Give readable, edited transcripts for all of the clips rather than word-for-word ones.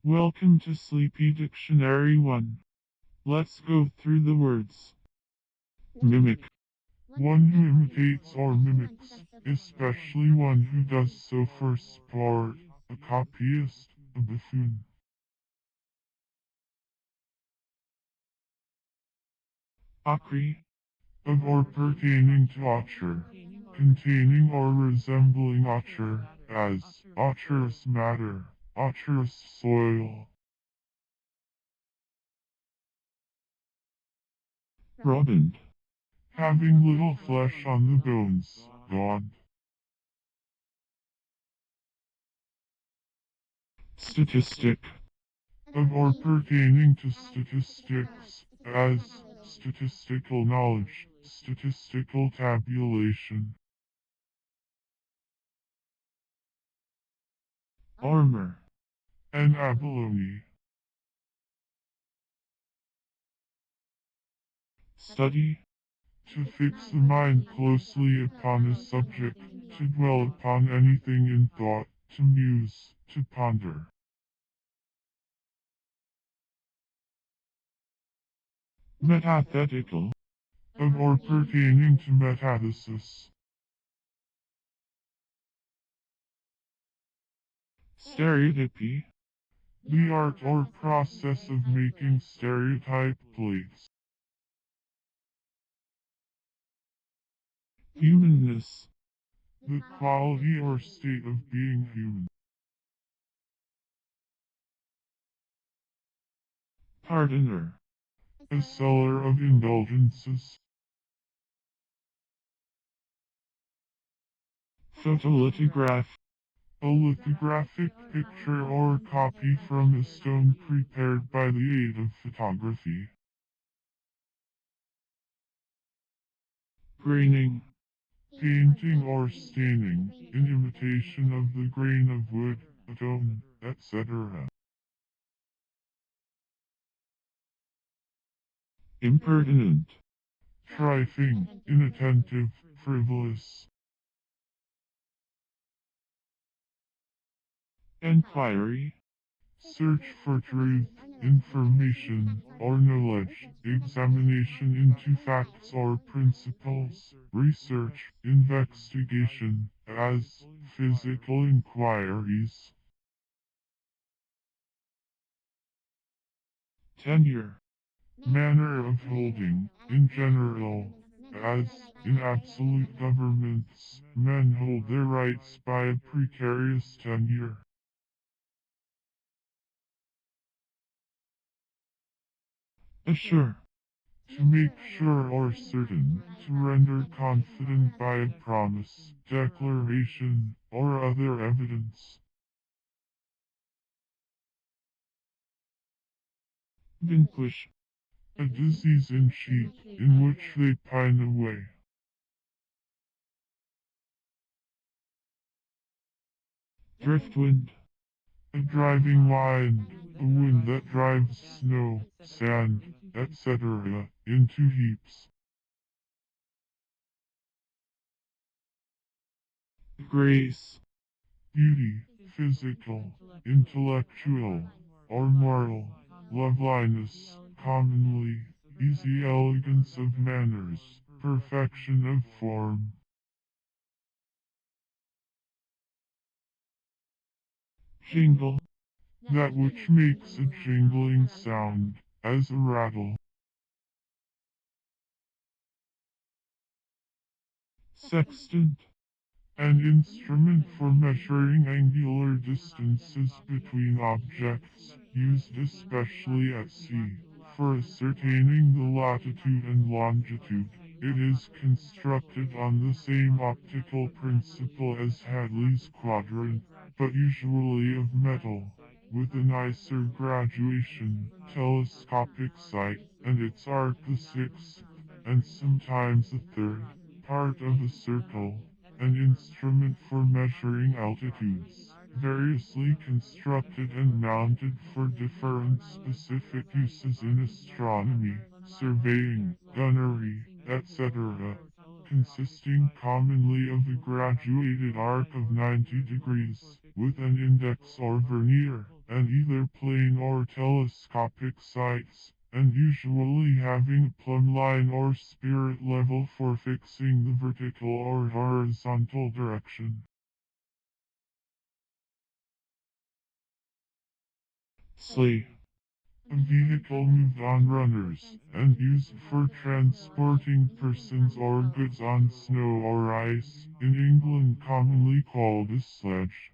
Welcome to Sleepy Dictionary 1. Let's go through the words. Mimic. One who imitates or mimics, especially one who does so for sport, a copyist, a buffoon. Ochrey. Of or pertaining to ocher, containing or resembling ocher, as ocherous matter, ocherous soil. Rawboned. Having little flesh on the bones, gaunt. Statistic. Of or pertaining to statistics, as statistical knowledge, statistical tabulation. Ormer. An abalone. Study. To fix the mind closely upon a subject, to dwell upon anything in thought, to muse, to ponder. Metathetical. Of or pertaining to metathesis. Stereotypy. The art or process of making stereotype plates. Humanness. The quality or state of being human. Pardoner. A seller of indulgences. Photolithograph. A lithographic picture or copy from a stone prepared by the aid of photography. Graining. Painting or staining, in imitation of the grain of wood, atone, etc. Impertinent. Trifling, inattentive, frivolous. Enquiry. Search for truth, information, or knowledge, examination into facts or principles, research, investigation, as physical inquiries. Tenure. Manner of holding, in general, as in absolute governments, men hold their rights by a precarious tenure. Assure. To make sure or certain, to render confident by a promise, declaration, or other evidence. Vanquish. A disease in sheep, in which they pine away. Driftwind. A driving wind, a wind that drives snow, sand, etc. into heaps. Grace. Beauty, physical, intellectual, or moral. Loveliness, commonly, easy elegance of manners, perfection of form. Jingle. That which makes a jingling sound, as a rattle. Sextant. An instrument for measuring angular distances between objects, used especially at sea, for ascertaining the latitude and longitude. It is constructed on the same optical principle as Hadley's quadrant, but usually of metal, with a nicer graduation, telescopic sight, and its arc the sixth, and sometimes a third, part of a circle. An instrument for measuring altitudes, variously constructed and mounted for different specific uses in astronomy, surveying, gunnery, etc., consisting commonly of a graduated arc of 90 degrees, with an index or vernier, and either plane or telescopic sights, and usually having a plumb line or spirit level for fixing the vertical or horizontal direction. Sleigh. A vehicle moved on runners, and used for transporting persons or goods on snow or ice, in England commonly called a sledge.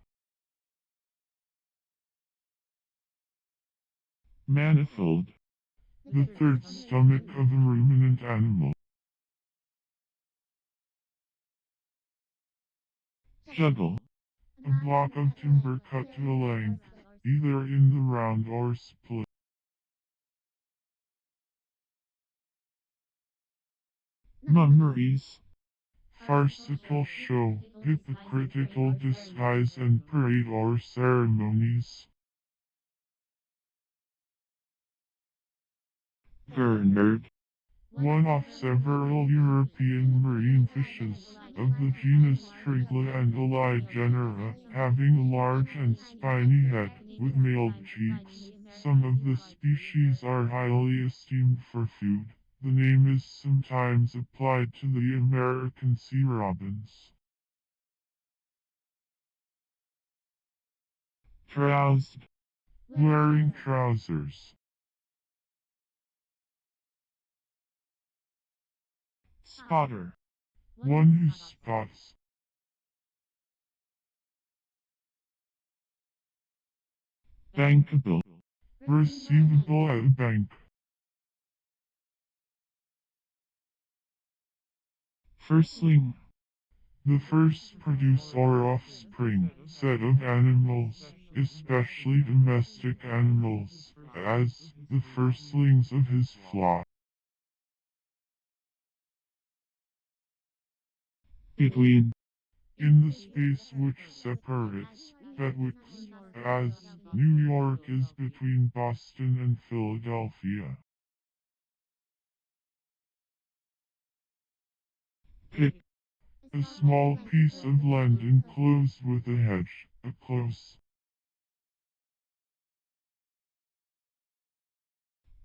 Manifold. The third stomach of a ruminant animal. Juggle. A block of timber cut to a length, either in the round or split. Mummeries. Farcical show, hypocritical disguise and parade or ceremonies. Gurnard. One of several European marine fishes, of the genus Trigla and allied genera, having a large and spiny head, with mailed cheeks. Some of the species are highly esteemed for food. The name is sometimes applied to the American sea robins. Troused. Wearing trousers. Spotter. One who spots. Bankable. Receivable at a bank. Firstling. The first produce or offspring set of animals, especially domestic animals, as the firstlings of his flock. Between. In the space which separates Betwixt, as New York is between Boston and Philadelphia. Pit. A small piece of land enclosed with a hedge, a close.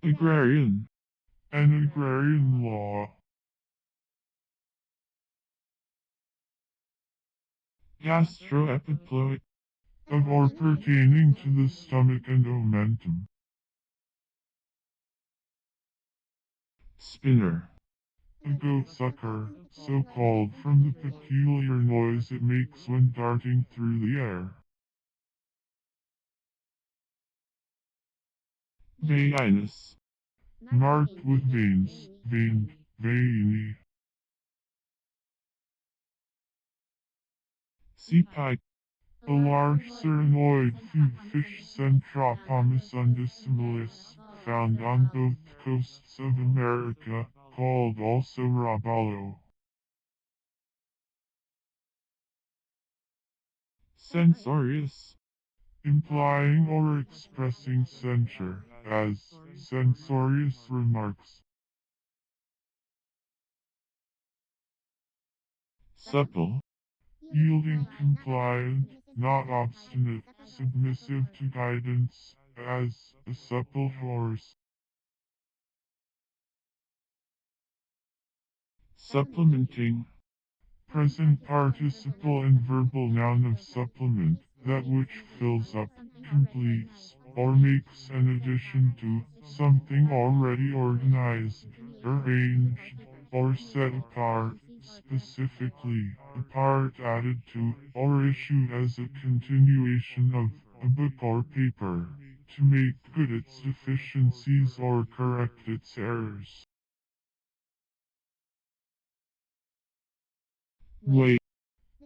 Agrarian. An agrarian law. Gastroepiploic. Of or pertaining to the stomach and omentum. Spinner. A goat sucker, so called from the peculiar noise it makes when darting through the air. Veinous. Marked with veins, veined, veiny. Sea pike. A large cernoid food fish Centropomus undissimilis, found on both coasts of America, called also robalo. Censorious. Implying or expressing censure, as censorious remarks. Supple. Yielding compliant, not obstinate, submissive to guidance, as a supple horse. Supplementing. Present participle and verbal noun of supplement, that which fills up, completes, or makes an addition to, something already organized, arranged, or set apart, specifically, a part added to, or issued as a continuation of, a book or paper, to make good its deficiencies or correct its errors. Weight.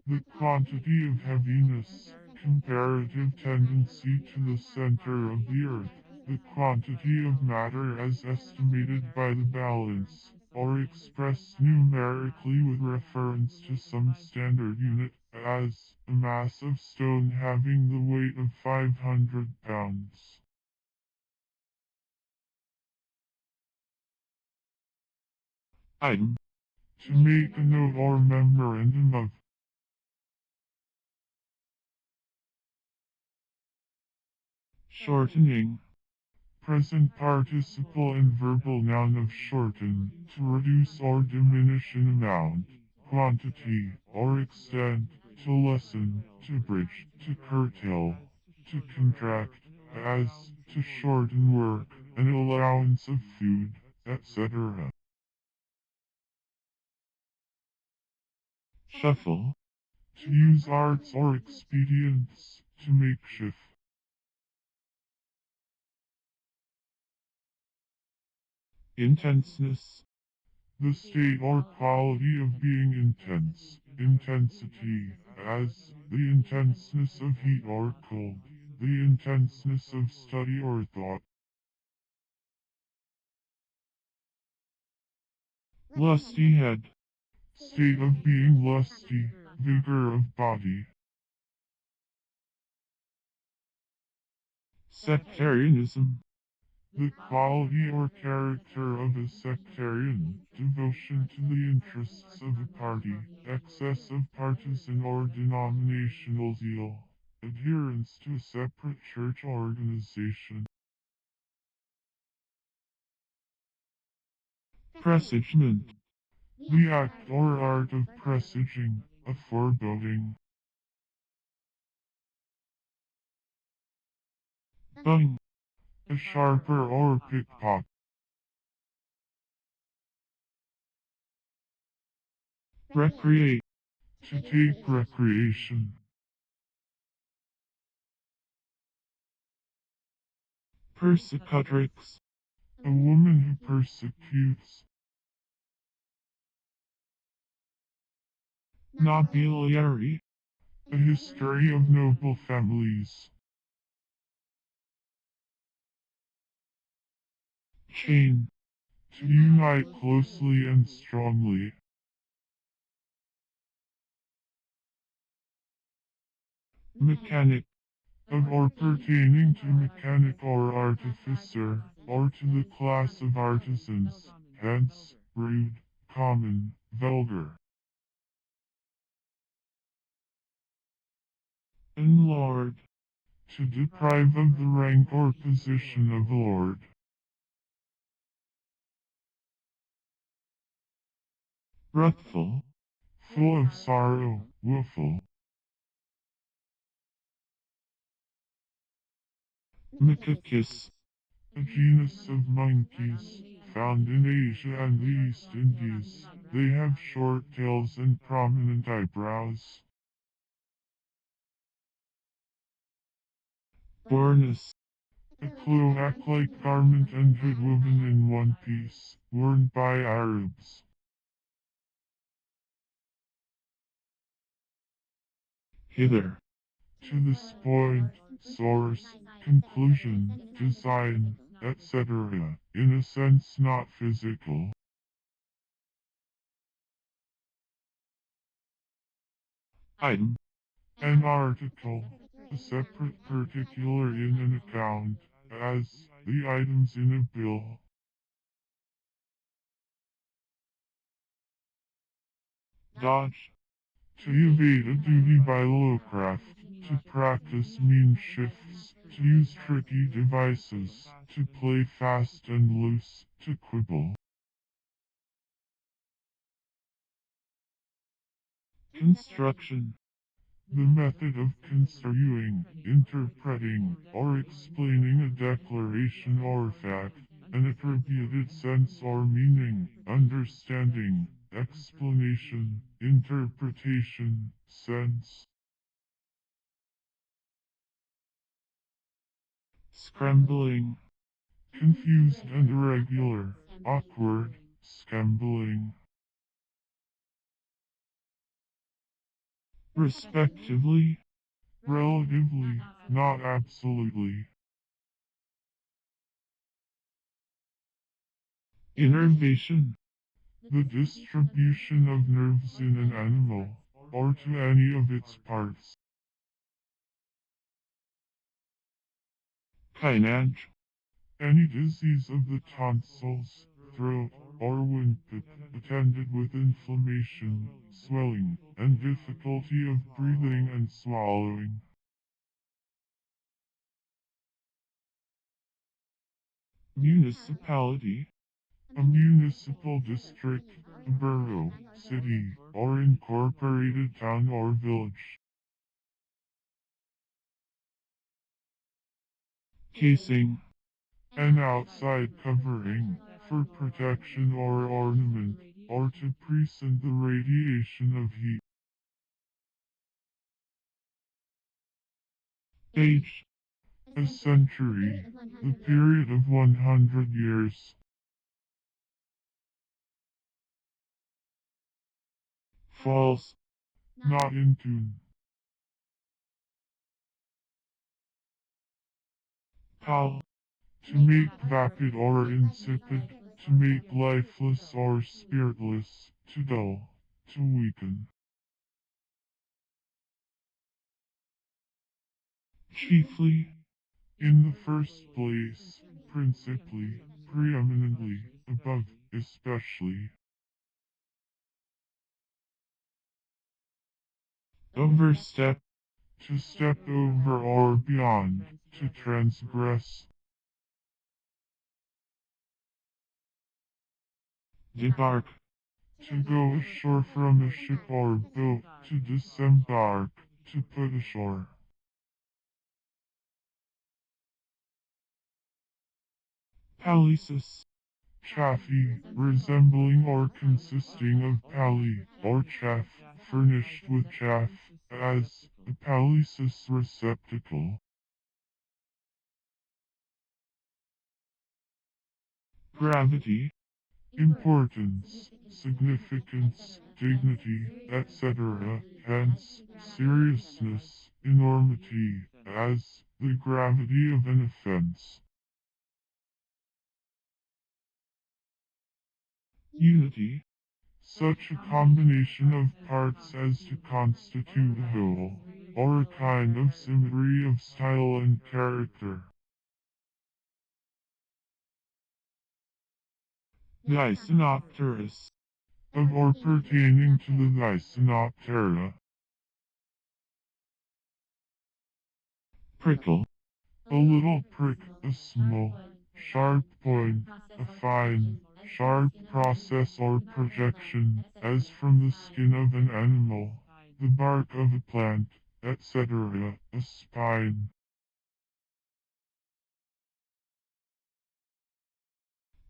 The quantity of heaviness, comparative tendency to the center of the earth, the quantity of matter as estimated by the balance, or expressed numerically with reference to some standard unit, as a mass of stone having the weight of 500 pounds. Item. To make a note or memorandum of. Shortening. Present participle and verbal noun of shorten, to reduce or diminish in amount, quantity, or extent, to lessen, to bridge, to curtail, to contract, as, to shorten work, an allowance of food, etc. Shuffle. To use arts or expedients, to make shift. Intenseness. The state or quality of being intense, intensity, as the intenseness of heat or cold, the intenseness of study or thought. Lusty head. State of being lusty, vigor of body. Sectarianism. The quality or character of a sectarian, devotion to the interests of a party, excess of partisan or denominational zeal, adherence to a separate church organization. Presagement. The act or art of presaging, a foreboding. Bung. A sharper or pickpocket. Recreate. To take recreation. Persecutrix. A woman who persecutes. Nobiliary. A history of noble families. Chain. To unite closely and strongly. Mechanic. Of or pertaining to mechanic or artificer, or to the class of artisans, hence, rude, common, vulgar. Enlord. To deprive of the rank or position of lord. Ruthful. Full of sorrow, woeful. Macacus. A genus of monkeys, found in Asia and the East Indies. They have short tails and prominent eyebrows. Bornus. A cloak-like garment and hood woven in one piece, worn by Arabs. Hither. To this point, source, conclusion, design, etc., in a sense not physical. Item. An article, a separate particular in an account, as the items in a bill. Dodge. To evade a duty by lowcraft, to practice mean shifts, to use tricky devices, to play fast and loose, to quibble. Construction. The method of construing, interpreting, or explaining a declaration or fact, an attributed sense or meaning, understanding, explanation, interpretation, sense. Scrambling. Confused and irregular, awkward, scambling. Respectively. Relatively, not absolutely. Innervation. The distribution of nerves in an animal, or to any of its parts. Kynage. Any disease of the tonsils, throat, or windpipe, attended with inflammation, swelling, and difficulty of breathing and swallowing. municipality, A municipal district, a borough, city, or incorporated town or village. casing, An outside covering, for protection or ornament, or to present the radiation of heat. age, A century, the period of 100 years. false, Not in tune. pal, To make vapid or insipid, to make lifeless or spiritless, to dull, to weaken. chiefly, In the first place, principally, preeminently, above, especially. overstep, To step over or beyond, to transgress. debark, To go ashore from a ship or boat, to disembark, to put ashore. palisus, Chaffy, resembling or consisting of pally, or chaff, furnished with chaff, as a palisus receptacle. gravity, Importance, significance, dignity, etc., hence, seriousness, enormity, as the gravity of an offense. unity, Such a combination of parts as to constitute a whole, or a kind of symmetry of style and character. Gysonopterus, Of or pertaining to the Gysonoptera. prickle, A little prick, a small, sharp point, a fine, sharp process or projection, as from the skin of an animal, the bark of a plant, etc., a spine.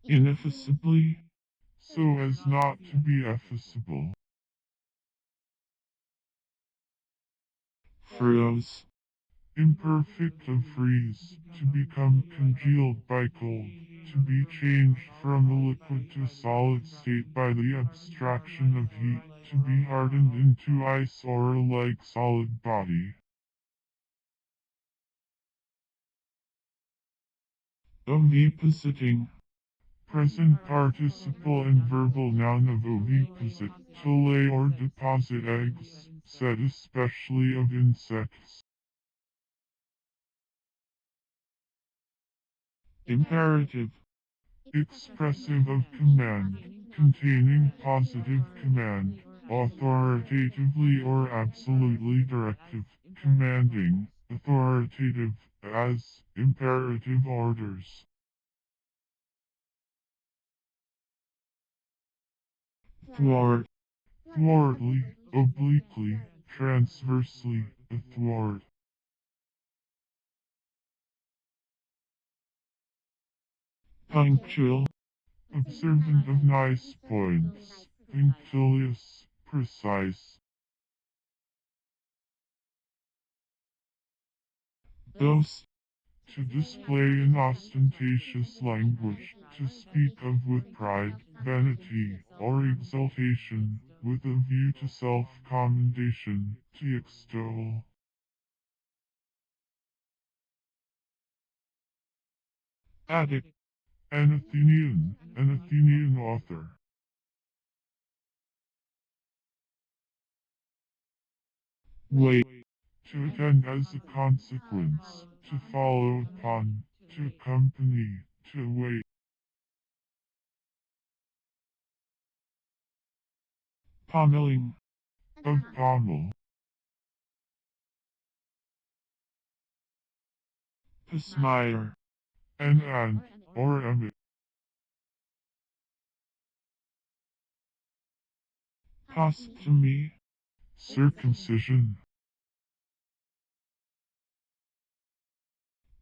inefficably, So as not to be effaceable. furrows, Imperfect of freeze, to become congealed by cold, to be changed from a liquid to solid state by the abstraction of heat, to be hardened into ice or a like solid body. ovipositing, Present participle and verbal noun of oviposit, to lay or deposit eggs, said especially of insects. imperative, Expressive of command, containing positive command, authoritatively or absolutely directive, commanding, authoritative, as, imperative orders. thwart, Thwartly, obliquely, transversely, athwart. punctual, Observant of nice points, punctilious, precise. boast, To display in ostentatious language, to speak of with pride, vanity, or exultation, with a view to self-commendation, to extol. attic, An Athenian author. wait, To attend as a consequence, to follow upon, to accompany, to wait. pommeling, Of pommel. pasmire, An ant, or emit. Toss to me. Circumcision.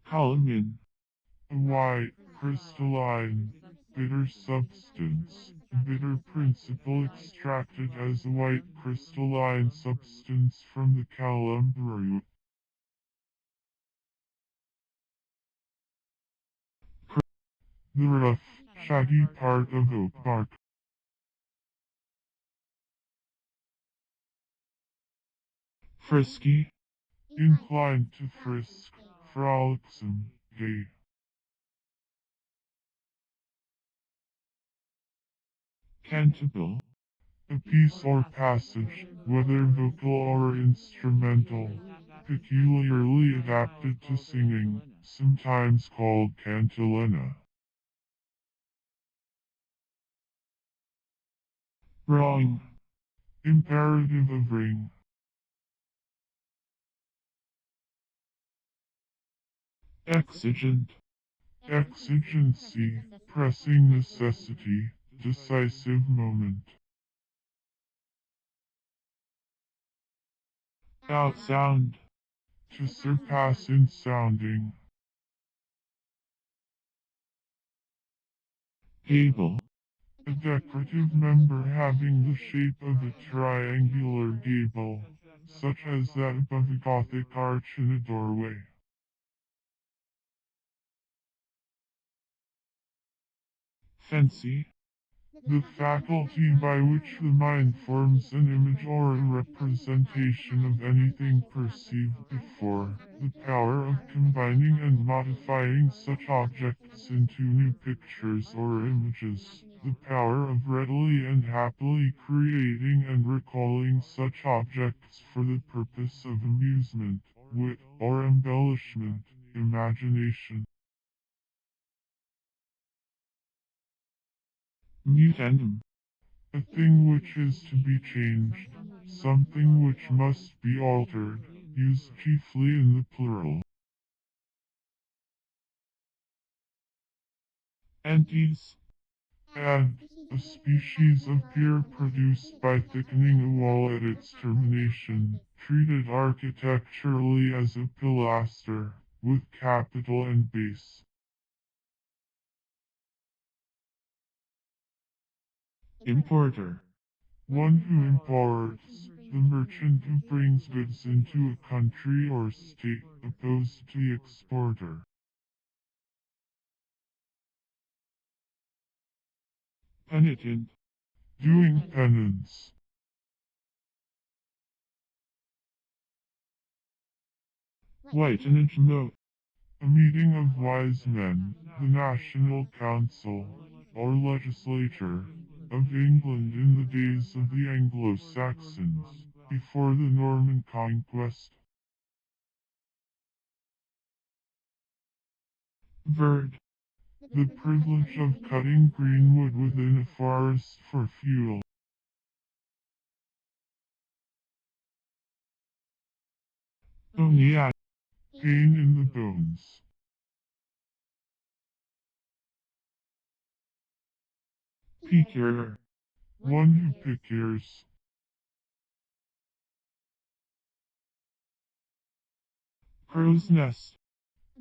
Column A white, crystalline, bitter substance. A bitter principle extracted as a white crystalline substance from the calumb root. The rough, shaggy part of oak bark. Frisky. Inclined to frisk, frolicsome, gay. Cantable. A piece or passage, whether vocal or instrumental, peculiarly adapted to singing, sometimes called cantilena. Wrong. Imperative of ring. Exigent. Exigency, pressing necessity, decisive moment. Outsound. To surpass in sounding. Gable. A decorative member having the shape of a triangular gable, such as that above a Gothic arch in a doorway. Fancy. The faculty by which the mind forms an image or a representation of anything perceived before, the power of combining and modifying such objects into new pictures or images, the power of readily and happily creating and recalling such objects for the purpose of amusement, wit, or embellishment, imagination. Mutandum. A thing which is to be changed, something which must be altered, used chiefly in the plural. Antes. And, a species of pier produced by thickening a wall at its termination, treated architecturally as a pilaster, with capital and base. Importer. One who imports, the merchant who brings goods into a country or state, opposed to the exporter. Penitent. Doing penance. Whitenage note. A meeting of wise men, the National Council, or legislature, of England in the days of the Anglo-Saxons, before the Norman conquest. Verd. The privilege of cutting green wood within a forest for fuel. Boniac. Pain in the bones. Piqueur. One who pickers. Crow's nest.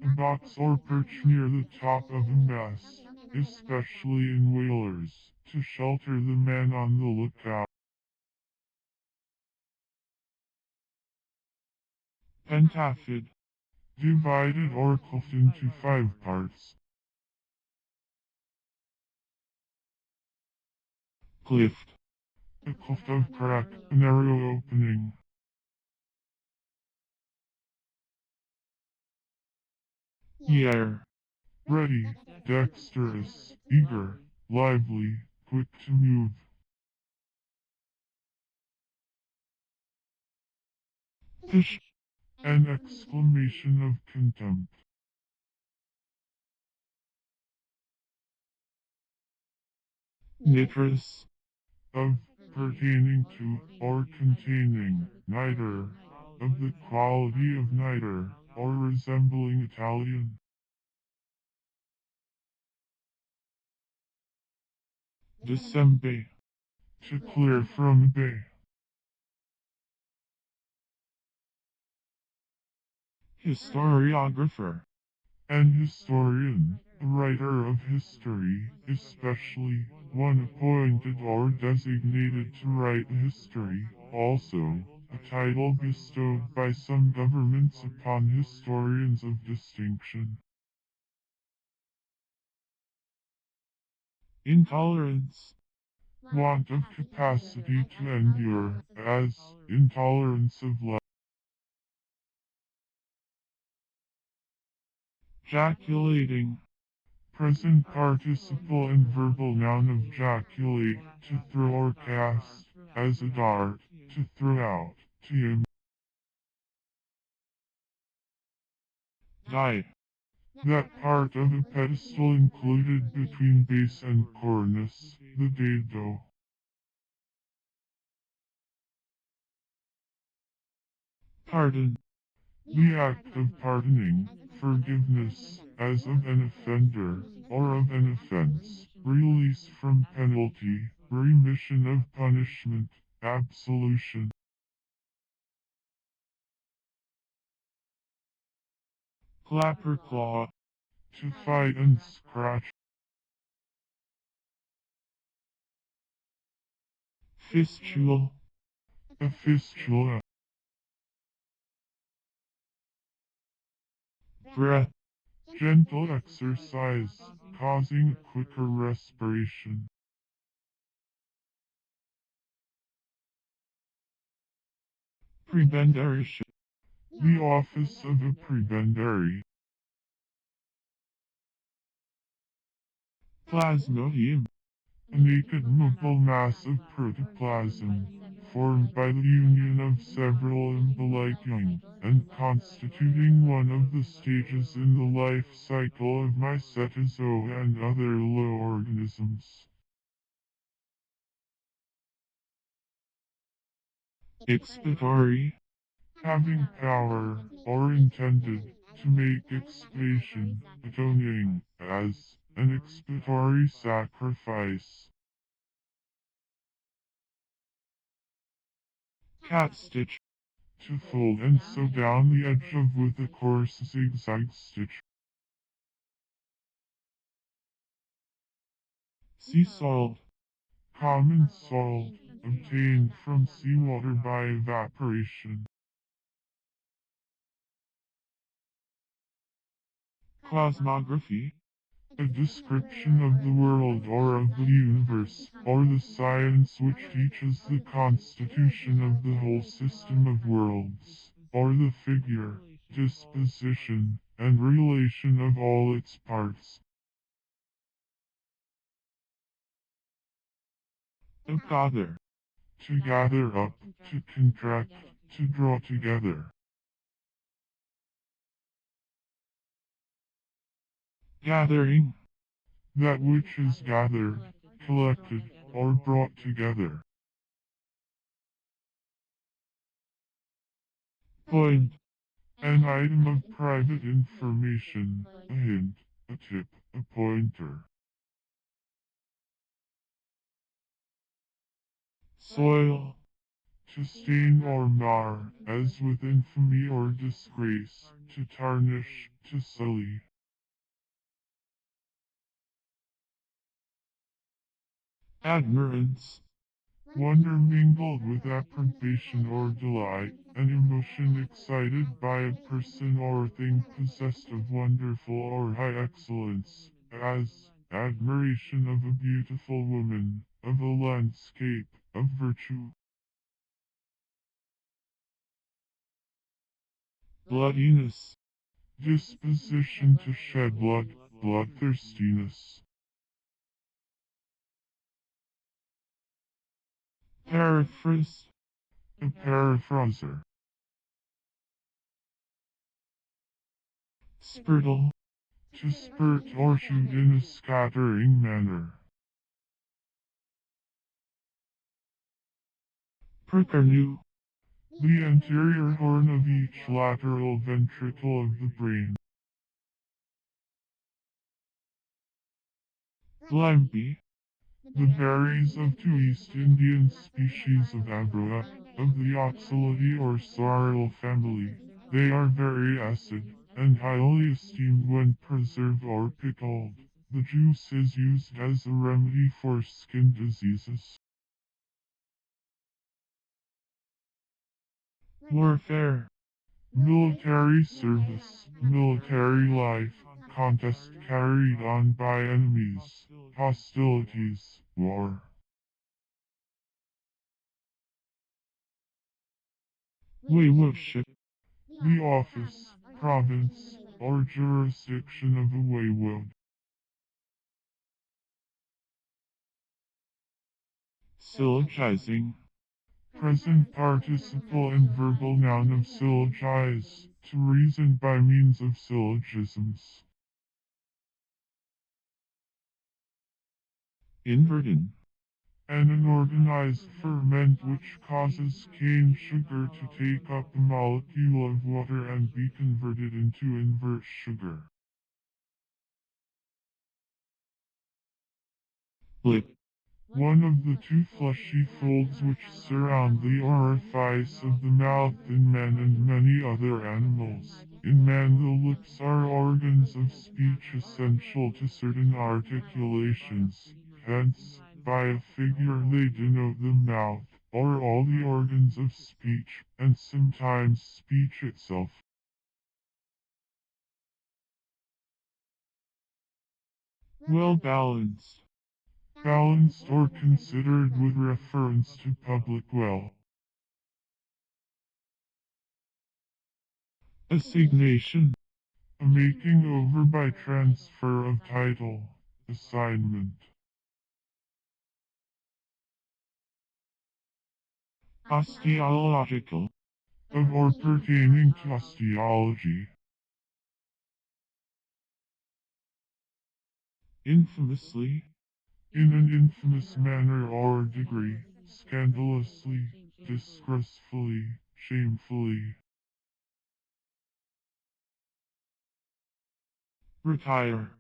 A box or perch near the top of a mast, especially in whalers, to shelter the men on the lookout. Pentaphid. Divided or cleft into 5 parts. Clift. A cleft of crack, a narrow opening. Year. Ready, dexterous, eager, lively, quick to move. Fish. An exclamation of contempt. Nitrous. Of, pertaining to, or containing, niter. Of the quality of niter, or resembling Italian. December. to clear from a bay. Historiographer. An historian, a writer of history, especially one appointed or designated to write history, also a title bestowed by some governments upon historians of distinction. Intolerance. Want of capacity to endure, as intolerance of life. Jaculating. Present participle and verbal noun of jaculate, to throw or cast, as a dart, to throw out, to aim. Die. That part of a pedestal included between base and cornice, the dado. Pardon. The act of pardoning, forgiveness, as of an offender, or of an offense, release from penalty, remission of punishment, absolution. Clapper claw. To fight and scratch. Fistule. A fistula. Breath. Gentle exercise, causing quicker respiration. Prebendary. The office of a prebendary. Plasmodium. A naked movable mass of protoplasm, formed by the union of several embryonic young, and constituting one of the stages in the life cycle of metathesis and other low organisms. Expiatory. Having power, or intended, to make expiation, atoning, as an expiatory sacrifice. Cat stitch. To fold and sew down the edge of with a coarse zigzag stitch. Sea salt. Common salt, obtained from seawater by evaporation. Cosmography. A description of the world or of the universe, or the science which teaches the constitution of the whole system of worlds, or the figure, disposition, and relation of all its parts. A gather. To gather up, to contract, to draw together. Gathering. That which is gathered, collected, or brought together. Point. An item of private information, a hint, a tip, a pointer. Soil. To stain or mar, as with infamy or disgrace, to tarnish, to sully. Admirance. Wonder mingled with approbation or delight, an emotion excited by a person or thing possessed of wonderful or high excellence, as admiration of a beautiful woman, of a landscape, of virtue. Bloodiness. Disposition to shed blood, bloodthirstiness. Paraphrase. A paraphraser. Spurtle. To spurt or shoot in a scattering manner. Precornu. The anterior horn of each lateral ventricle of the brain. Blimpy. The berries of two East Indian species of abroa, of the oxalate or sorrel family. They are very acid, and highly esteemed when preserved or pickled. The juice is used as a remedy for skin diseases. Warfare. Military service, military life, contest carried on by enemies, hostilities, war. Waywardship. The office, province, or jurisdiction of a wayward. Syllogizing. Present participle and verbal noun of syllogize, to reason by means of syllogisms. Inverted. An unorganized ferment which causes cane sugar to take up a molecule of water and be converted into invert sugar. Lip. One of the two fleshy folds which surround the orifice of the mouth in man and many other animals. In man the lips are organs of speech essential to certain articulations. Hence, by a figure they denote the mouth, or all the organs of speech, and sometimes speech itself. Well balanced. Balanced or considered with reference to public well. Assignation. A making over by transfer of title. Assignment. Osteological. Of or pertaining to osteology. Infamously. In an infamous manner or degree. Scandalously. Disgracefully. Shamefully. Retire.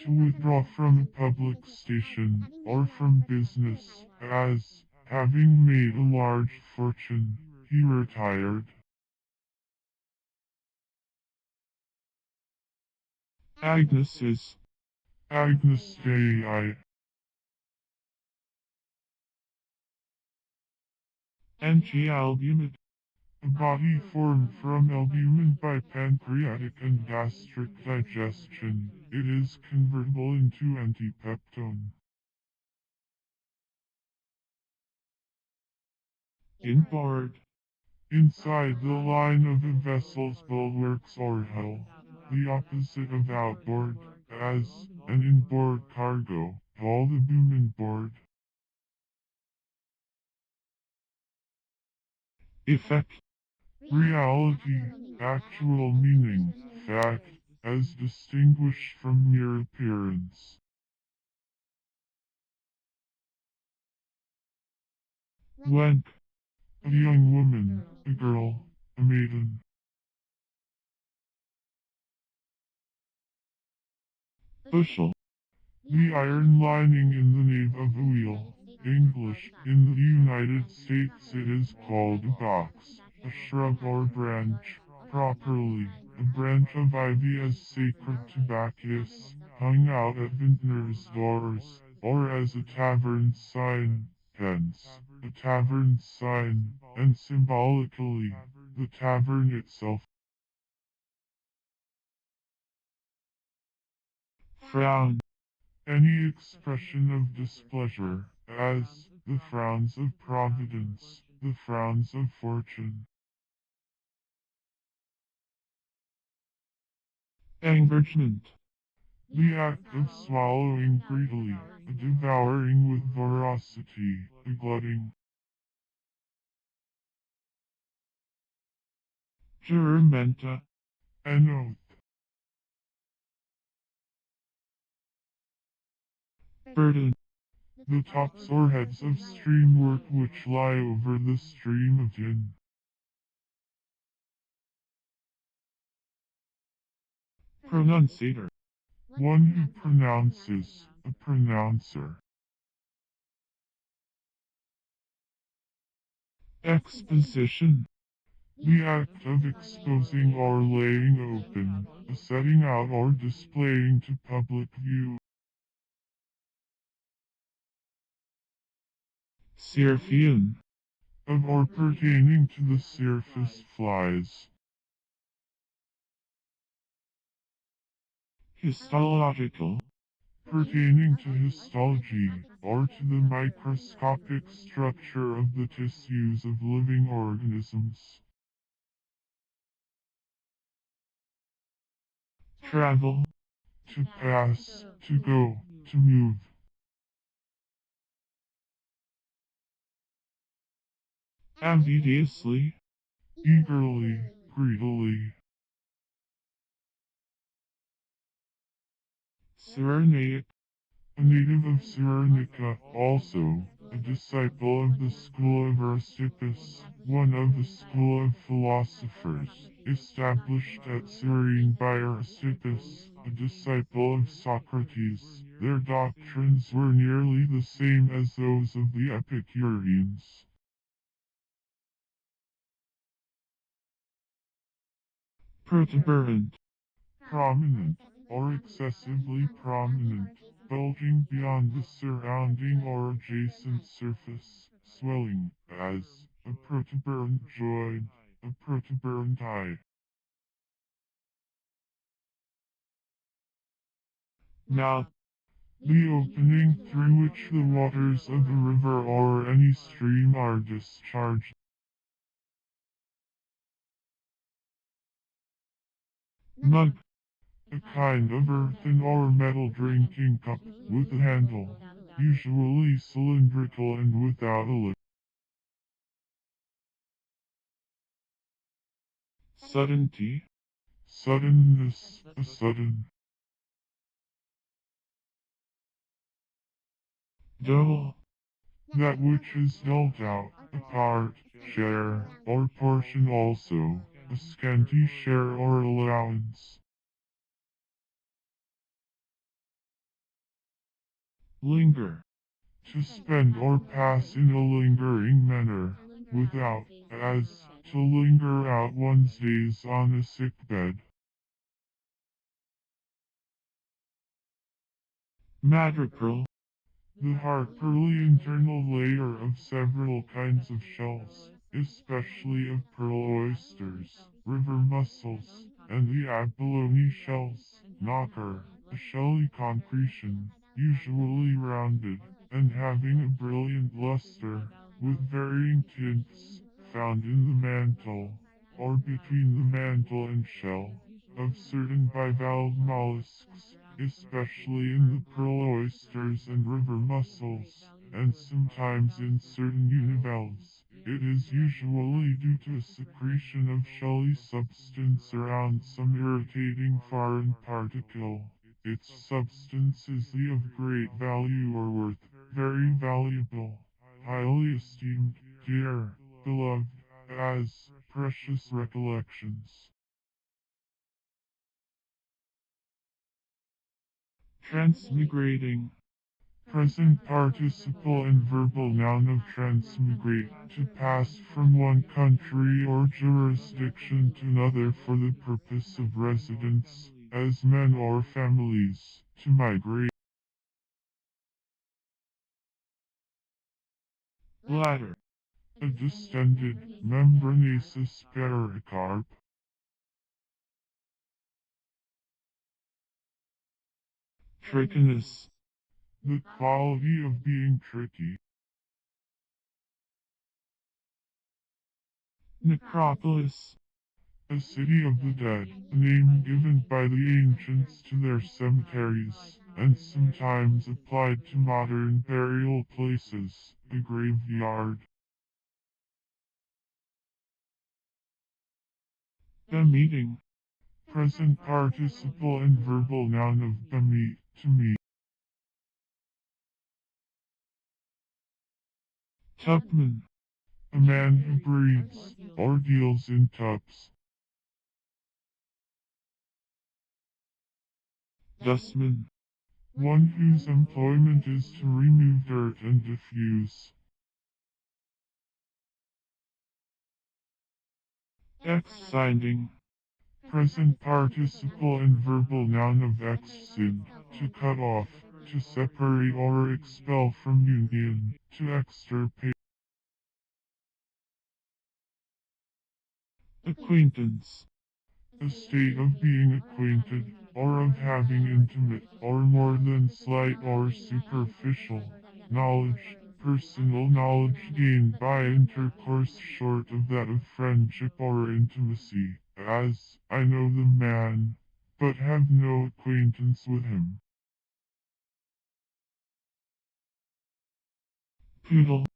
To withdraw from a public station, or from business, as, having made a large fortune, he retired. Agnosis. Agnes Dei. Anti-albumin. A body formed from albumin by pancreatic and gastric digestion. It is convertible into antipeptone. Inboard. Inside the line of a vessel's bulwarks or hull. The opposite of outboard, as an inboard cargo, all the boom inboard. Effect. Reality, actual meaning, fact, as distinguished from mere appearance. Wenk. A young woman, a girl, a maiden. Bushel. The iron lining in the nave of a wheel. English. In the United States it is called a box, a shrub or branch, properly, a branch of ivy as sacred tobacconist, hung out at vintners' doors, or as a tavern sign, hence, a tavern sign, and symbolically, the tavern itself. Frown. Any expression of displeasure, as the frowns of Providence, the frowns of fortune. Engagement. The act of swallowing greedily, a devouring with voracity, a glutting. Juramenta. An oath. Burden. The tops or heads of streamwork which lie over the stream of gin. Pronunciator. One who pronounces, a pronouncer. Exposition. The act of exposing or laying open, setting out or displaying to public view. Syrphian. Of or pertaining to the surface flies. Histological. Pertaining to histology, or to the microscopic structure of the tissues of living organisms. Travel. To pass, to go, to move. Ambitiously. Eagerly, greedily. Cyrenaic. A native of Cyrenica, also, a disciple of the school of Aristippus, one of the school of philosophers, established at Cyrene by Aristippus, a disciple of Socrates. Their doctrines were nearly the same as those of the Epicureans. Protuberant. Prominent, or excessively prominent, bulging beyond the surrounding or adjacent surface, swelling, as a protuberant joint, a protuberant eye. Mouth. The opening through which the waters of a river or any stream are discharged. Mug. A kind of earthen or metal drinking cup, with a handle, usually cylindrical and without a lip. Suddenty. Suddenness, a sudden. Dole. That which is dealt out, a part, share, or portion also, a scanty share or allowance. Linger. To spend or pass in a lingering manner, without, as, to linger out one's days on a sick bed. Madrigal. The hard pearly internal layer of several kinds of shells, especially of pearl oysters, river mussels, and the abalone shells, knocker, a shelly concretion, usually rounded, and having a brilliant luster, with varying tints, found in the mantle, or between the mantle and shell, of certain bivalve mollusks, especially in the pearl oysters and river mussels, and sometimes in certain univalves. It is usually due to a secretion of shelly substance around some irritating foreign particle. Its substance is the of great value or worth, very valuable, highly esteemed, dear, beloved, as precious recollections. Transmigrating. Present participle and verbal noun of transmigrate, to pass from one country or jurisdiction to another for the purpose of residence, as men or families, to migrate. Bladder. A distended, membranaceous pericarp. Trichinous. The quality of being tricky. Necropolis. A city of the dead, a name given by the ancients to their cemeteries, and sometimes applied to modern burial places, a graveyard. The meeting. Present participle and verbal noun of bemeet, to meet. Tubman. A man who breeds, or deals in tubs. Dustman. One whose employment is to remove dirt and diffuse. exciting, Present participle and verbal noun of excind, to cut off, to separate or expel from union, to extirpate. acquaintance, A state of being acquainted, or of having intimate, or more than slight or superficial knowledge, personal knowledge gained by intercourse short of that of friendship or intimacy, as, I know the man, but have no acquaintance with him. poodle,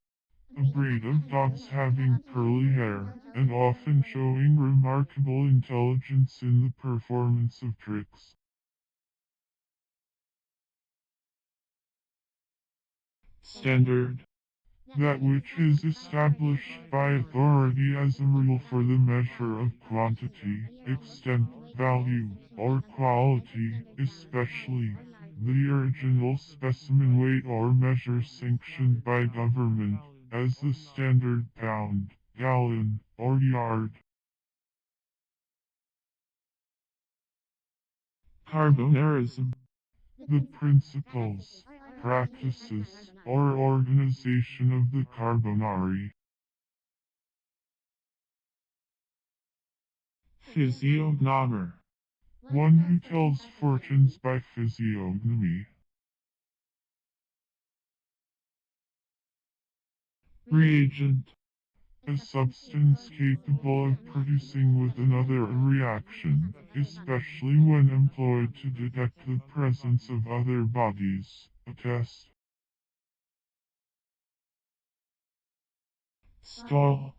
A breed of dogs having curly hair, and often showing remarkable intelligence in the performance of tricks. standard, That which is established by authority as a rule for the measure of quantity, extent, value, or quality, especially the original specimen weight or measure sanctioned by government, as the standard pound, gallon, or yard. carbonarism, The principles, practices, or organization of the carbonari. physiognomer, One who tells fortunes by physiognomy. reagent, A substance capable of producing with another a reaction, especially when employed to detect the presence of other bodies. A test. stall,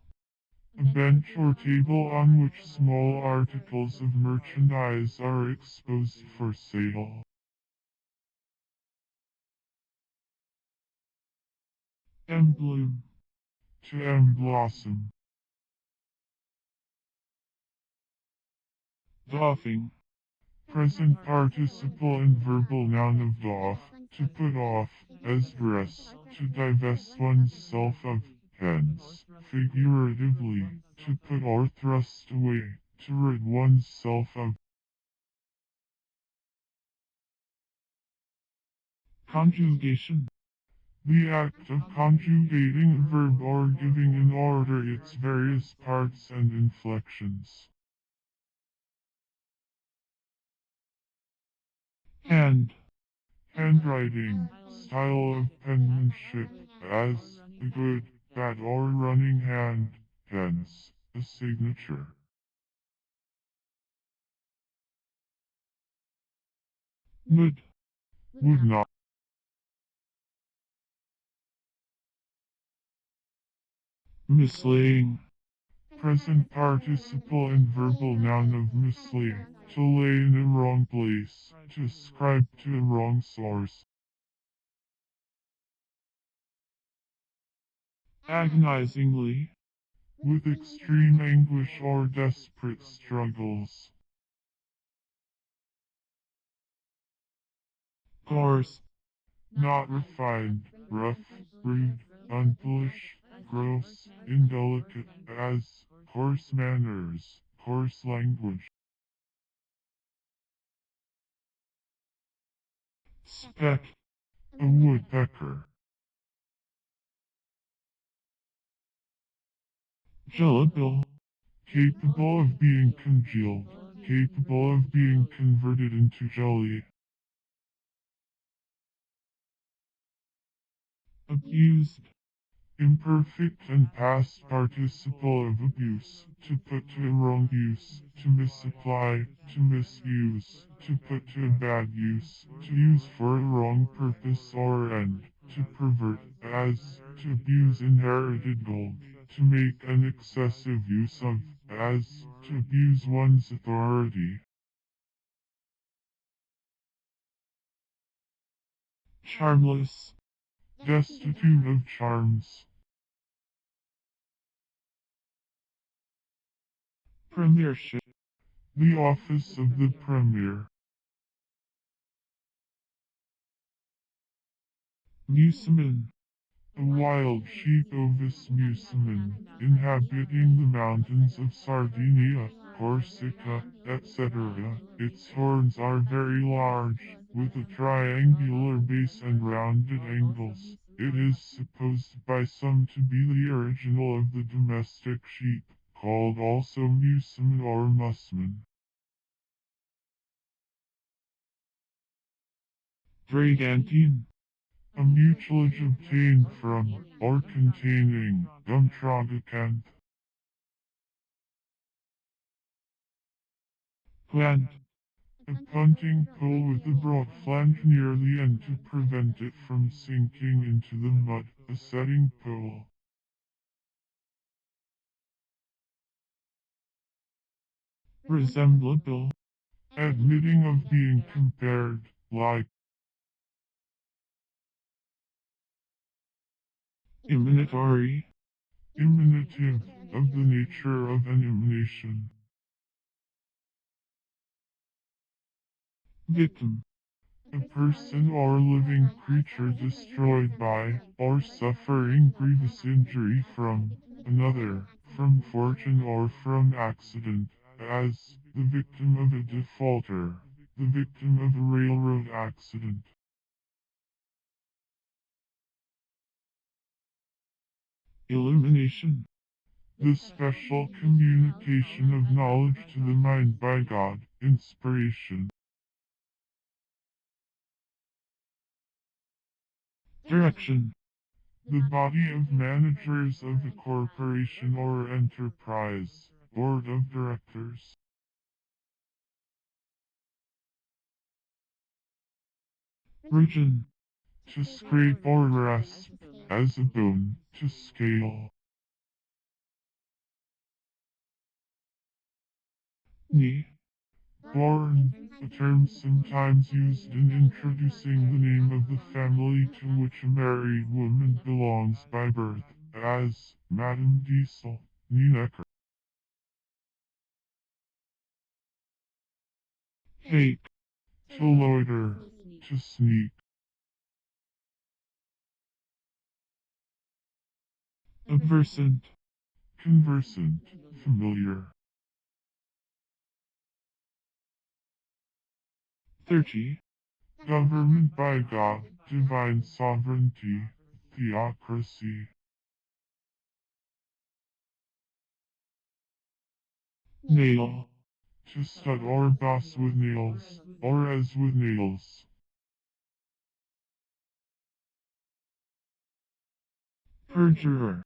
A bench or table on which small articles of merchandise are exposed for sale. emblem, To emblossom. doffing, Present participle and verbal noun of doff, to put off, as dress, to divest one's self of, hence, figuratively, to put or thrust away, to rid one's self of. conjugation, The act of conjugating a verb or giving in order its various parts and inflections. hand, Handwriting, style of penmanship, as, a good, bad or running hand, hence, a signature. wood, Would not. mislaying, Present participle and verbal noun of mislay, to lay in a wrong place, to ascribe to a wrong source. agonizingly, With extreme anguish or desperate struggles. coarse, Not refined, rough, rude, unpolish, gross, indelicate, as, coarse manners, coarse language. speck, A woodpecker. gelabil, Capable of being congealed, capable of being converted into jelly. abused, Imperfect and past participle of abuse, to put to a wrong use, to misapply, to misuse, to put to a bad use, to use for a wrong purpose or end, to pervert, as, to abuse inherited gold, to make an excessive use of, as, to abuse one's authority. charmless, Destitute of charms. premiership, The office of the premier. museman, A wild sheep Ovis musimum, inhabiting the mountains of Sardinia, Corsica, etc. Its horns are very large, with a triangular base and rounded angles. It is supposed by some to be the original of the domestic sheep, called also musimum or musman. Brigantine. A mucilage obtained from, or containing, gum-tragacanth. Plant. A punting pole with a broad flange near the end to prevent it from sinking into the mud. A setting pole. Resemblable. Admitting of being compared, like. Iminatory. Imitative, of the nature of an imitation. Victim. A person or living creature destroyed by, or suffering grievous injury from, another, from fortune or from accident, as, the victim of a defaulter, the victim of a railroad accident. Illumination. The special communication of knowledge to the mind by God, inspiration. Direction. The body of managers of a corporation or enterprise, board of directors. Region. To scrape or rasp, as a bone, to scale. Knee. Born, a term sometimes used in introducing the name of the family to which a married woman belongs by birth, as Madame Diesel, Nienecker. Fake. To loiter, to sneak. Adversant. Conversant, familiar. 30. Government by God, divine sovereignty, theocracy. Nail. To stud or boss with nails, or as with nails. Perjurer.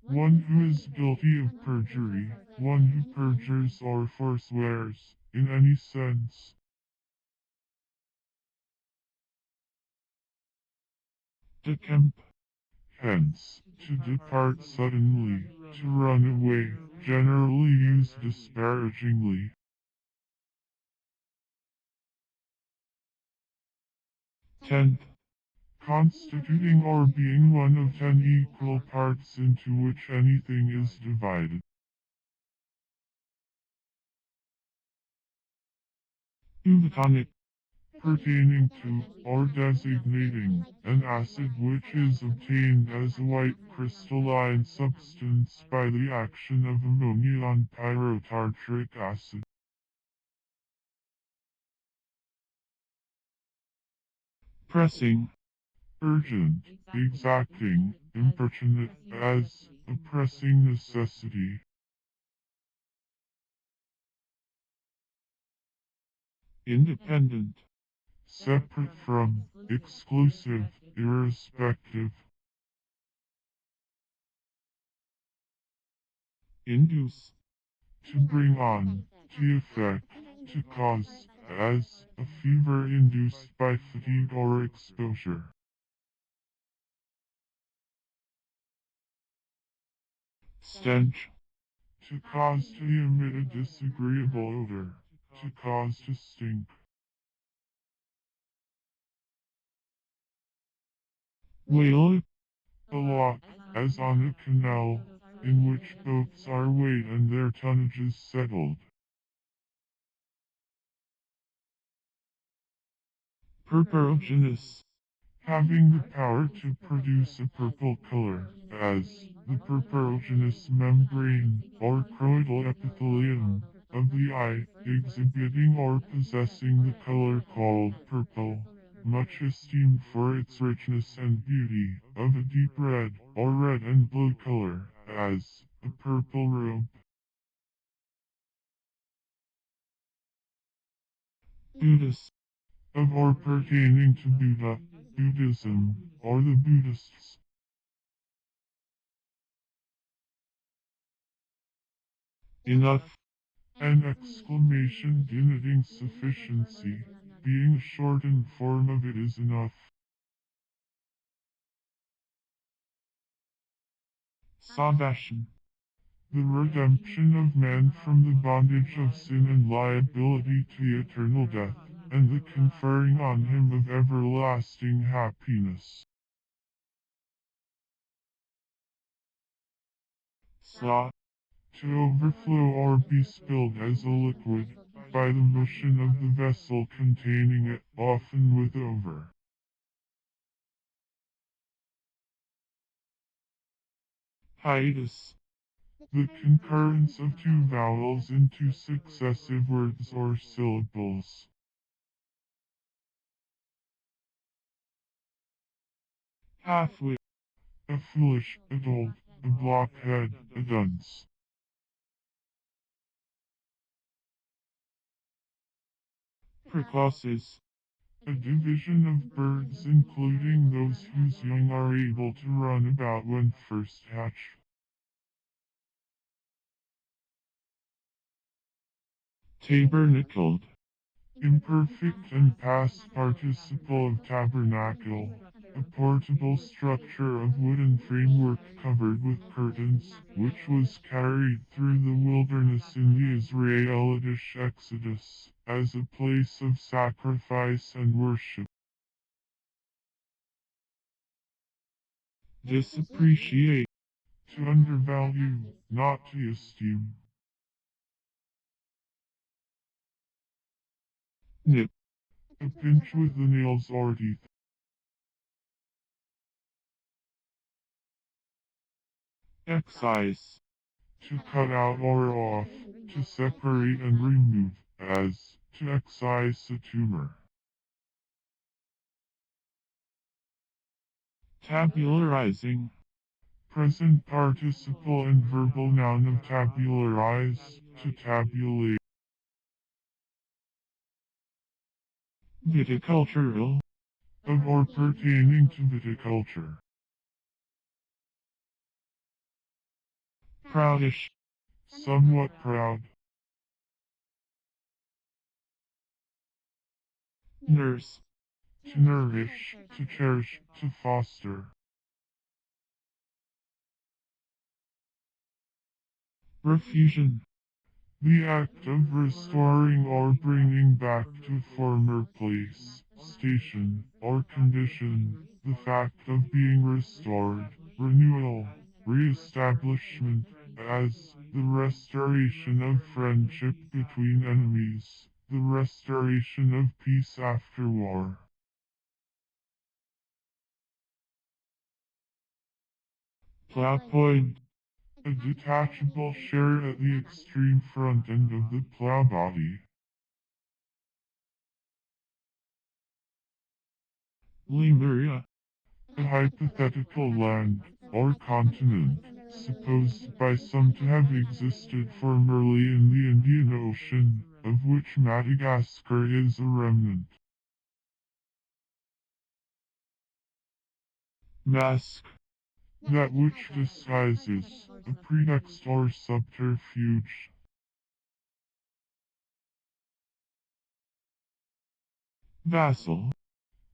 One who is guilty of perjury, one who perjures or forswears, in any sense. Decamp. Hence, to depart suddenly, to run away, generally used disparagingly. 10th. Constituting or being one of 10 equal parts into which anything is divided. Uvitonic. Pertaining to, or designating, an acid which is obtained as a white crystalline substance by the action of ammonia on pyrotartaric acid. Pressing. Urgent, exacting, importunate, as, a pressing necessity. Independent. Separate from, exclusive, irrespective. Induce. To bring on, to effect, to cause, as, a fever induced by fatigue or exposure. Stench. To cause to emit a disagreeable odor, to cause to stink. Whale. A lock, as on a canal, in which boats are weighed and their tonnages settled. Purpuraginous. having the power to produce a purple color, as the purpuraginous membrane or choroidal epithelium of the eye, exhibiting or possessing the color called purple, much esteemed for its richness and beauty, of a deep red or red and blue color, as a purple robe. Buddhist, Of or pertaining to Buddha, Buddhism, or the Buddhists. enough, An exclamation denoting sufficiency, being a shortened form of it is enough. salvation, The redemption of man from the bondage of sin and liability to eternal death, and the conferring on him of everlasting happiness. sloth, To overflow or be spilled as a liquid, by the motion of the vessel containing it, often with over. hiatus, The concurrence of two vowels in two successive words or syllables. halfwit, A foolish, a dolt, a blockhead, a dunce. precauces, A division of birds including those whose young are able to run about when first hatched. tabernacled, Imperfect and past participle of tabernacle. A portable structure of wooden framework covered with curtains, which was carried through the wilderness in the Israelitish Exodus, as a place of sacrifice and worship. disappreciate, To undervalue, not to esteem. nip, A pinch with the nails or teeth. excise, To cut out or off, to separate and remove, as to excise a tumor. tabularizing, Present participle and verbal noun of tabularize, to tabulate. viticultural, Of or pertaining to viticulture. proudish, Somewhat proud. nurse, To nourish, to cherish, to foster. refusion, The act of restoring or bringing back to former place, station, or condition. The fact of being restored, renewal, re-establishment, as the restoration of friendship between enemies, the restoration of peace after war. plow point, A detachable share at the extreme front end of the plow body. Lemuria, A hypothetical land, or continent, supposed by some to have existed formerly in the Indian Ocean, of which Madagascar is a remnant. mask, That which disguises, a pretext or subterfuge. vassal,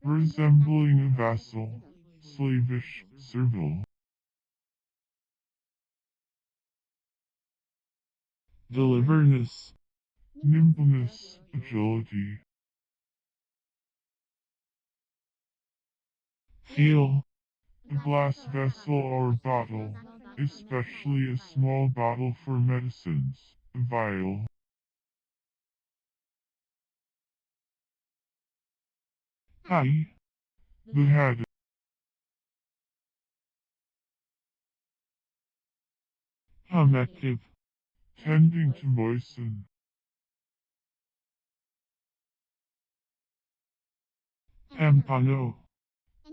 Resembling a vassal, slavish, servile. deliverness, Nimbleness, agility. feel, A glass vessel or bottle, especially a small bottle for medicines, a vial. high, The head. humective, Tending to moisten. tempano,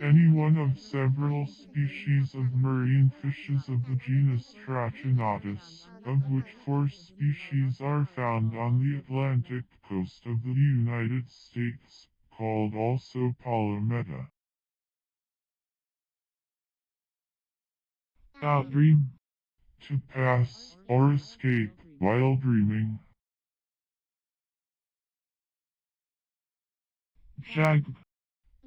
Any one of several species of marine fishes of the genus Trachinatus, of which 4 species are found on the Atlantic coast of the United States, called also Palometa. outdream, To pass or escape while dreaming. jag,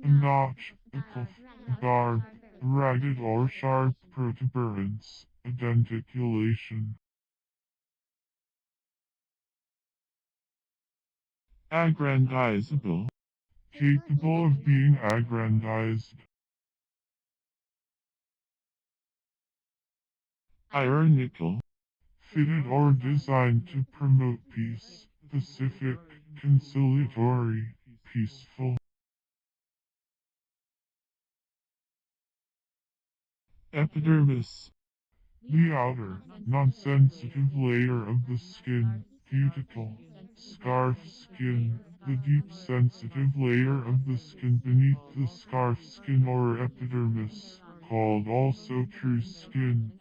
A notch, a cuff, a barb, a ragged or sharp protuberance, a denticulation. aggrandizable, Capable of being aggrandized. ironical, Fitted or designed to promote peace, pacific, conciliatory, peaceful. epidermis, The outer, non-sensitive layer of the skin, cuticle, scarf skin, the deep sensitive layer of the skin beneath the scarf skin or epidermis, called also true skin,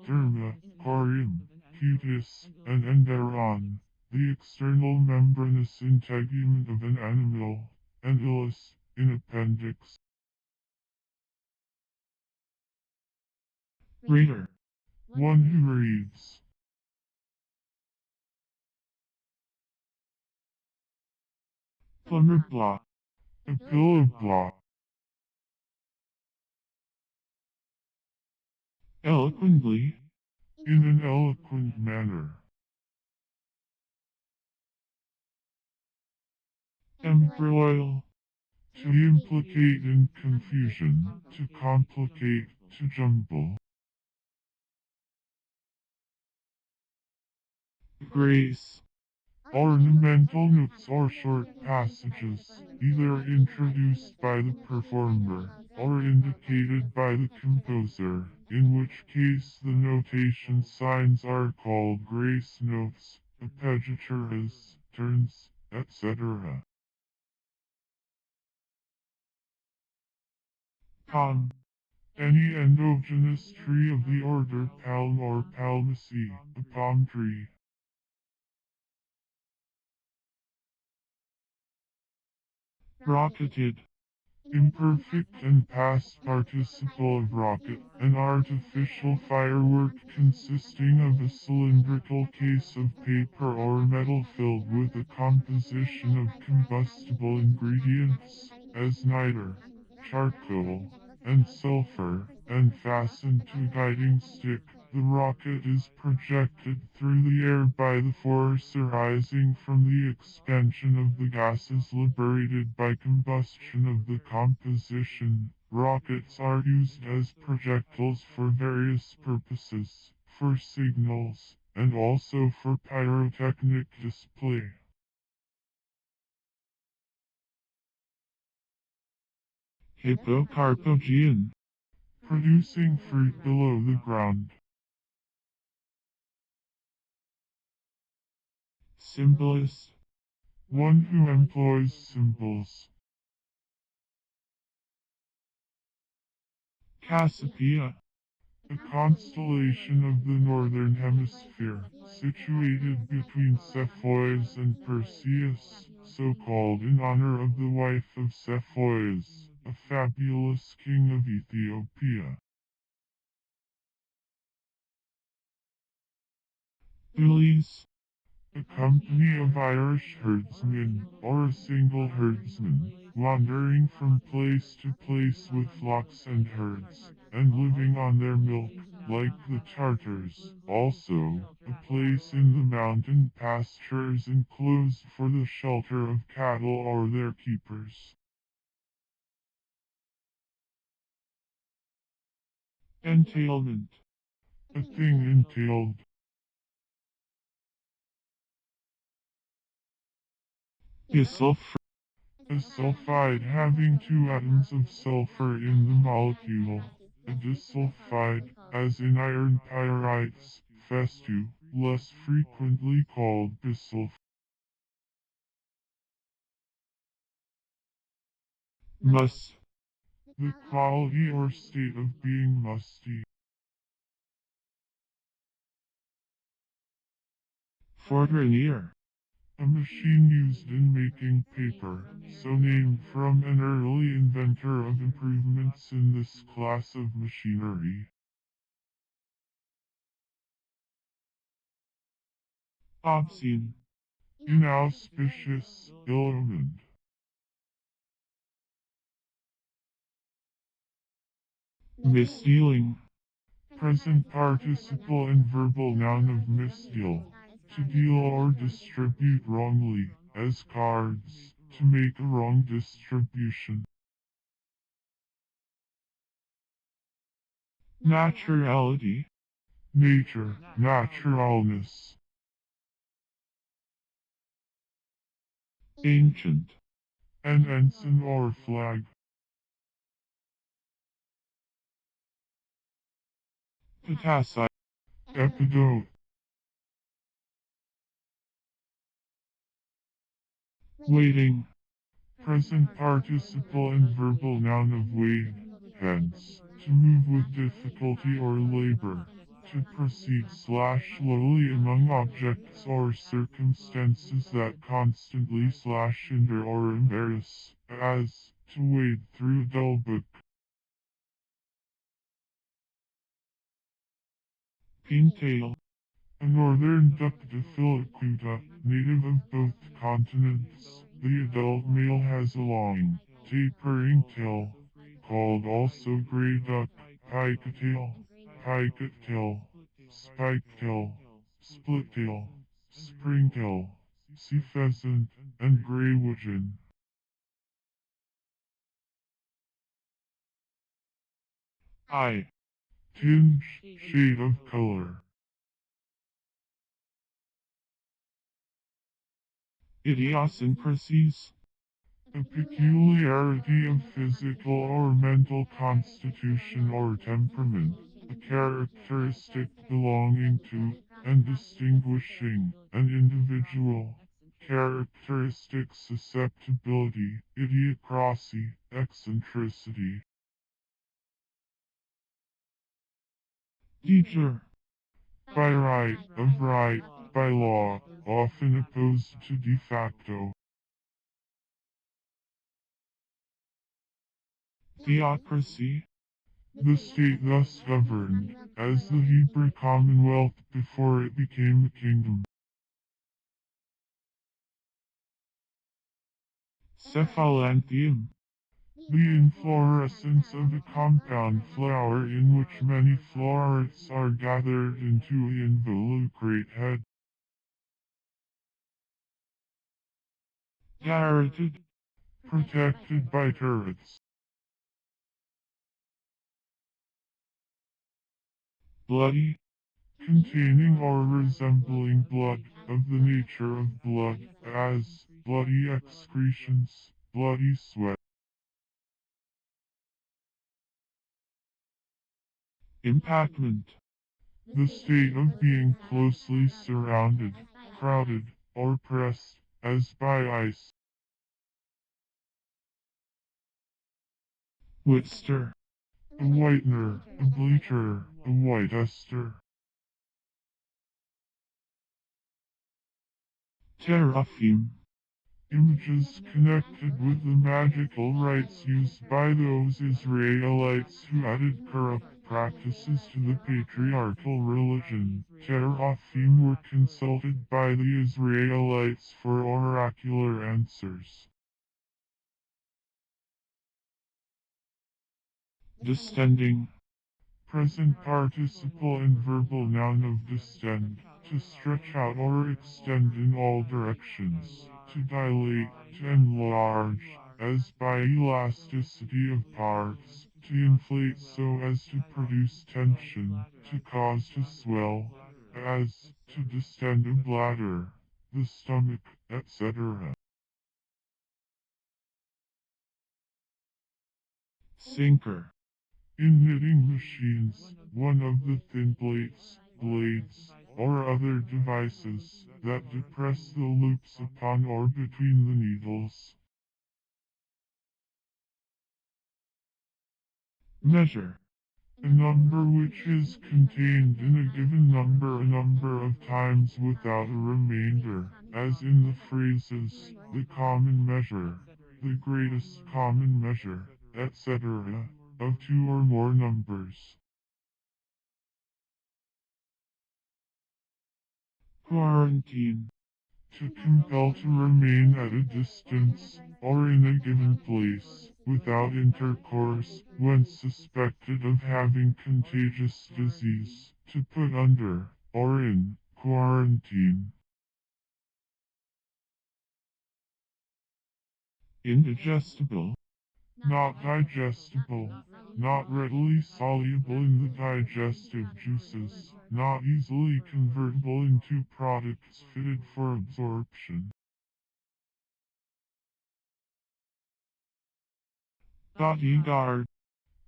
derma, corium, cutis, and enderon, the external membranous integument of an animal, and illus, in appendix. reader, One who reads. plumber block, A pillow block. eloquently, In an eloquent manner. embroil, To implicate in confusion, to complicate, to jumble. grace, Ornamental notes or short passages, either introduced by the performer, or indicated by the composer, in which case the notation signs are called grace notes, appoggiaturas, turns, etc. palm, Any endogenous tree of the order Palm or Palmaceae, a palm tree. rocketed, Imperfect and past participle of rocket, an artificial firework consisting of a cylindrical case of paper or metal filled with a composition of combustible ingredients, as niter, charcoal, and sulfur, and fastened to a guiding stick. The rocket is projected through the air by the force arising from the expansion of the gases liberated by combustion of the composition. Rockets are used as projectiles for various purposes, for signals, and also for pyrotechnic display. hippocarpogean, Producing fruit below the ground. symbolist, One who employs symbols. Cassiopeia, A constellation of the northern hemisphere, situated between Cepheus and Perseus, so called in honor of the wife of Cepheus, a fabulous king of Ethiopia. Ulis, A company of Irish herdsmen, or a single herdsman, wandering from place to place with flocks and herds, and living on their milk, like the Tartars. Also, a place in the mountain pastures enclosed for the shelter of cattle or their keepers. entailment, A thing entailed. Isulfur, A sulfide having two atoms of sulfur in the molecule. A disulfide, as in iron pyrites, festu, less frequently called bisulfide. Must. The quality or state of being musty. Forgrenier. A machine used in making paper, so named from an early inventor of improvements in this class of machinery. Obscene. Inauspicious, ill-omened. Misdealing. Present participle and verbal noun of misdeal. To deal or distribute wrongly, as cards, to make a wrong distribution. Naturality. Nature, naturalness. Ancient. An ensign or flag. Potassite. Epidote. Waiting. Present participle and verbal noun of wade, hence, to move with difficulty or labor, to proceed slowly among objects or circumstances that constantly hinder or embarrass, as, to wade through a dull book. Pintail. A northern duck Diphyllocuta, native of both continents, the adult male has a long, tapering tail, called also gray duck, pike-tail, spike-tail, split-tail, spring-tail, sea pheasant, and gray widgeon. Eye. Tinge, shade of color. Idiosyncrasies. A peculiarity of physical or mental constitution or temperament, a characteristic belonging to, and distinguishing, an individual. Characteristic susceptibility, idiocracy, eccentricity. Teacher. By right, of right, by law, often opposed to de facto. Theocracy. The state thus governed, as the Hebrew commonwealth before it became a kingdom. Cephalanthium. The inflorescence of a compound flower in which many florets are gathered into an involucrate head. Garroted. Protected by turrets. Bloody. Containing or resembling blood, of the nature of blood, as bloody excretions, bloody sweat. Impactment. The state of being closely surrounded, crowded, or pressed, as by ice. Whitster. A whitener, a bleacher, a white ester. Teraphim. Images connected with the magical rites used by those Israelites who added corrupt practices to the patriarchal religion. Teraphim were consulted by the Israelites for oracular answers. Distending. Present participle and verbal noun of distend, to stretch out or extend in all directions, to dilate, to enlarge, as by elasticity of parts, to inflate so as to produce tension, to cause to swell, as, to distend a bladder, the stomach, etc. sinker, In knitting machines, one of the thin plates, blades, or other devices that depress the loops upon or between the needles. measure, A number which is contained in a given number a number of times without a remainder, as in the phrases, the common measure, the greatest common measure, etc., of two or more numbers. quarantine, To compel to remain at a distance, or in a given place, without intercourse, when suspected of having contagious disease, to put under, or in, quarantine. indigestible, Not digestible, not readily soluble in the digestive juices, not easily convertible into products fitted for absorption. bodyguard,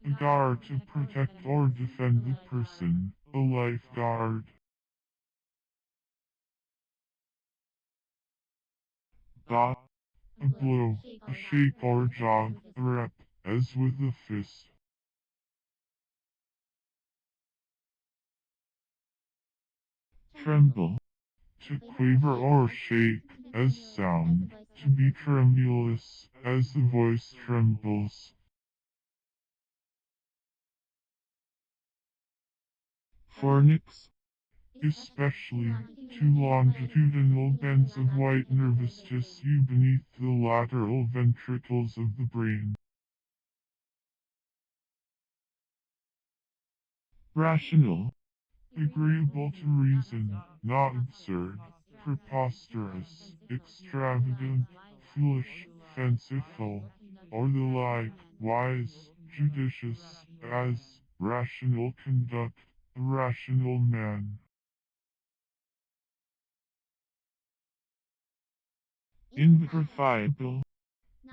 A guard to protect or defend the person, a lifeguard. ba, A blow, a shake or jog, a rep, as with the fist. tremble, To quaver or shake, as sound. To be tremulous, as the voice trembles. fornix, Especially, two longitudinal bends of white nervous tissue beneath the lateral ventricles of the brain. rational, Agreeable to reason, not absurd, preposterous, extravagant, foolish, fanciful, or the like, wise, judicious, as, rational conduct, a rational man. invitrifiable,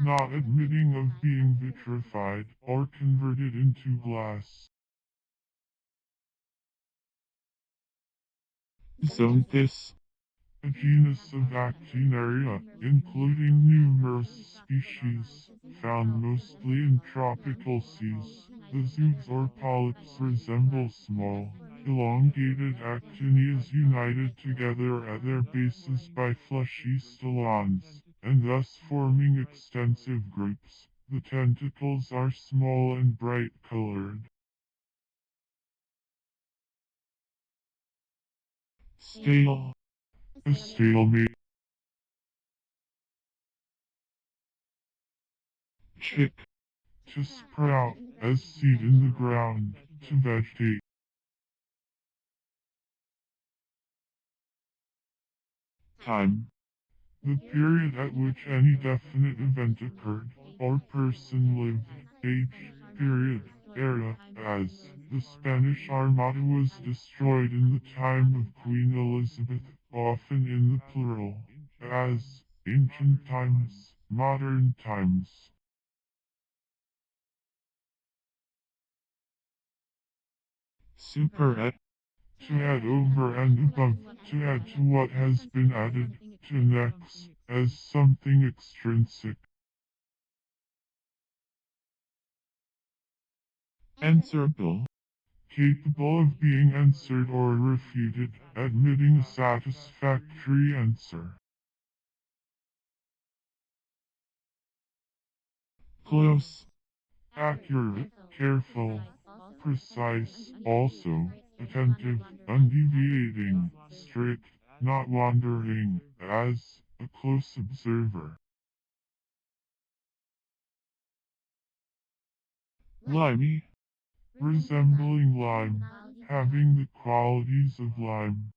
Not admitting of being vitrified, or converted into glass. zoanthus, A genus of Actinaria, including numerous species, found mostly in tropical seas. The zoods or polyps resemble small, elongated actinias united together at their bases by fleshy stolons, and thus forming extensive groups. The tentacles are small and bright colored. stale, A stalemate. chick, To sprout, as seed in the ground, to vegetate. time, The period at which any definite event occurred, or person lived, age, period, era, as the Spanish Armada was destroyed in the time of Queen Elizabeth, often in the plural, as ancient times, modern times. superet, To add over and above, to add to what has been added, to next, as something extrinsic. answerable, Capable of being answered or refuted, admitting a satisfactory answer. close, Accurate, careful, precise, also, attentive, undeviating, strict, not wandering, as, a close observer. limey, Resembling lime, having the qualities of lime.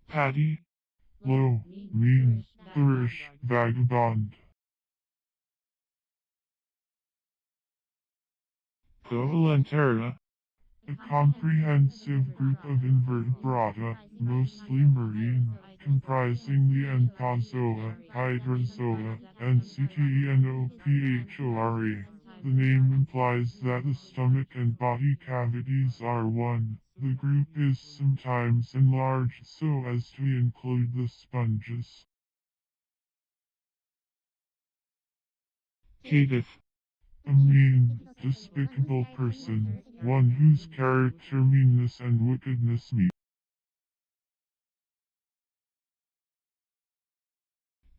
patty, Low, mean, flourish, vagabond. covalentera, A comprehensive group of invertebrata, mostly marine, comprising the Anthozoa, Hydrozoa, and Ctenophora. The name implies that the stomach and body cavities are one. The group is sometimes enlarged so as to include the sponges. caitiff, A mean, despicable person, one whose character meanness and wickedness meet.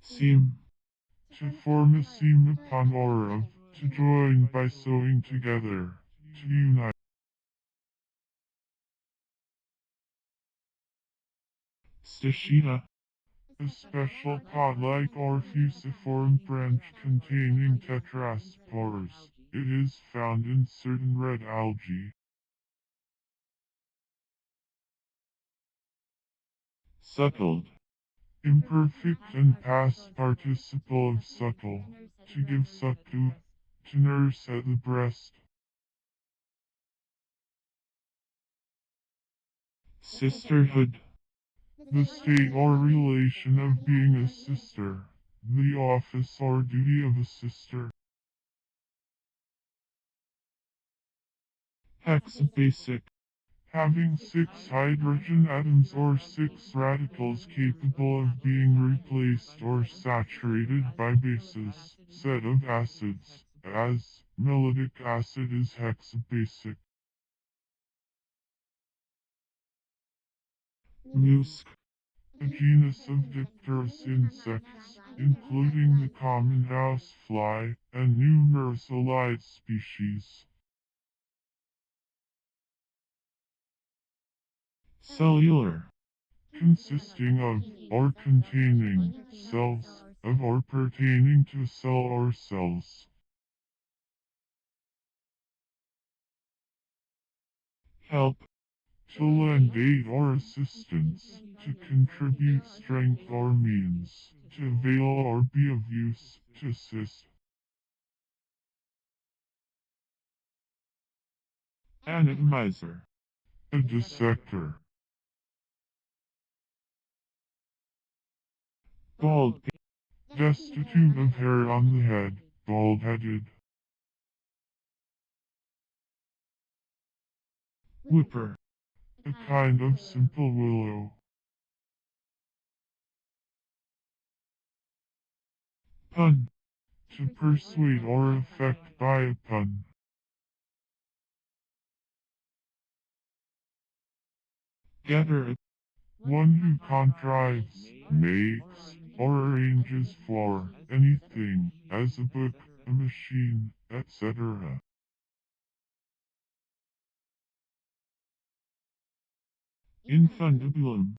seam, To form a seam upon or of, to join by sewing together, to unite. stichita, A special pod-like or fusiform branch containing tetraspores. It is found in certain red algae. suckled, Imperfect and past participle of suckle. To give suck to nurse at the breast. sisterhood, The state or relation of being a sister. The office or duty of a sister. hexabasic, Having 6 hydrogen atoms or 6 radicals capable of being replaced or saturated by bases, set of acids, as melodic acid is hexabasic. muse, A genus of dipterous insects, including the common housefly and numerous allied species. cellular, Consisting of, or containing, cells, of or pertaining to a cell or cells. help, To lend aid or assistance, to contribute strength or means, to avail or be of use, to assist. anatomizer, A dissector. bald, Destitute of hair on the head, bald-headed. whipper, A kind of simple willow. pun, To persuade or affect by a pun. getter, One who contrives, makes, or arranges for anything, as a book, a machine, etc. infundibulum,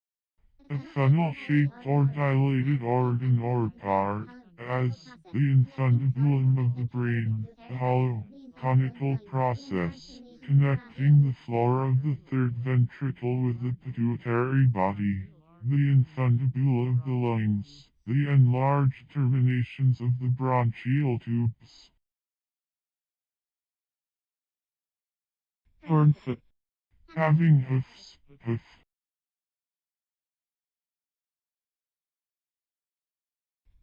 A funnel-shaped or dilated organ or part, as the infundibulum of the brain, a hollow, conical process, connecting the floor of the third ventricle with the pituitary body, the infundibula of the lungs, the enlarged terminations of the bronchial tubes. hornfoot, Having hoofs, hoof.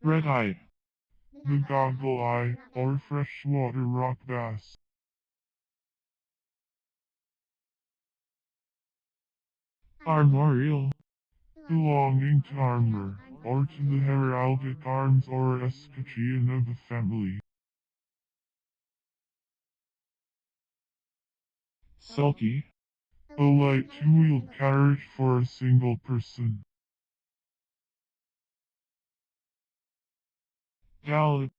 red eye, The goggle eye, or freshwater rock bass. armorial, Belonging to armor, or to the heraldic arms or escutcheon of a family. sulky, A light two-wheeled carriage for a single person. gallop,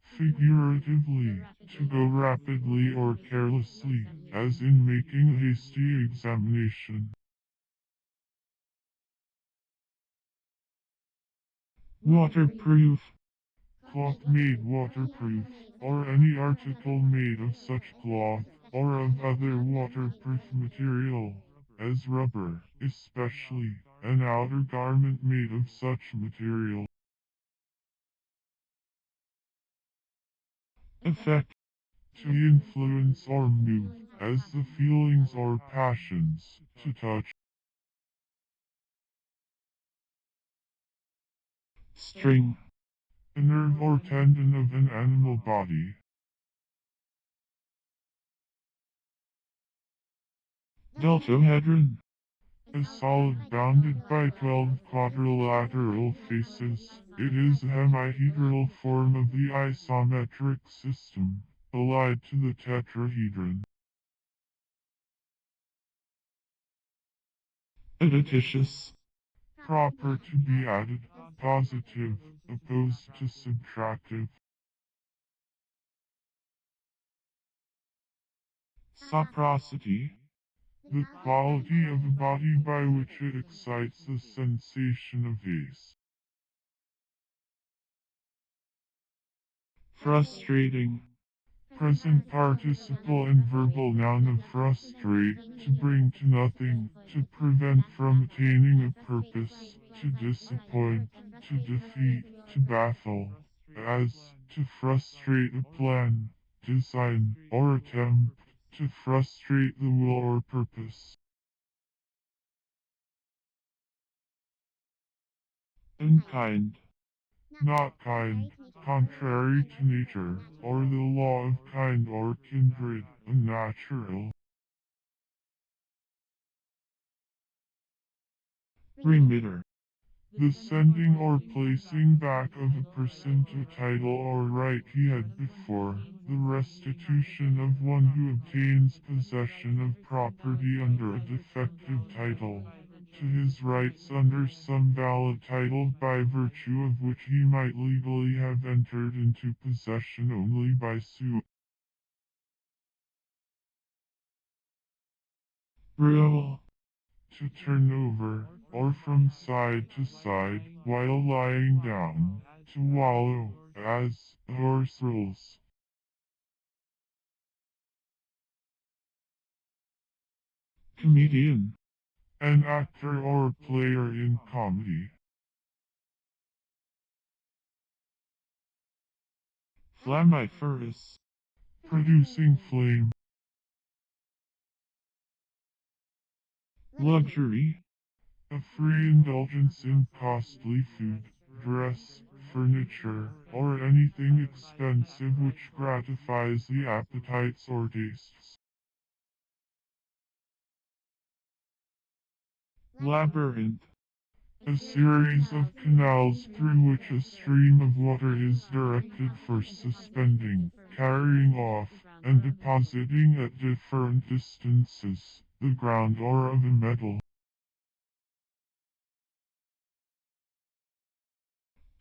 Figuratively, to go rapidly or carelessly, as in making a hasty examination. waterproof, Cloth made waterproof, or any article made of such cloth, or of other waterproof material, as rubber, especially, an outer garment made of such material. effect, To influence or move, as the feelings or passions, to touch, string, a nerve or tendon of an animal body, deltohedron, a solid bounded by 12 quadrilateral faces. It is a hemihedral form of the isometric system, allied to the tetrahedron. adventitious, Proper to be added, positive, opposed to subtractive. soprosity, The quality of a body by which it excites the sensation of ease. frustrating, Present participle and verbal noun of frustrate, to bring to nothing, to prevent from attaining a purpose, to disappoint, to defeat, to baffle, as, to frustrate a plan, design, or attempt, to frustrate the will or purpose. unkind, Not kind, contrary to nature, or the law of kind or kindred, unnatural. remitter, The sending or placing back of a person to title or right he had before, the restitution of one who obtains possession of property under a defective title, to his rights under some valid title by virtue of which he might legally have entered into possession only by suit. roll, To turn over, or from side to side, while lying down, to wallow, as a horse rolls. comedian, An actor or player in comedy. flammiferous, Producing flame. luxury, A free indulgence in costly food, dress, furniture, or anything expensive which gratifies the appetites or tastes. labyrinth, A series of canals through which a stream of water is directed for suspending, carrying off, and depositing at different distances, the ground or of a metal.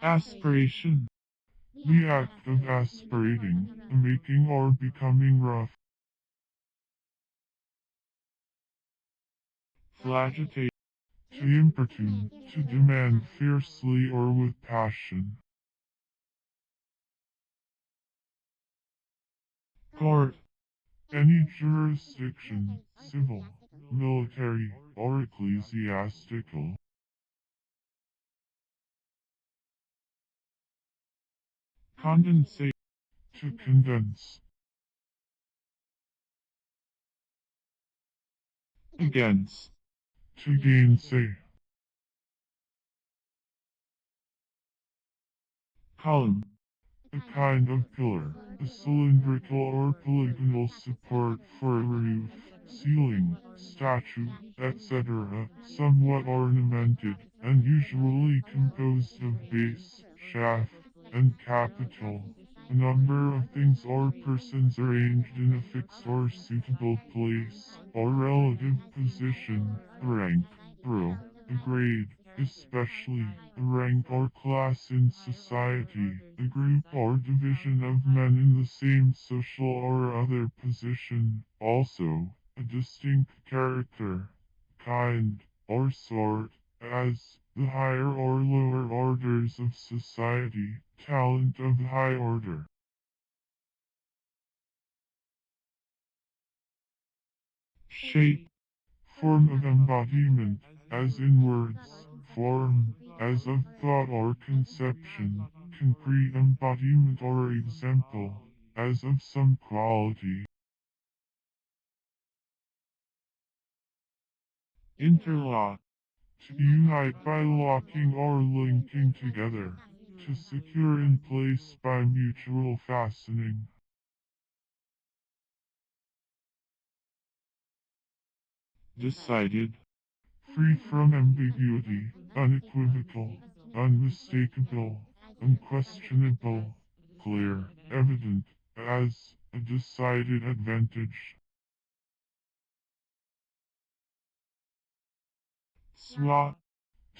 aspiration, The act of aspirating, making or becoming rough. flagitate, To importune, to demand fiercely or with passion. court, Any jurisdiction, civil, military, or ecclesiastical. condensate, To condense. against, To gainsay. column, A kind of pillar, a cylindrical or polygonal support for a roof, ceiling, statue, etc., somewhat ornamented, and usually composed of base, shaft, and capital. A number of things or persons arranged in a fixed or suitable place, or relative position, rank, row, a grade, especially a rank or class in society, a group or division of men in the same social or other position, also, a distinct character, kind, or sort, as the higher or lower orders of society, talent of the high order. shape, Form of embodiment, as in words, form, as of thought or conception, concrete embodiment or example, as of some quality. interlock, To unite by locking or linking together. To secure in place by mutual fastening. decided, Free from ambiguity, unequivocal, unmistakable, unquestionable, clear, evident, as a decided advantage. swat,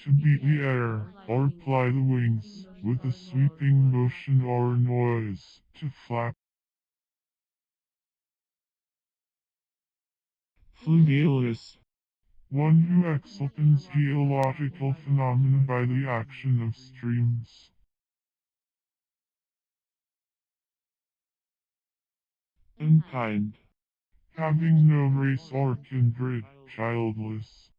To beat the air, or ply the wings, with a sweeping motion or noise, to flap. fluvialis, One who explains geological phenomena by the action of streams. unkind, Having no race or kindred, childless.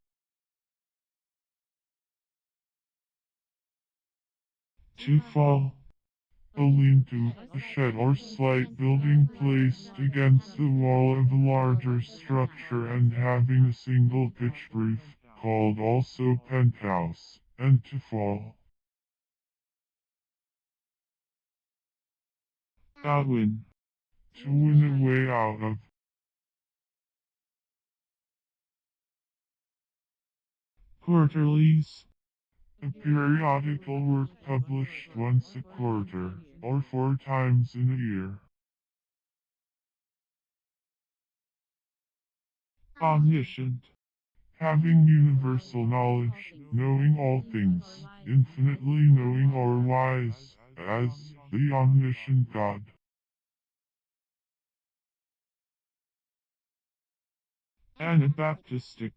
to fall, A lean-to, a shed or slight building placed against the wall of a larger structure and having a single pitched roof, called also penthouse, and to fall. outwin, To win a way out of. quarterlies, A periodical work published once a quarter, or 4 times in a year. omniscient, Having universal knowledge, knowing all things, infinitely knowing or wise, as the omniscient God. anabaptistic,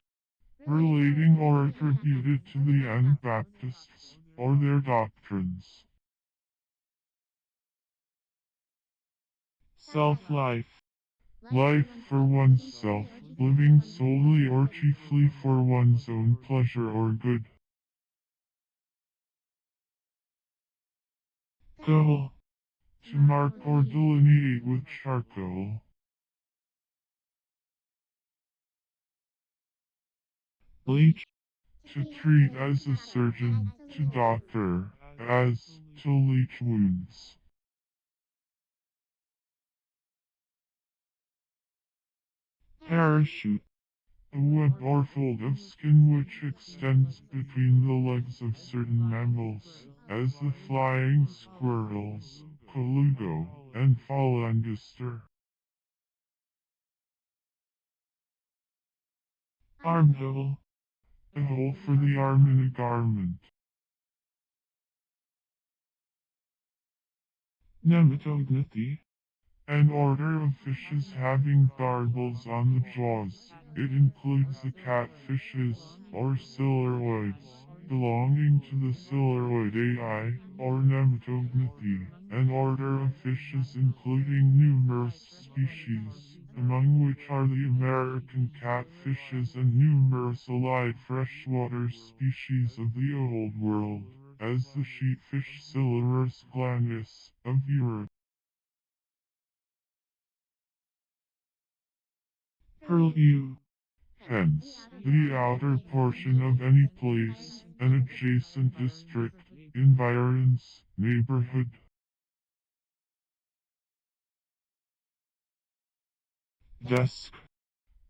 Relating or attributed to the Anabaptists, or their doctrines. self-life, Life for oneself, living solely or chiefly for one's own pleasure or good. goal, To mark or delineate with charcoal. bleach, To treat as a surgeon, to doctor, as to leech wounds. parachute, A web or fold of skin which extends between the legs of certain mammals, as the flying squirrels, colugo, and phalangister. armhole, A hole for the arm in a garment. nematognathi, An order of fishes having barbels on the jaws. It includes the catfishes, or silurids, belonging to the Siluridae, or Nematognathi, an order of fishes including numerous species, among which are the American catfishes and numerous allied freshwater species of the Old World, as the sheepfish Silurus glanus of Europe. purlieu, Hence, the outer portion of any place, an adjacent district, environs, neighborhood. desk,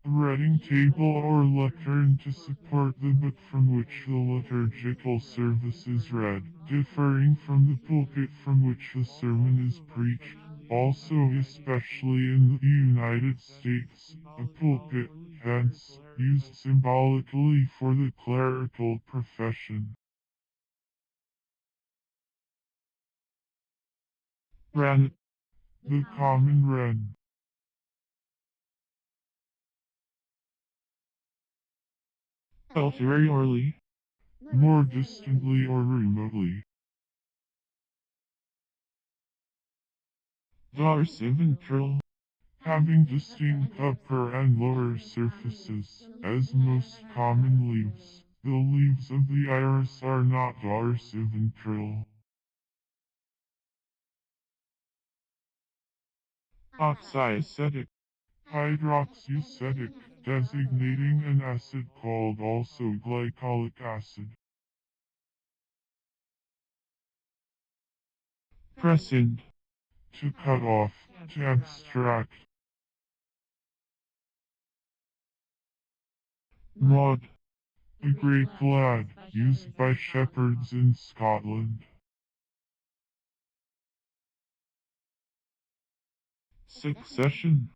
A writing table or lectern to support the book from which the liturgical service is read, differing from the pulpit from which the sermon is preached. Also, especially in the United States, a pulpit, hence, used symbolically for the clerical profession. ran, The common wren. ulteriorly, More distantly or remotely. dorsiventral, Having distinct upper and lower surfaces, as most common leaves. The leaves of the iris are not dorsiventral. oxyacetic, Hydroxyuretic, designating an acid called also glycolic acid. prescient, To cut off, to abstract. mod, A great glad, used by shepherds in Scotland. succession,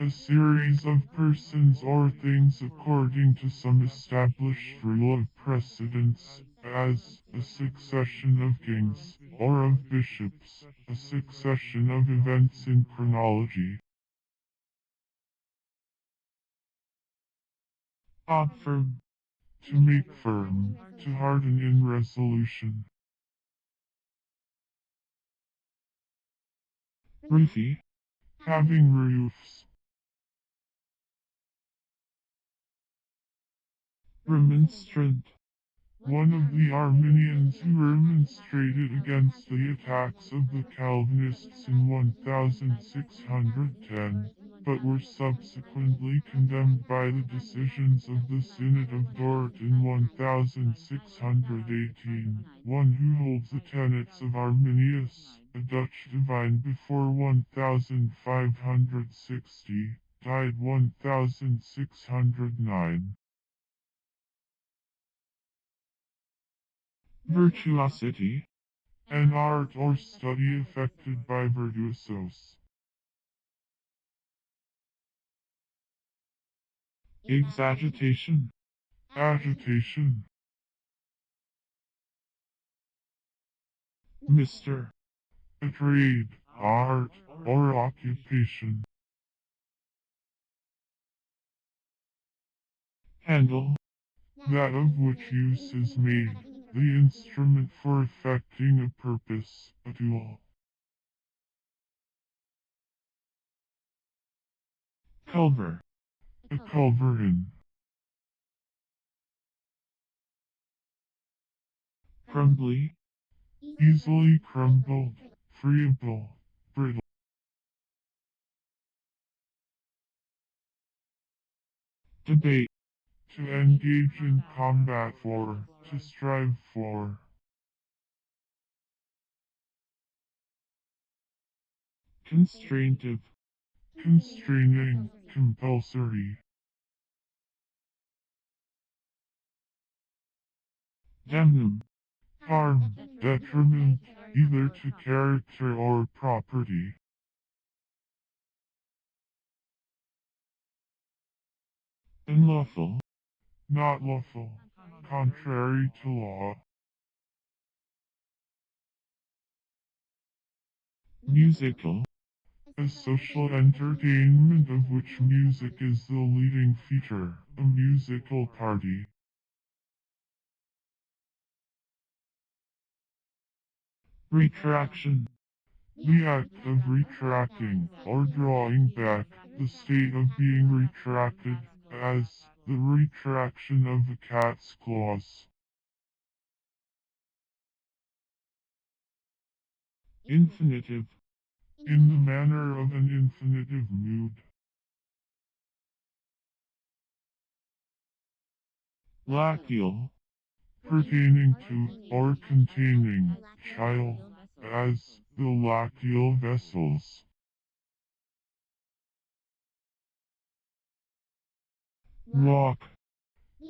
A series of persons or things according to some established rule of precedence, as a succession of kings, or of bishops, a succession of events in chronology. adverb, To make firm, to harden in resolution. roofy, Having roofs. remonstrant, One of the Arminians who remonstrated against the attacks of the Calvinists in 1610, but were subsequently condemned by the decisions of the Synod of Dort in 1618, one who holds the tenets of Arminius, a Dutch divine before 1560, died 1609. virtuosity, An art or study affected by virtuosos. exagitation, Agitation. Mr. A trade, art, or occupation. handle, That of which use is made. The instrument for effecting a purpose. A tool. culver, A culverin. crumbly, Easily crumbled. Friable. Brittle. debate, To engage in combat for. To strive for. constraintive, Constraining. Compulsory. damnum, Harm, detriment, either to character or property. unlawful, Not lawful, contrary to law. musical, A social entertainment of which music is the leading feature, a musical party. retraction, The act of retracting, or drawing back, the state of being retracted, as the retraction of a cat's claws. infinitive, In the manner of an infinitive mood. lacteal, Pertaining to, or containing, child, as the lacteal vessels. walk,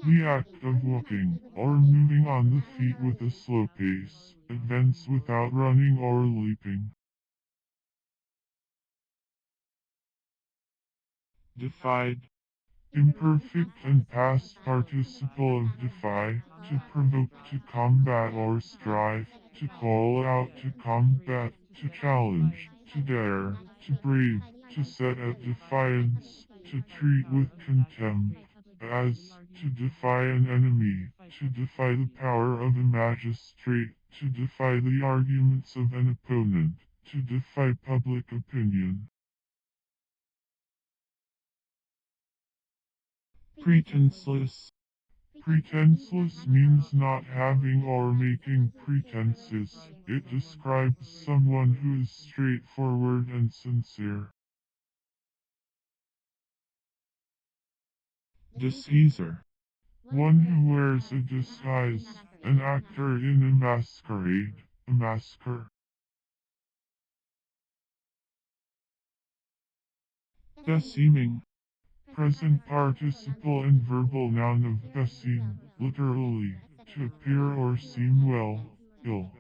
The act of walking, or moving on the feet with a slow pace, advance without running or leaping. defied, Imperfect and past participle of defy, to provoke to combat or strive, to call out to combat, to challenge, to dare, to brave, to set at defiance, to treat with contempt, as to defy an enemy, to defy the power of a magistrate, to defy the arguments of an opponent, to defy public opinion. pretenseless, Pretenseless means not having or making pretenses. It describes someone who is straightforward and sincere. Disguiser. One who wears a disguise, an actor in a masquerade, a masker. Beseeming. Present participle and verbal noun of beseem, literally, to appear or seem well, ill,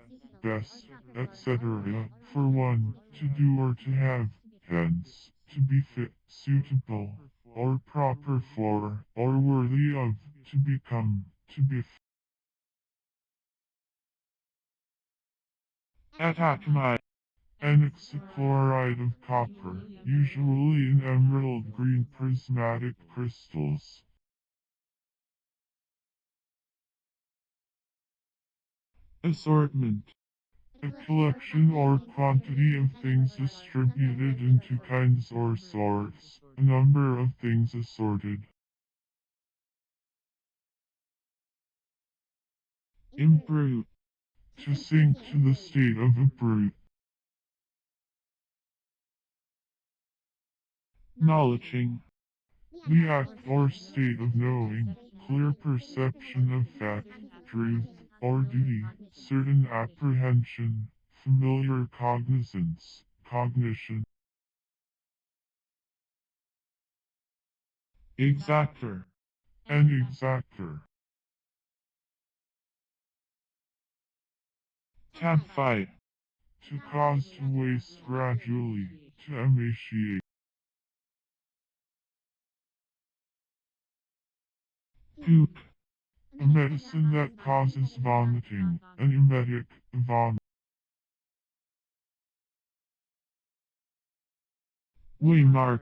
best, etc. For one, to do or to have, hence, to be fit, suitable, or proper for, or worthy of, to become, to be. Atone. An hexachloride of copper, usually in emerald green prismatic crystals. Assortment. A collection or quantity of things distributed into kinds or sorts, a number of things assorted. Imbrute. To sink to the state of a brute. Knowledging. The act or state of knowing, clear perception of fact, truth, or duty, certain apprehension, familiar cognizance, cognition. Exactor. An exactor. Tabify. To cause to waste gradually, to emaciate. Puke. A medicine that causes vomiting, an emetic, vomit. Waymark.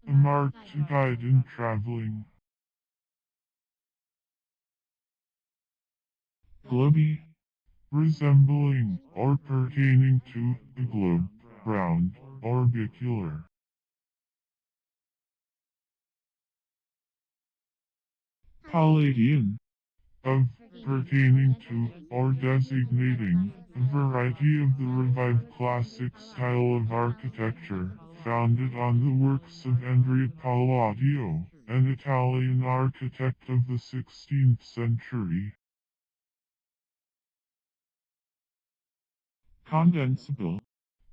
A mark to guide in traveling. Globy. Resembling, or pertaining to, a globe, round, orbicular. Palladian. Of, pertaining to, or designating, a variety of the revived classic style of architecture, founded on the works of Andrea Palladio, an Italian architect of the 16th century. Condensable.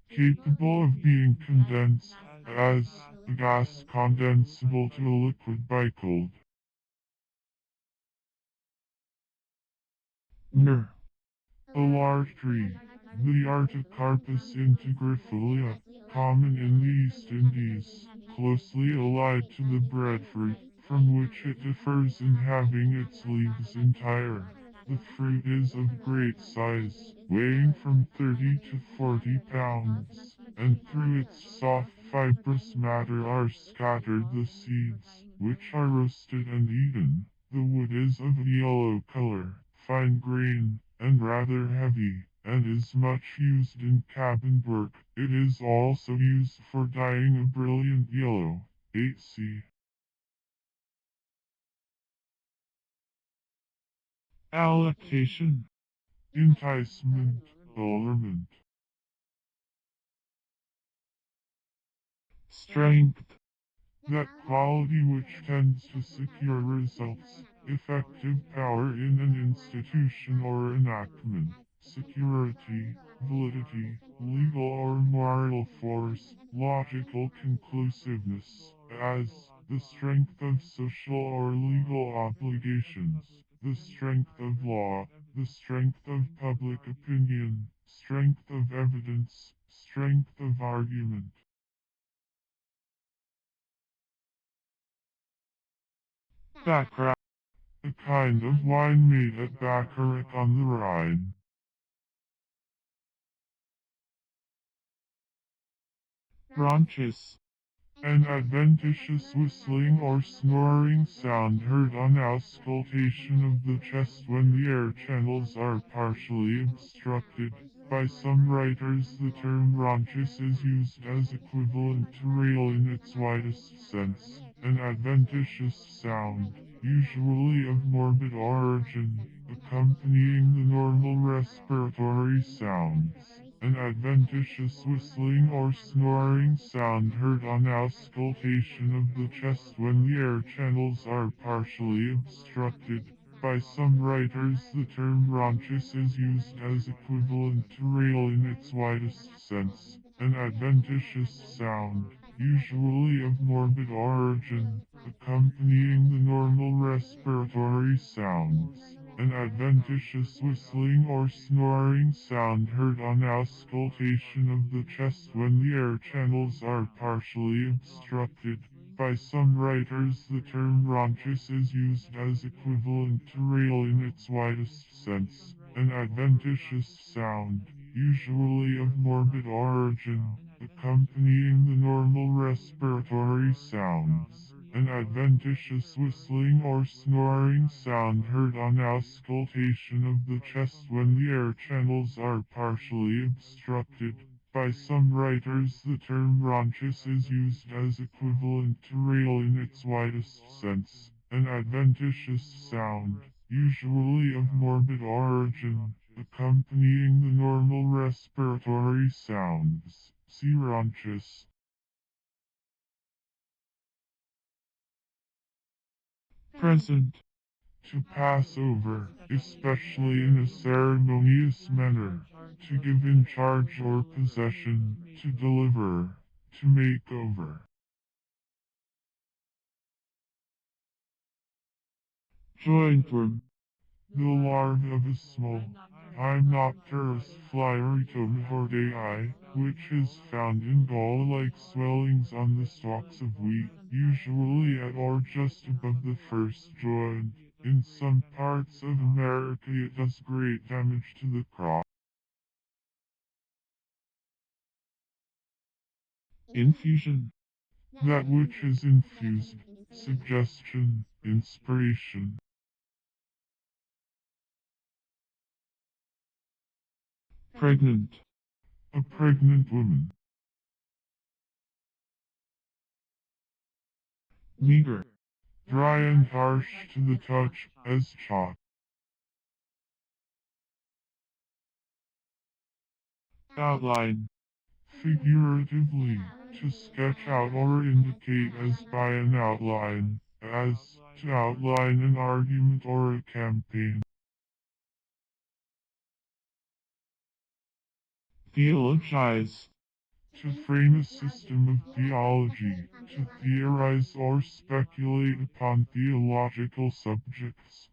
Capable of being condensed, as, a gas condensable to a liquid by cold. Mer. A large tree, the Artocarpus integrifolia, common in the East Indies, closely allied to the breadfruit, from which it differs in having its leaves entire. The fruit is of great size, weighing from 30 to 40 pounds, and through its soft fibrous matter are scattered the seeds, which are roasted and eaten. The wood is of a yellow color, fine grain, and rather heavy, and is much used in cabin work. It is also used for dyeing a brilliant yellow. 8c. Allocation. Enticement, allurement. Strength. That quality which tends to secure results, effective power in an institution or enactment, security, validity, legal or moral force, logical conclusiveness, as the strength of social or legal obligations, the strength of law, the strength of public opinion, strength of evidence, strength of argument. Background. A kind of wine made at Bacharach on the Rhine. Bronchus. An adventitious whistling or snoring sound heard on auscultation of the chest when the air channels are partially obstructed. By some writers the term bronchus is used as equivalent to rail in its widest sense, an adventitious sound, usually of morbid origin, accompanying the normal respiratory sounds. An adventitious whistling or snoring sound heard on auscultation of the chest when the air channels are partially obstructed. By some writers the term bronchus is used as equivalent to rail in its widest sense. An adventitious sound, usually of morbid origin, accompanying the normal respiratory sounds. An adventitious whistling or snoring sound heard on auscultation of the chest when the air channels are partially obstructed. By some writers the term bronchus is used as equivalent to rail in its widest sense. An adventitious sound, usually of morbid origin, accompanying the normal respiratory sounds. An adventitious whistling or snoring sound heard on auscultation of the chest when the air channels are partially obstructed. By some writers the term bronchus is used as equivalent to rail in its widest sense. An adventitious sound, usually of morbid origin, accompanying the normal respiratory sounds. See bronchus. present, To pass over, especially in a ceremonious manner, to give in charge or possession, to deliver, to make over. jointworm, The larva of a small, hymenopterous fly Rhytomyhordae, which is found in gall-like swellings on the stalks of wheat, usually at or just above the first joint. In some parts of America it does great damage to the crop. infusion, That which is infused, suggestion, inspiration. pregnant, A pregnant woman. meager, Dry and harsh to the touch, as chalk. outline, Figuratively, to sketch out or indicate as by an outline, as to outline an argument or a campaign. theologize, To frame a system of theology, to theorize or speculate upon theological subjects.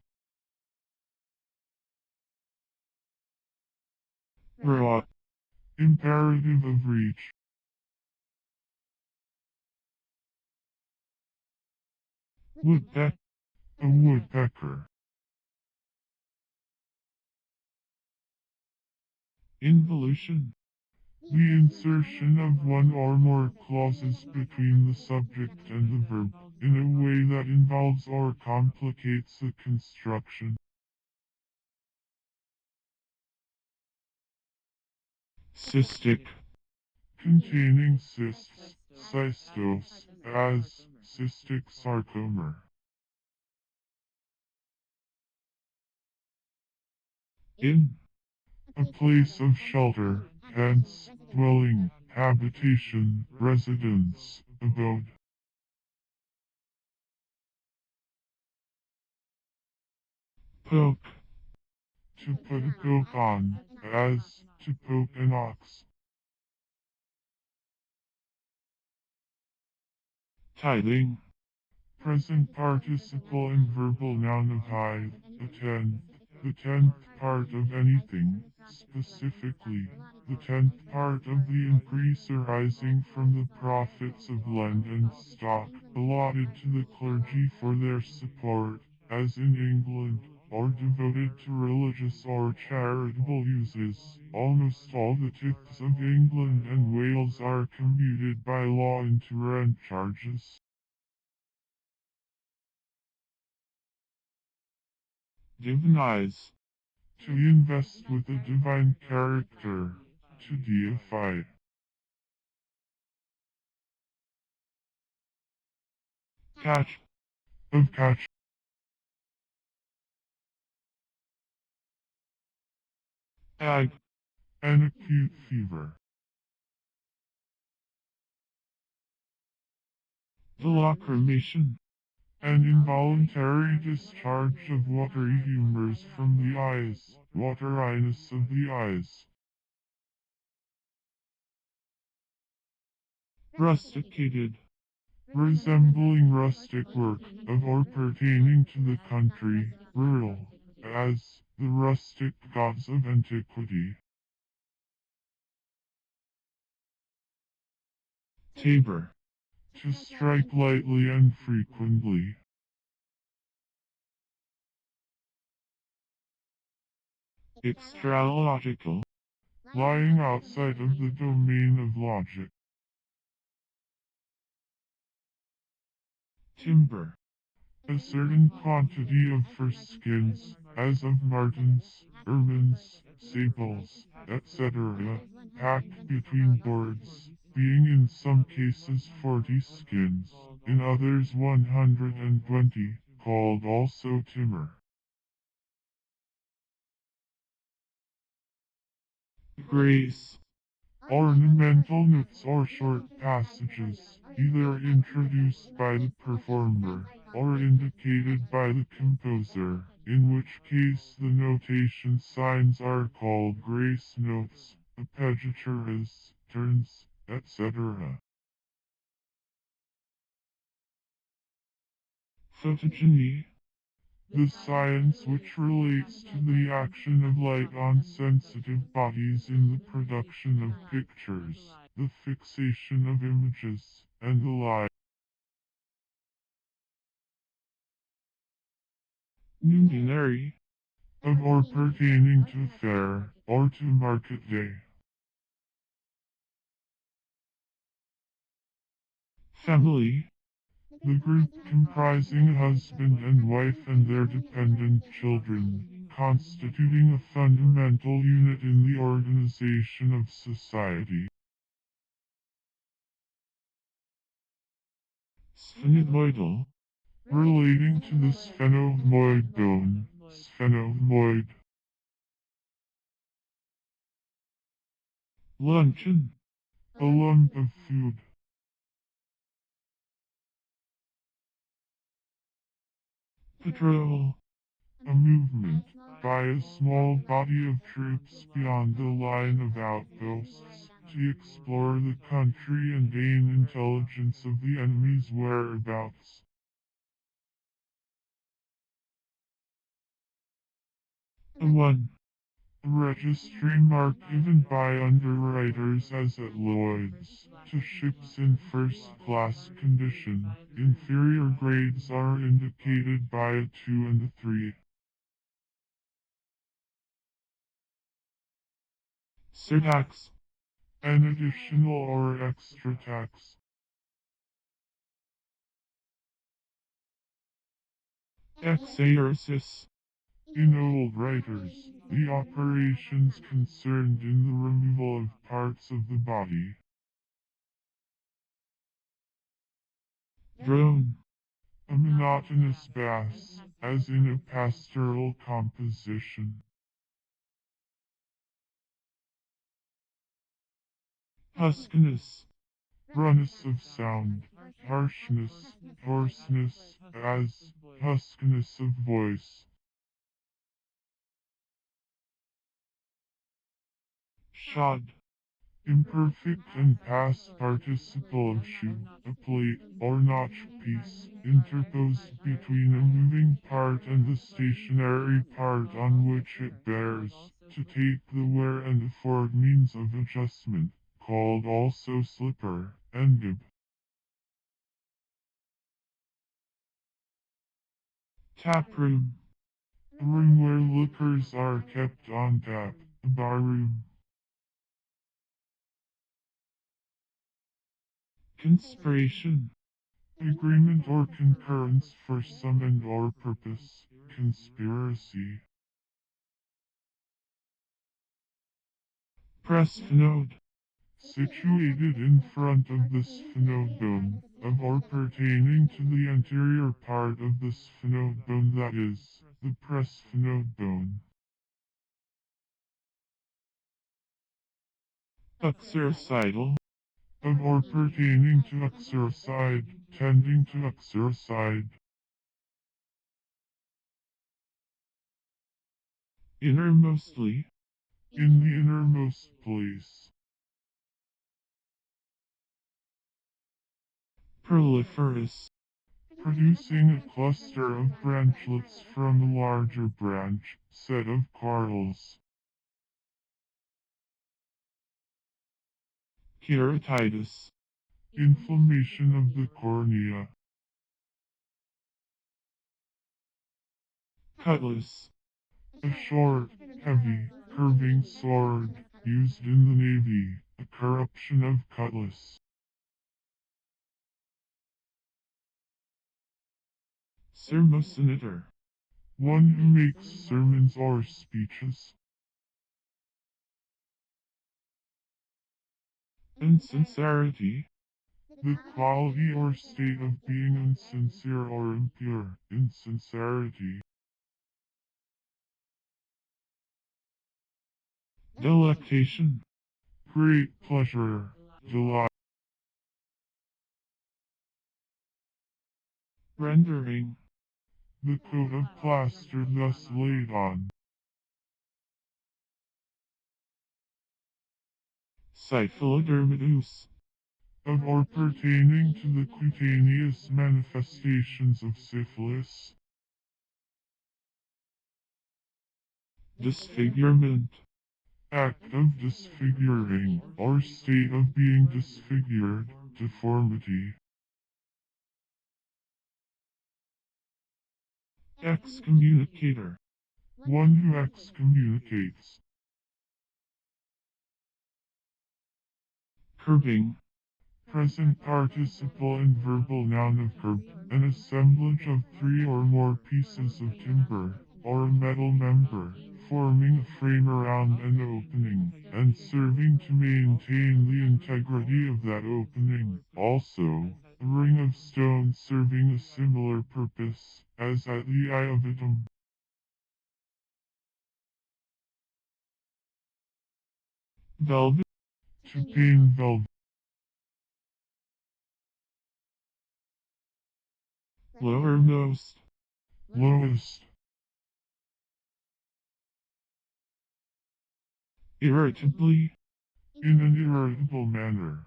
raw, Imperative of reach. woodpeck, A woodpecker. involution, The insertion of one or more clauses between the subject and the verb, in a way that involves or complicates the construction. cystic, Containing cysts, cystos, as cystic sarcoma. in, A place of shelter, hence, dwelling, habitation, residence, abode. poke, To put a poke on, as to poke an ox. tithing, Present participle and verbal noun of hide, a tenth. The tenth part of anything, specifically, the tenth part of the increase arising from the profits of land and stock, allotted to the clergy for their support, as in England, or devoted to religious or charitable uses. Almost all the tithes of England and Wales are commuted by law into rent charges. divinize, To invest with a divine character, to deify. catch, Of catch, ag, an acute fever. Lacrimation. An involuntary discharge of watery humors from the eyes, wateriness of the eyes. Rusticated. Resembling rustic work, of or pertaining to the country, rural, as the rustic gods of antiquity. Tabor. To strike lightly and frequently. Extralogical. Lying outside of the domain of logic. Timber. A certain quantity of first skins, as of martens, ermines, sables, etc., packed between boards, being in some cases 40 skins, in others 120, called also timber. Grace. Ornamental notes or short passages, either introduced by the performer or indicated by the composer, in which case the notation signs are called grace notes, appoggiaturas, turns, etc. Photogeny. The science which relates to the action of light on sensitive bodies in the production of pictures, the fixation of images, and the like. Numinary. Of or pertaining to fair, or to market day. Family. The group comprising husband and wife and their dependent children, constituting a fundamental unit in the organization of society. Sphenoidal. Relating to the sphenoid bone, sphenoid. Luncheon. A lump of food. Patrol. A movement by a small body of troops beyond the line of outposts to explore the country and gain intelligence of the enemy's whereabouts. A one. A registry mark given by underwriters as at Lloyd's to ships in first-class condition. Inferior grades are indicated by a 2 and a 3. Surtax. An additional or extra tax. Exaersis. In old writers, the operations concerned in the removal of parts of the body. Drone. A monotonous bass, as in a pastoral composition. Huskiness. Runness of sound, harshness, hoarseness, as huskiness of voice. Shod. Imperfect and past participle of shoe, a plate or notch piece, interposed between a moving part and the stationary part on which it bears, to take the wear and afford means of adjustment, called also slipper, and gib. Taproom. A room where liquors are kept on tap, a barroom. Conspiration. Agreement or concurrence for some end or purpose, conspiracy. Presphynode. Situated in front of the sphenodome, of or pertaining to the anterior part of the sphenodome, that is, the presphynodome. Exercidal. Of or pertaining to exercise, tending to exercise. Innermostly. In the innermost place. Proliferous. Producing a cluster of branchlets from a larger branch, set of cartels. Keratitis. Inflammation of the cornea. Cutlass. A short, heavy, curving sword, used in the navy, a corruption of cutlass. Sermocinator. One who makes sermons or speeches. Insincerity. The quality or state of being insincere or impure, insincerity. Delectation. Great pleasure, delight. Rendering. The coat of plaster thus laid on. Syphilodermatous. Of or pertaining to the cutaneous manifestations of syphilis. Disfigurement. Act of disfiguring, or state of being disfigured, deformity. Excommunicator. One who excommunicates. Curbing. Present participle and verbal noun of curb, an assemblage of three or more pieces of timber, or a metal member, forming a frame around an opening, and serving to maintain the integrity of that opening. Also, a ring of stone serving a similar purpose, as at the eye of Adam. Velvet. To pain velvet. Lowermost. Lowest. Irritably. In an irritable manner.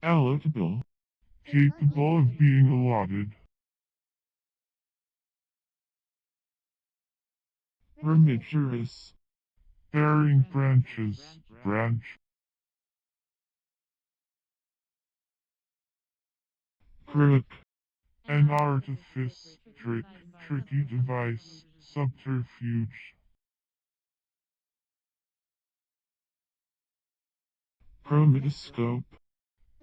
Allotable. Capable of being allotted. Remigerous. Bearing branches, branch. Crook. An artifice, trick, tricky device, subterfuge. Chromatoscope.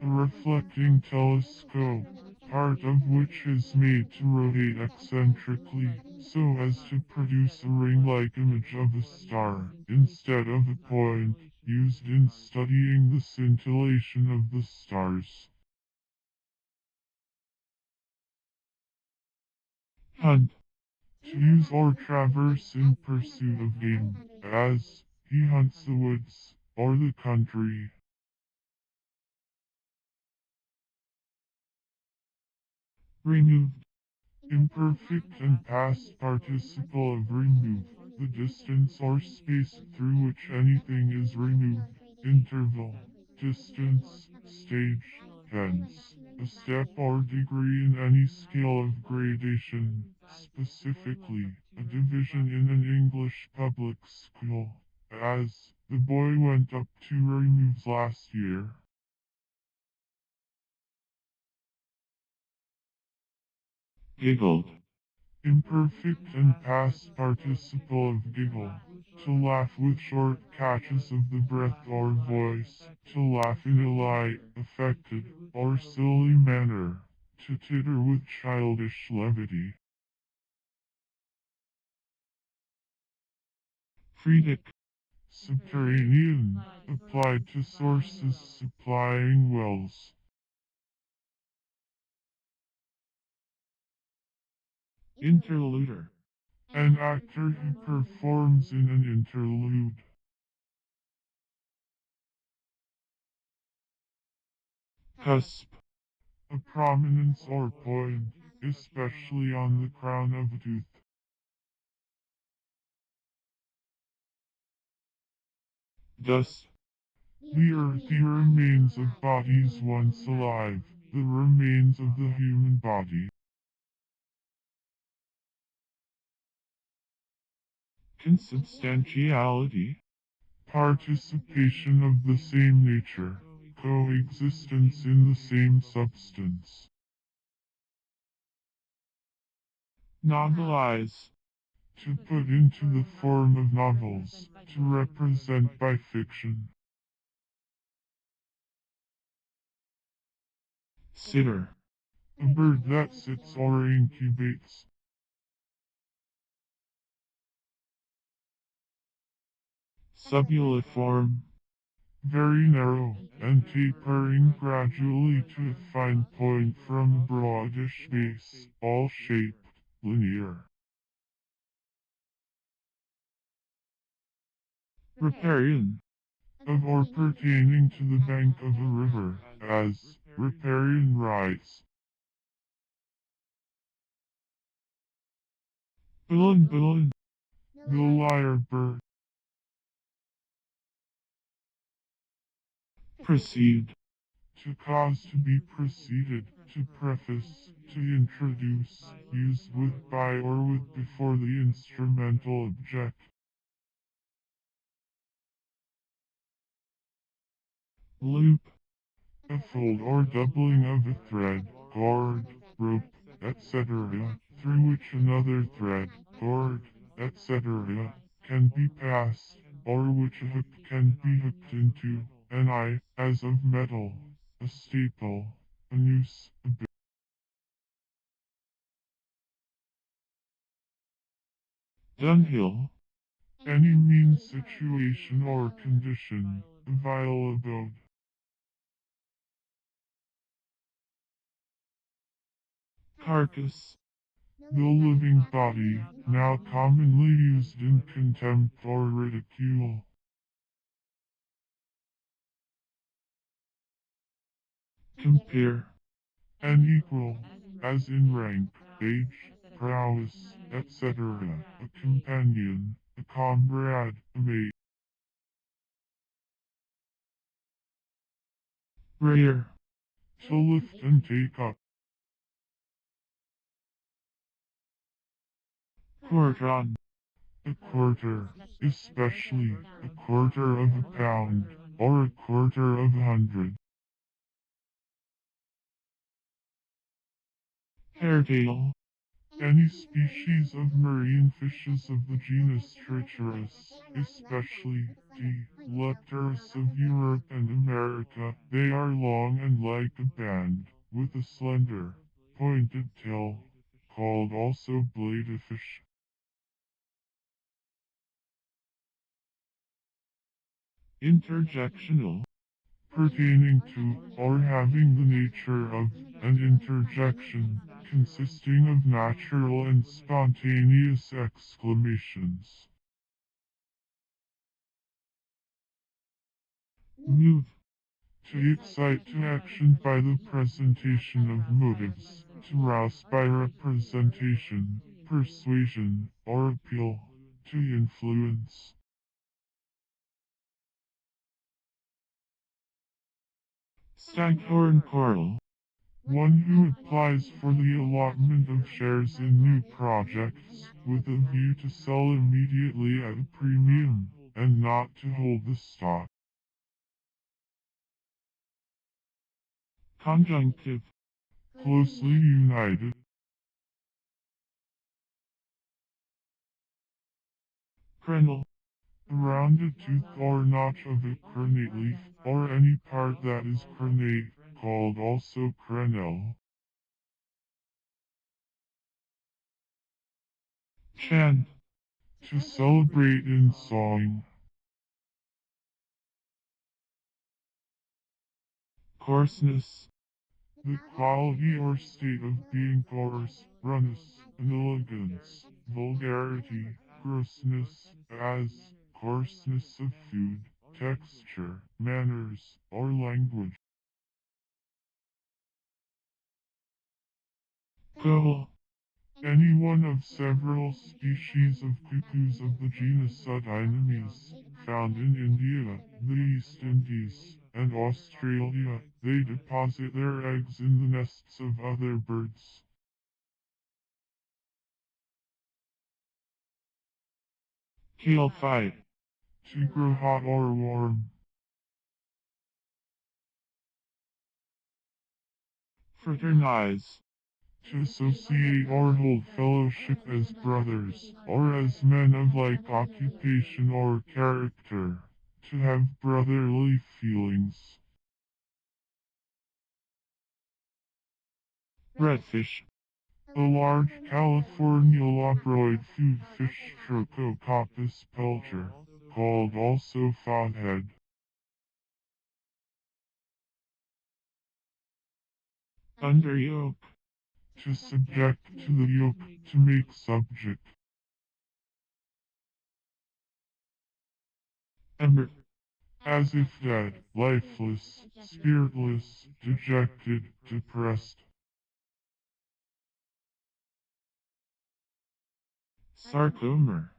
A reflecting telescope, part of which is made to rotate eccentrically, so as to produce a ring-like image of a star, instead of a point, used in studying the scintillation of the stars. Hunt. To use or traverse in pursuit of game, as he hunts the woods, or the country. Removed. Imperfect and past participle of remove, the distance or space through which anything is removed. Interval, distance, stage, hence, a step or degree in any scale of gradation, specifically, a division in an English public school, as, the boy went up 2 removes last year. Giggled. Imperfect and past participle of giggle. To laugh with short catches of the breath or voice. To laugh in a light, affected, or silly manner. To titter with childish levity. Fredic. Subterranean. Applied to sources supplying wells. Interluder. An actor who performs in an interlude. cusp, A prominence or point, especially on the crown of a tooth. dust, The earthy remains of bodies once alive, the remains of the human body. consubstantiality, Participation of the same nature, coexistence in the same substance. novelize, To put into the form of novels, to represent by fiction. sitter, A bird that sits or incubates. subuliform, Very narrow, and tapering gradually to a fine point from a broadish base, all shaped, linear. riparian, Of or pertaining to the bank of a river, as riparian rice. bilin, The lyre bird. precede, To cause to be preceded, to preface, to introduce, used with by or with before the instrumental object. loop, A fold or doubling of a thread, cord, rope, etc., through which another thread, cord, etc., can be passed, or which a hook can be hooked into, an eye, as of metal, a staple, a noose, a bit. dunghill, Any mean situation or condition, a vile abode. carcass, The living body, now commonly used in contempt or ridicule. compare, An equal, as in rank, age, prowess, etc., a companion, a comrade, a mate. rear, To lift and take up. quartron, A quarter, especially, a quarter of a pound, or a quarter of a hundred. hairtail, Any species of marine fishes of the genus Tricerus, especially the Lepteris of Europe and America, they are long and like a band, with a slender, pointed tail, called also bladefish. interjectional, Pertaining to, or having the nature of, an interjection, consisting of natural and spontaneous exclamations. move, To excite to action by the presentation of motives, to rouse by representation, persuasion, or appeal, to influence. staghorn coral, One who applies for the allotment of shares in new projects, with a view to sell immediately at a premium, and not to hold the stock. conjunctive, Closely united. crenel, A rounded tooth or notch of a crenate leaf, or any part that is crenate, called also crenelle. chant, To celebrate in song. coarseness, The quality or state of being coarse, runness, and elegance. vulgarity, grossness, as coarseness of food, texture, manners, or language. Gull. Any one of several species of cuckoos of the genus Atone, found in India, the East Indies, and Australia. They deposit their eggs in the nests of other birds. Calefy. To grow hot or warm. Fraternize. To associate or hold fellowship as brothers, or as men of like occupation or character. To have brotherly feelings. Redfish. A large California lobroid food fish Trochocopus pelter, called also fothead. Under yoke. To subject to the yoke, to make subject. Ember. As if dead, lifeless, spiritless, dejected, depressed. Sarcomer.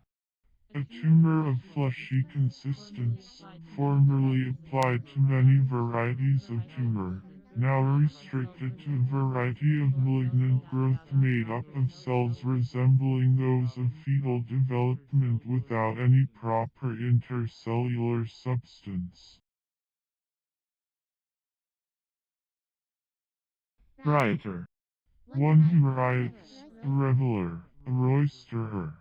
A tumor of fleshy consistence, formerly applied to many varieties of tumor, now restricted to a variety of malignant growth made up of cells resembling those of fetal development without any proper intercellular substance. Rioter. One who riots, a reveler, a roisterer.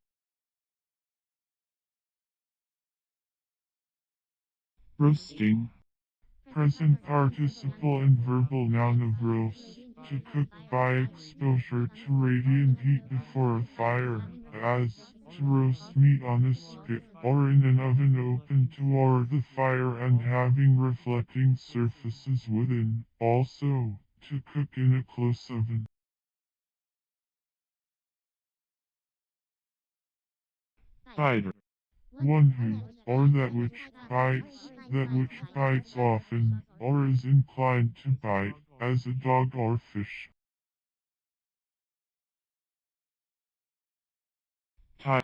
Roasting. Present participle and verbal noun of roast, to cook by exposure to radiant heat before a fire, as to roast meat on a spit, or in an oven open toward the fire and having reflecting surfaces within, also, to cook in a close oven. Biter. One who, or that which bites often, or is inclined to bite, as a dog or fish. Tie.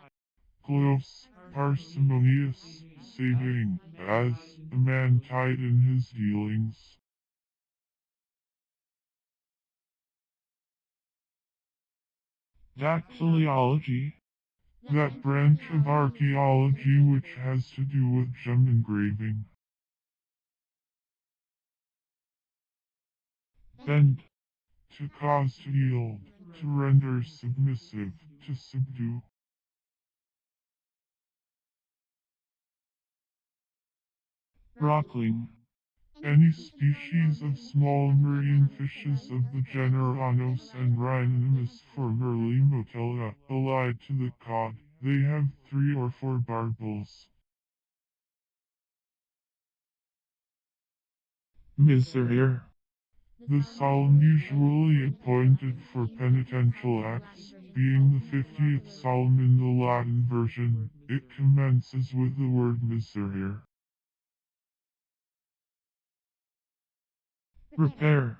Close, parsimonious, saving, as a man tied in his dealings. Dactyliology. That branch of archaeology which has to do with gem engraving. Bend. To cause to yield, to render submissive, to subdue. Rockling. Any species of small marine fishes of the genera Anos and Rhinoceros, formerly Motella, allied to the cod. They have 3 or 4 barbels. Miserere. The psalm usually appointed for penitential acts, being the 50th psalm in the Latin version, it commences with the word miserere. Repair.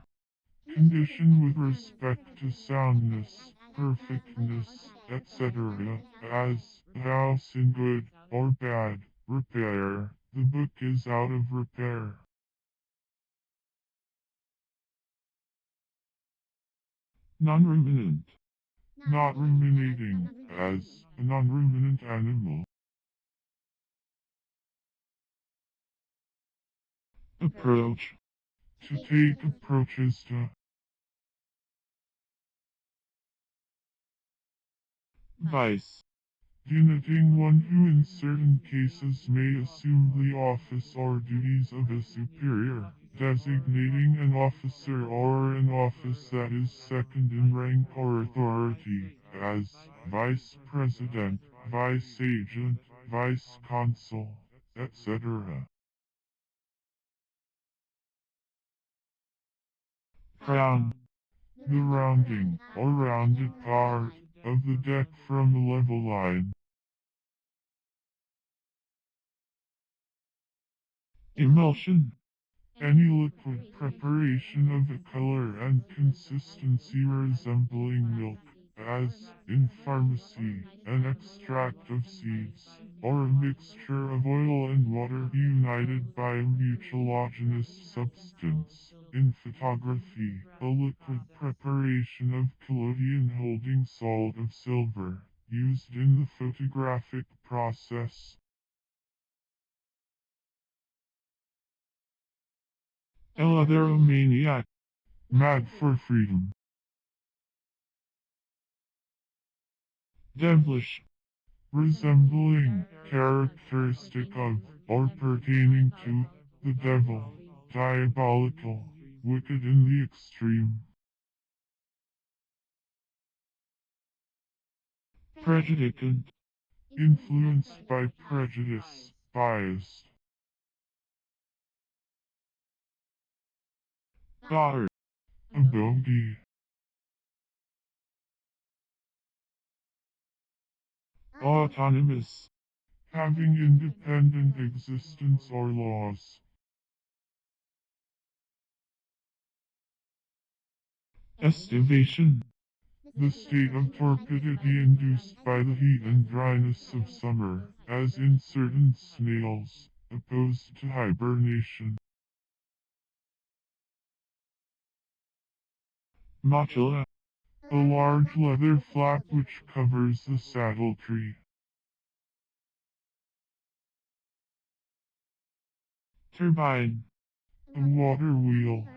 Condition with respect to soundness, perfectness, etc., as a house in good or bad repair. The book is out of repair. Non-ruminant. Not ruminating, as a non-ruminant animal. Approach. To take approaches to. Vice. Denoting one who in certain cases may assume the office or duties of a superior, designating an officer or an office that is second in rank or authority, as vice president, vice agent, vice consul, etc. Crown. The rounding or rounded part, of the deck from a level line. Emulsion. Any liquid preparation of a color and consistency resembling milk, as, in pharmacy, an extract of seeds, or a mixture of oil and water united by a mucilaginous substance. In photography, a liquid preparation of collodion holding salt of silver, used in the photographic process. Eleutheromaniac. Mad for freedom. Devilish. Resembling, characteristic of, or pertaining to, the devil, diabolical, wicked in the extreme. Prejudicant. Influenced by prejudice, biased. Bard. A bogey. Autonomous. Having independent existence or laws. Estivation. The state of torpidity induced by the heat and dryness of summer, as in certain snails, opposed to hibernation. Motula. A large leather flap which covers the saddle tree. Turbine. A water wheel,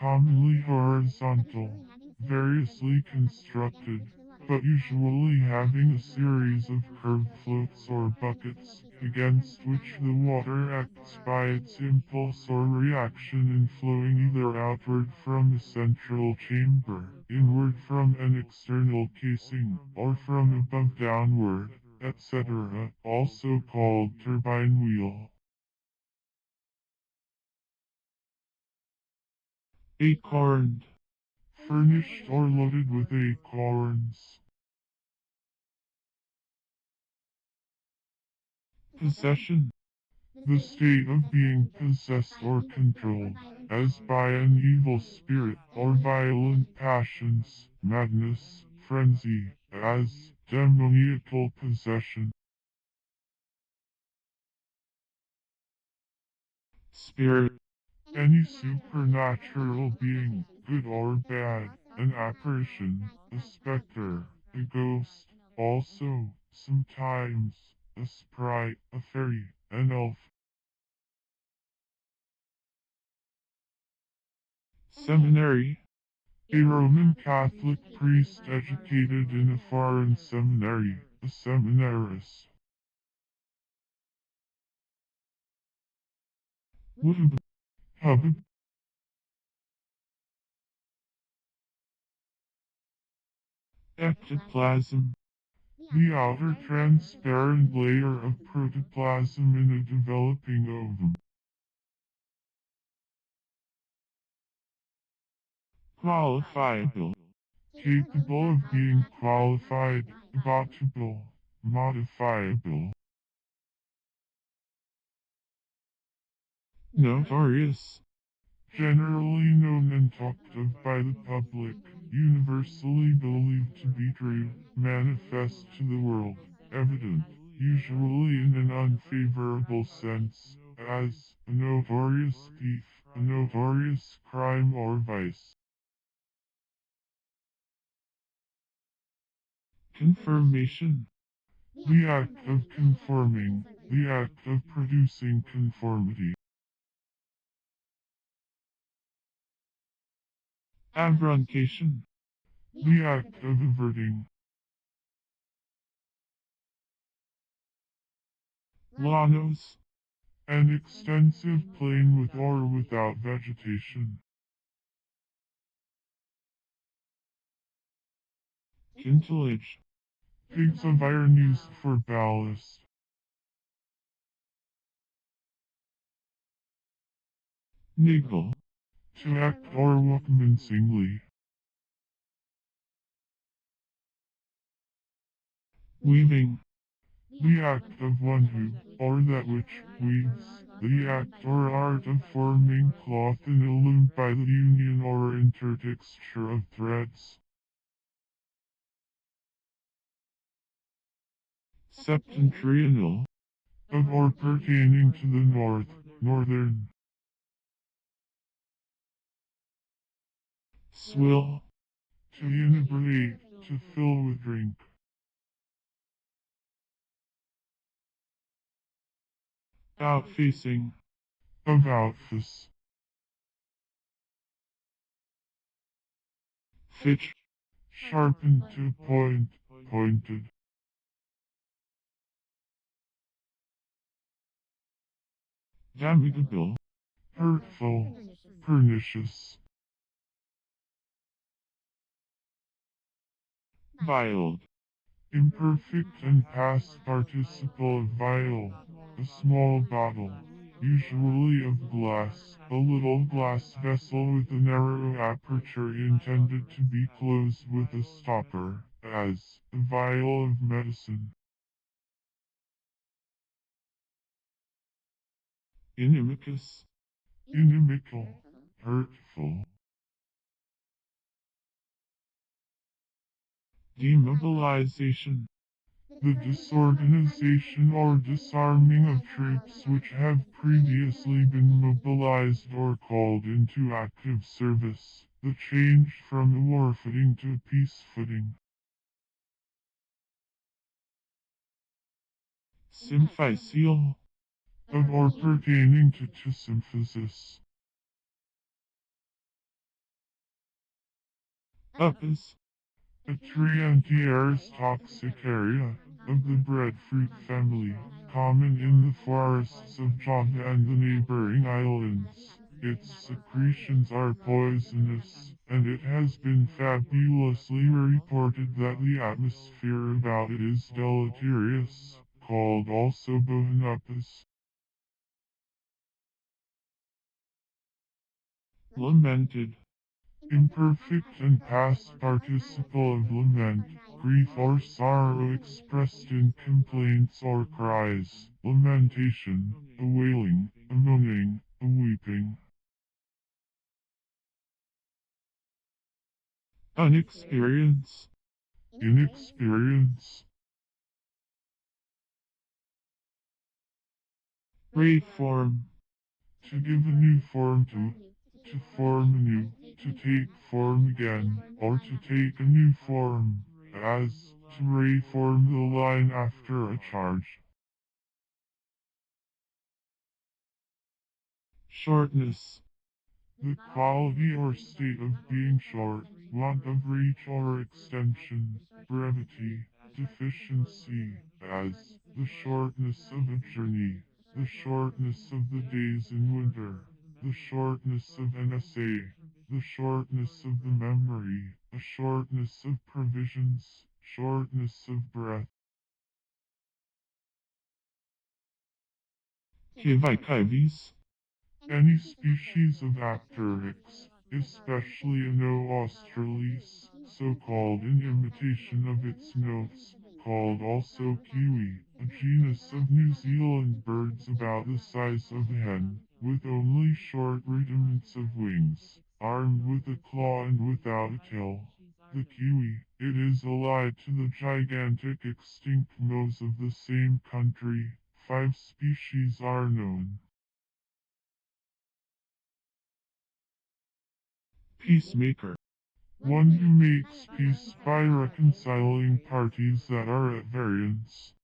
commonly horizontal, variously constructed, but usually having a series of curved floats or buckets, against which the water acts by its impulse or reaction in flowing either outward from a central chamber, inward from an external casing, or from above downward, etc., also called turbine wheel. Acorn. Furnished or loaded with acorns. Possession. The state of being possessed or controlled, as by an evil spirit, or violent passions, madness, frenzy, as demoniacal possession. Spirit. Any supernatural being, good or bad, an apparition, a specter, a ghost, also, sometimes, a sprite, a fairy, an elf. Seminary. A Roman Catholic priest educated in a foreign seminary, a seminarist. Wood. Hub, Ectoplasm. the outer transparent layer of protoplasm in a developing ovum. Qualifiable. Capable of being qualified, adaptable, modifiable. Notorious. Generally known and talked of by the public, universally believed to be true, manifest to the world, evident, usually in an unfavorable sense, as a notorious thief, a notorious crime or vice. Confirmation. The act of conforming, the act of producing conformity. Abruncation. The act of averting. Lanos. An extensive plain with or without vegetation. Cartilage. Pigs of iron used for ballast. Niggle. To act or walk mincingly. weaving, The act of one who, or that which, weaves, the act or art of forming cloth in a loom by the union or intertexture of threads. septentrional, Of or pertaining to the north, northern. swill, To inebriate, to fill with drink. outfacing, Of outfus. fitch, Sharpened to point, pointed. damnable, Hurtful, pernicious. violed, Imperfect and past participle of vial. A small bottle, usually of glass, a little glass vessel with a narrow aperture intended to be closed with a stopper, as a vial of medicine. inimicus, Inimical, hurtful. demobilization, The disorganization or disarming of troops which have previously been mobilized or called into active service. The change from a war footing to peace footing. symphysial, Of or pertaining to symphysis. upas, A Triantier's toxicaria of the breadfruit family, common in the forests of Java and the neighboring islands. Its secretions are poisonous, and it has been fabulously reported that the atmosphere about it is deleterious, called also bohinupus. lamented, Imperfect and past participle of lament, grief or sorrow expressed in complaints or cries, lamentation, a wailing, a moaning, a weeping. unexperience, Inexperience, reform, to give a new form to form anew, to take form again, or to take a new form, as, to reform the line after a charge. shortness, The quality or state of being short, want of reach or extension, brevity, deficiency, as the shortness of a journey, the shortness of the days in winter, the shortness of an essay, the shortness of the memory, a shortness of provisions, shortness of breath. cavicavis, Any species of Apteryx, especially an Australis, so called in imitation of its notes, called also kiwi, a genus of New Zealand birds about the size of a hen, with only short rudiments of wings, armed with a claw and without a tail. The kiwi, it is allied to the gigantic extinct moas of the same country. 5 species are known. peacemaker, One who makes peace by reconciling parties that are at variance.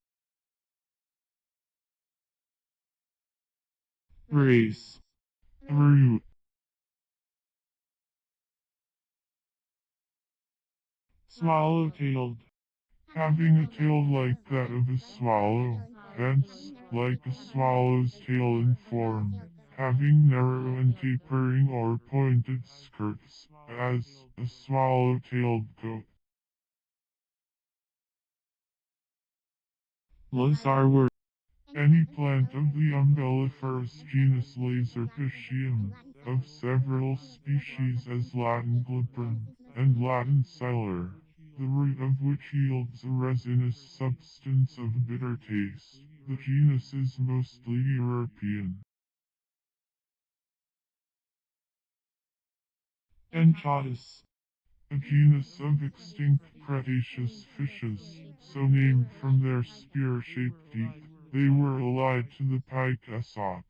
race, Root, swallow-tailed, having a tail like that of a swallow, hence, like a swallow's tail in form, having narrow and tapering or pointed skirts, as a swallow-tailed goat. lazarwort, Any plant of the umbelliferous genus Laserpitium, of several species as Latin glipron and Latin siler. the root of which yields a resinous substance of bitter taste. The genus is mostly European. Enchatus. A genus of extinct Cretaceous fishes, so named from their spear-shaped teeth. They were allied to the pike-esox.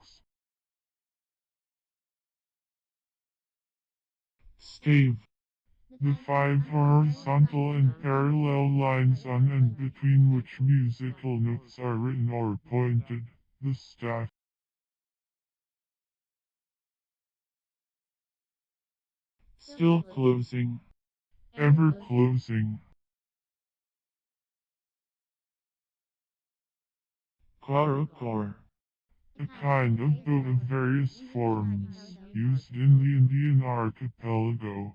Stave. The 5 horizontal and parallel lines on and between which musical notes are written or pointed. The staff. Still closing. Ever closing. Quarocor. A kind of boat of various forms, used in the Indian archipelago.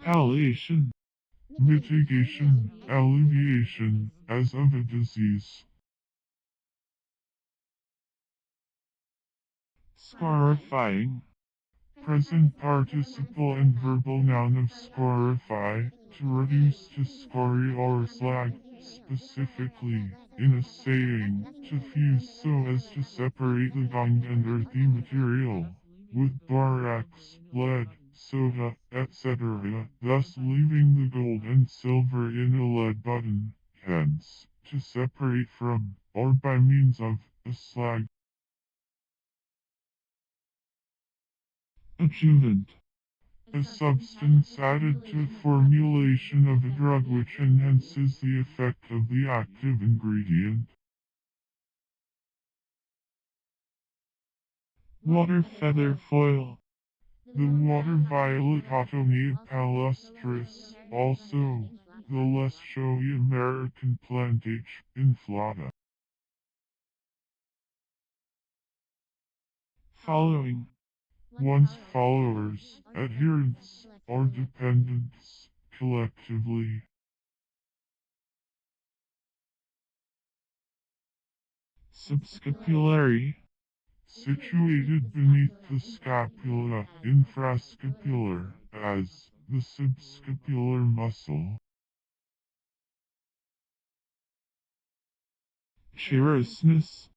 Palliation. Mitigation, alleviation, as of a disease. Scarifying. Present participle and verbal noun of scorify, to reduce to scory or slag, specifically, in a saying, to fuse so as to separate the gaunt and earthy material, with borax, lead, soda, etc., thus leaving the gold and silver in a lead button, hence, to separate from, or by means of, a slag. Adjuvant. A substance added to a formulation of a drug which enhances the effect of the active ingredient. Water feather foil. The water violet atone palustris, also, the less showy American plant H. inflata. Following. One's followers, adherents, or dependents, collectively. Subscapulary. Situated beneath the scapula, infrascapular, as the subscapular muscle. Cheirousness.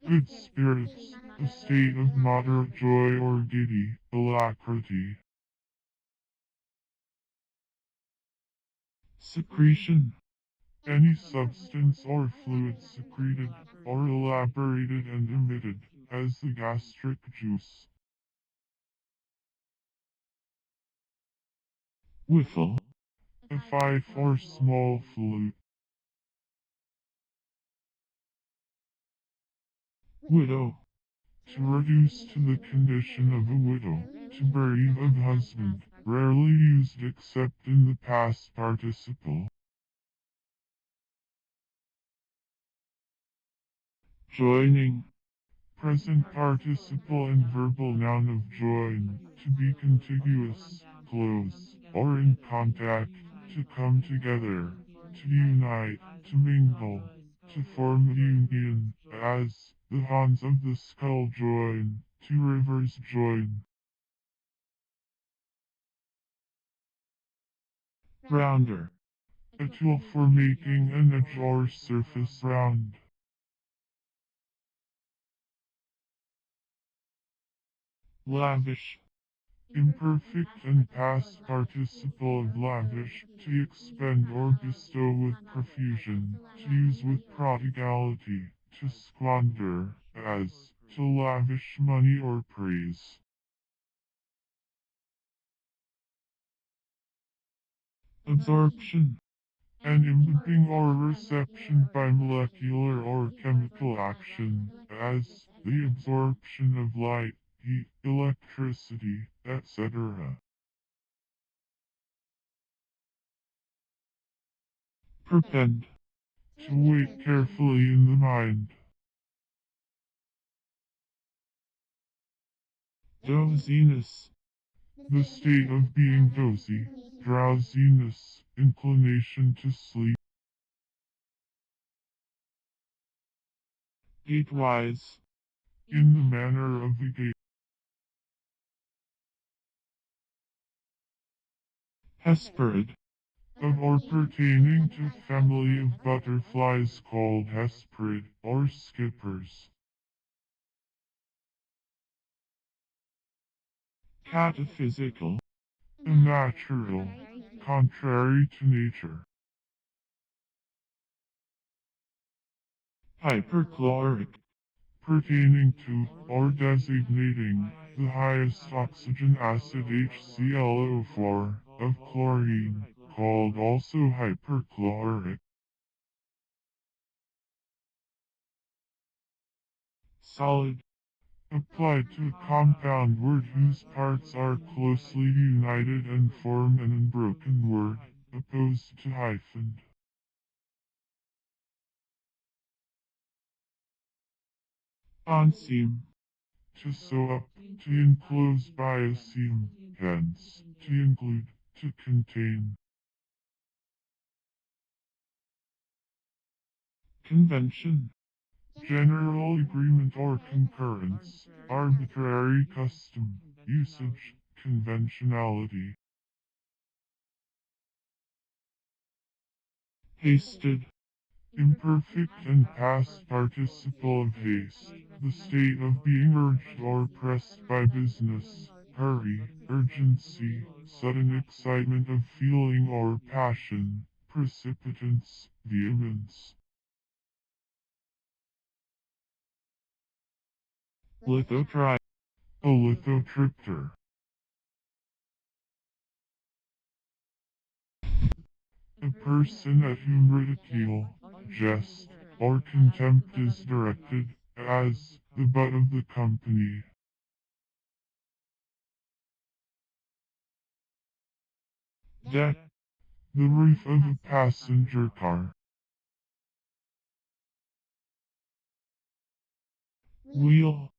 Good spirits, a state of moderate joy or giddy, alacrity. Secretion. Any substance or fluid secreted, or elaborated and emitted, as the gastric juice. Whiffle. A fife or small flute. Widow. To reduce to the condition of a widow, to bereave of husband, rarely used except in the past participle. Joining. Present participle and verbal noun of join, to be contiguous, close, or in contact, to come together, to unite, to mingle, to form a union, as the horns of the skull join, two rivers join. Rounder. A tool for making an edge or surface round. Lavish. Imperfect and past participle of lavish, to expend or bestow with profusion, to use with prodigality, to squander, as, to lavish money or praise. Absorption. An imbibing or reception by molecular or chemical action, as, the absorption of light, heat, electricity, etc. Perpend. To wait carefully in the mind. Doziness. The state of being dozy, drowsiness, inclination to sleep. Gatewise. In the manner of the gate. Hesperid. Of or pertaining to family of butterflies called hesperid or skippers. Cataphysical. Unnatural, contrary to nature. Hyperchloric. Pertaining to, or designating, the highest oxygen acid HClO4 of chlorine, called also hyperchloric. Solid. Applied to a compound word whose parts are closely united and form an unbroken word, opposed to hyphen. Enzyme. To sew up, to enclose by a seam, hence, to include, to contain. Convention. General agreement or concurrence, arbitrary custom, usage, conventionality. Hasted. Imperfect and past participle of haste, the state of being urged or pressed by business, hurry, urgency, sudden excitement of feeling or passion, precipitance, vehemence. Lithotripe. A lithotripter. A person at whom ridicule, jest, or contempt is directed, as the butt of the company. Deck. The roof of a passenger car. Wheel.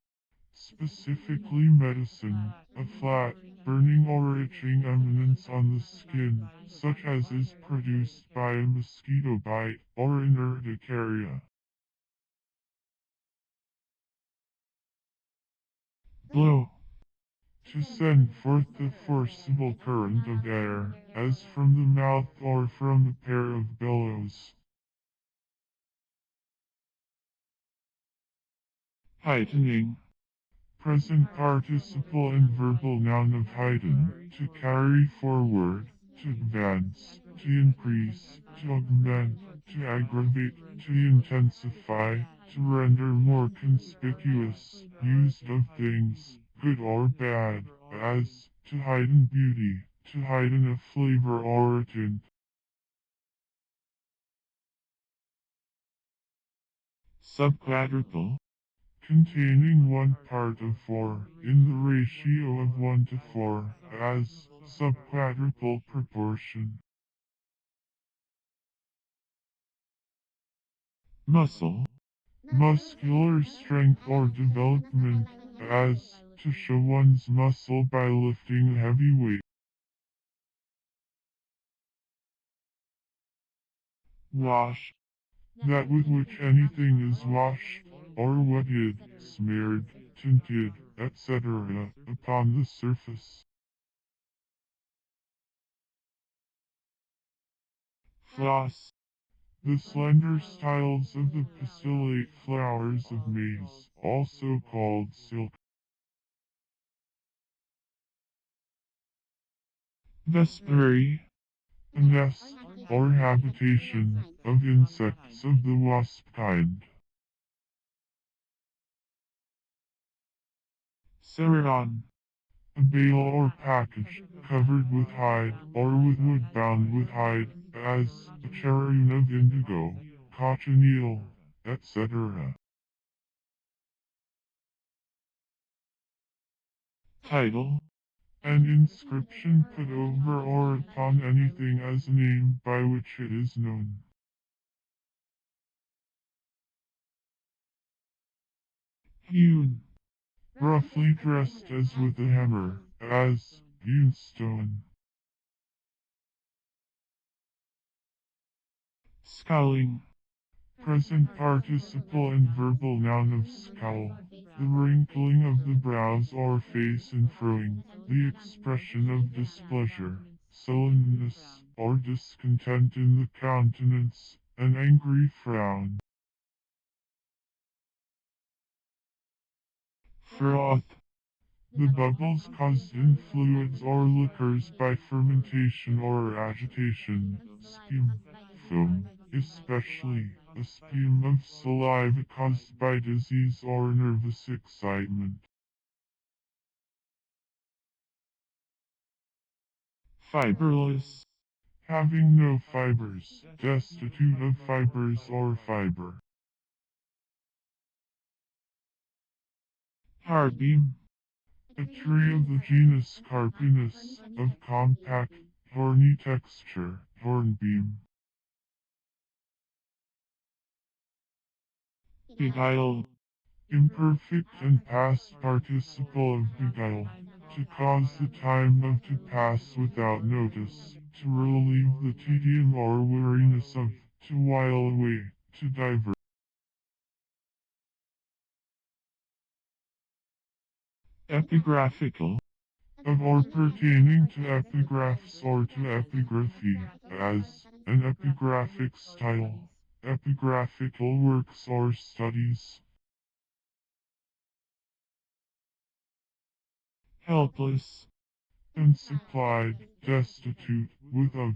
Specifically medicine, a flat, burning or itching eminence on the skin, such as is produced by a mosquito bite or an urticaria. Blow. To send forth the forcible current of air, as from the mouth or from a pair of bellows. Heightening. Present participle and verbal noun of heighten, to carry forward, to advance, to increase, to augment, to aggravate, to intensify, to render more conspicuous, used of things, good or bad, as, to heighten beauty, to heighten a flavor or a tint. Subquadruple. Containing one part of four, in the ratio of 1 to 4, as subquadruple proportion. Muscle. Muscular strength or development, as to show one's muscle by lifting a heavy weight. Wash. That with which anything is washed, or wetted, smeared, tinted, etc., upon the surface. Floss. The slender styles of the pistillate flowers of maize, also called silk. Vespary. A nest, or habitation, of insects of the wasp kind. Ceridon. A bale or package, covered with hide, or with wood bound with hide, as a cherune of indigo, cochineal, etc. Title. An inscription put over or upon anything as a name by which it is known. Hewn. Roughly dressed as with a hammer, as hewn stone. Scowling. Present participle and verbal noun of scowl. The wrinkling of the brows or face and frowning, the expression of displeasure, sullenness, or discontent in the countenance, an angry frown. Froth. The bubbles caused in fluids or liquors by fermentation or agitation. Spume, foam, especially a spume of saliva caused by disease or nervous excitement. Fiberless. Having no fibers, destitute of fibers or fiber. Hardbeam. A tree of the genus Carpinus, of compact, thorny texture, hornbeam. Beguile. Imperfect and past participle of beguile. To cause the time of to pass without notice, to relieve the tedium or weariness of, to while away, to divert. Epigraphical. Of or pertaining to epigraphs or to epigraphy, as an epigraphic style, epigraphical works or studies. Helpless. Unsupplied, destitute, without.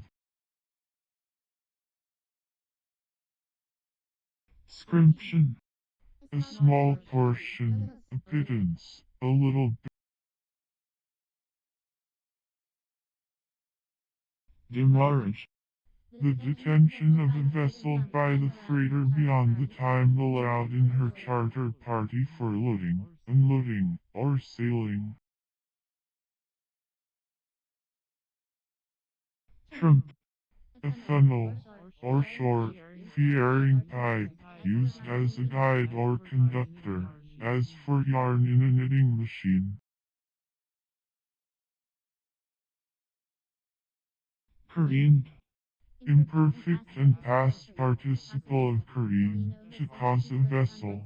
Scrimption. A small portion, a pittance, a little bit. Demurrage. The detention of a vessel by the freighter beyond the time allowed in her charter party for loading, unloading, or sailing. Trump. A funnel, or short, fee-airing pipe, used as a guide or conductor, as for yarn in a knitting machine. Careened. Imperfect and past participle of careen, to cause a vessel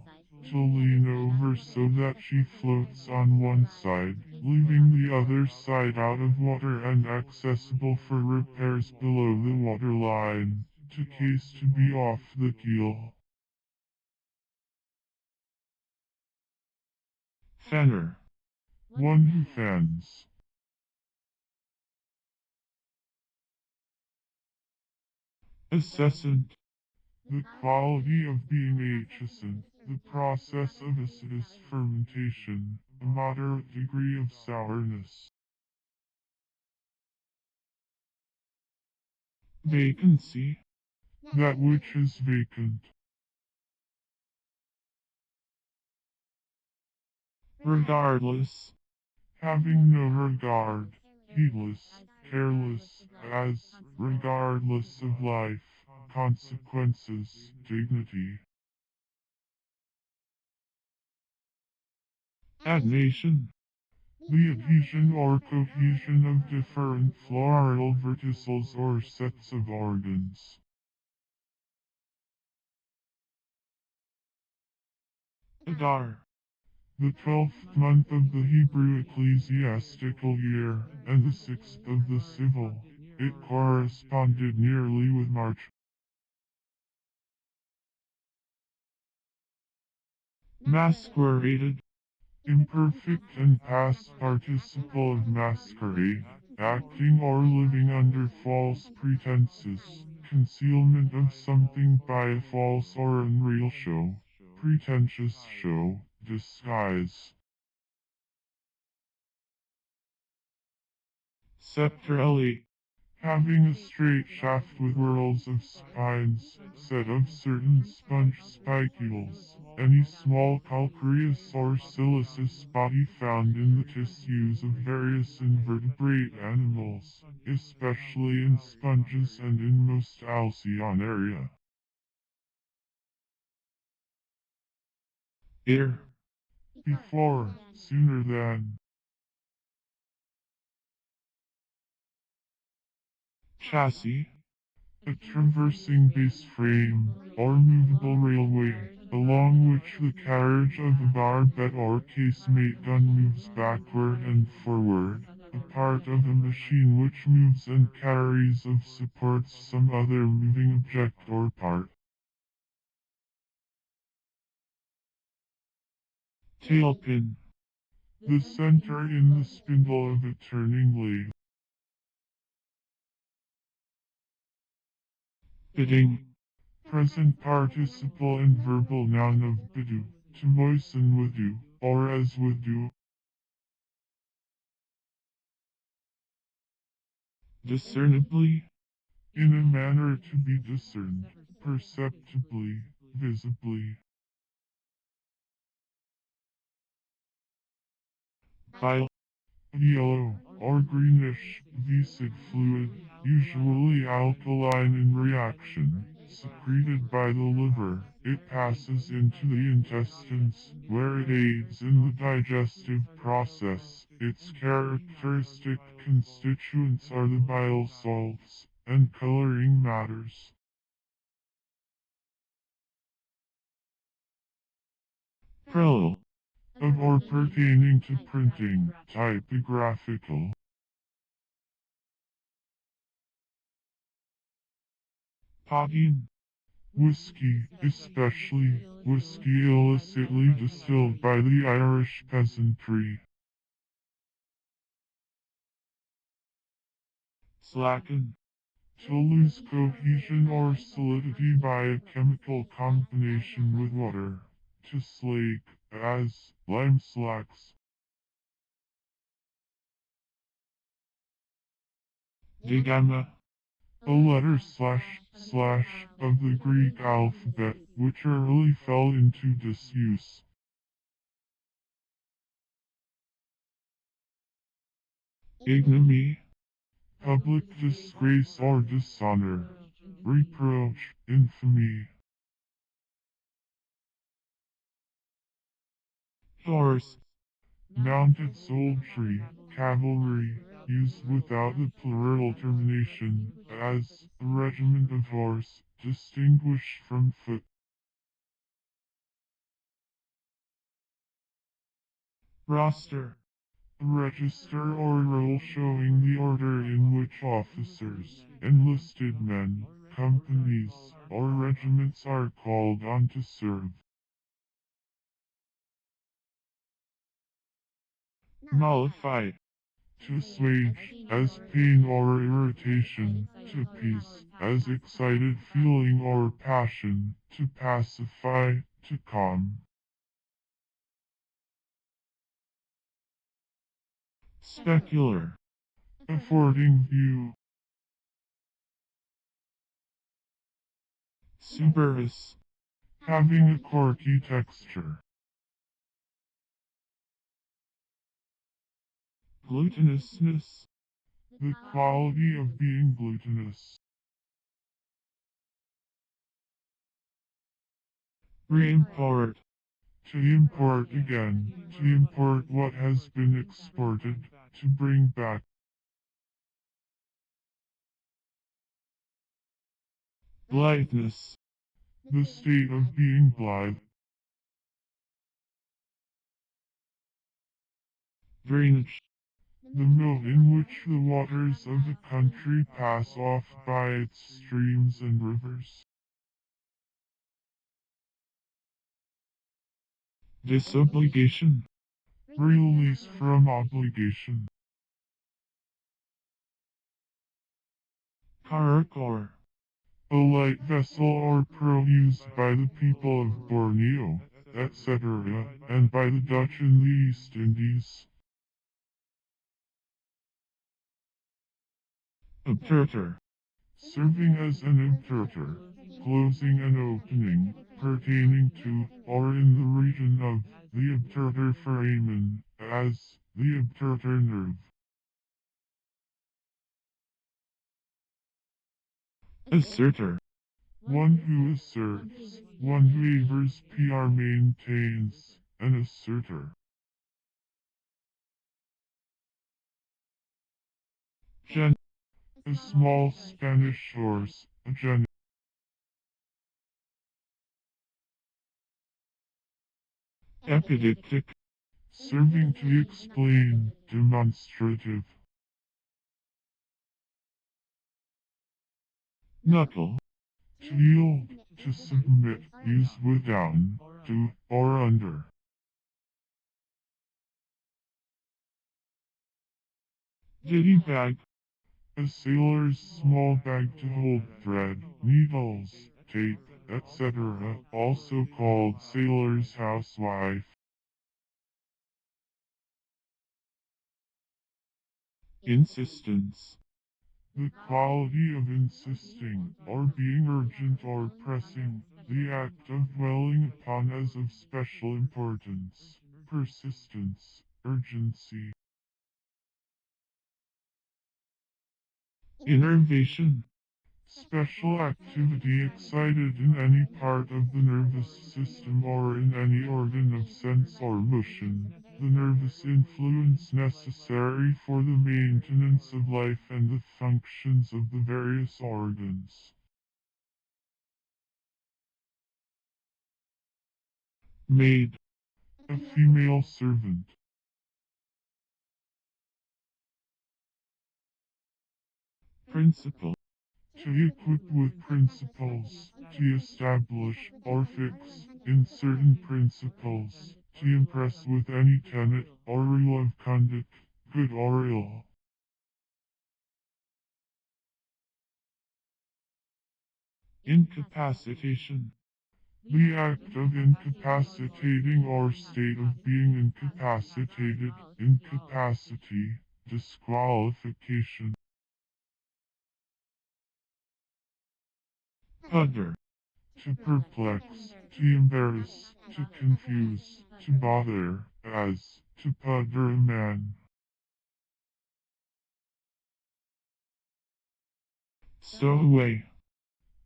to lean over so that she floats on one side, leaving the other side out of water and accessible for repairs below the waterline, to case to be off the keel. Fenner. One who fans. Assessant. The quality of being acheson, the process of acidus fermentation, a moderate degree of sourness. Vacancy. That which is vacant. Regardless. Having no regard, heedless, careless, as, regardless of life, consequences, dignity. Adnation. The adhesion or cohesion of different floral verticils or sets of organs. Adar. The 12th month of the Hebrew ecclesiastical year, and the 6th of the civil. It corresponded nearly with March. Masqueraded. Imperfect and past participle of masquerade, acting or living under false pretenses, concealment of something by a false or unreal show, pretentious show, disguise. Septrelli. Having a straight shaft with whorls of spines, set of certain sponge spicules, any small calcareous or siliceous body found in the tissues of various invertebrate animals, especially in sponges and in most alcyonaria. Ear. Before, sooner than. Chassis. A traversing base frame, or movable railway, along which the carriage of a barbette or casemate gun moves backward and forward. a part of a machine which moves and carries or supports some other moving object or part. Tailpin. The center in the spindle of a turning lathe. Bidding. Present participle and verbal noun of bidu, to moisten with you, or as with you. Discernibly. In a manner to be discerned, perceptibly, visibly. Bile. Yellow or greenish, viscid fluid, usually alkaline in reaction, secreted by the liver. It passes into the intestines, where it aids in the digestive process. Its characteristic constituents are the bile salts and coloring matters. Prel. Of or pertaining to printing, typographical. Pogging. Whiskey, especially whiskey illicitly distilled by the Irish peasantry. Slacken. To lose cohesion or solidity by a chemical combination with water. To slake, as lime slacks. Digamma. A letter slash of the Greek alphabet, which early fell into disuse. Ignominy. Public disgrace or dishonor. Reproach, infamy. Horse. Mounted soldiery, cavalry, used without the plural termination, as a regiment of horse, distinguished from foot. Roster. A register or roll showing the order in which officers, enlisted men, companies, or regiments are called on to serve. Mollify. To assuage, as pain or irritation, to appease, as excited feeling or passion, to pacify, to calm. Specular. Affording view. Suberous. Having a corky texture. Glutinousness. The quality of being glutinous. Reimport. To import again, to import what has been exported, to bring back. Blitheness. The state of being blithe. Drainage. The mode in which the waters of a country pass off by its streams and rivers. Disobligation. Release from obligation. Karakor. A light vessel or pearl used by the people of Borneo, etc., and by the Dutch in the East Indies. Obturter. Serving as an obturter, closing an opening, pertaining to, or in the region of, the obturter foramen, as, the obturter nerve. Asserter. One who asserts, one who avers PR maintains, an asserter. Gen. A small Spanish horse, a gen. Epidictic. Serving to explain, demonstrative. knuckle, To yield, to submit, used with down, to, or under. ditty bag, A sailor's small bag to hold thread, needles, tape, etc., also called sailor's housewife. insistence, The quality of insisting, or being urgent or pressing, the act of dwelling upon as of special importance, persistence, urgency. innervation, Special activity excited in any part of the nervous system or in any organ of sense or motion. The nervous influence necessary for the maintenance of life and the functions of the various organs. maid, A female servant. principle, To equip with principles, to establish or fix in certain principles, to impress with any tenet or rule of conduct, good or ill. incapacitation, The act of incapacitating or state of being incapacitated, incapacity, disqualification. pudder, To perplex, to embarrass, to confuse, to bother, as, to putter a man. stowaway,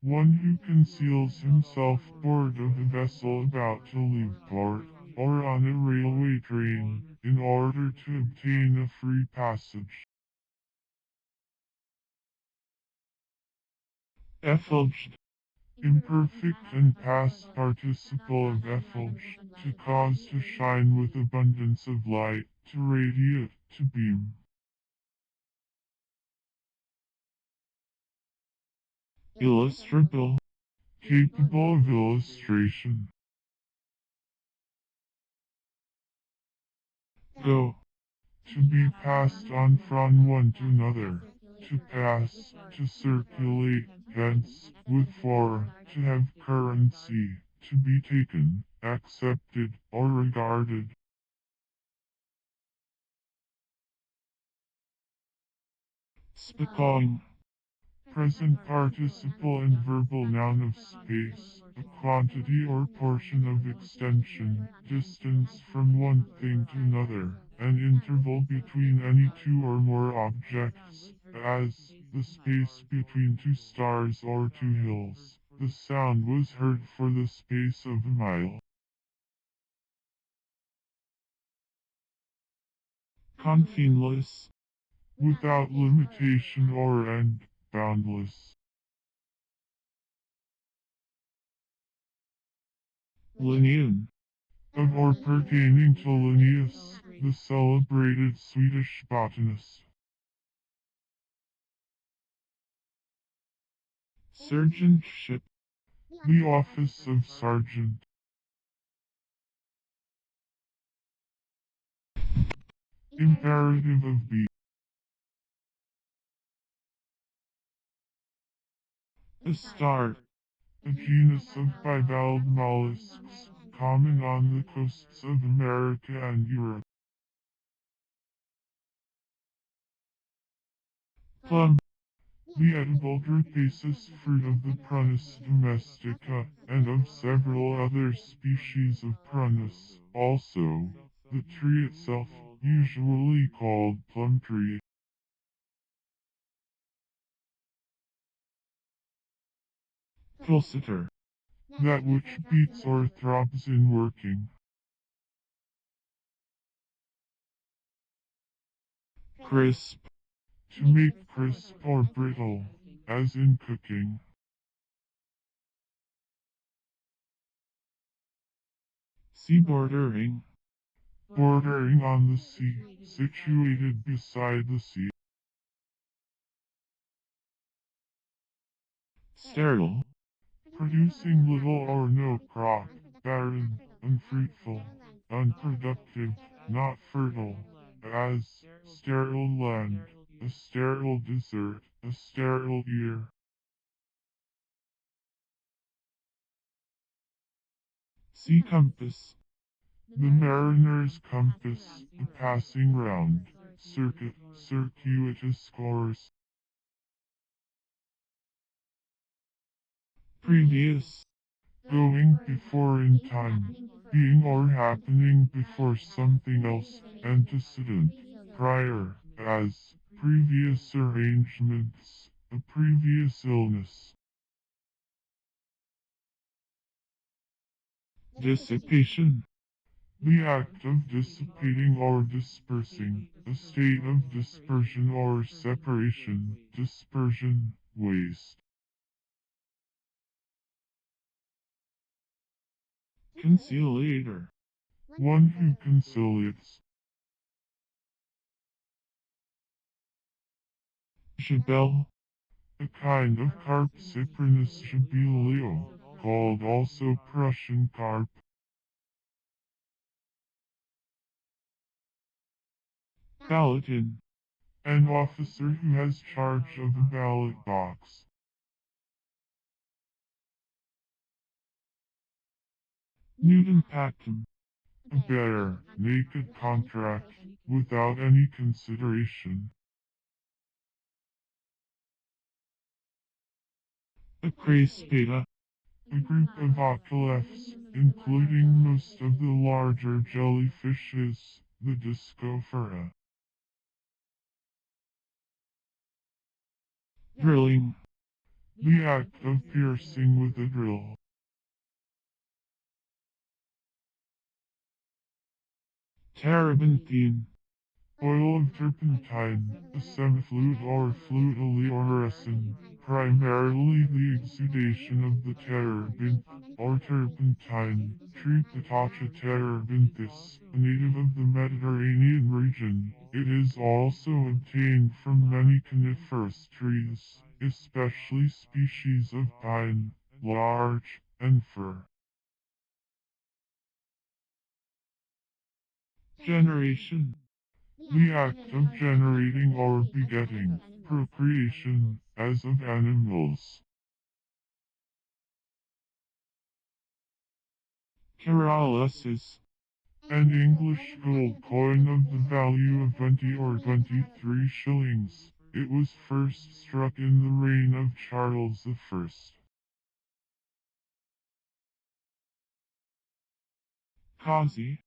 One who conceals himself aboard of a vessel about to leave port, or on a railway train, in order to obtain a free passage. effulged, Imperfect and past participle of effulge, to cause to shine with abundance of light, to radiate, to beam. illustrable, Capable of illustration. go, To be passed on from one to another. To pass, to circulate, hence, with for, to have currency, to be taken, accepted, or regarded. spicawing, Present participle and verbal noun of space, a quantity or portion of extension, distance from one thing to another, an interval between any two or more objects, as, the space between two stars or two hills. The sound was heard for the space of a mile. confineless, Without limitation or end, boundless. Linnean, Of or pertaining to Linnaeus, the celebrated Swedish botanist. sergeantship, The office of sergeant. Imperative of be. a star, A genus of bivalve mollusks, common on the coasts of America and Europe. plum, The edible dracaceous fruit of the Prunus domestica, and of several other species of Prunus. Also, the tree itself, usually called plum tree. pulsator, That which beats or throbs in working. crisp, To make crisp or brittle, as in cooking. sea bordering, Bordering on the sea, situated beside the sea. sterile, producing little or no crop, barren, unfruitful, unproductive, not fertile, as sterile land, a sterile desert, a sterile year. sea compass, The mariner's compass, a passing round, circuit, circuitous course. previous, Going before in time, being or happening before something else, antecedent, prior, as, previous arrangements, a previous illness. dissipation, The act of dissipating or dispersing, a state of dispersion or separation, dispersion, waste. conciliator, One who conciliates. jabel, A kind of carp Cyprinus jabelio, called also Prussian carp. ballotin, An officer who has charge of a ballot box. nudum pactum, A bare, naked contract, without any consideration. acraspida, A group of ochelophs, including most of the larger jellyfishes, the Discophora. drilling, The act of piercing with a drill. terebinthine, Oil of turpentine, a semifluid or fluid oleoresin, primarily the exudation of the terebinth, or turpentine, Tripitaka terebinthus, a native of the Mediterranean region. It is also obtained from many coniferous trees, especially species of pine, larch, and fir. generation, The act of generating or begetting, procreation, as of animals. paralysis, An English gold coin of the value of 20 or 23 shillings. It was first struck in the reign of Charles I. causey,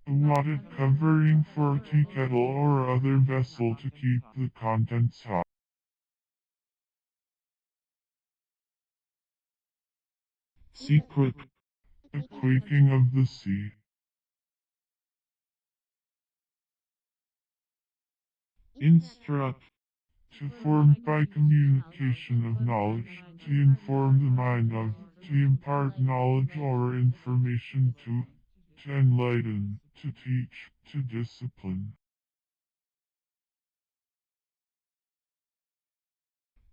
A wadded covering for a tea kettle or other vessel to keep the contents hot. sea quake, A quaking of the sea. instruct, To form by communication of knowledge, to inform the mind of, to impart knowledge or information to enlighten, to teach, to discipline.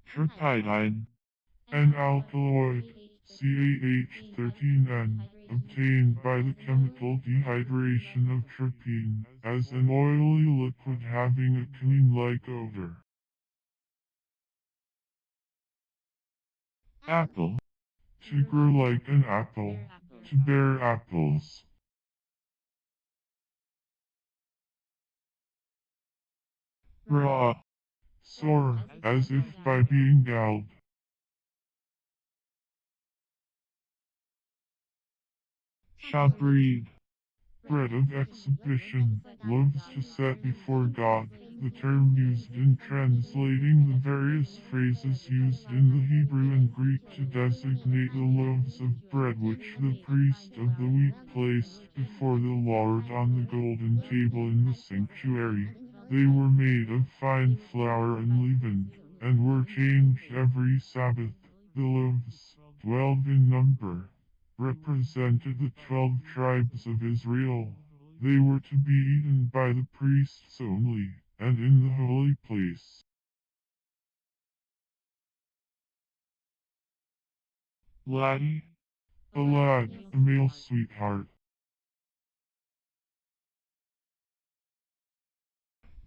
tripidine, An alkaloid, CaH13N, obtained by the chemical dehydration of trypene, as an oily liquid having a quinine-like odor. apple, To grow like an apple, to bear apples. raw, Sore, as if by being gouged. shawbreed, Bread of exhibition, loaves to set before God, the term used in translating the various phrases used in the Hebrew and Greek to designate the loaves of bread which the priest of the week placed before the Lord on the golden table in the sanctuary. They were made of fine flour and leavened, and were changed every Sabbath. The loaves, 12 in number, represented the 12 tribes of Israel. They were to be eaten by the priests only, and in the holy place. laddie, a lad, a male sweetheart.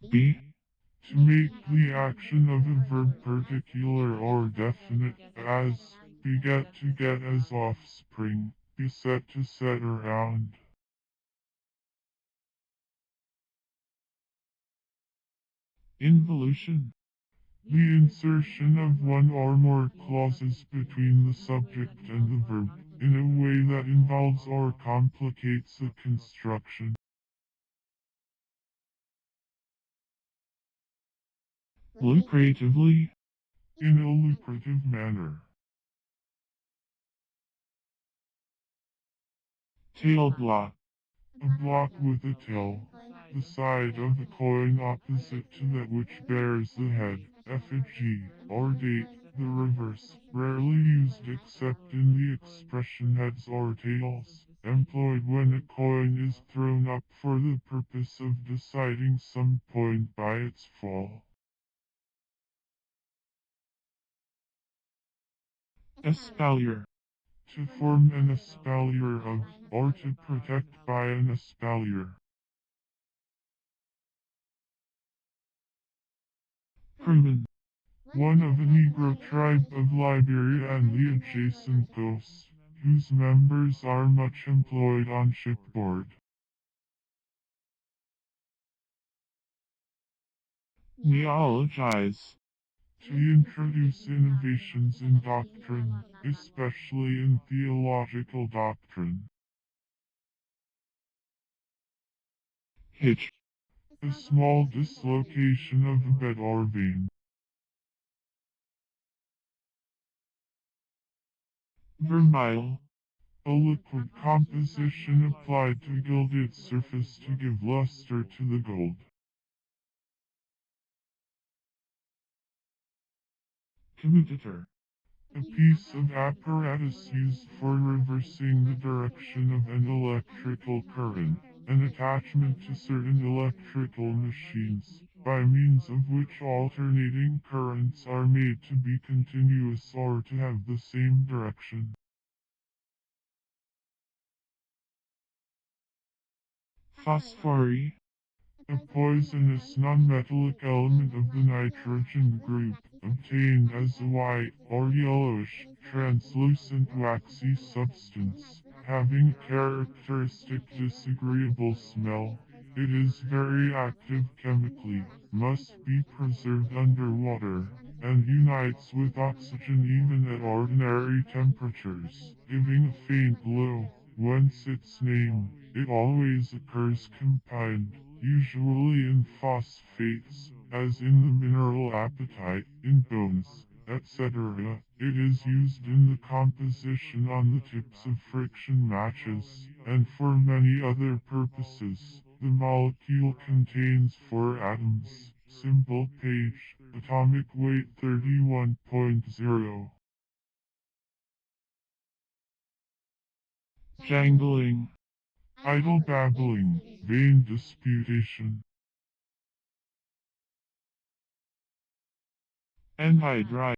be, To make the action of a verb particular or definite, as, beget to get as offspring, beset to set around. involution, The insertion of one or more clauses between the subject and the verb, in a way that involves or complicates the construction. lucratively, In a lucrative manner. tail block, A block with a tail. The side of the coin opposite to that which bears the head, effigy, or date, the reverse, rarely used except in the expression heads or tails, employed when a coin is thrown up for the purpose of deciding some point by its fall. espalier, To form an espalier of, or to protect by an espalier. crewman, One of a Negro tribe of Liberia and the adjacent coast, whose members are much employed on shipboard. neologize, To introduce innovations in doctrine, especially in theological doctrine. hitch, A small dislocation of a bed or vein. vermile, A liquid composition applied to gild its surface to give luster to the gold. commutator, A piece of apparatus used for reversing the direction of an electrical current, an attachment to certain electrical machines, by means of which alternating currents are made to be continuous or to have the same direction. phosphory, A poisonous nonmetallic element of the nitrogen group, obtained as a white or yellowish, translucent waxy substance, having a characteristic disagreeable smell. It is very active chemically, must be preserved under water, and unites with oxygen even at ordinary temperatures, giving a faint glow, whence its name. It always occurs combined, usually in phosphates, as in the mineral apatite, in bones, etc. It is used in the composition on the tips of friction matches, and for many other purposes. The molecule contains 4 atoms. Symbol page, atomic weight 31.0. jangling, Idle babbling, vain disputation. anhydride,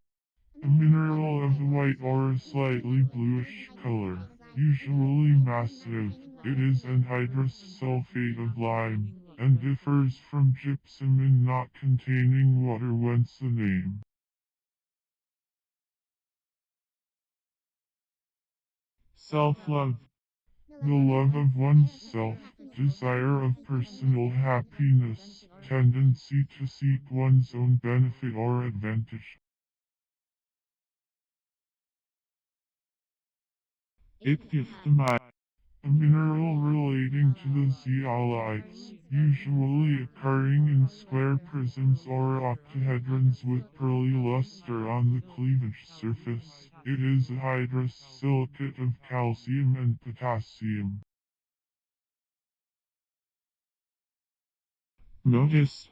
A mineral of a white or a slightly bluish color, usually massive. It is anhydrous sulfate of lime, and differs from gypsum in not containing water, whence the name. self-love, The love of one's self, desire of personal happiness, tendency to seek one's own benefit or advantage. ichthyostomite, A mineral relating to the zeolites, usually occurring in square prisms or octahedrons with pearly luster on the cleavage surface. It is a hydrous silicate of calcium and potassium. modist,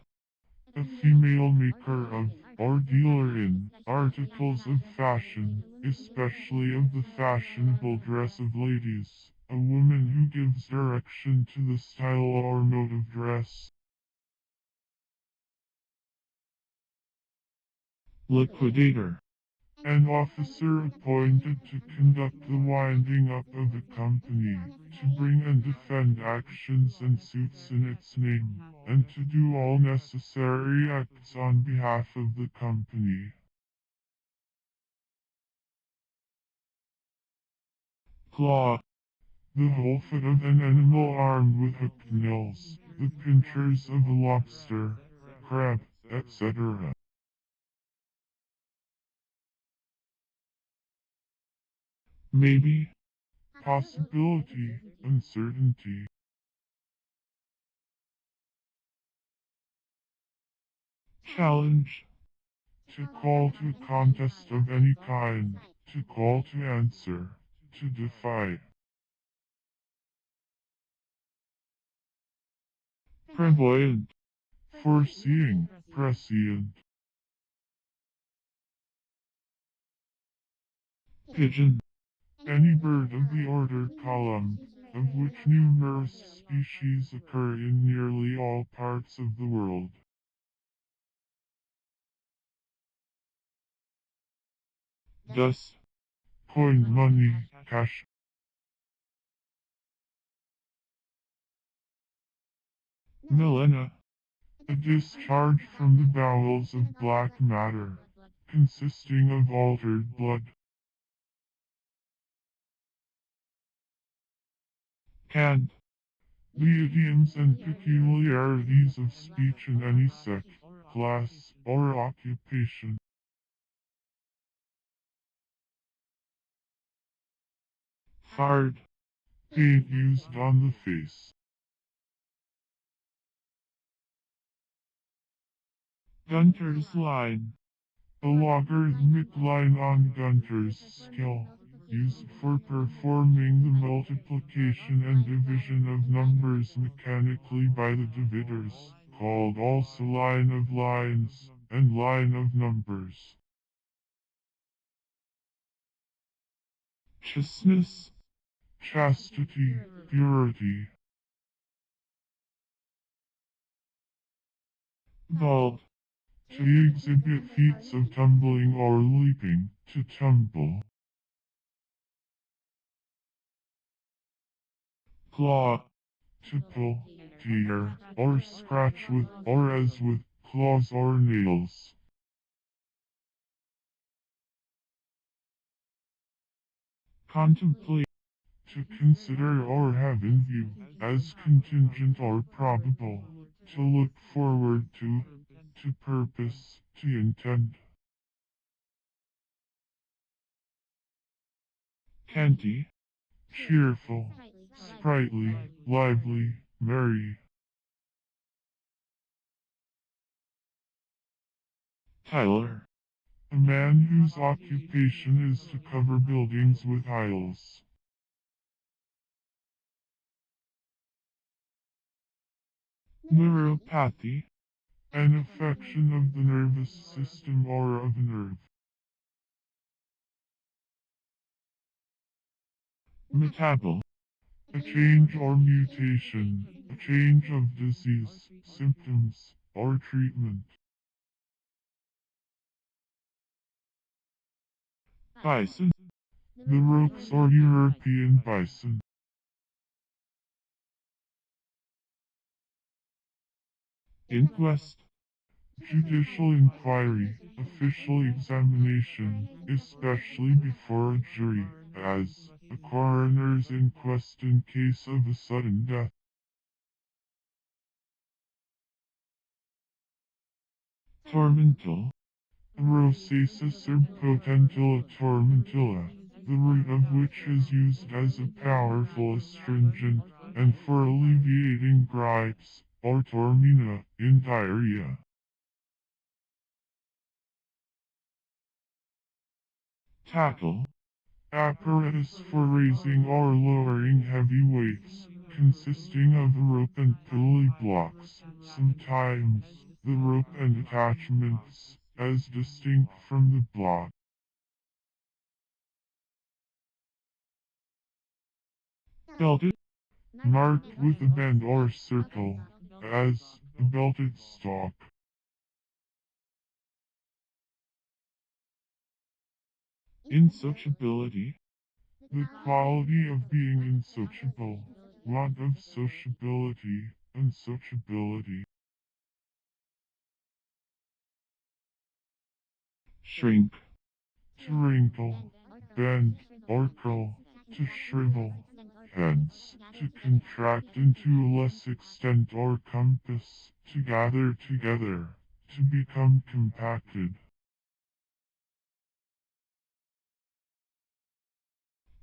A female maker of, or dealer in, articles of fashion, especially of the fashionable dress of ladies. A woman who gives direction to the style or mode of dress. liquidator, An officer appointed to conduct the winding up of a company, to bring and defend actions and suits in its name, and to do all necessary acts on behalf of the company. Claw. The whole foot of an animal armed with hooked nails, the pincers of a lobster, crab, etc. Maybe. Possibility, uncertainty. Challenge. To call to a contest of any kind, to call to answer, to defy. Prevoyant. Foreseeing, prescient. Pigeon. Any bird of the order column, of which numerous species occur in nearly all parts of the world. Thus. Coin money, cash. Melena. A discharge from the bowels of black matter, consisting of altered blood. Cant. The idioms and peculiarities of speech in any sect, class, or occupation. Fard. Paint used on the face. Gunter's line. A logarithmic line on Gunter's scale, used for performing the multiplication and division of numbers mechanically by the dividers, called also line of lines, and line of numbers. Chasteness. Chastity, purity. Vault. To exhibit feats of tumbling or leaping, to tumble. Claw. To pull, tear, or scratch with, or as with, claws or nails. Contemplate. To consider or have in view, as contingent or probable. To look forward to purpose, to intend. Canty. Cheerful, sprightly, lively, merry. Tyler. A man whose occupation is to cover buildings with tiles. Neuropathy. An affection of the nervous system or of a nerve. Metabol. A change or mutation, a change of disease, symptoms, or treatment. Bison. The Rokes or European bison. Inquest. Judicial inquiry, official examination, especially before a jury, as a coroner's inquest in case of a sudden death. Tormental. Rosaceous or Potentilla tormentilla, the root of which is used as a powerful astringent, and for alleviating gripes, or tormina, in diarrhea. Tackle. Apparatus for raising or lowering heavy weights, consisting of a rope and pulley blocks, sometimes the rope and attachments, as distinct from the block. Belted. Marked with a bend or circle, as a belted stalk. insociability, the quality of being insociable, want of sociability, unsociability, shrink, to wrinkle, bend, or curl, to shrivel, hence, to contract into a less extent or compass, to gather together, to become compacted,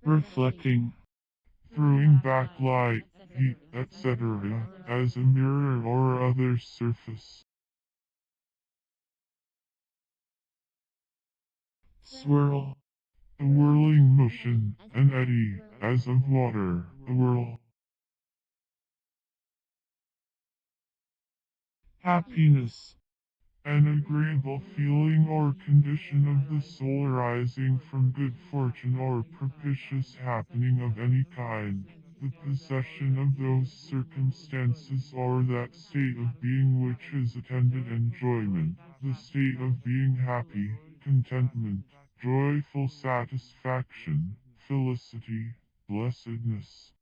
reflecting, throwing back light, heat, etc., as a mirror or other surface, swirl, a whirling motion, an eddy, as of water, a whirl, happiness, an agreeable feeling or condition of the soul arising from good fortune or propitious happening of any kind, the possession of those circumstances or that state of being which is attended enjoyment, the state of being happy, contentment, joyful satisfaction, felicity, blessedness.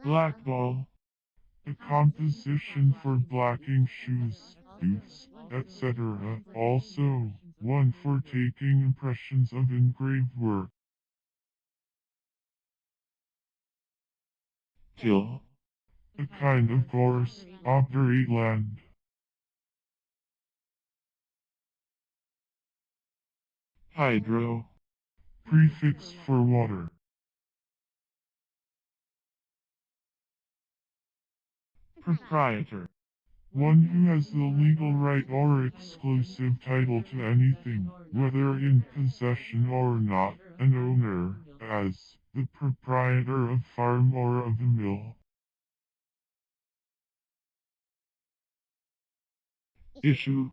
blackball, A composition for blacking shoes, boots, etc. Also, one for taking impressions of engraved work. till, A kind of gorse, obdurate land. hydro, Prefix for water. proprietor, One who has the legal right or exclusive title to anything, whether in possession or not, an owner, as the proprietor of farm or of a mill. issue,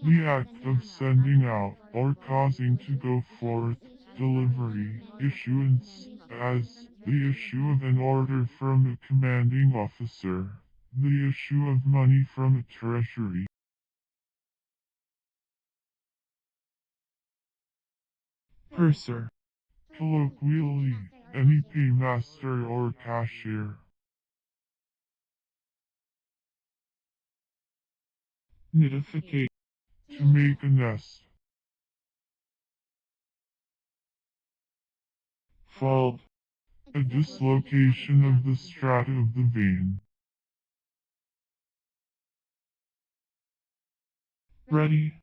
The act of sending out or causing to go forth, delivery, issuance, as the issue of an order from a commanding officer, the issue of money from a treasury, purser, colloquially, any paymaster or cashier, nidificate, to make a nest, fault, a dislocation of the strata of the vein, ready,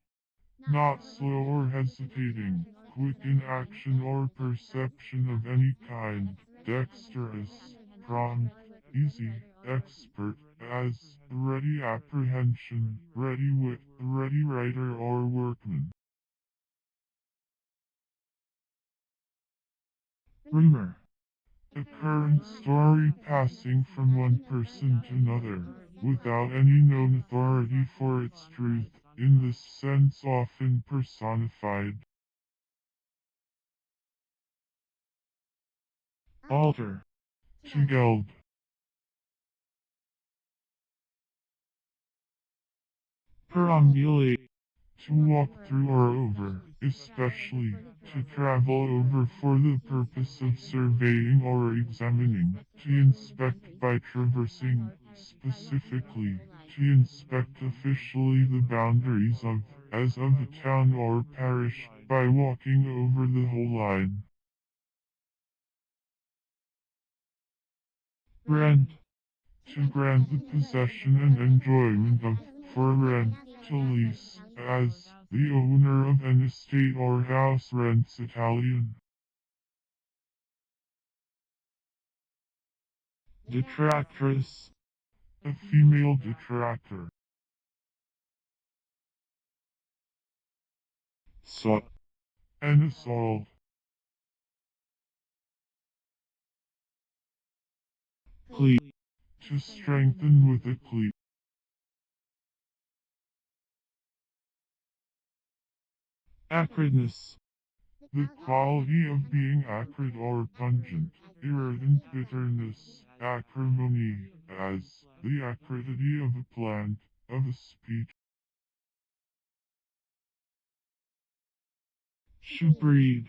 not slow or hesitating, quick in action or perception of any kind, dexterous, prompt, easy, expert, as, ready apprehension, ready wit, ready writer or workman. rumor, A current story passing from one person to another, without any known authority for its truth, in this sense often personified. alter, To geld. perambulate, To walk through or over, especially, to travel over for the purpose of surveying or examining, to inspect by traversing, specifically, to inspect officially the boundaries of, as of a town or parish, by walking over the whole line. rent, To grant the possession and enjoyment of, for rent, to lease, as the owner of an estate or house rents Italian. detractress, A female detractor. sought, An assault. cleat, To strengthen with a cleat. acridness, The quality of being acrid or pungent, irritant bitterness, acrimony, as the acridity of a plant, of a speech. should breed,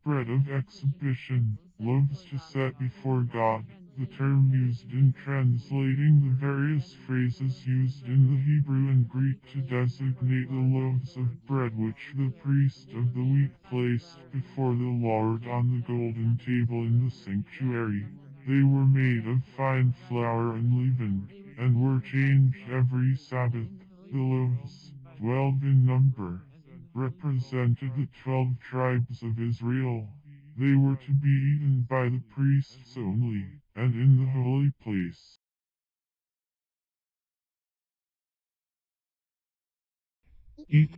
bread of exhibition, loaves to set before God, the term used in translating the various phrases used in the Hebrew and Greek to designate the loaves of bread which the priest of the week placed before the Lord on the golden table in the sanctuary. They were made of fine flour and leavened, and were changed every Sabbath. The loaves, 12 in number, represented the 12 tribes of Israel. They were to be eaten by the priests only, and in the holy place. eat,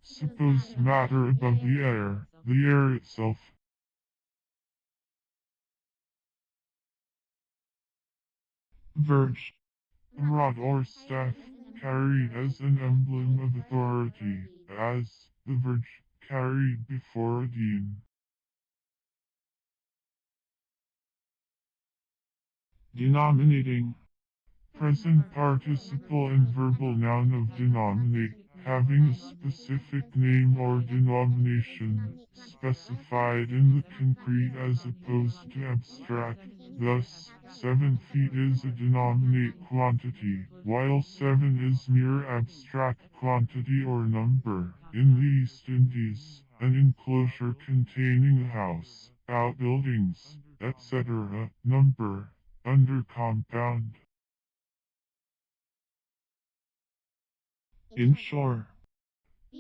Suppose matter above the air itself. verge, A rod or staff, carried as an emblem of authority, as the verge carried before a dean. denominating, Present participle and verbal noun of denominate, having a specific name or denomination, specified in the concrete as opposed to abstract. Thus, 7 feet is a denominate quantity, while 7 is mere abstract quantity or number. In the East Indies, an enclosure containing a house, outbuildings, etc., number, under compound. inshore,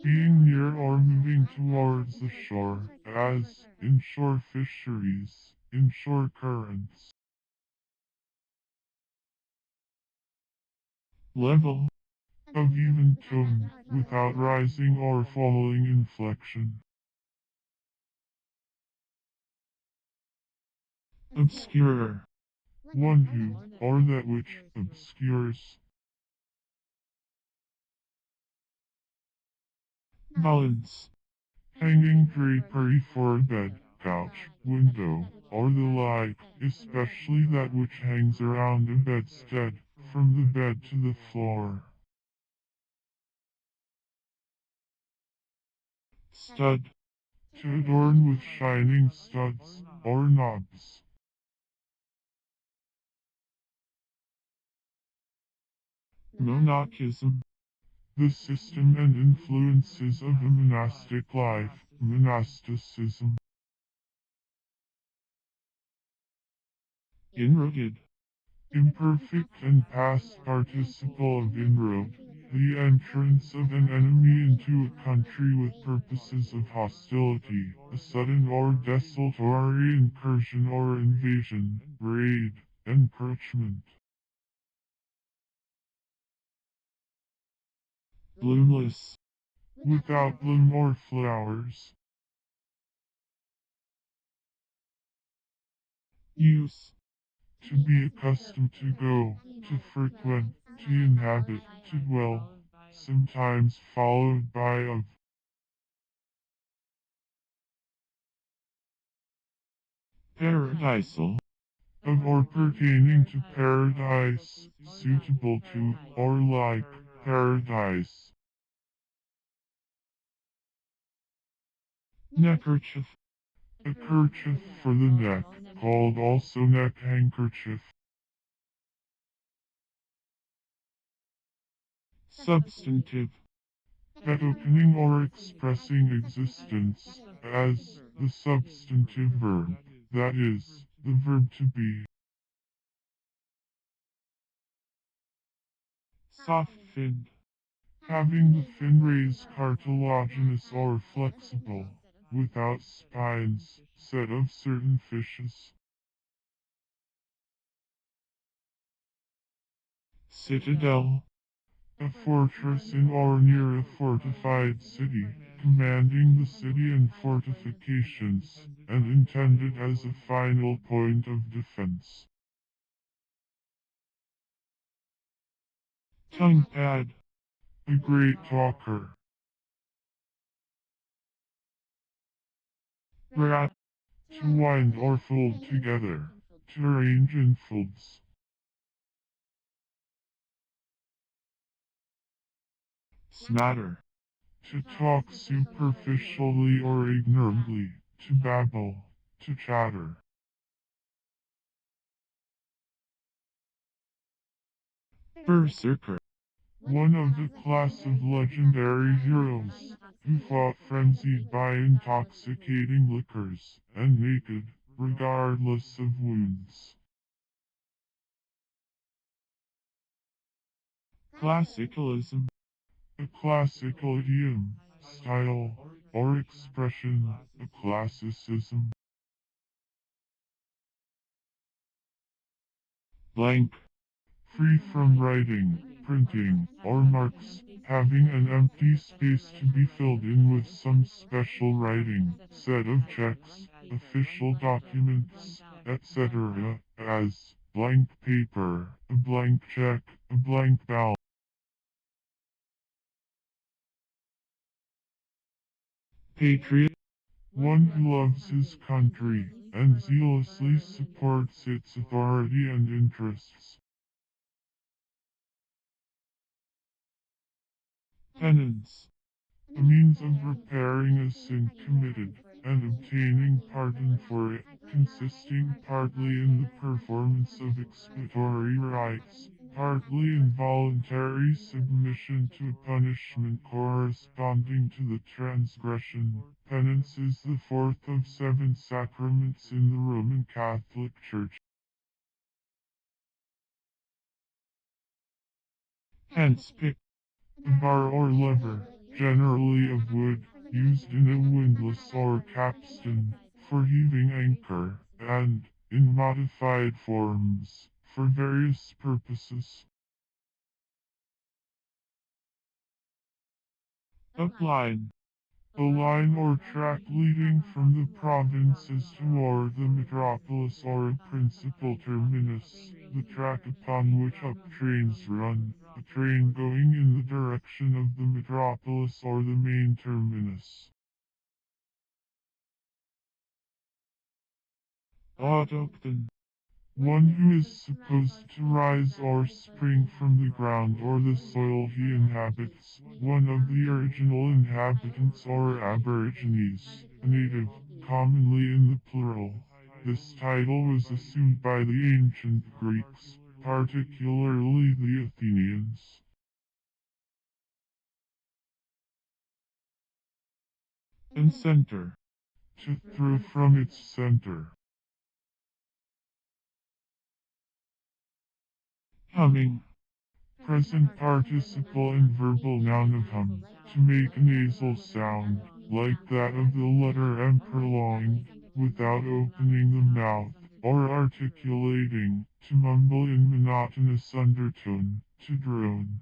Being near or moving towards the shore, as inshore fisheries, inshore currents. level, Of even tone, without rising or falling inflection. obscurer, One who, or that which, obscures. valance, Hanging drapery for a bed, couch, window, or the like, especially that which hangs around a bedstead, from the bed to the floor. stud, To adorn with shining studs, or knobs. monachism, The system and influences of a monastic life, monasticism. inroaded, Imperfect and past participle of inroad, the entrance of an enemy into a country with purposes of hostility, a sudden or desultory incursion or invasion, raid, encroachment. bloomless, Without bloom or flowers. use, To be accustomed to go, to frequent, to inhabit, to dwell, sometimes followed by of. paradisal, Of or pertaining to paradise, suitable to, or like, paradise. neckerchief, A kerchief for the neck, called also neck handkerchief. substantive, Betokening or expressing existence, as the substantive verb, that is, the verb to be. soft-finned, Having the fin rays cartilaginous or flexible, without spines, said of certain fishes. citadel, A fortress in or near a fortified city, commanding the city and fortifications, and intended as a final point of defense. tongue pad, A great talker. wrap, To wind or fold together. To arrange in folds. smatter, to talk superficially or ignorantly, to babble, to chatter. berserker, One of the class of legendary heroes, who fought frenzied by intoxicating liquors, and naked, regardless of wounds. classicalism, A classical idiom, style, or expression, a classicism. blank, Free from writing, printing, or marks, having an empty space to be filled in with some special writing, set of checks, official documents, etc., as blank paper, a blank check, a blank ballot. patriot, One who loves his country and zealously supports its authority and interests. penance, A means of repairing a sin committed, and obtaining pardon for it, consisting partly in the performance of expiatory rites, partly in voluntary submission to a punishment corresponding to the transgression. Penance is the fourth of 7 sacraments in the Roman Catholic Church. handspike, A bar or lever, generally of wood, used in a windlass or capstan, for heaving anchor, and, in modified forms, for various purposes. upline, A line or track leading from the provinces toward the metropolis or a principal terminus, the track upon which up trains run, a train going in the direction of the metropolis or the main terminus. autochthon, One who is supposed to rise or spring from the ground or the soil he inhabits, one of the original inhabitants or aborigines, a native, commonly in the plural. This title was assumed by the ancient Greeks, particularly the Athenians. and center, To throw from its center. humming, Present participle and verbal noun of hum, to make a nasal sound, like that of the letter M prolonged, without opening the mouth, or articulating, to mumble in monotonous undertone, to drone.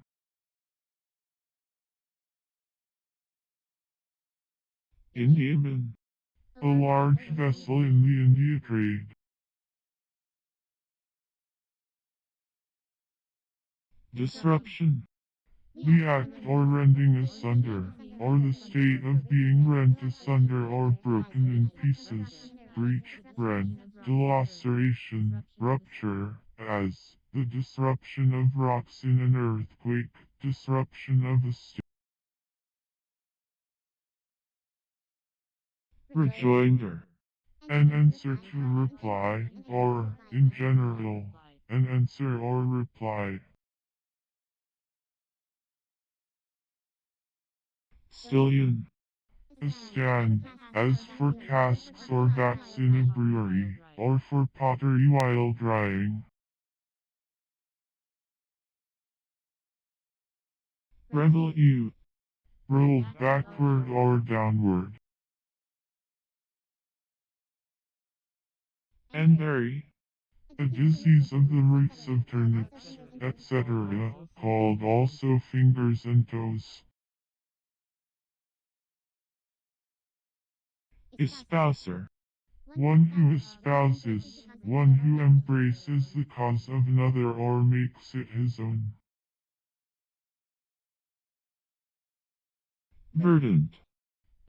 Indiaman, A large vessel in the India trade. disruption, The act or rending asunder, or the state of being rent asunder or broken in pieces, breach, rend, delaceration, rupture, as the disruption of rocks in an earthquake, disruption of a state. rejoinder, An answer to a reply, or, in general, an answer or reply. stillion, A stand, as for casks or vats in a brewery, or for pottery while drying. revolute, Rolled backward or downward. and berry, A disease of the roots of turnips, etc., called also fingers and toes. espouser, One who espouses, one who embraces the cause of another or makes it his own. verdant,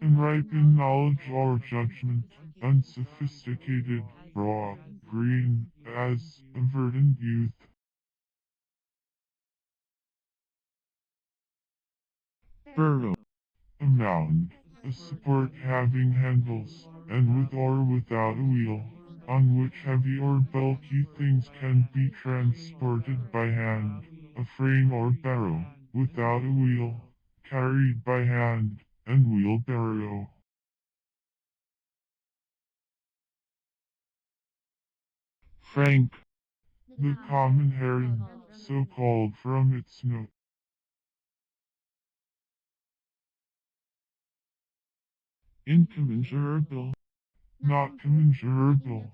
Unripe in knowledge or judgment, unsophisticated, raw, green, as a verdant youth. burrow, A mound, a support having handles, and with or without a wheel, on which heavy or bulky things can be transported by hand. A frame or barrow, without a wheel, carried by hand, and wheelbarrow. Frank, The common heron, so called from its note. incommensurable, Not commensurable,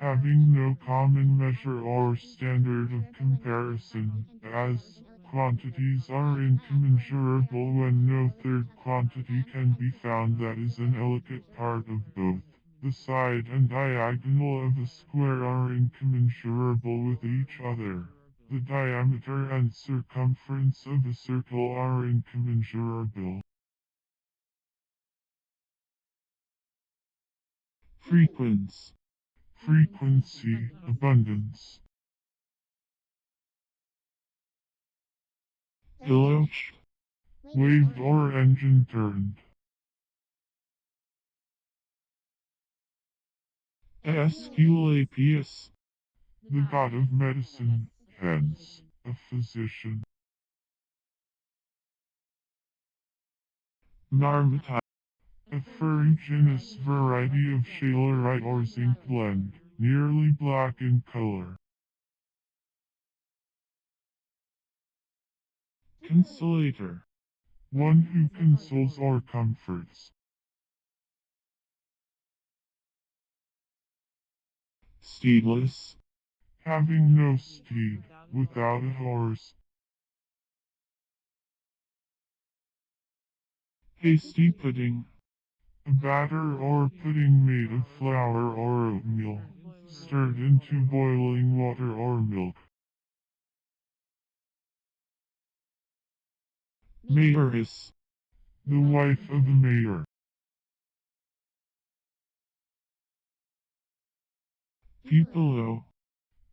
having no common measure or standard of comparison, as quantities are incommensurable when no third quantity can be found that is an elegant part of both. The side and diagonal of a square are incommensurable with each other. The diameter and circumference of a circle are incommensurable. frequence, Frequency, abundance. eloge, Waved or engine turned. Aesculapius, The god of medicine, hence, a physician. marmotite, A ferruginous variety of shalerite or zinc blende, nearly black in color. consolator, One who consoles or comforts. steedless, Having no steed, without a horse. hasty pudding, A batter or pudding made of flour or oatmeal, stirred into boiling water or milk. mayoress, The wife of a mayor. pupilo,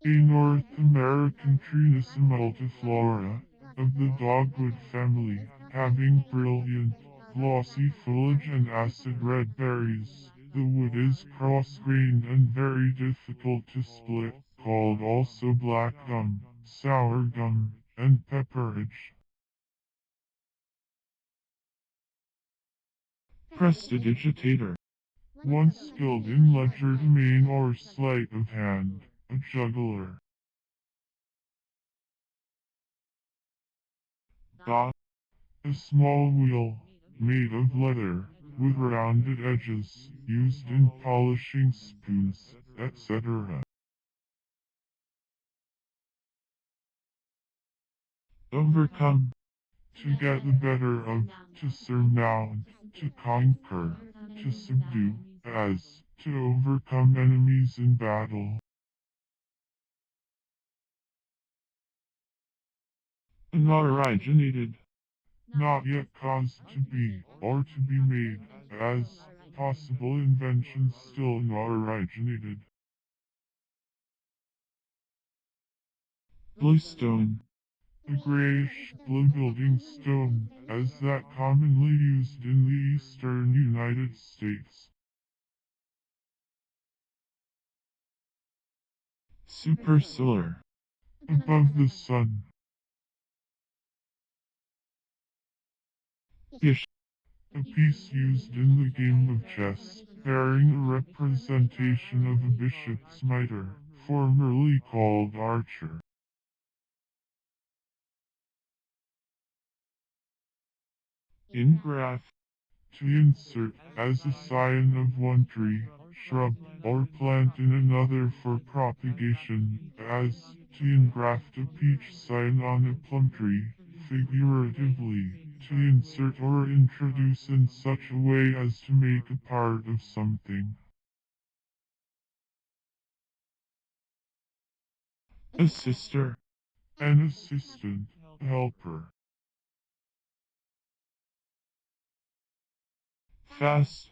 A North American genus multiflora of the dogwood family, having brilliant, glossy foliage and acid red berries. The wood is cross-grained and very difficult to split, called also black gum, sour gum, and pepperidge. prestidigitator, One skilled in legerdemain or sleight of hand, a juggler. ba, A small wheel, made of leather, with rounded edges, used in polishing spoons, etc. overcome, To get the better of, to surmount, to conquer, to subdue, as, to overcome enemies in battle. unoriginated, Not yet caused to be, or to be made, as, possible inventions still not originated. bluestone, A grayish-blue building stone, as that commonly used in the eastern United States. superciliar, Above the sun. bish, A piece used in the game of chess, bearing a representation of a bishop's mitre, formerly called archer. ingraph, To insert, as a sign of one tree, shrub, or plant in another for propagation, as, to engraft a peach sign on a plum tree, figuratively, to insert or introduce in such a way as to make a part of something. assister, An assistant, helper. fast,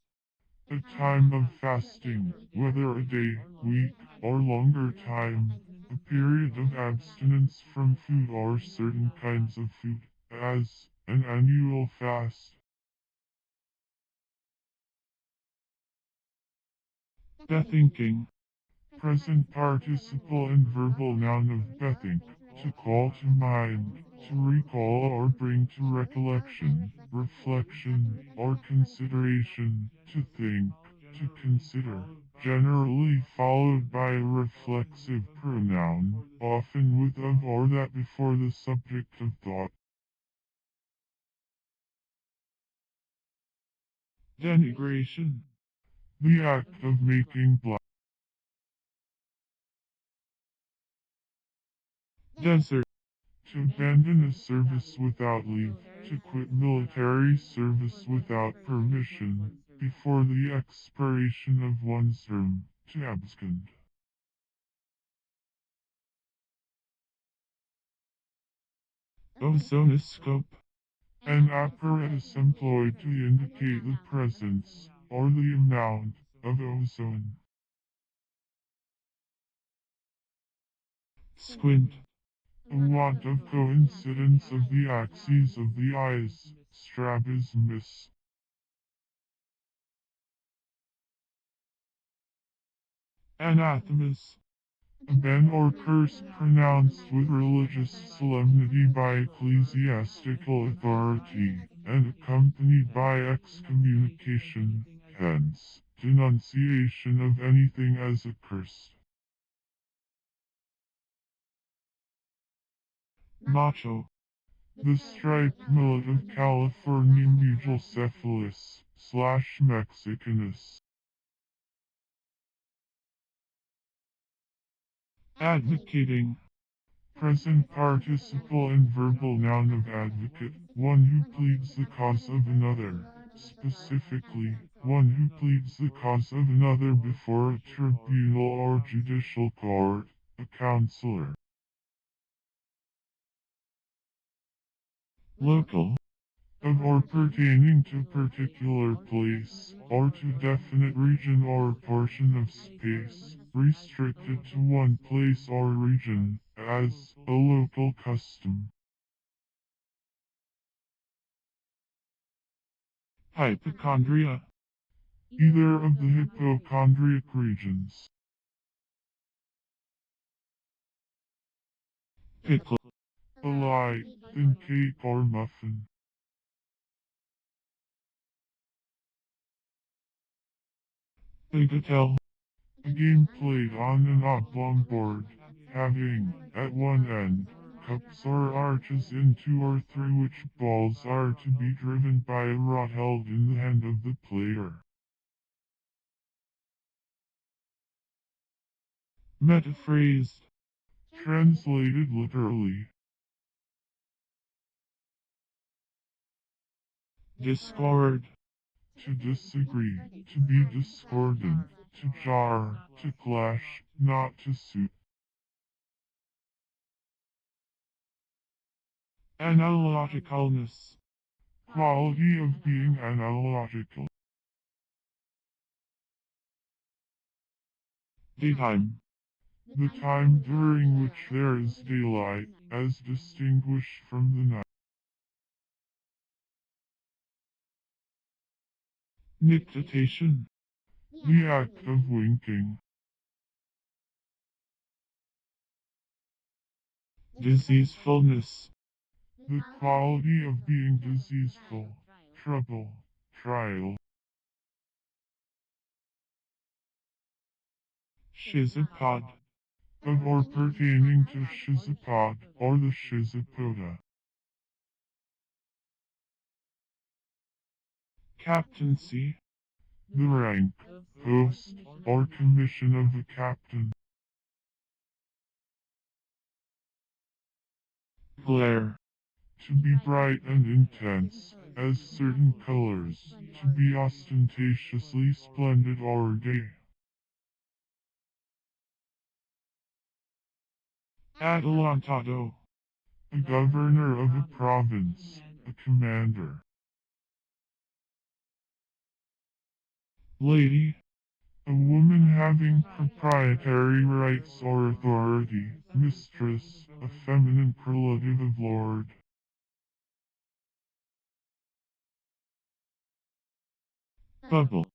A time of fasting, whether a day, week, or longer time. A period of abstinence from food or certain kinds of food, as an annual fast. bethinking, Present participle and verbal noun of bethink, to call to mind, to recall or bring to recollection, reflection, or consideration, to think, to consider. Generally followed by a reflexive pronoun, often with of or that before the subject of thought. denigration, The act of making black. desert, To abandon a service without leave, to quit military service without permission, before the expiration of one's term, to abscond. ozonoscope, An apparatus employed to indicate the presence, or the amount, of ozone. squint, A want of coincidence of the axes of the eyes, strabismus. anathemas, A ban or curse pronounced with religious solemnity by ecclesiastical authority, and accompanied by excommunication, hence, denunciation of anything as accursed. macho, The striped millet of California Mugelcephalus / Mexicanus. advocating, Present participle and verbal noun of advocate, one who pleads the cause of another, specifically, one who pleads the cause of another before a tribunal or judicial court, a counselor. local, Of or pertaining to particular place, or to definite region or portion of space, restricted to one place or region, as a local custom. hypochondria, Either of the hypochondriac regions. pickle, A light, thin cake or muffin. bagatelle, A game played on an oblong board, having, at one end, cups or arches in two or three which balls are to be driven by a rod held in the hand of the player. metaphrased, Translated literally. discord, To disagree, to be discordant, to jar, to clash, not to suit. analogicalness, Quality of being analogical. daytime, The time during which there is daylight, as distinguished from the night. nictation, The act of winking. diseasefulness, The quality of being diseaseful. Trouble. Trial. schizopod, Of or pertaining to schizopod, or the schizopoda. captaincy, The rank, post, or commission of a captain. glare, To be bright and intense, as certain colors. To be ostentatiously splendid or gay. adelantado, A governor of a province, a commander. lady, A woman having proprietary rights or authority, mistress, a feminine correlative of lord. bubble,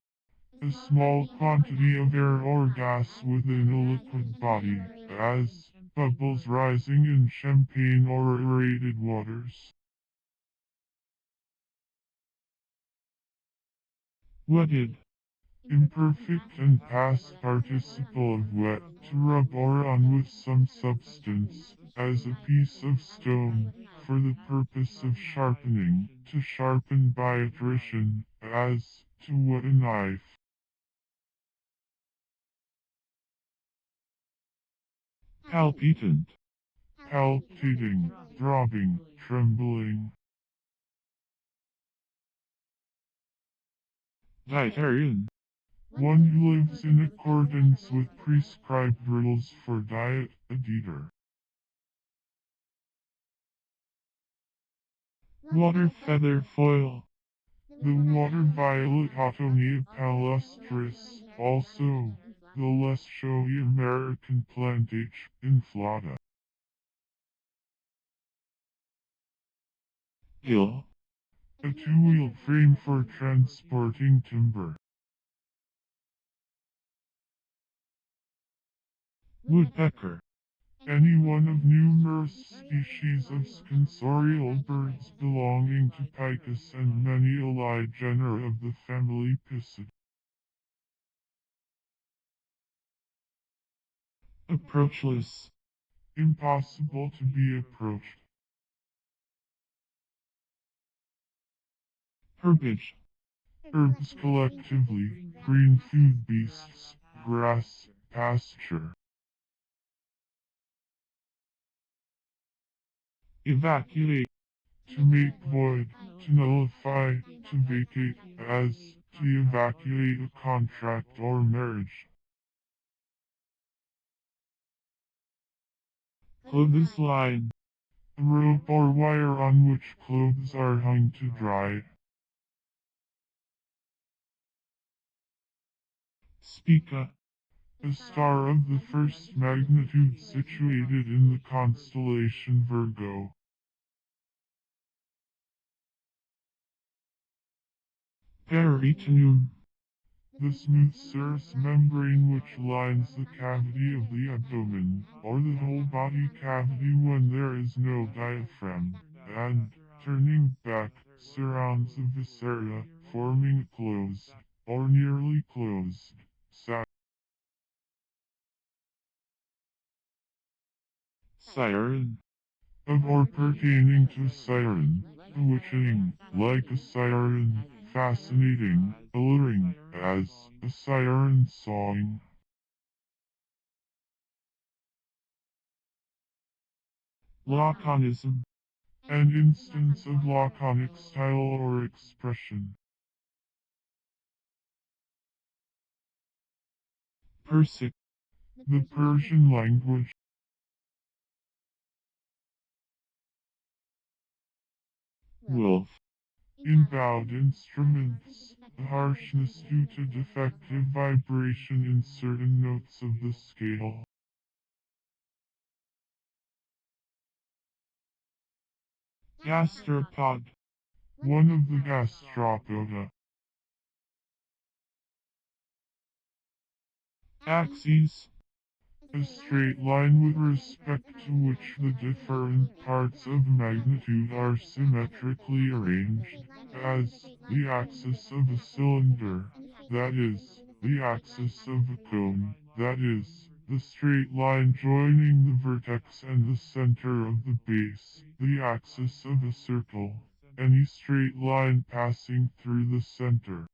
A small quantity of air or gas within a liquid body, as bubbles rising in champagne or aerated waters. Wetted. Imperfect and past participle of wet, to rub or on with some substance, as a piece of stone, for the purpose of sharpening, to sharpen by attrition, as to whet a knife. Palpitant. Palpitating, throbbing, trembling. Dietarian. One who lives in accordance with prescribed rules for diet, a eater. Water feather foil. The water violet Hottonia palustris, also the less showy American plant H. inflata. Hill. A two-wheeled frame for transporting timber. Woodpecker. Any one of numerous species of scansorial birds belonging to Picus and many allied genera of the family Piscidae. Approachless. Impossible to be approached. Herbage. Herbs collectively, green food beasts, grass, pasture. Evacuate. To make void, to nullify, to vacate, as to evacuate a contract or marriage. Clothesline. A rope or wire on which clothes are hung to dry. Spica. A star of the first magnitude situated in the constellation Virgo. Peritoneum. The smooth serous membrane which lines the cavity of the abdomen, or the whole body cavity when there is no diaphragm, and, turning back, surrounds the viscera, forming a closed, or nearly closed, sac. Siren. Of or pertaining to siren, bewitching, like a siren, fascinating, alluring, as a siren sawing. Laconism. An instance of laconic style or expression. Persic. The Persian language. Wolf. In bowed instruments, the harshness due to defective vibration in certain notes of the scale. Gastropod. One of the gastropoda. Axes. A straight line with respect to which the different parts of magnitude are symmetrically arranged, as the axis of a cylinder, that is, the axis of a cone, that is, the straight line joining the vertex and the center of the base, the axis of a circle, any straight line passing through the center.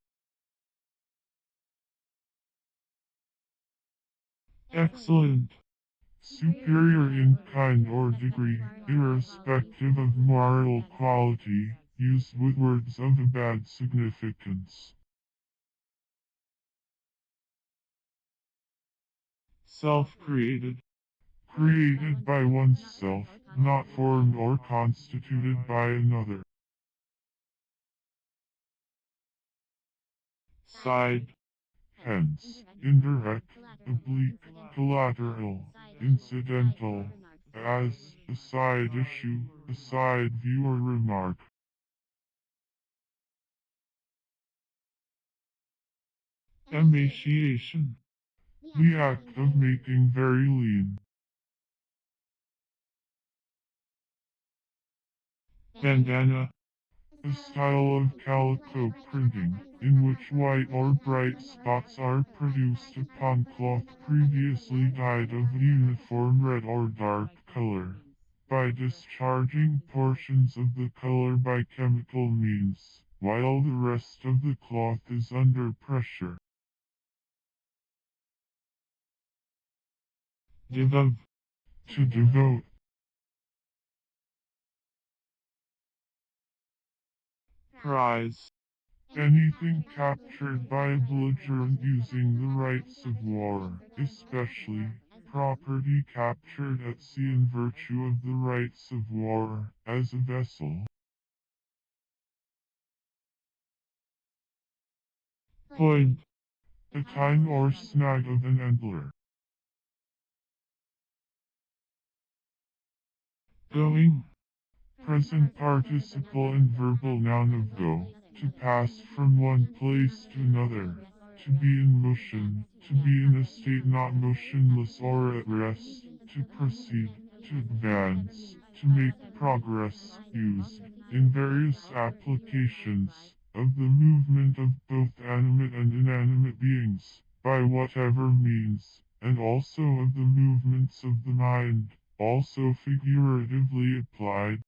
Excellent. Superior in kind or degree, irrespective of moral quality, used with words of a bad significance. Self-created. Created by oneself, not formed or constituted by another. Side. Hence, indirect, oblique, collateral, incidental, as a side issue, a side view or remark. emaciation, the act of making very lean. bandana, A style of calico printing, in which white or bright spots are produced upon cloth previously dyed of a uniform red or dark color, by discharging portions of the color by chemical means, while the rest of the cloth is under pressure. devote, To devote. prize, Anything captured by a belligerent using the rights of war, especially property captured at sea in virtue of the rights of war, as a vessel. point, A tine or snag of an antler. going, Present participle and verbal noun of go, to pass from one place to another, to be in motion, to be in a state not motionless or at rest, to proceed, to advance, to make progress, used, in various applications, of the movement of both animate and inanimate beings, by whatever means, and also of the movements of the mind, also figuratively applied.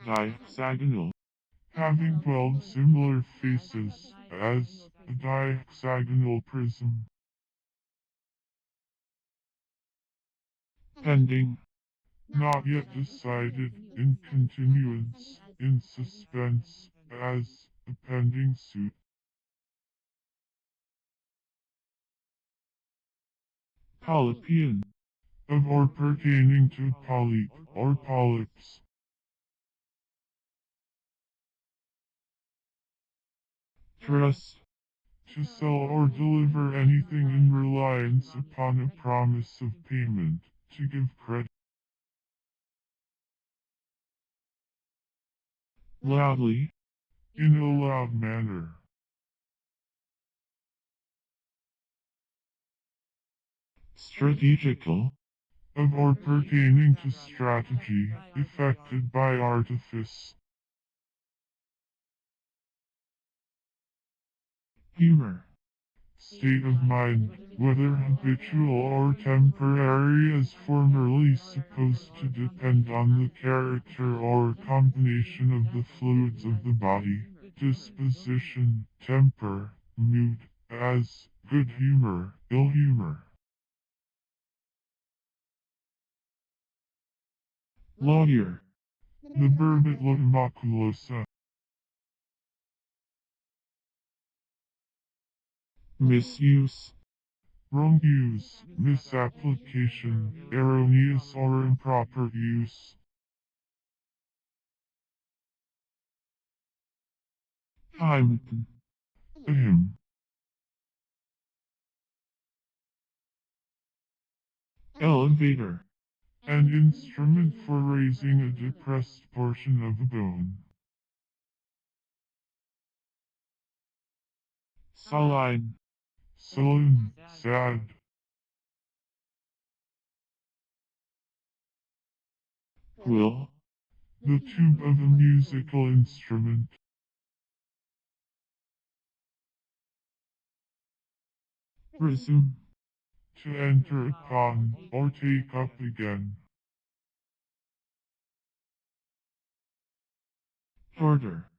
dihexagonal, Having 12 similar faces, as a dihexagonal prism. pending, Not yet decided, in continuance, in suspense, as a pending suit. polypian, Of or pertaining to polyp, or polyps. trust, To sell or deliver anything in reliance upon a promise of payment, to give credit. loudly, In a loud manner. strategical, Of or pertaining to strategy, effected by artifice. humor, State of mind, whether habitual or temporary as formerly supposed to depend on the character or combination of the fluids of the body, disposition, temper, mood, as good humor, ill humor. lawyer, The burbit maculosa. misuse, Wrong use, misapplication, erroneous or improper use. Hamilton, Ahem. elevator, An instrument for raising a depressed portion of a bone. saline, Sullen, sad. quill, The tube of a musical instrument. resume, To enter upon, or take up again. hoarder,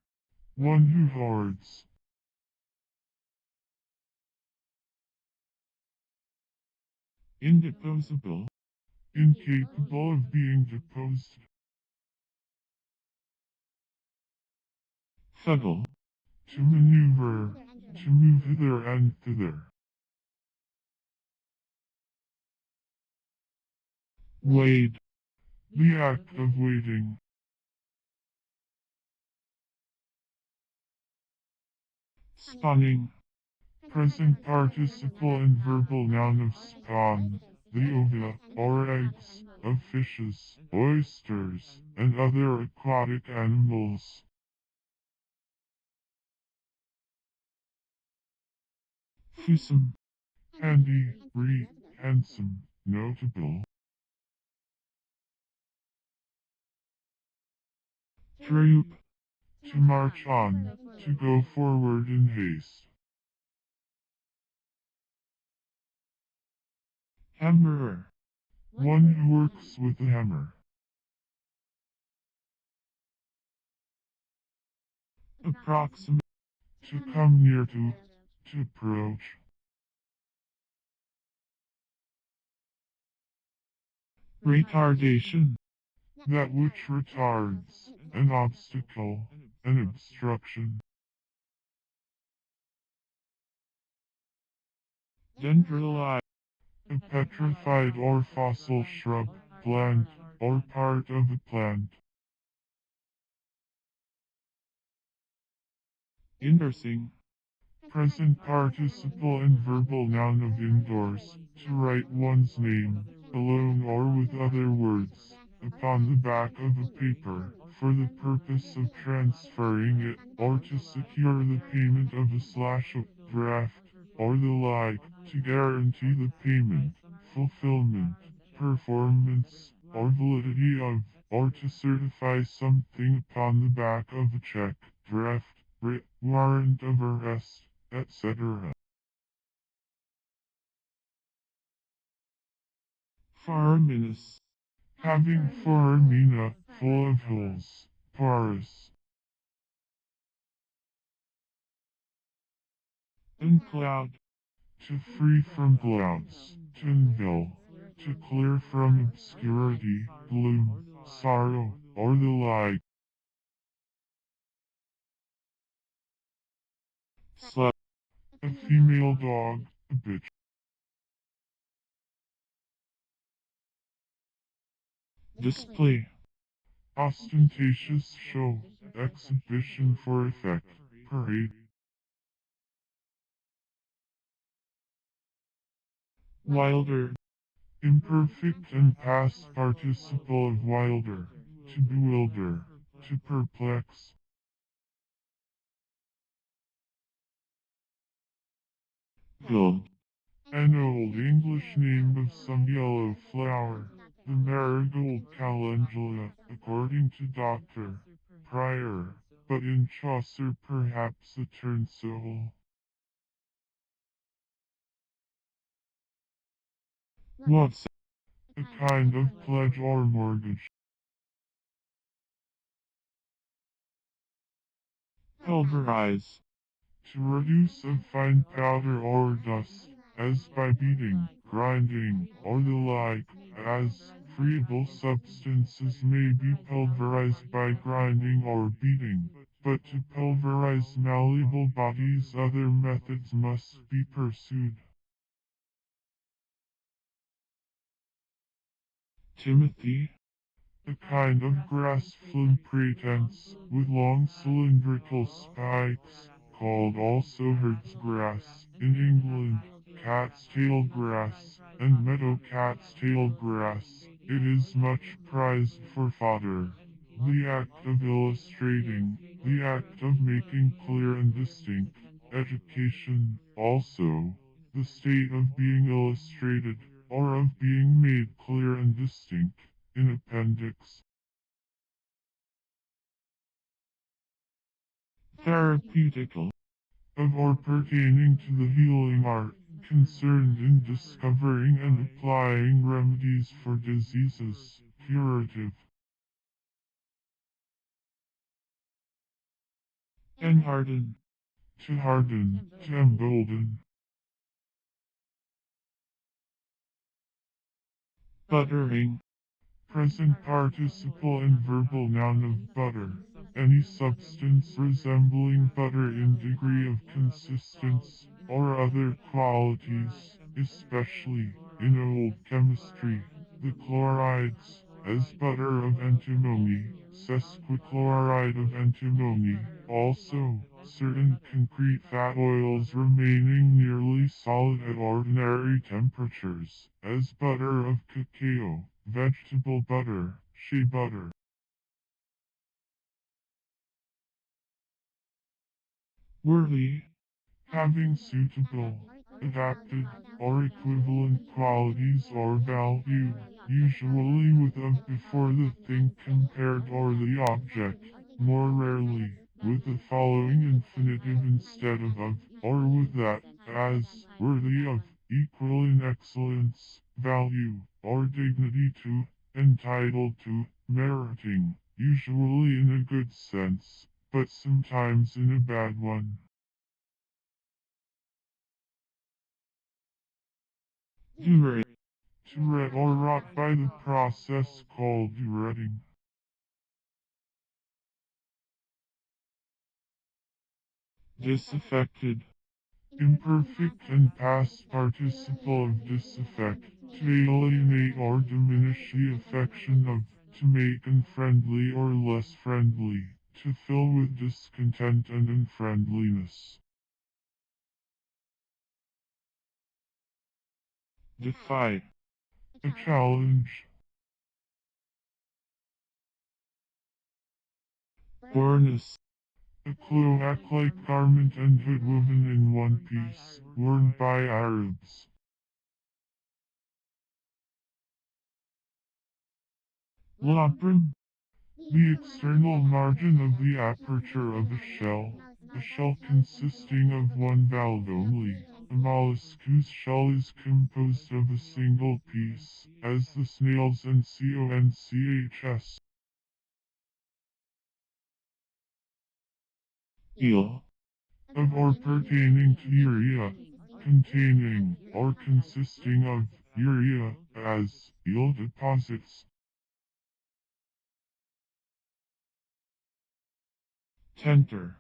One who hoards. indeposable, Incapable of being deposed. fuggle, To maneuver. To move hither and thither. wade, The act of waiting. spawning, Present participle and verbal noun of spawn. The ova, or eggs, of fishes, oysters, and other aquatic animals. Fusum. handy, handsome, notable. Droop. To march on, to go forward in haste. Hammerer. One who works with a hammer. Approximate. To come near to approach. Retardation. That which retards, an obstacle, an obstruction. Dendrili. A petrified or fossil shrub, plant, or part of a plant. Indorsing. Present participle and verbal noun of indoors, to write one's name, alone or with other words, upon the back of a paper, for the purpose of transferring it, or to secure the payment of a draft, or the like, to guarantee the payment, fulfillment, performance, or validity of, or to certify something upon the back of a check, draft, warrant of arrest, etc. Faraminous. Having foramina, full of holes, porous. Uncloud. To free from clouds, to unveil, to clear from obscurity, gloom, sorrow, or the like. Slut. A female dog, a bitch. Display. Ostentatious show, exhibition for effect, parade. Wilder. Imperfect and past participle of wilder, to bewilder, to perplex. Gold. An old English name of some yellow flower, the marigold calendula, according to Dr. Prior, but in Chaucer perhaps a turnsole. What's A kind of pledge or mortgage. pulverize? To reduce a fine powder or dust, as by beating, grinding, or the like, as friable substances may be pulverized by grinding or beating, but to pulverize malleable bodies other methods must be pursued. Timothy. A kind of grass flume pretense, with long cylindrical spikes, called also herd's grass, in England, cat's tail grass, and meadow cat's tail grass. It is much prized for fodder. The act of illustrating, the act of making clear and distinct, education, also, the state of being illustrated, or of being made clear and distinct, in appendix. Therapeutical. Of or pertaining to the healing art, concerned in discovering and applying remedies for diseases, curative. Enharden. To harden, to embolden. Buttering. Present participle and verbal noun of butter. Any substance resembling butter in degree of consistence, or other qualities, especially, in old chemistry, the chlorides, as butter of antimony, sesquichloride of antimony, also, certain concrete fat oils remaining nearly solid at ordinary temperatures, as butter of cacao, vegetable butter, shea butter. Worthy. Having suitable. adapted, or equivalent qualities or value, usually with of before the thing compared or the object, more rarely, with the following infinitive instead of, or with that, as, worthy of, equal in excellence, value, or dignity to, entitled to, meriting, usually in a good sense, but sometimes in a bad one. Durate. To ret or rot by the process called retting. Disaffected. Imperfect and past participle of disaffect. To alienate or diminish the affection of. To make unfriendly or less friendly. To fill with discontent and unfriendliness. Defy. A challenge. Bornus. A cloak-like garment and hood woven in one piece, worn by Arabs. Labrum. The external margin of the aperture of a shell consisting of one valve only. A mollusk whose shell is composed of a single piece, as the snails and conchs. Eel. Of or pertaining to urea, containing or consisting of urea, as eel deposits. Tenter.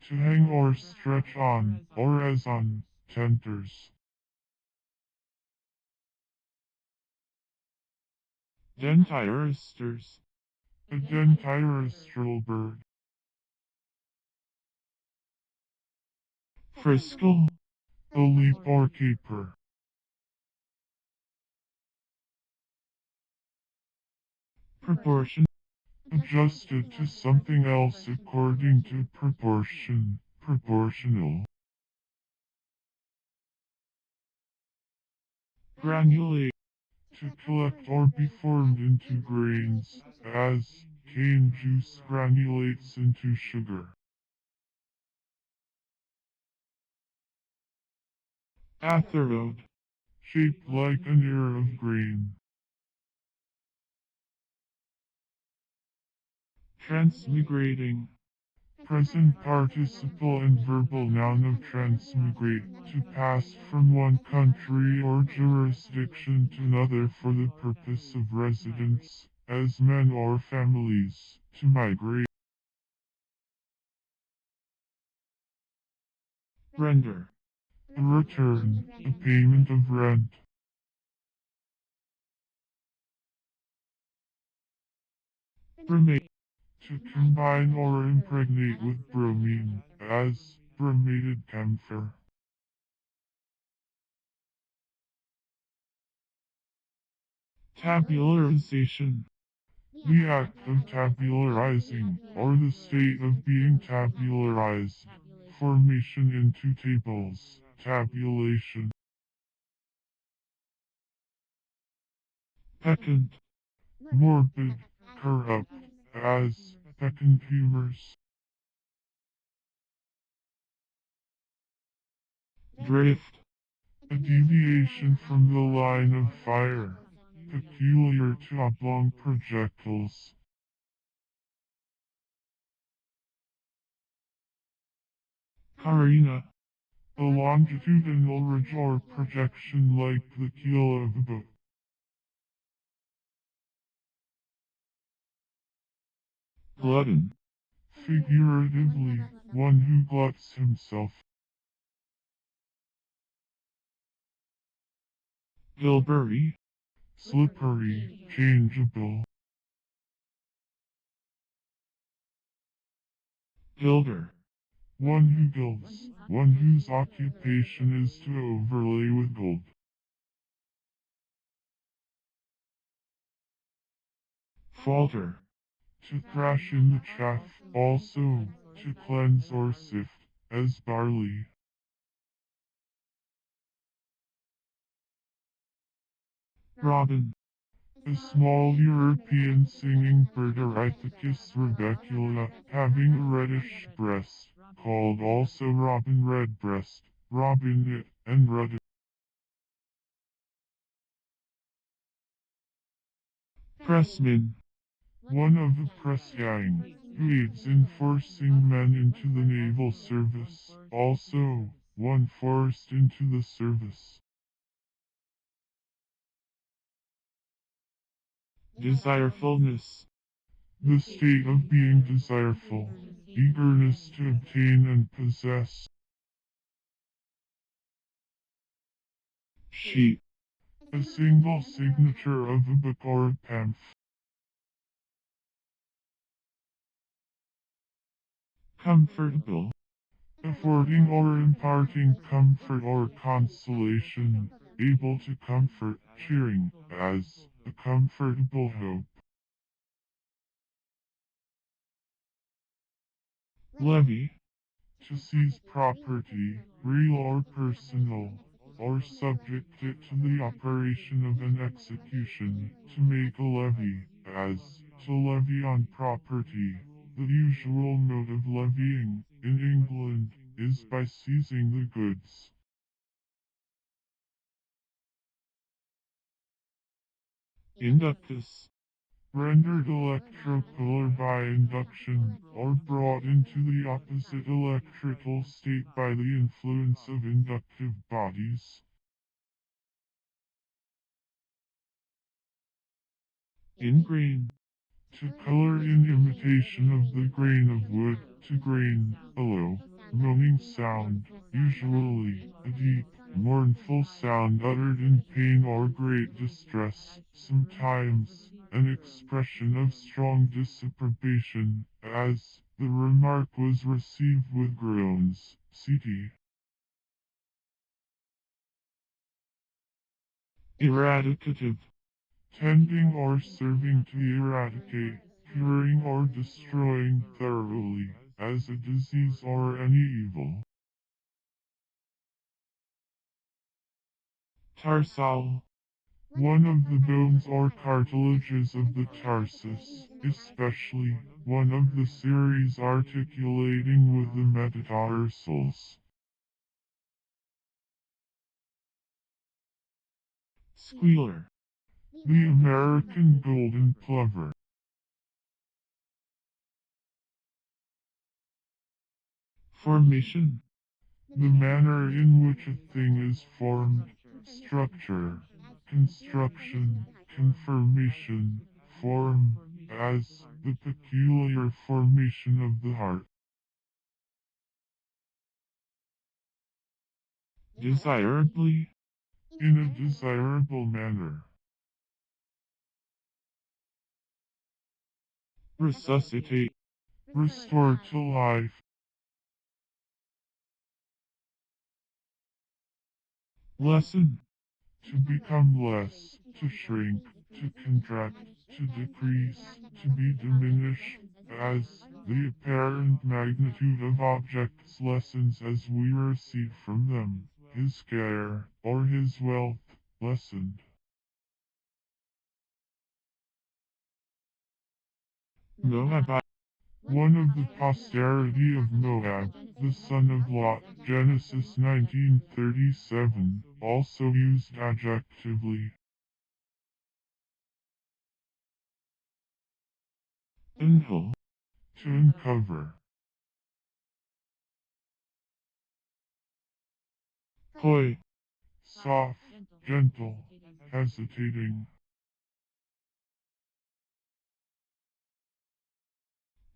To hang or stretch on, or as on, tenters. Dentyrosters. A dentyrostral bird. Friscal. A leap or caper. Proportion. Adjusted to something else according to proportion. Proportional. Granulate. To collect or be formed into grains, as cane juice granulates into sugar. Atherode. Shaped like an ear of grain. Transmigrating. Present participle and verbal noun of transmigrate, to pass from one country or jurisdiction to another for the purpose of residence, as men or families, to migrate. Render. A return, a payment of rent. Bromate. To combine or impregnate with bromine, as bromated camphor. Tabularization. The act of tabularizing, or the state of being tabularized. Formation into tables, tabulation. Peccant. Morbid, corrupt, as peccant humors. Drift. A deviation from the line of fire, peculiar to oblong projectiles. Carina. A longitudinal ridge or projection like the keel of a boat. Glutton. Figuratively, one who gluts himself. Bilberry. Slippery, changeable. Gilder. One who gilds, one whose occupation is to overlay with gold. Falter. To thrash in the chaff, also, to cleanse or sift, as barley. robin, A small European singing bird Orithacus rebecula, having a reddish breast, called also robin redbreast, robinet, and rudder. pressman, One of the press gang, who aids in forcing men into the naval service, also, one forced into the service. desirefulness, The state of being desireful, eagerness to obtain and possess. sheet, A single signature of a book or a pamphlet. comfortable, Affording or imparting comfort or consolation, able to comfort, cheering, as a comfortable hope. levy, To seize property, real or personal, or subject it to the operation of an execution, to make a levy, as to levy on property. The usual mode of levying, in England, is by seizing the goods. inductus, Rendered electropolar by induction, or brought into the opposite electrical state by the influence of inductive bodies. ingrain, To color in imitation of the grain of wood, to grain, a low, moaning sound, usually a deep, mournful sound uttered in pain or great distress, sometimes an expression of strong disapprobation, as the remark was received with groans, ct. eradicative, Tending or serving to eradicate, curing or destroying thoroughly, as a disease or any evil. tarsal, One of the bones or cartilages of the tarsus, especially one of the series articulating with the metatarsals. squealer, The American golden plover. formation, The manner in which a thing is formed, structure, construction, conformation, form, as the peculiar formation of the heart. desirably, In a desirable manner. resuscitate, Restore to life. lessen, To become less, to shrink, to contract, to decrease, to be diminished, as the apparent magnitude of objects lessens as we recede from them, his care, or his wealth, lessened. Moabite, One of the posterity of Moab, the son of Lot, Genesis 19:37, also used adjectively. unhole, To uncover. coy, Soft, gentle, hesitating.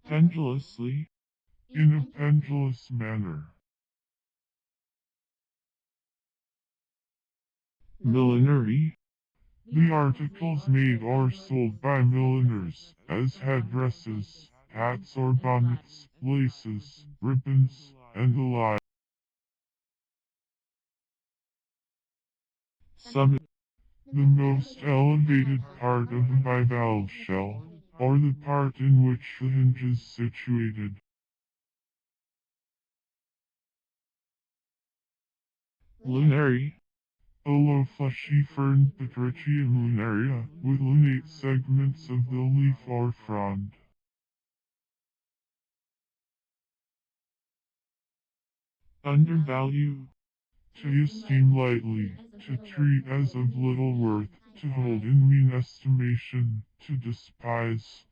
pendulously, In a pendulous manner. millinery, The articles made or sold by milliners, as headdresses, hats or bonnets, laces, ribbons, and the like. summit, The most elevated part of a bivalve shell, or the part in which the hinge is situated. lunary, A low fleshy fern Patricia lunaria with lunate segments of the leaf or frond. Undervalue. To esteem lightly, to treat as of little worth, to hold in mean estimation, to despise.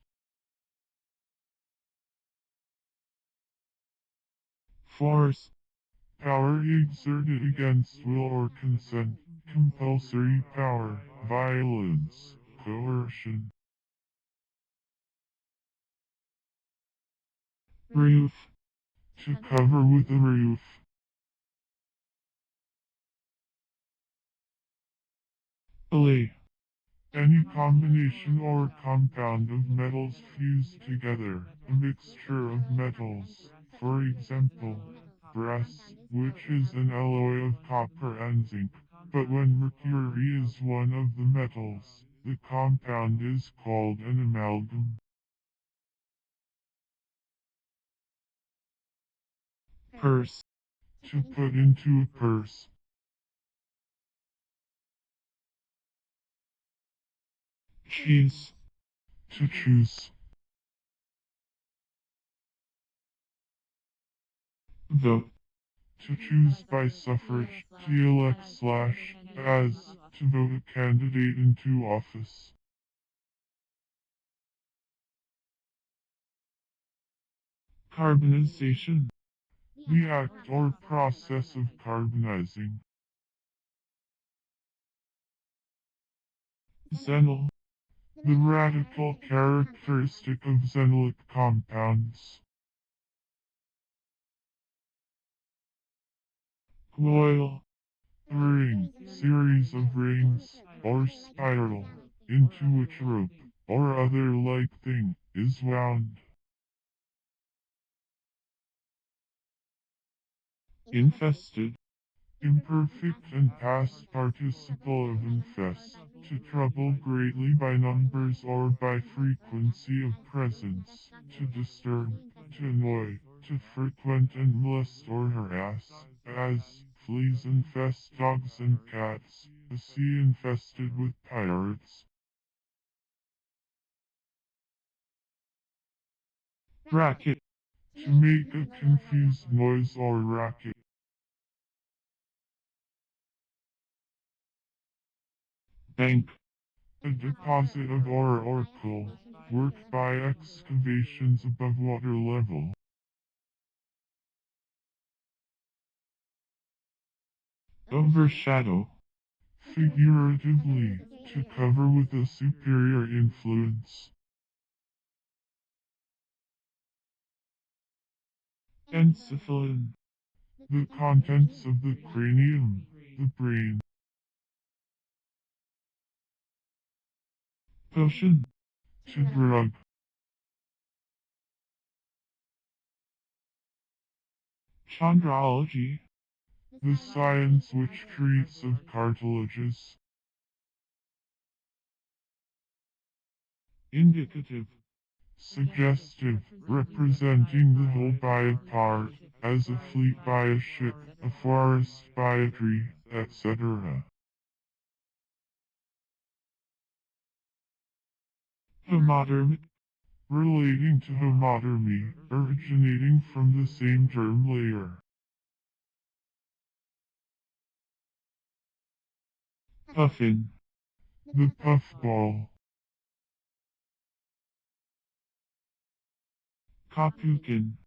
Force. Power exerted against will or consent, compulsory power, violence, coercion. Roof. To cover with a roof. Alley. Any combination or compound of metals fused together, a mixture of metals. For example, brass, which is an alloy of copper and zinc. But when mercury is one of the metals, the compound is called an amalgam. Purse. To put into a purse. Cheese. To choose. Vote. To choose by suffrage, to elect as, to vote a candidate into office. Carbonization. The act or process of carbonizing. Xenol. The radical characteristic of xenolic compounds. Coil. A ring, series of rings, or spiral, into which rope, or other like thing, is wound. Infested. Imperfect and past participle of infest, to trouble greatly by numbers or by frequency of presence, to disturb, to annoy, to frequent and molest or harass, as fleas infest dogs and cats, a sea infested with pirates. Racket. To make a confused noise or racket. Bank. A deposit of ore or coal, worked by excavations above water level. Overshadow. Figuratively, to cover with a superior influence. Encephalon. The contents of the cranium, the brain. Potion. To drug. Chondrology. The science which treats of cartilages. Indicative. Suggestive, representing the whole by a part, as a fleet by a ship, a forest by a tree, etc. Homodermic. Relating to homodermy, originating from the same germ layer. Puffin. The puffball. Capuchin.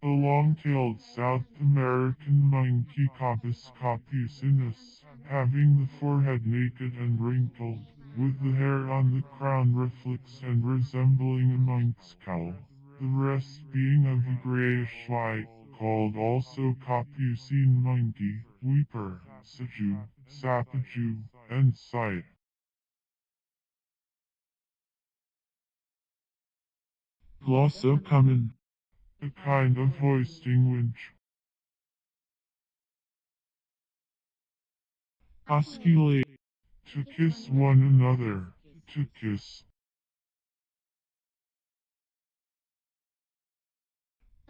A long-tailed South American monkey Copyist capucinus, having the forehead naked and wrinkled, with the hair on the crown reflexed and resembling a monk's cowl, the rest being of a grayish white, called also capucine monkey, weeper, saju, sapaju, and sight. Glossocommon. A kind of hoisting winch. Osculate. To kiss one another. To kiss.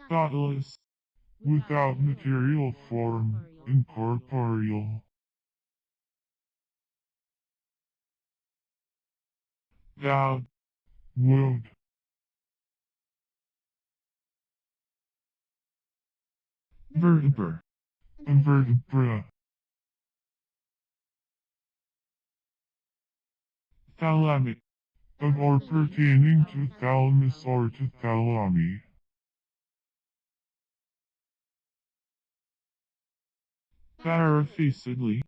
Thoughtless. Without material form. Incorporeal. Vowed. would, Vertebra. a vertebra, Thalamic. of or pertaining to thalamus or to thalami, Barefacedly.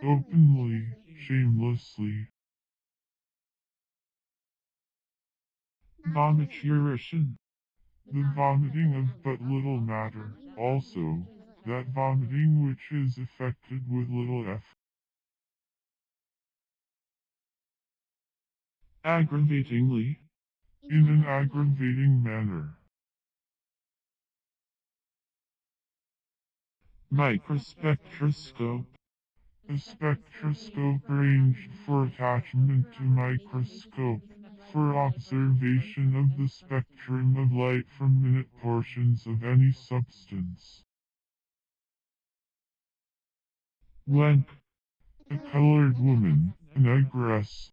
openly, shamelessly, Vomitation. the vomiting of but little matter, also, that vomiting which is effected with little effort, Aggravatingly. in an aggravating manner, Microspectroscope. a spectroscope arranged for attachment to microscope, for observation of the spectrum of light from minute portions of any substance. Wank. A colored woman, an ogress,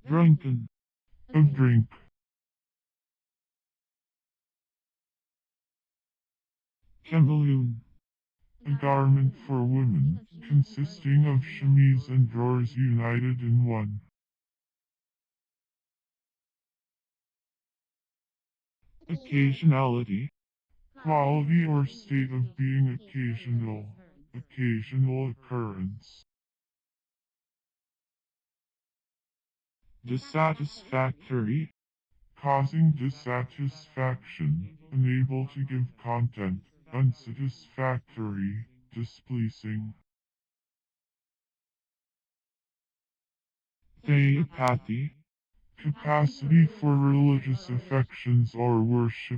Drunken. of drink, Chameleon. a garment for women, consisting of chemise and drawers united in one. Occasionality. Quality or state of being occasional, occasional occurrence. Dissatisfactory. Causing dissatisfaction, unable to give content, unsatisfactory, displeasing. Theopathy. Capacity for religious affections or worship.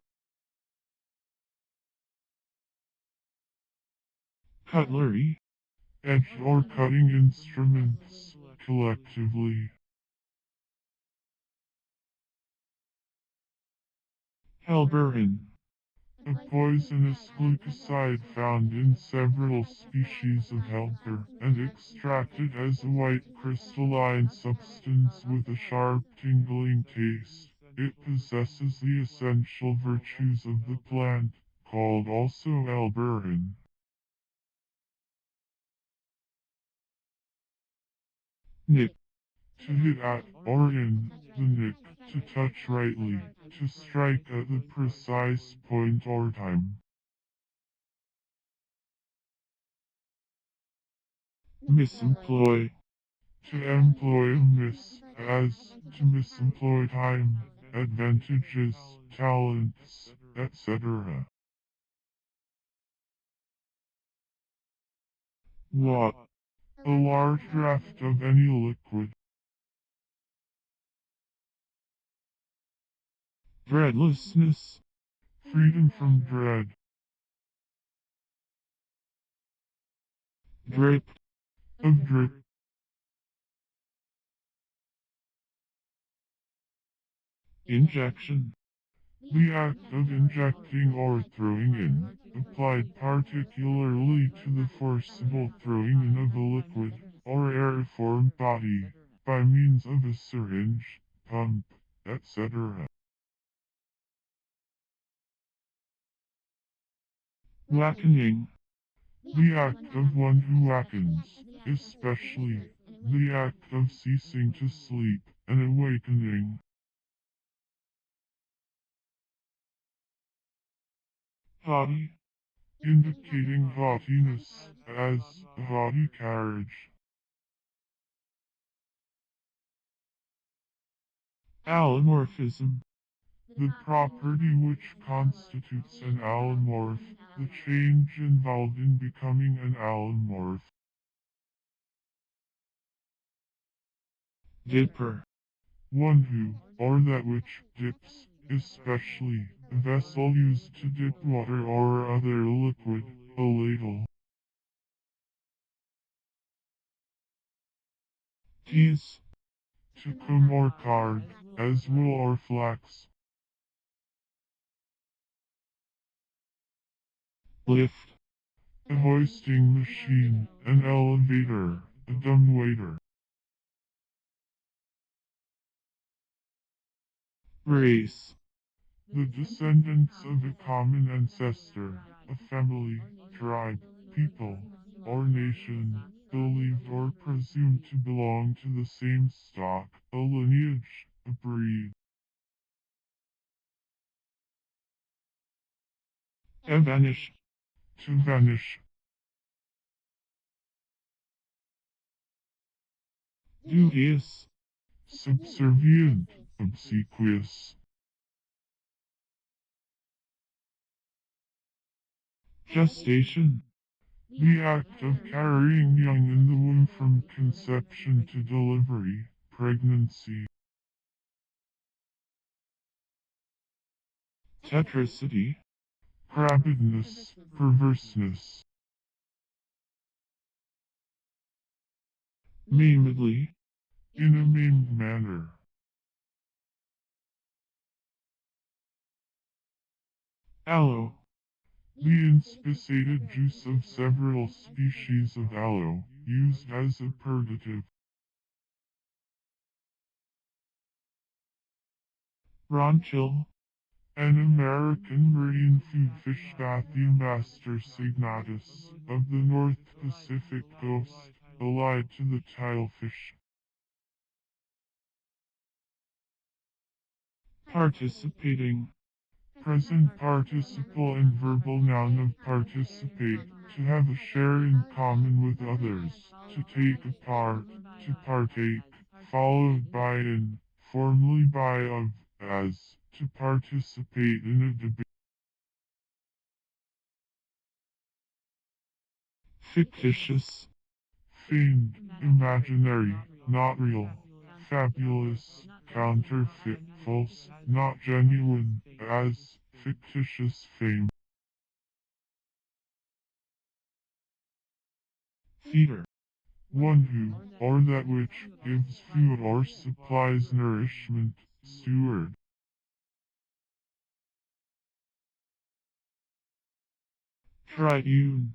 Cutlery. Edged or cutting instruments, collectively. Helberin. A poisonous glucoside found in several species of helper and extracted as a white crystalline substance with a sharp tingling taste. It possesses the essential virtues of the plant, called also elberin. Nip. To hit at or in the nick, to touch rightly, to strike at the precise point or time. Misemploy. To employ amiss, as to misemploy time, advantages, talents, etc. What. A large draught of any liquid, Dreadlessness. freedom from dread, Drip. of drip, Injection. the act of injecting or throwing in, applied particularly to the forcible throwing in of a liquid or aeriform body, by means of a syringe, pump, etc. Wackening. The act of one who wakens, especially the act of ceasing to sleep and awakening. Haughty. Indicating haughtiness, as a haughty carriage. Allomorphism. The property which constitutes an allomorph, the change involved in becoming an allomorph. Dipper. One who, or that which, dips, especially, a vessel used to dip water or other liquid, a ladle. Tease. To comb or card, as wool or flax. Lift. a hoisting machine, an elevator, a dumbwaiter. Race. The descendants of a common ancestor, a family, tribe, people, or nation, believed or presumed to belong to the same stock, a lineage, a breed. Vanish. To vanish. Dubious. Subservient, obsequious. Gestation. The act of carrying young in the womb from conception to delivery, pregnancy. Tetricity. Crabbedness, perverseness. Maimedly. In a maimed manner. Aloe. The inspissated juice of several species of aloe, used as a purgative. Ronchil. An American marine food fish Bathymaster signatus, of the North Pacific coast, allied to the tilefish. Participating. Present participle and verbal noun of participate, to have a share in common with others, to take a part, to partake, followed by in, formerly by of, as, to participate in a debate. Fictitious. Feigned, imaginary, not real, fabulous, counterfeit, false, not genuine, as, fictitious fame. Feeder. One who, or that which, gives food or supplies nourishment, steward. Triune.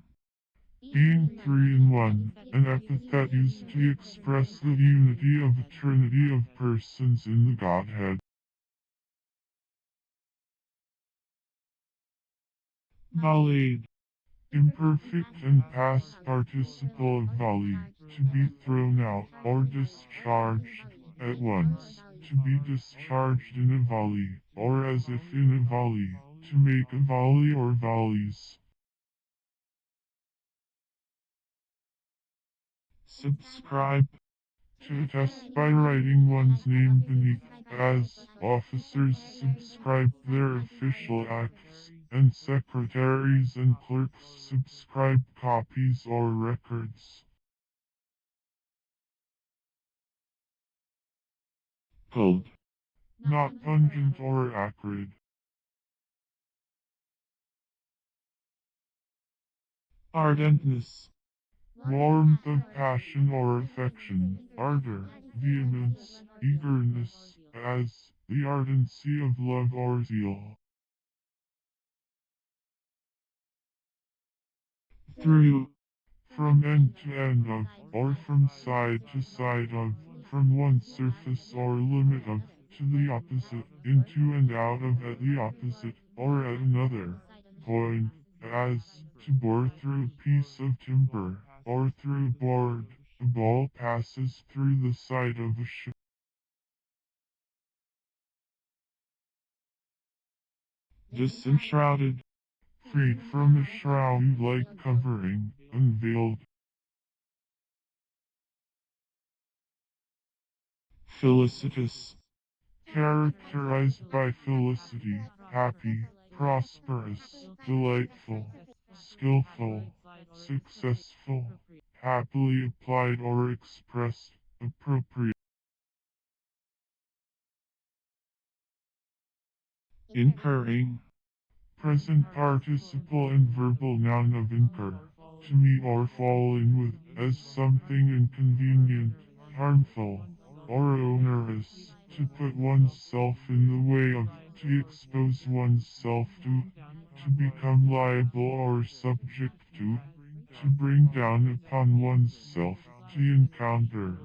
Being three in one, an epithet used to express the unity of a trinity of persons in the Godhead. Volleyed. Imperfect and past participle of volley, to be thrown out, or discharged, at once, to be discharged in a volley, or as if in a volley, to make a volley or volleys. Subscribe. To attest by writing one's name beneath, as officers subscribe their official acts, and secretaries and clerks subscribe copies or records. Cold. Not pungent or acrid. Ardentness. Warmth of passion or affection, ardor, vehemence, eagerness, as the ardency of love or zeal. Through. From end to end of, or from side to side of, from one surface or limit of, to the opposite, into and out of at the opposite, or at another point, as to bore through a piece of timber, or through a board, a ball passes through the side of a ship. Disenshrouded. Freed from a shroud-like covering, unveiled. Felicitous. Characterized by felicity, happy, prosperous, delightful, skillful, successful, happily applied or expressed, appropriate. Incurring. Present participle and verbal noun of incur, to meet or fall in with, as something inconvenient, harmful, or onerous, to put oneself in the way of, to expose oneself to become liable or subject to. to bring down upon oneself, to encounter,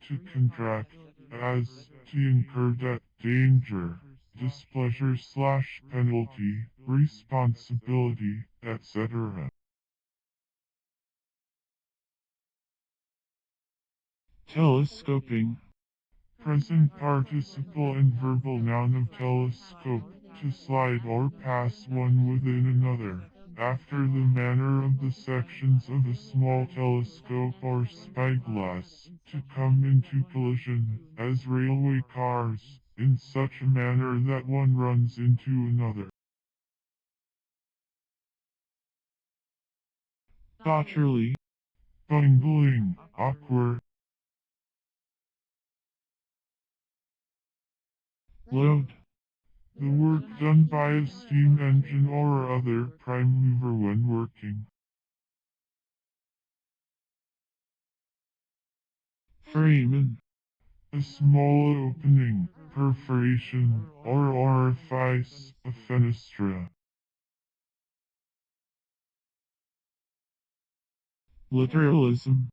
to contract, as, to incur that danger, displeasure slash penalty, responsibility, etc. Telescoping. Present participle and verbal noun of telescope, to slide or pass one within another, after the manner of the sections of a small telescope or spyglass, to come into collision, as railway cars, in such a manner that one runs into another. Ochrey. Bungling, awkward. Load. The work done by a steam engine or other prime mover when working. Foramen. A small opening, perforation, or orifice, a fenestra. Literalism.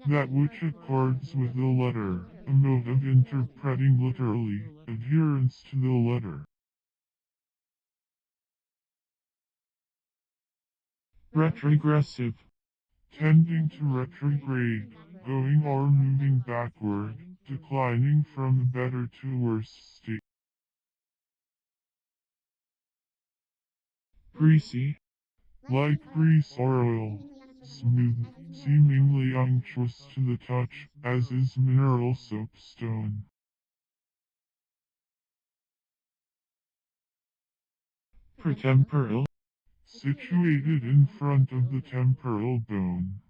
That which accords with the letter, a mode of interpreting literally, adherence to the letter. Retrogressive. Tending to retrograde, going or moving backward, declining from a better to a worse state. Greasy. Like grease or oil, smooth, seemingly unctuous to the touch, as is mineral soapstone. Pretemporal. Situated in front of the temporal bone.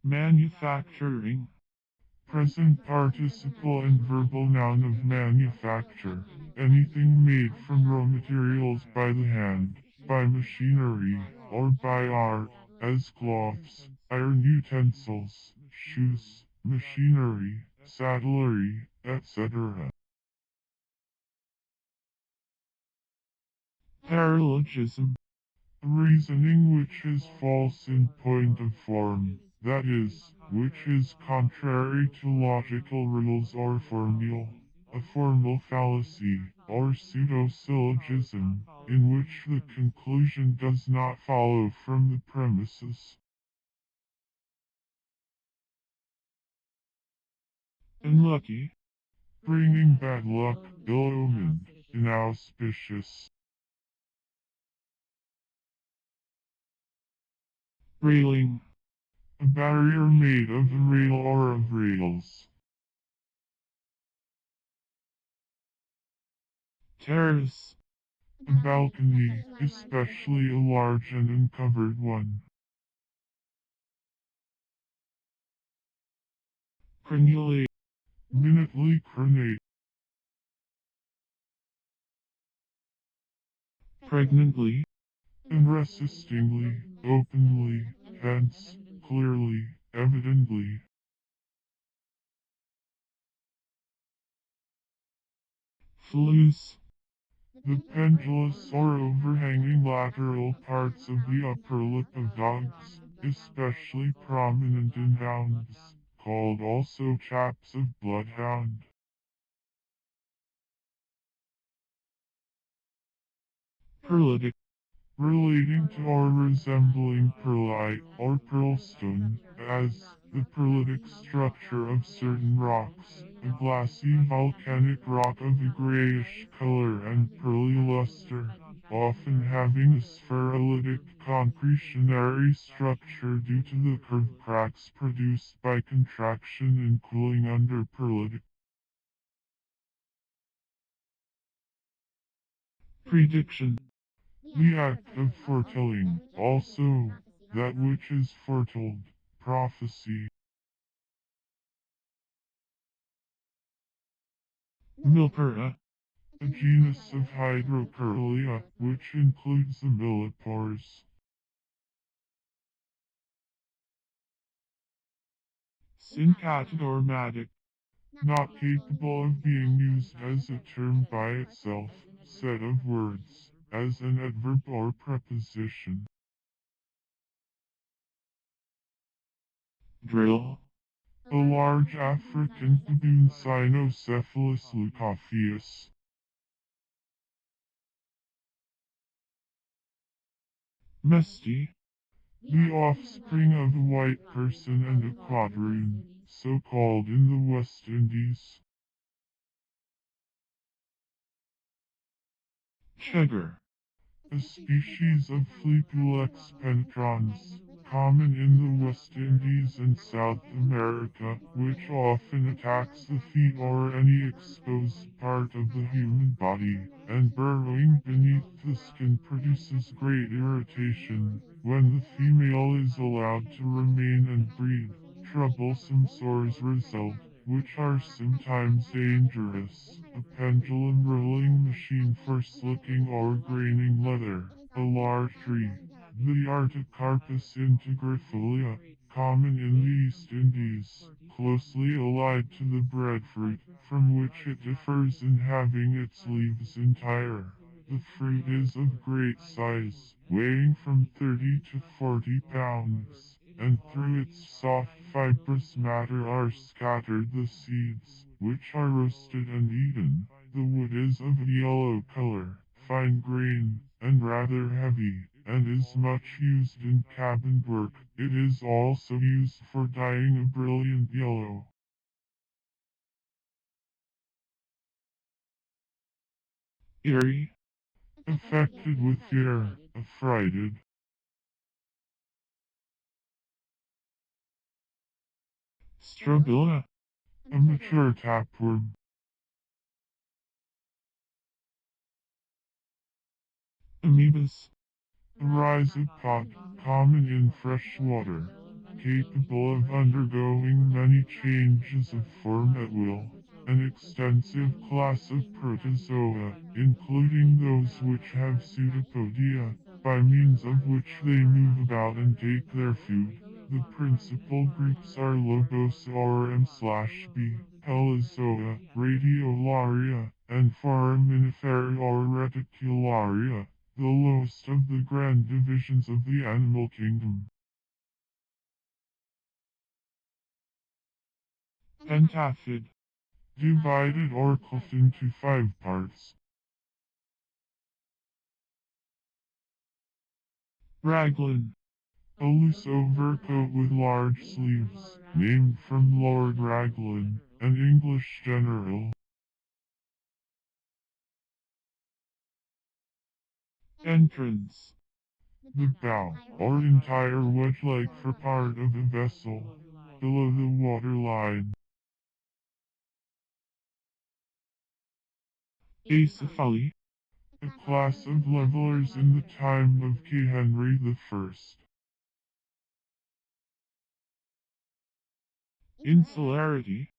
Manufacturing. Present participle and verbal noun of manufacture. Anything made from raw materials by the hand, by machinery, or by art, as gloves, iron utensils, shoes, machinery, saddlery, etc. Paralogism. A reasoning which is false in point of form, that is, which is contrary to logical rules or formulae, a formal fallacy, or pseudo-syllogism, in which the conclusion does not follow from the premises. Unlucky. Bringing bad luck, ill-omened, inauspicious. Railing. A barrier made of a rail or of rails. Terrace. A balcony, especially a large and uncovered one. Crenulate. Minutely crenate. Pregnantly. Unresistingly, openly, hence, clearly, evidently. Flues. The pendulous or overhanging lateral parts of the upper lip of dogs, especially prominent in hounds, called also chaps of bloodhound. Perlitic. Relating to or resembling perlite or pearlstone, as the perlitic structure of certain rocks, a glassy volcanic rock of a grayish color and pearly luster, often having a spherulitic concretionary structure due to the curved cracks produced by contraction and cooling under perlitic. Prediction. The act of foretelling, also, that which is foretold, prophecy. Milpera. A genus of Hydrocurlia, which includes the millipores. Syncatidormatic. Not capable of being used as a term by itself, set of words. as an adverb or preposition. Drill. A large African baboon Cynocephalus leucophaeus. Musty. The offspring of a white person and a quadroon, so called in the West Indies. Cheddar. A species of Flepulex penetrans, common in the West Indies and South America, which often attacks the feet or any exposed part of the human body, and burrowing beneath the skin produces great irritation. When the female is allowed to remain and breed, troublesome sores result, which are sometimes dangerous. A pendulum rolling machine for slicking or graining leather. A large tree. The Artocarpus integrifolia, common in the East Indies, closely allied to the breadfruit, from which it differs in having its leaves entire. The fruit is of great size, weighing from 30 to 40 pounds, and through its soft fibrous matter are scattered the seeds, which are roasted and eaten. The wood is of a yellow color, fine grain, and rather heavy, and is much used in cabin work. It is also used for dyeing a brilliant yellow. Eerie. Affected with fear, affrighted. Strobila. A mature tapeworm. Amoebas. A rhizopod, common in fresh water, capable of undergoing many changes of form at will. An extensive class of protozoa, including those which have pseudopodia, by means of which they move about and take their food. The principal groups are Lobosa or M/B, Pelizoa, Radiolaria, and Foraminifera or Reticularia, the lowest of the grand divisions of the animal kingdom. Pentaphid. Divided or cleft into 5 parts. Raglan. A loose overcoat with large sleeves, named from Lord Raglan, an English general. Entrance. The bow, or entire wedge-like for part of a vessel, below the waterline. Acephaly. A class of levelers in the time of King Henry I. Insularity.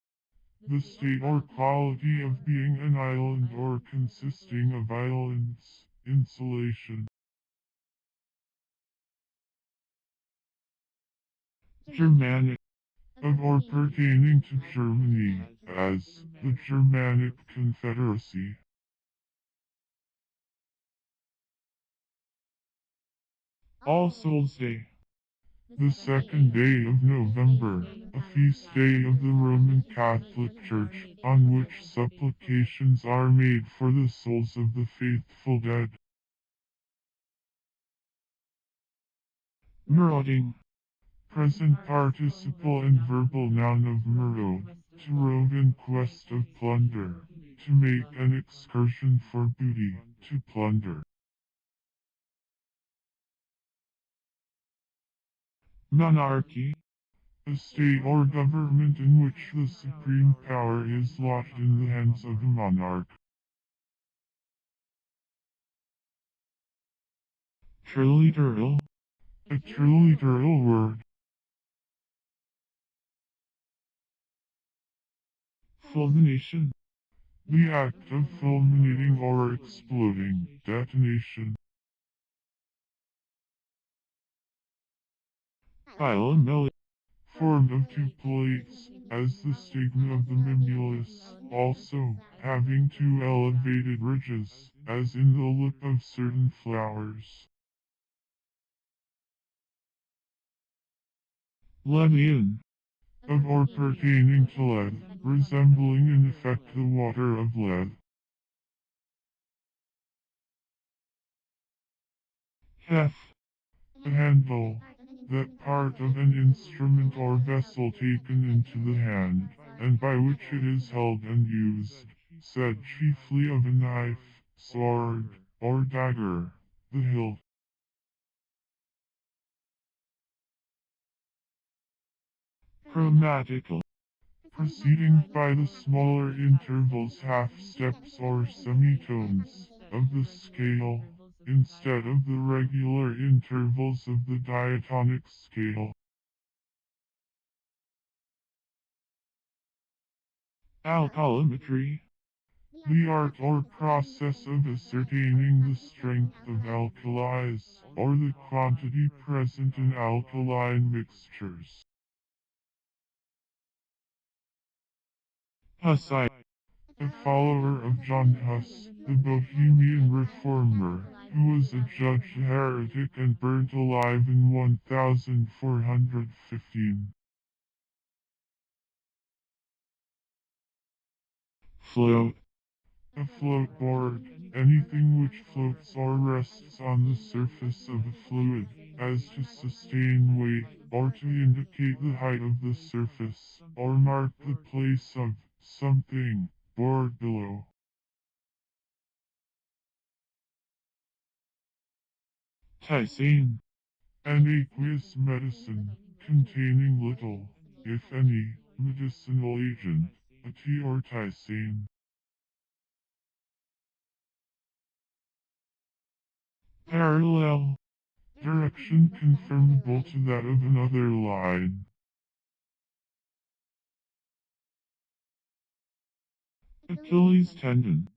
The state or quality of being an island or consisting of islands. Insulation. Germanic. Of or pertaining to Germany, as the Germanic Confederacy. All Souls Day. The second day of November, a feast day of the Roman Catholic Church, on which supplications are made for the souls of the faithful dead. Marauding. Present participle and verbal noun of maraude, to rove in quest of plunder, to make an excursion for booty, to plunder. Monarchy. A state or government in which the supreme power is lodged in the hands of a monarch. Triliteral. A triliteral word. Fulmination. The act of fulminating or exploding, detonation. Philomelic. formed of two plates, as the stigma of the mimulus, also having two elevated ridges, as in the lip of certain flowers. Lemon. Of or pertaining to lead, resembling in effect the water of lead. Hef. A handle, that part of an instrument or vessel taken into the hand, and by which it is held and used, said chiefly of a knife, sword, or dagger, the hilt. Chromatical. Proceeding by the smaller intervals half-steps or semitones of the scale, instead of the regular intervals of the diatonic scale. Alkalimetry. The art or process of ascertaining the strength of alkalis, or the quantity present in alkaline mixtures. Hussite. A follower of John Huss, the Bohemian reformer, who was adjudged a heretic and burnt alive in 1415. Float. A floatboard, anything which floats or rests on the surface of a fluid, as to sustain weight, or to indicate the height of the surface, or mark the place of something board below. Tisane. An aqueous medicine, containing little, if any, medicinal agent, a tea or tisane. Parallel. Direction conformable to that of another line. Achilles tendon.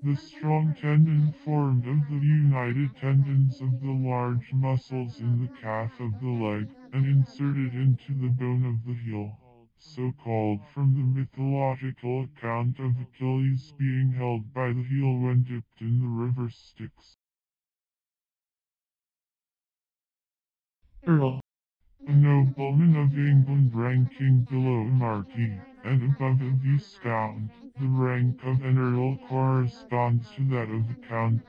The strong tendon formed of the united tendons of the large muscles in the calf of the leg, and inserted into the bone of the heel, so called from the mythological account of Achilles being held by the heel when dipped in the river Styx. Earl. A nobleman of England ranking below a marquis, and above a viscount. The rank of an earl corresponds to that of a count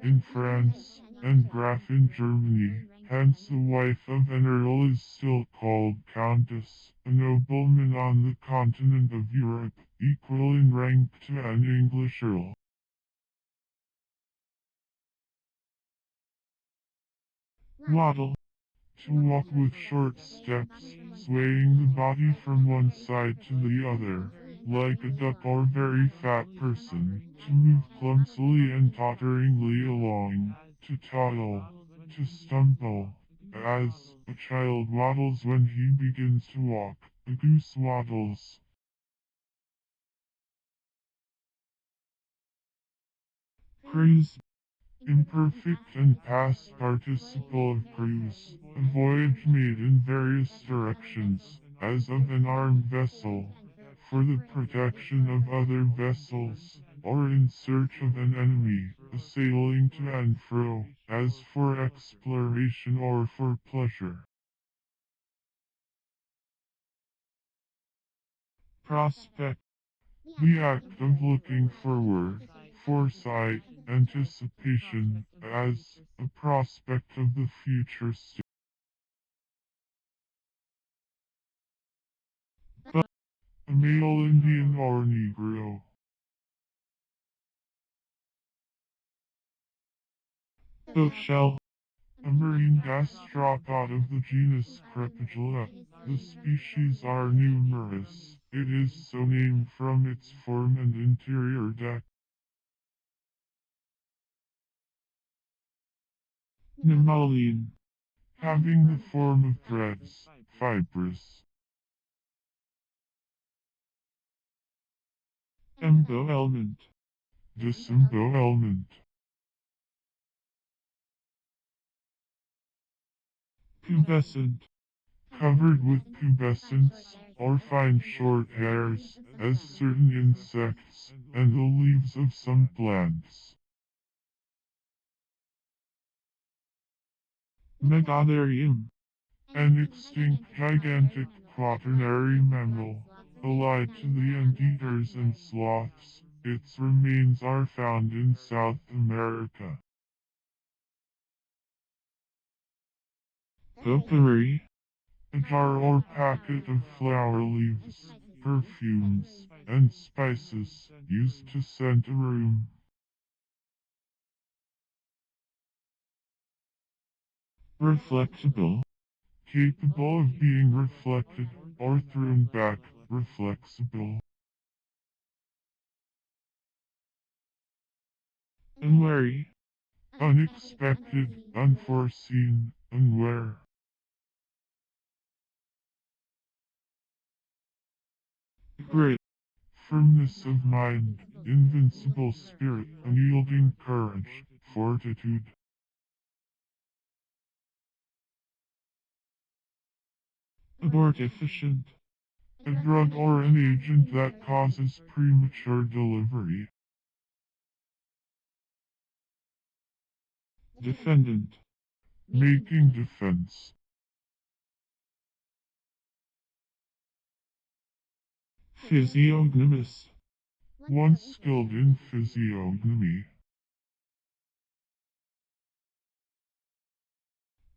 in France, and graf in Germany. Hence the wife of an earl is still called countess, a nobleman on the continent of Europe, equal in rank to an English earl. Waddle. To walk with short steps, swaying the body from one side to the other, like a duck or very fat person, to move clumsily and totteringly along, to toddle, to stumble, as a child waddles when he begins to walk, a goose waddles. Cruise. Imperfect and past participle of cruise, a voyage made in various directions, as of an armed vessel, for the protection of other vessels, or in search of an enemy, a sailing to and fro, as for exploration or for pleasure. Prospect. The act of looking forward, foresight, anticipation, as a prospect of the future state. A male Indian or Negro. Bookshelf. A marine gastropod of the genus Crepidula. The species are numerous. It is so named from its form and interior deck. Pneumoline. Having the form of threads, fibrous. Embolement. Disembowelment. Pubescent. covered with pubescence or fine short hairs, as certain insects and the leaves of some plants. Megatherium. An extinct gigantic quaternary mammal, allied to the anteaters and sloths, its remains are found in South America. Potpourri. A jar or packet of flower leaves, perfumes, and spices used to scent a room. Reflectable. Capable of being reflected or thrown back, reflexible. Unwary. Unexpected, unforeseen, unaware. Grit. Firmness of mind, invincible spirit, unyielding courage, fortitude. Abortifacient. A drug or an agent that causes premature delivery. Defendant. Making defense. Physiognomous. One skilled in physiognomy.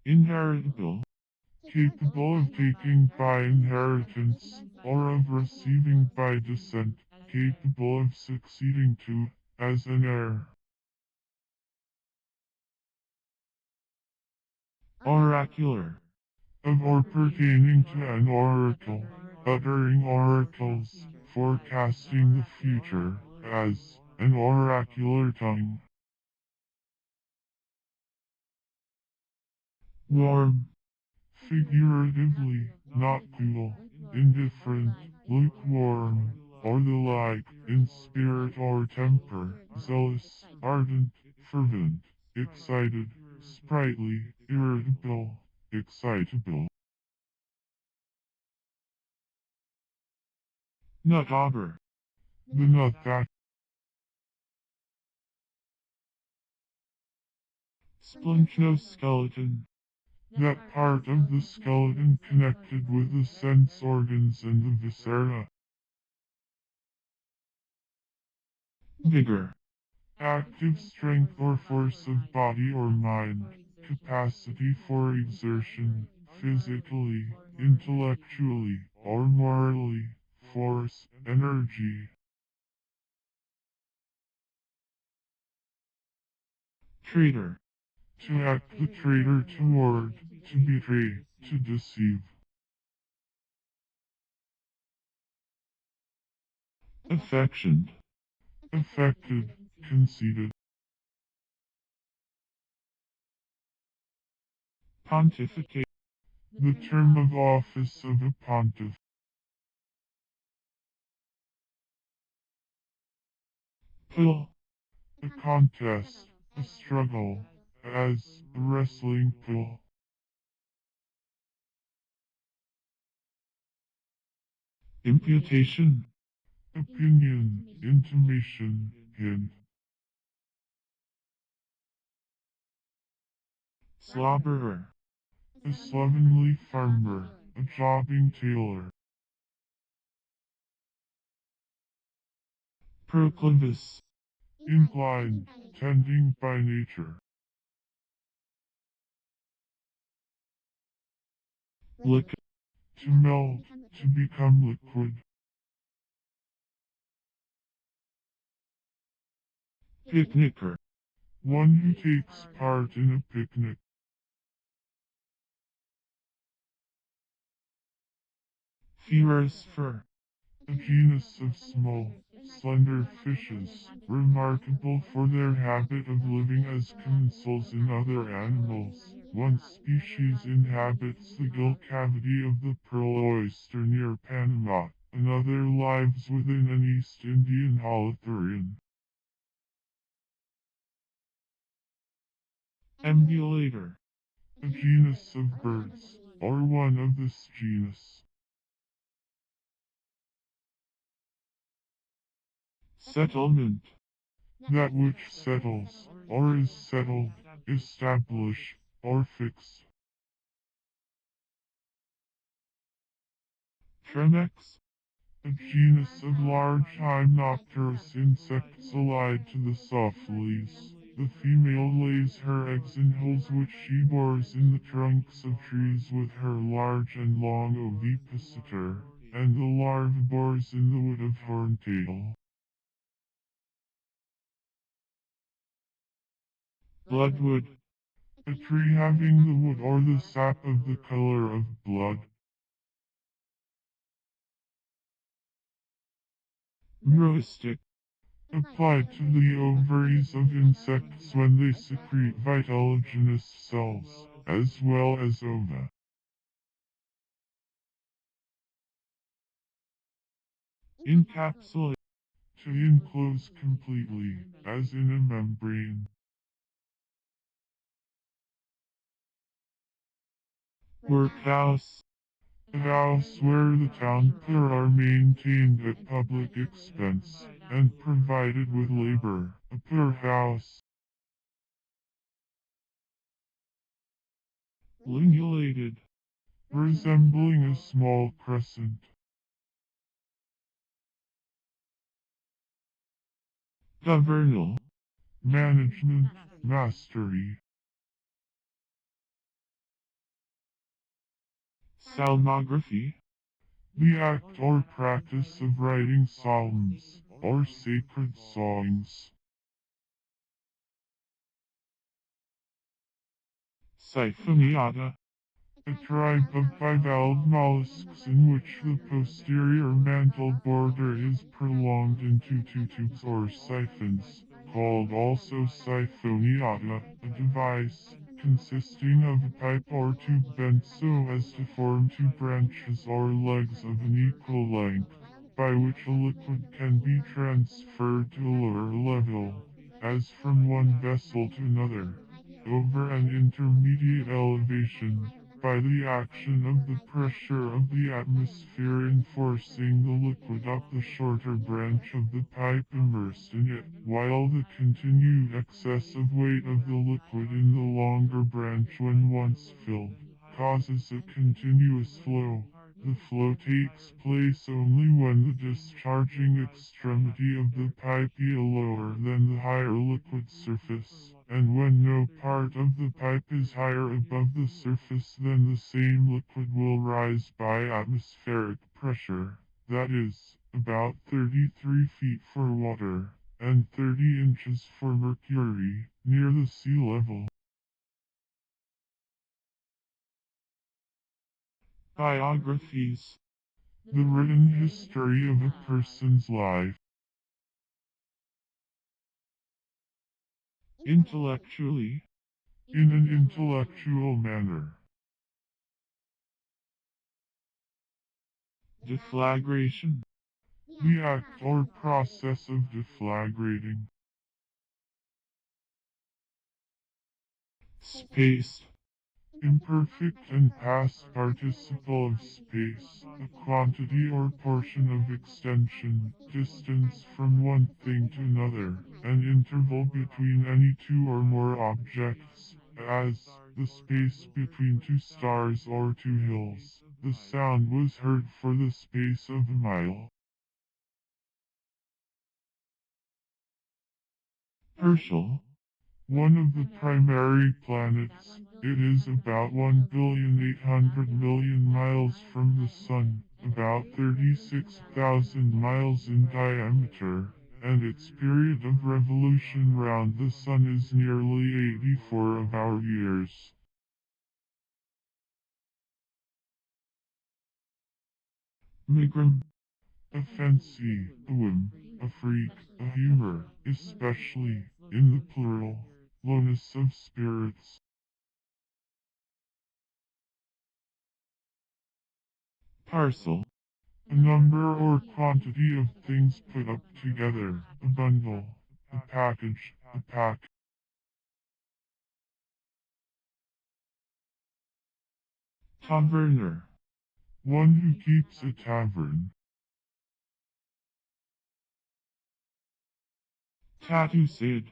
Inheritable. Capable of taking by inheritance, or of receiving by descent, capable of succeeding to, as an heir. Oracular. Of or pertaining to an oracle, uttering oracles, forecasting the future, as an oracular tongue. Warm. Figuratively, not cool, indifferent, lukewarm, or the like, in spirit or temper, zealous, ardent, fervent, excited, sprightly, irritable, excitable. Nutauber. The nut that Splunchnoskeleton. that part of the skeleton connected with the sense organs and the viscera. Vigor. Active strength or force of body or mind, capacity for exertion, physically, intellectually, or morally, force, energy. Traitor. To act the traitor toward, to betray, to deceive. Affectioned. Affected, conceited. Pontificate. The term of office of a pontiff. Pull. A contest, a struggle, as a wrestling pull. Imputation. Opinion, intimation, hint. Slobberer. A slovenly farmer, a jobbing tailor. Proclivis. Inclined, tending by nature. Lick. To melt, to become liquid. Picnicker. One who takes part in a picnic. Pherospher. A genus of small, slender fishes, remarkable for their habit of living as commensals in other animals. One species inhabits the gill cavity of the pearl oyster near Panama, another lives within an East Indian holothurian. Ambulator. A genus of birds, or one of this genus. Settlement. That which settles, or is settled, establish, or fix. Tremex. A genus of large hymenopterous insects allied to the sophilles. The female lays her eggs in holes which she bores in the trunks of trees with her large and long ovipositor, and the larva bores in the wood of horntail. Bloodwood. A tree having the wood or the sap of the color of blood. Mroistic. Applied to the ovaries of insects when they secrete vitellogenous cells, as well as ova. Encapsulate. To enclose completely, as in a membrane. Workhouse. A house where the town poor are maintained at public expense, and provided with labor. A poorhouse. Lineulated. Resembling a small crescent. Governal. Management, mastery. Psalmography. The act or practice of writing psalms, or sacred songs. Siphoneata. A tribe of bivalve mollusks in which the posterior mantle border is prolonged into two tubes or siphons, called also siphoniata, a device consisting of a pipe or tube bent so as to form two branches or legs of an equal length, by which a liquid can be transferred to a lower level, as from one vessel to another, over an intermediate elevation, by the action of the pressure of the atmosphere in forcing the liquid up the shorter branch of the pipe immersed in it, while the continued excessive weight of the liquid in the longer branch when once filled, causes a continuous flow. The flow takes place only when the discharging extremity of the pipe is lower than the higher liquid surface, and when no part of the pipe is higher above the surface than the same liquid will rise by atmospheric pressure, that is, about 33 feet for water, and 30 inches for mercury, near the sea level. Biographies. The written history of a person's life. Intellectually. In an intellectual manner. Deflagration. The act or process of deflagrating. Space. Imperfect and past participle of space, a quantity or portion of extension, distance from one thing to another, an interval between any two or more objects, as the space between two stars or two hills. The sound was heard for the space of a mile. Herschel. One of the primary planets, it is about 1,800,000,000 miles from the Sun, about 36,000 miles in diameter, and its period of revolution round the Sun is nearly 84 of our years. Megrim. A fancy, a whim, a freak, a humor, especially, in the plural, lowness of spirits. Parcel. A number or quantity of things put up together, a bundle, a package, a pack. taverner, one who keeps a tavern. tattoosid,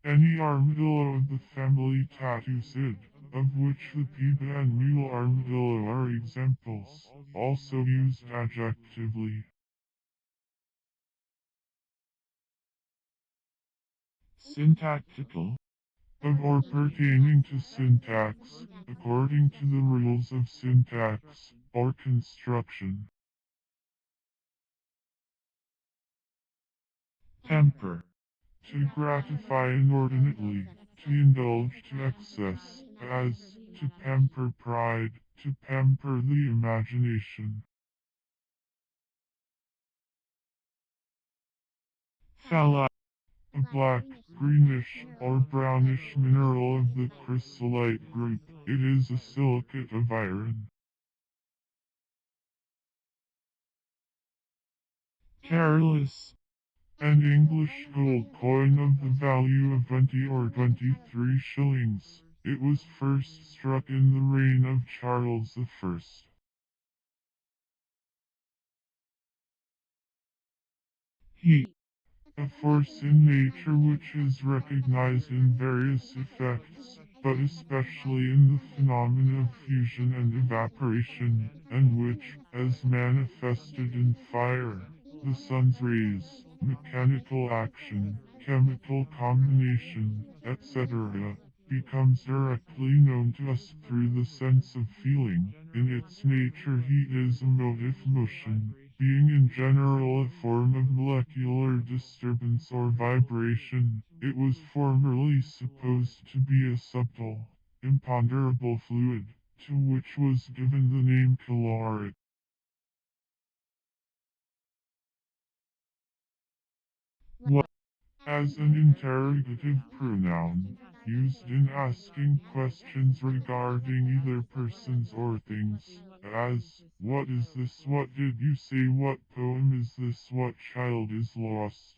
Any armadillo of the family Tattoosid, of which the Peba and mule armadillo are examples, also used adjectively. syntactical, Of or pertaining to syntax, according to the rules of syntax, or construction. temper, To gratify inordinately, to indulge to excess, as, to pamper pride, to pamper the imagination. phalli, A black, greenish, or brownish mineral of the chrysolite group, it is a silicate of iron. careless, An English gold coin of the value of 20 or 23 shillings. It was first struck in the reign of Charles I. heat, A force in nature which is recognized in various effects, but especially in the phenomena of fusion and evaporation, and which, as manifested in fire, the sun's rays, mechanical action, chemical combination, etc., becomes directly known to us through the sense of feeling. In its nature heat is a motive motion, being in general a form of molecular disturbance or vibration. It was formerly supposed to be a subtle, imponderable fluid, to which was given the name caloric. what, As an interrogative pronoun, used in asking questions regarding either persons or things, as, what is this, what did you say, what poem is this, what child is lost.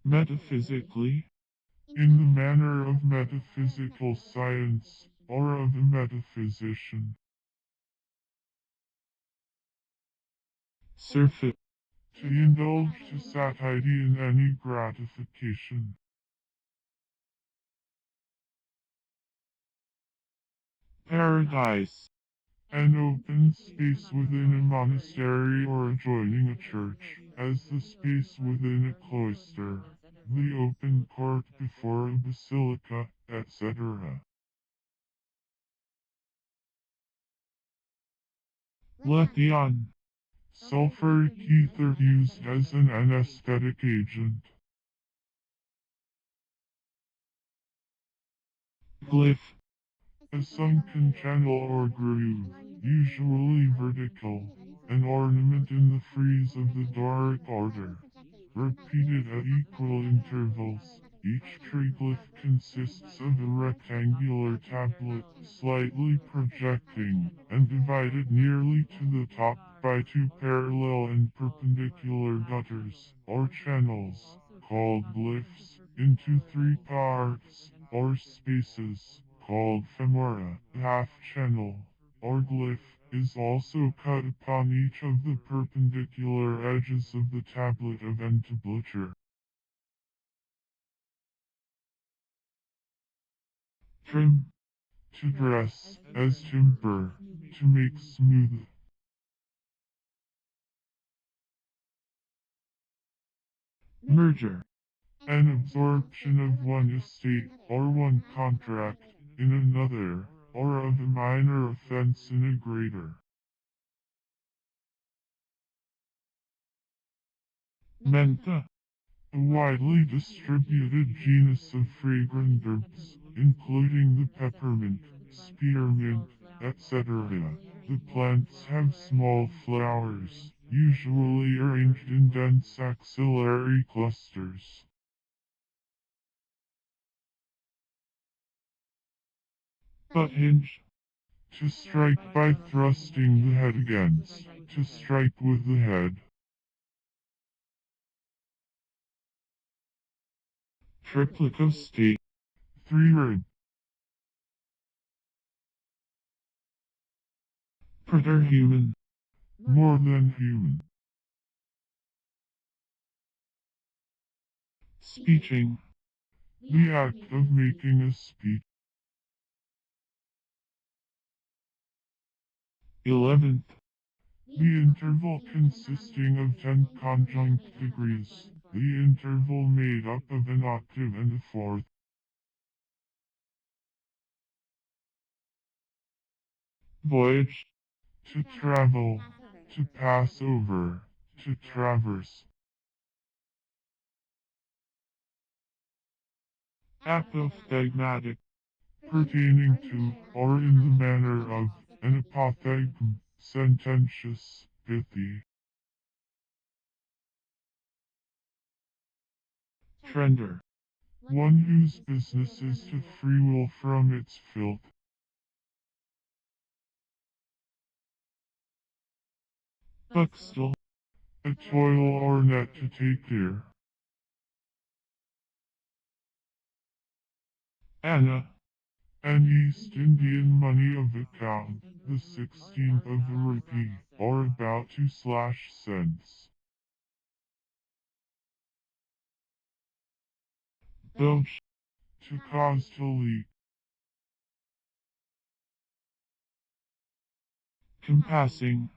metaphysically, In the manner of metaphysical science, or of a metaphysician. surfeit, To indulge to satiety in any gratification. paradise, An open space within a monastery or adjoining a church, as the space within a cloister, the open court before a basilica, etc. lithion, Sulfuric ether used as an anesthetic agent. glyph, A sunken channel or groove, usually vertical, an ornament in the frieze of the Doric order, repeated at equal intervals. Each triglyph consists of a rectangular tablet, slightly projecting, and divided nearly to the top by two parallel and perpendicular gutters, or channels, called glyphs, into three parts, or spaces, called femora. Half-channel, or glyph, is also cut upon each of the perpendicular edges of the tablet of entablature. trim, To dress, as timber, to make smooth. merger, An absorption of one estate, or one contract, in another, or of a minor offense in a greater. mentha, A widely distributed genus of fragrant herbs, including the peppermint, spearmint, etc. The plants have small flowers, usually arranged in dense axillary clusters. butt hinge, To strike by thrusting the head against, to strike with the head. triplet of state, 3 rib, Preterhuman. more than human. Speeching. The act of making a speech. 11th. The interval consisting of 10 conjunct degrees. The interval made up of an octave and a fourth. Voyage. To travel. To pass over. To traverse. Apophthegmatic. Pertaining to, or in the manner of, an apophthegm, sententious, pithy. Trender. One whose business is to free will from its filth. Buxtel. A toil or net to take care. Anna. An East Indian money of account, the 16th of a rupee, or about 2/cents. Bilge. To cause to leak. Compassing.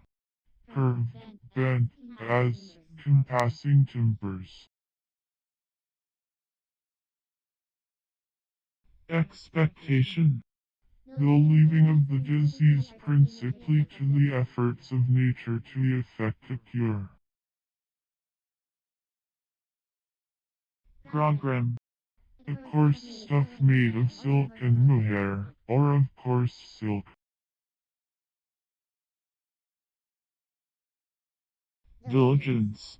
Curved, bent, as, compassing timbers. Expectation. The leaving of the disease principally to the efforts of nature to effect a cure. Program. A coarse stuff made of silk and mohair, or of coarse silk. Diligence.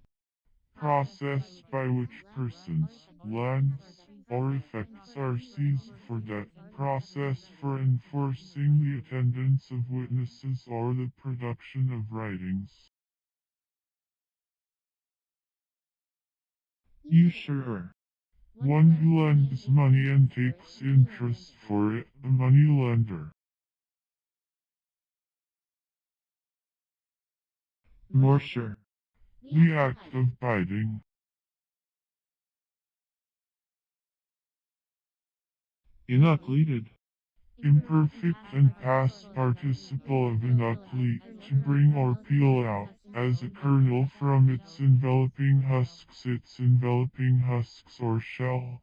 Process by which persons, lands, or effects are seized for debt. Process for enforcing the attendance of witnesses or the production of writings. Usurer. One who lends money and takes interest for it, a money lender. Morsure. The act of biting. Inucleated. Imperfect and past participle of inucleate, to bring or peel out, as a kernel from its enveloping husks or shell.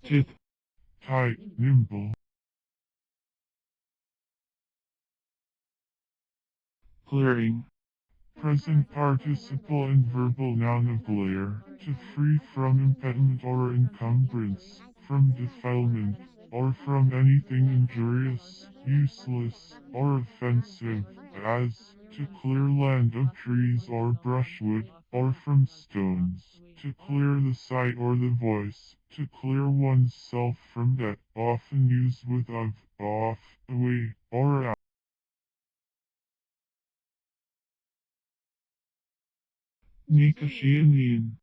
Tith. Tight, nimble. Clearing. Present participle and verbal noun of glare, to free from impediment or encumbrance, from defilement, or from anything injurious, useless, or offensive, as, to clear land of trees or brushwood, or from stones, to clear the sight or the voice, to clear one's self from debt, often used with of, off, away, or out. Nicotianine.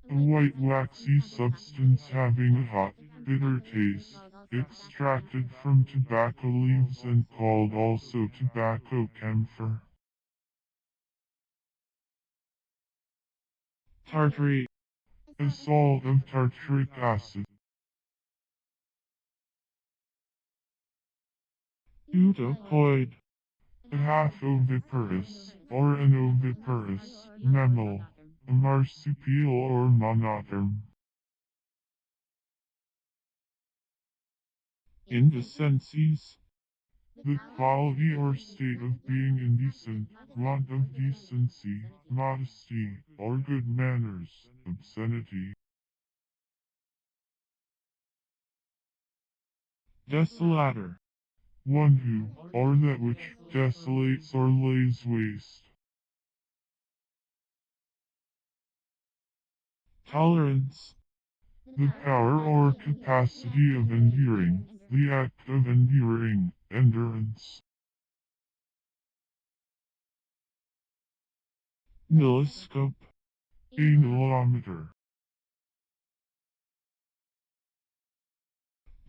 A white waxy substance having a hot, bitter taste, extracted from tobacco leaves and called also tobacco camphor. Tartary. A salt of tartaric acid. Eutocoid. A half oviparous, or an oviparous, mammal. A marsupial or monoderm. Indecencies. The quality or state of being indecent, want of decency, modesty, or good manners, obscenity. Desolator. One who, or that which, desolates or lays waste. Tolerance. The power or capacity of enduring, the act of enduring, endurance. Milliscope. A millimeter.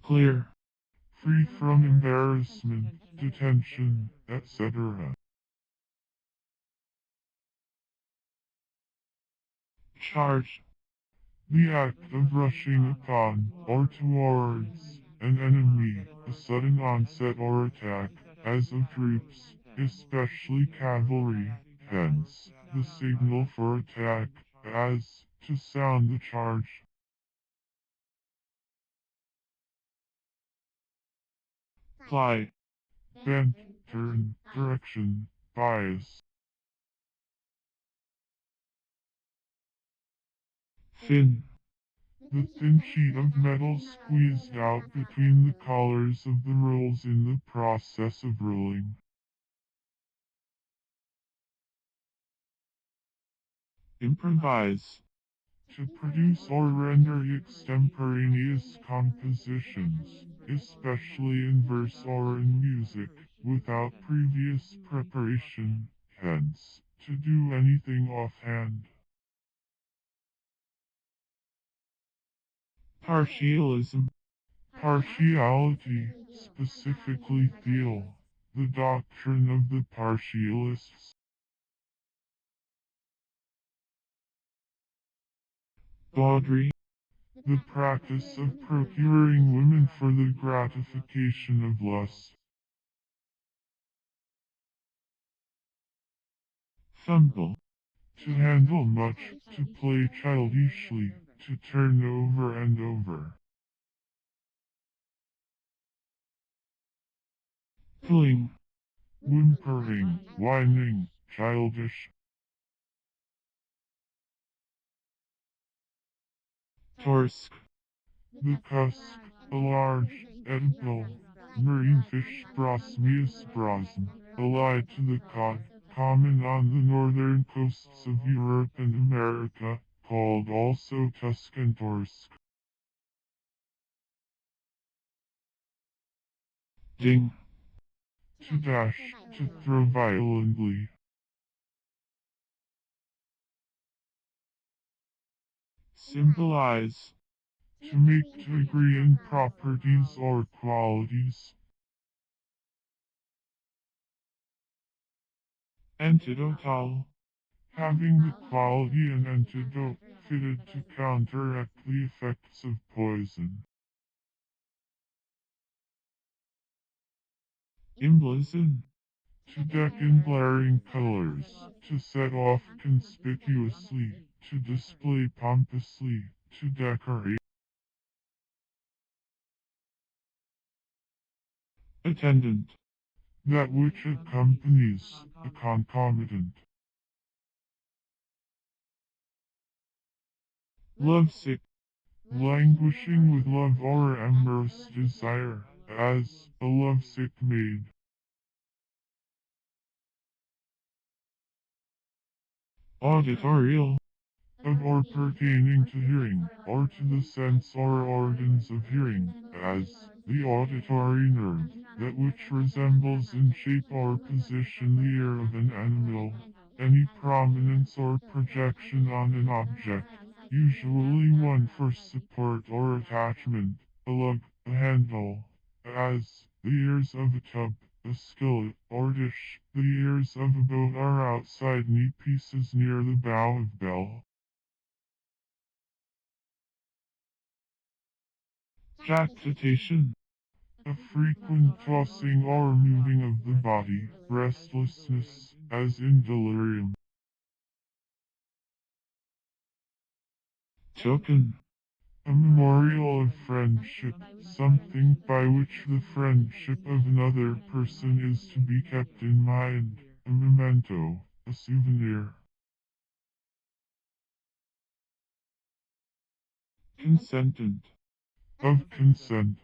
clear, free from embarrassment, detention, etc. charge, The act of rushing upon, or towards, an enemy, a sudden onset or attack, as of troops, especially cavalry, hence, the signal for attack, as, to sound the charge. ply, Bent, turn, direction, bias. thin, The thin sheet of metal squeezed out between the collars of the rolls in the process of rolling. improvise, To produce or render extemporaneous compositions, especially in verse or in music, without previous preparation, hence, to do anything offhand. partialism, Partiality, specifically Theo, the doctrine of the partialists. bawdry, The practice of procuring women for the gratification of lust. thumble, To handle much, to play childishly, to turn over and over. pulling, Whimpering, whining, childish. torsk, The cusk, a large, edible, marine fish Brosmius brosm, allied to the cod, common on the northern coasts of Europe and America, called also Tuscan torsk. ding, To dash, to throw violently. symbolize, To make to agree in properties or qualities. antidotal, Having the quality an antidote fitted to counteract the effects of poison. emblazon, To deck in glaring colors, to set off conspicuously, to display pompously, to decorate. attendant, That which accompanies, a concomitant. lovesick, Languishing with love or amorous desire, as a lovesick maid. auditorial, Of or pertaining to hearing, or to the sense or organs of hearing, as the auditory nerve, that which resembles in shape or position the ear of an animal, any prominence or projection on an object, usually one for support or attachment, a lug, a handle, as the ears of a tub, a skillet, or dish. The ears of a boat are outside knee pieces near the bow of bell. jactitation, A frequent tossing or moving of the body, restlessness, as in delirium. token, A memorial of friendship, something by which the friendship of another person is to be kept in mind, a memento, a souvenir. consentant, Of consent.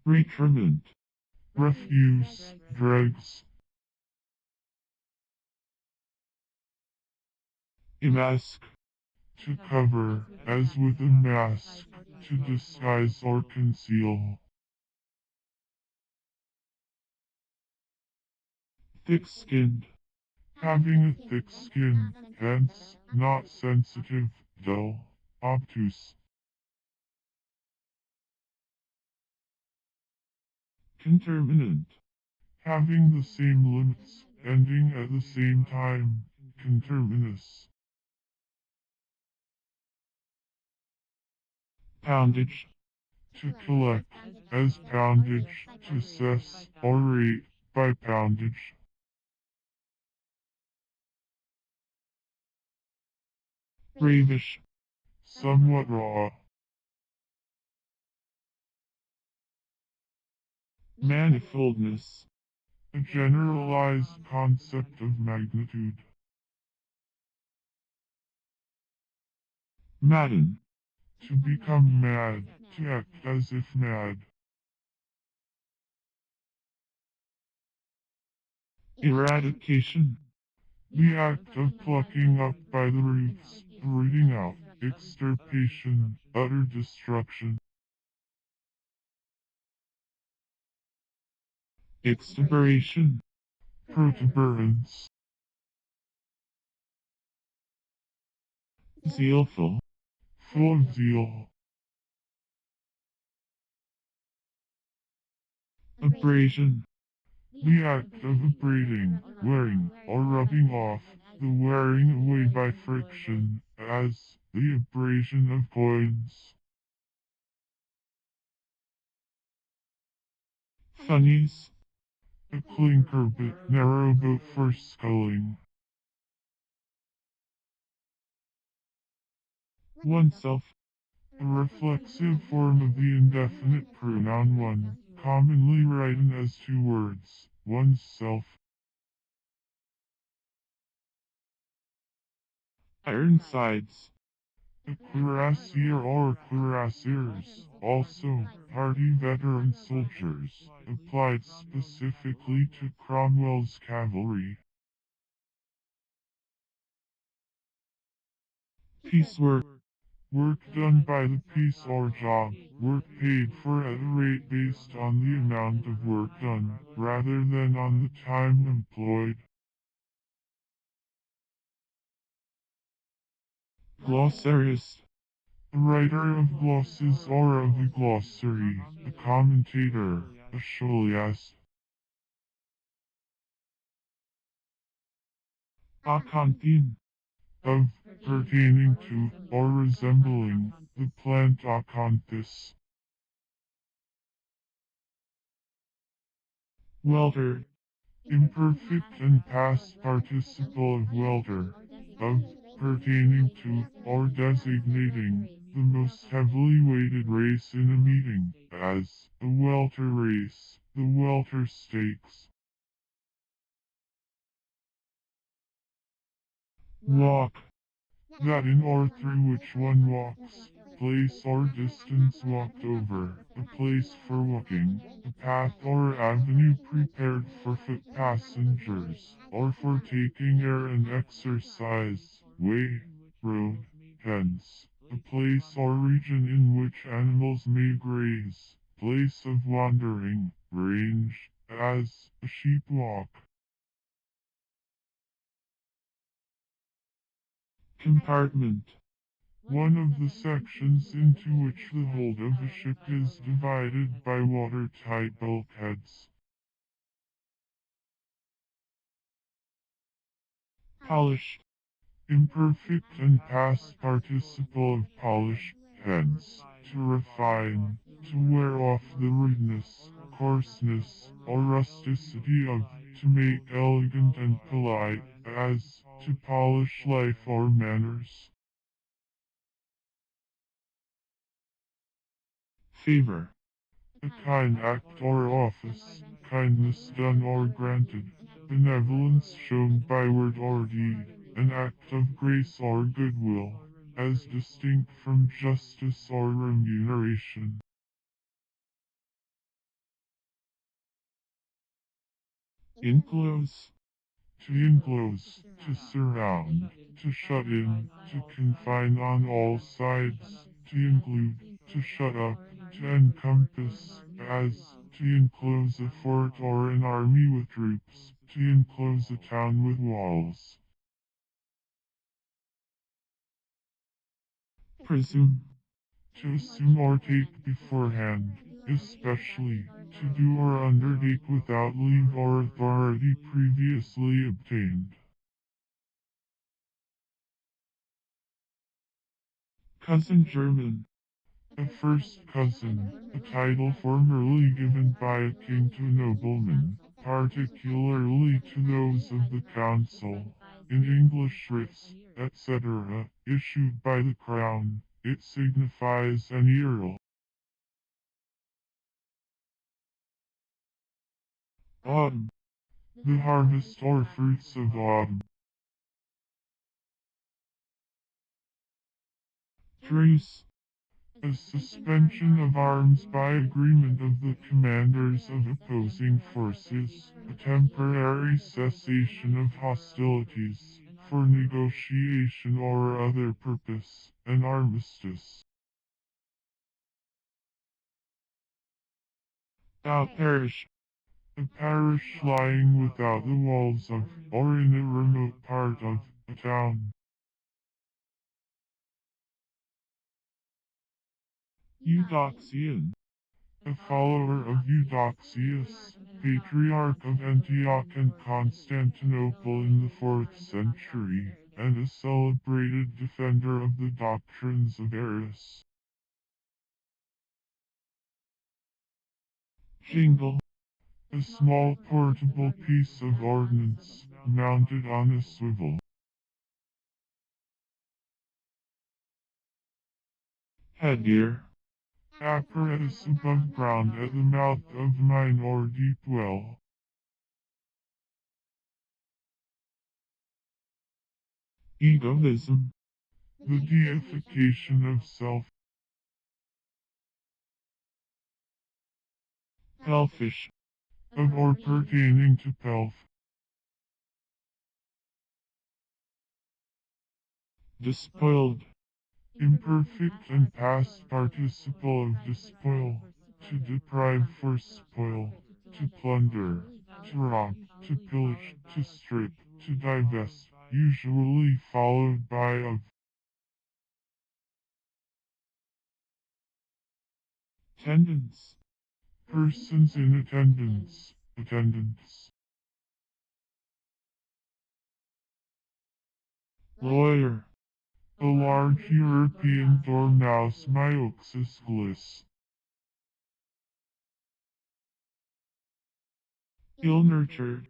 retriment, Refuse, dregs. emask, To cover, as with a mask, to disguise or conceal. thick-skinned, Having a thick skin, hence, not sensitive, dull. obtuse, conterminant, having the same limits, ending at the same time, conterminous, poundage, to collect, as poundage, to assess, or rate, by poundage, bravish, somewhat raw, manifoldness, a generalized concept of magnitude, madden, to become mad, to act as if mad, eradication, the act of plucking up by the roots, rooting out, extirpation, utter destruction, extuberation, protuberance, zealful, full of zeal, abrasion, the act of abrading, wearing, or rubbing off, the wearing away by friction, as the abrasion of coins, funnies, a clinker bit narrow boat for sculling, oneself, a reflexive form of the indefinite pronoun one, commonly written as two words, one's self, ironsides, a cuirassier or cuirassiers, also hardy veteran soldiers, applied specifically to Cromwell's cavalry. piecework, Work done by the piece or job, work paid for at a rate based on the amount of work done, rather than on the time employed. glossarius, A writer of glosses or of a glossary, a commentator, a scholiast. acanthine, Of, pertaining to, or resembling, the plant Acanthus. welter, Imperfect and past participle of welter. Of, pertaining to, or designating, the most heavily weighted race in a meeting, as, a welter race, the welter stakes. walk, That in or through which one walks, place or distance walked over, a place for walking, a path or avenue prepared for foot passengers, or for taking air and exercise, way, road, hence, a place or region in which animals may graze, place of wandering, range, as, a sheep walk. compartment, One of the sections into which the hold of a ship is divided by watertight bulkheads. polish, Imperfect and past participle of polish, hence, to refine, to wear off the rudeness, coarseness, or rusticity of, to make elegant and polite, as, to polish life or manners. favor, A kind act or office, kindness done or granted, benevolence shown by word or deed, an act of grace or goodwill, as distinct from justice or remuneration. enclose, To enclose, to surround, to shut in, to confine on all sides, to include, to shut up, to encompass, as, to enclose a fort or an army with troops, to enclose a town with walls. presume, To assume or take beforehand, especially to do or undertake without leave or authority previously obtained. cousin German, A first cousin, a title formerly given by a king to a nobleman, particularly to those of the council. In English writs, etc., issued by the crown, it signifies an earl. autumn, The harvest or fruits of autumn. truce, A suspension of arms by agreement of the commanders of opposing forces, a temporary cessation of hostilities, for negotiation or other purpose, an armistice. out parish, A parish lying without the walls of, or in a remote part of, a town. Eudoxian, A follower of Eudoxius, Patriarch of Antioch and Constantinople in the 4th century, and a celebrated defender of the doctrines of Eris. jingle, A small portable piece of ordnance, mounted on a swivel. headgear, Apparatus above ground at the mouth of mine or deep well. egoism, The deification of self. elfish, Of or pertaining to pelf. despoiled, Imperfect and past participle of despoil. To deprive for spoil. To plunder. To rob. To pillage. To strip. To divest. Usually followed by of. tendons, Persons in attendance. Attendants. lawyer, A large European dormouse Myoxus glis. ill-nurtured,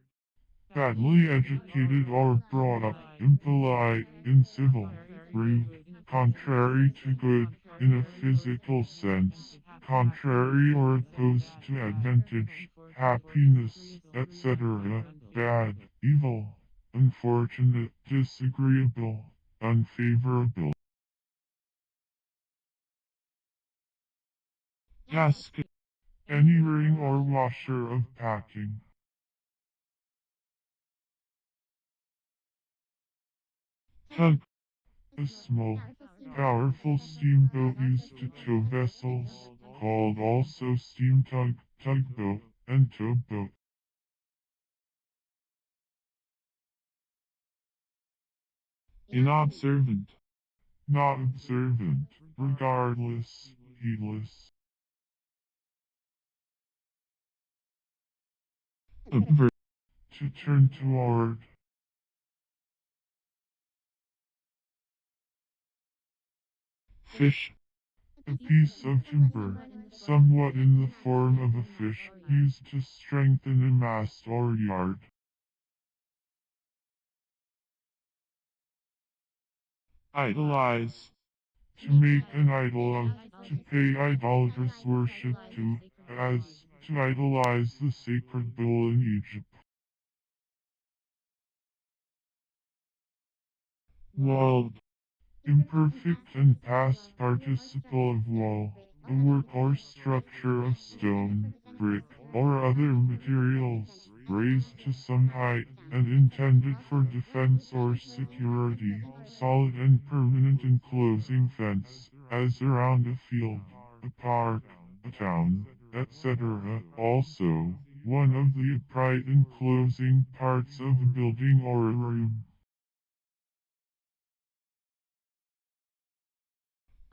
Badly educated or brought up, impolite, incivil, rude, contrary to good, in a physical sense, contrary or opposed to advantage, happiness, etc., bad, evil, unfortunate, disagreeable, unfavorable. gasket, Any ring or washer of packing. tug, A small, powerful steamboat used to tow vessels, called also steam tug, tugboat, and towboat. inobservant, Not observant, regardless, heedless. obvert, To turn toward. fish, A piece of timber, somewhat in the form of a fish, used to strengthen a mast or yard. idolize, To make an idol of, to pay idolatrous worship to, as, to idolize the sacred bull in Egypt. walled, Imperfect and past participle of wall, a work or structure of stone, brick, or other materials, raised to some height, and intended for defense or security, solid and permanent enclosing fence, as around a field, a park, a town, etc. Also, one of the upright enclosing parts of a building or a room.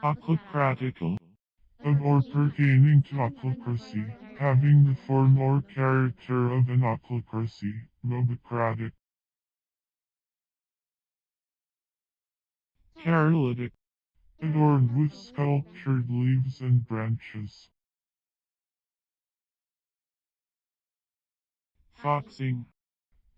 ochratical, of or pertaining to ochlocracy, having the form or character of an ochlocracy, mobocratic, paralytic, adorned with sculptured leaves and branches. foxing,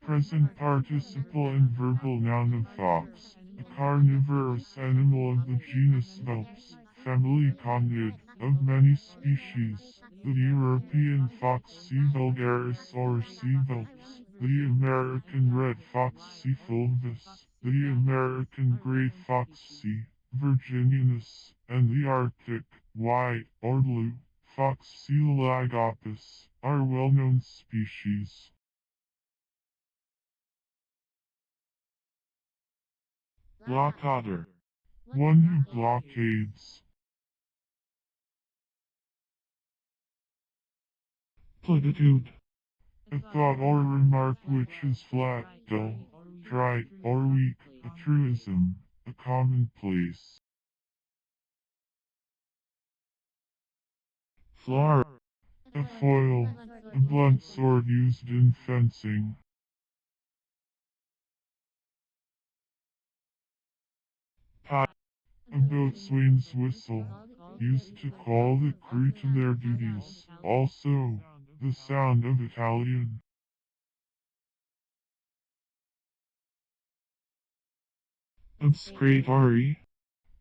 Present participle and verbal noun of fox, a carnivorous animal of the genus Velps, family Conid, of many species, the European fox C. vulgaris or C. Velps, the American red fox C. fulvus, the American gray fox C. virginianus, and the Arctic, white, or blue, fox C. lagopus, are well-known species. blockader, One who blockades. platitude, A thought or remark which is flat, dull, trite, or weak. A truism. A commonplace. floor, A foil. A blunt sword used in fencing. pot, A boatswain's whistle. Used to call the crew to their duties. Also, the sound of Italian. obscratory,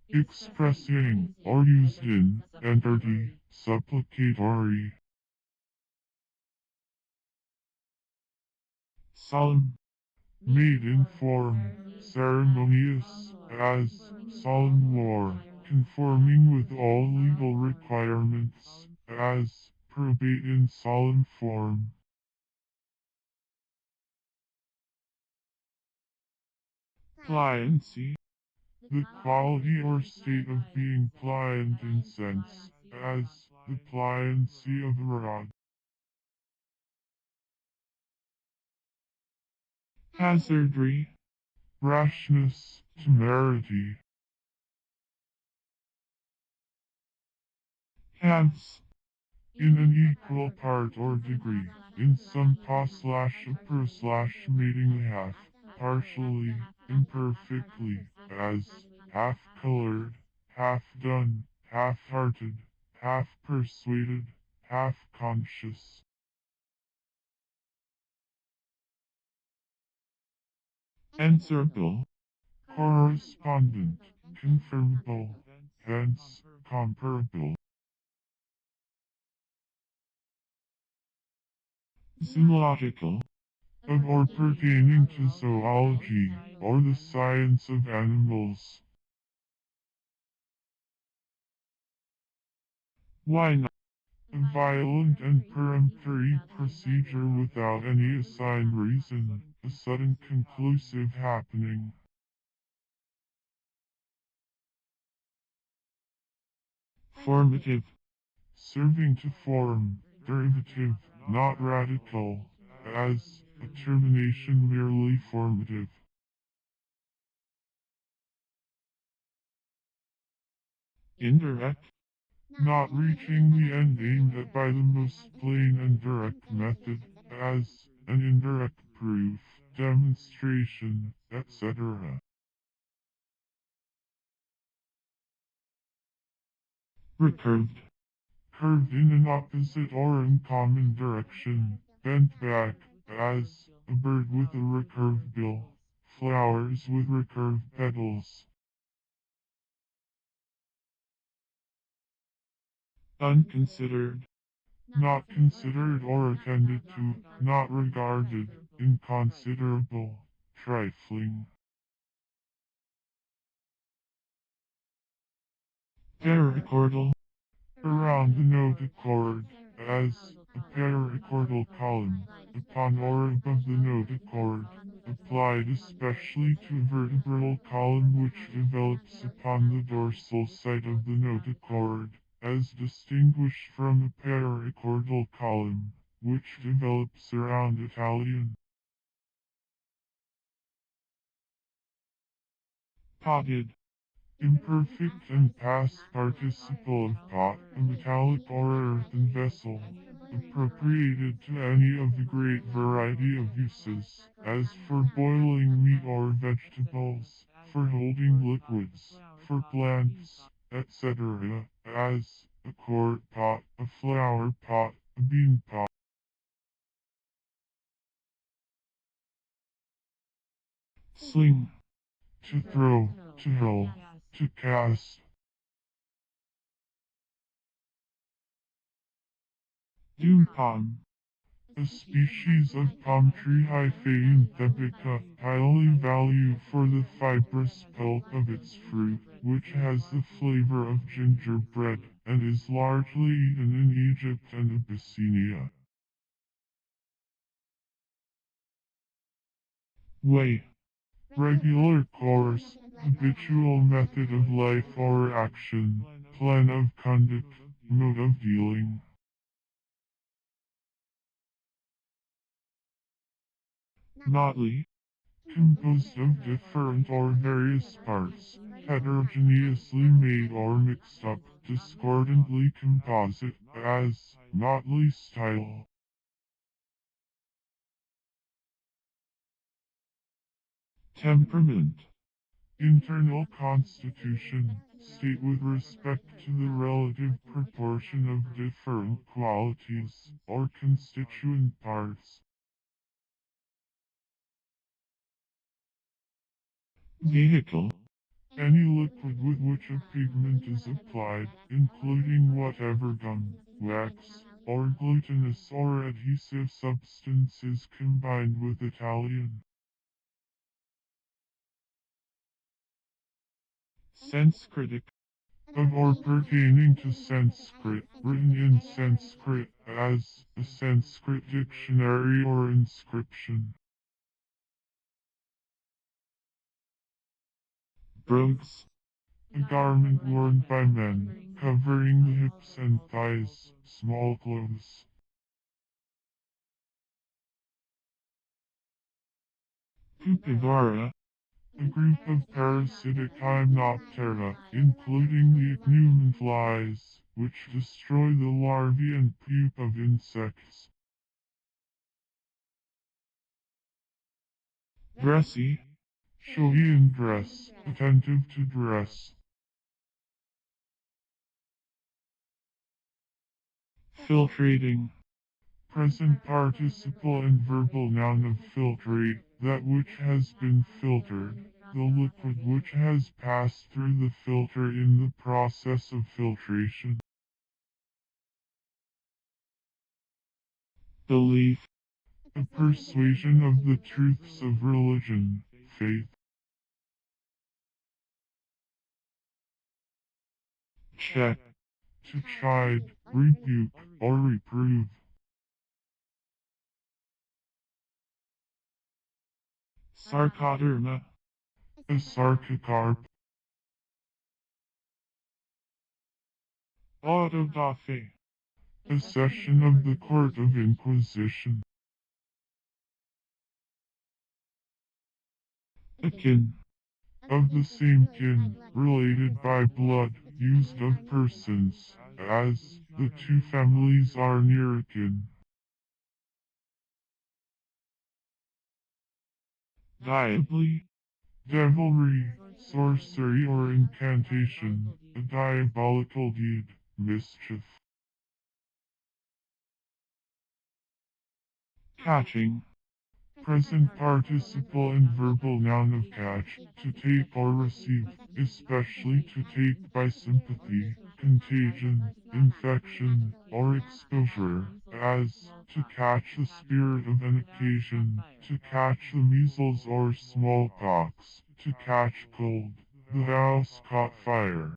Expressing, or used in, entity, supplicatory. solemn, Made in form, ceremonious, as, solemn war, conforming with all legal requirements, as, probate in solemn form. pliancy, The quality or state of being pliant in sense, as, the pliancy of a rod. hazardry, Rashness, temerity. halves, In an equal part or degree, in some pa/upper/ mating half, partially, imperfectly, as, half-colored, half-done, half-hearted, half-persuaded, half-conscious. encircle, Correspondent, confirmable, hence, comparable. zoological, Of or pertaining to zoology, or the science of animals. why not, A violent and peremptory procedure without any assigned reason, a sudden conclusive happening. formative, Serving to form, derivative, not radical, as, a termination merely formative. indirect, Not reaching the end aimed at by the most plain and direct method, as, an indirect proof, demonstration, etc. recurved, Curved in an opposite or uncommon direction, bent back, as, a bird with a recurved bill, flowers with recurved petals. unconsidered, Not considered or attended to, not regarded, inconsiderable, trifling. parachordal, Around the notochord, as, a parachordal column, upon or above the notochord, applied especially to a vertebral column which develops upon the dorsal side of the notochord, as distinguished from a parachordal column, which develops around Italian. potted, Imperfect and past participle of pot, a metallic or earthen vessel, appropriated to any of the great variety of uses, as for boiling meat or vegetables, for holding liquids, for plants, etc., as a quart pot, a flower pot, a bean pot. Sling. To throw, to hurl, to cast. Doom palm. A species of palm tree Hyphaean thebica, highly valued for the fibrous pulp of its fruit, which has the flavor of gingerbread, and is largely eaten in Egypt and Abyssinia. Way. Regular course, habitual method of life or action, plan of conduct, mode of dealing. Knotly. Composed of different or various parts, heterogeneously made or mixed up, discordantly composite, as, motley style. Temperament. Internal constitution, state with respect to the relative proportion of different qualities, or constituent parts. Vehicle. Any liquid with which a pigment is applied, including whatever gum, wax, or glutinous or adhesive substances combined with Italian. Sanskritic. Of or pertaining to Sanskrit, written in Sanskrit, as a Sanskrit dictionary or inscription. Brogues. A garment worn by men, covering the hips and thighs, small clothes. Pupivara. A group of parasitic Hymenoptera, including the ichneumon flies, which destroy the larvae and pupa of insects. Dressy. Showy in dress, attentive to dress. Filtrating. Present participle and verbal noun of filtrate, that which has been filtered, the liquid which has passed through the filter in the process of filtration. Belief. A persuasion of the truths of religion, faith. Check. To chide, rebuke, or reprove. Sarcoderma. A sarcocarp. Autodafé. A session of the Court of Inquisition. Akin. Of the same kin, related by blood, used of persons, as the two families are near akin. Diably. Devilry, sorcery or incantation, a diabolical deed, mischief. Catching. Present participle and verbal noun of catch, to take or receive, especially to take by sympathy, contagion, infection, or exposure, as to catch the spirit of an occasion, to catch the measles or smallpox, to catch cold. The house caught fire.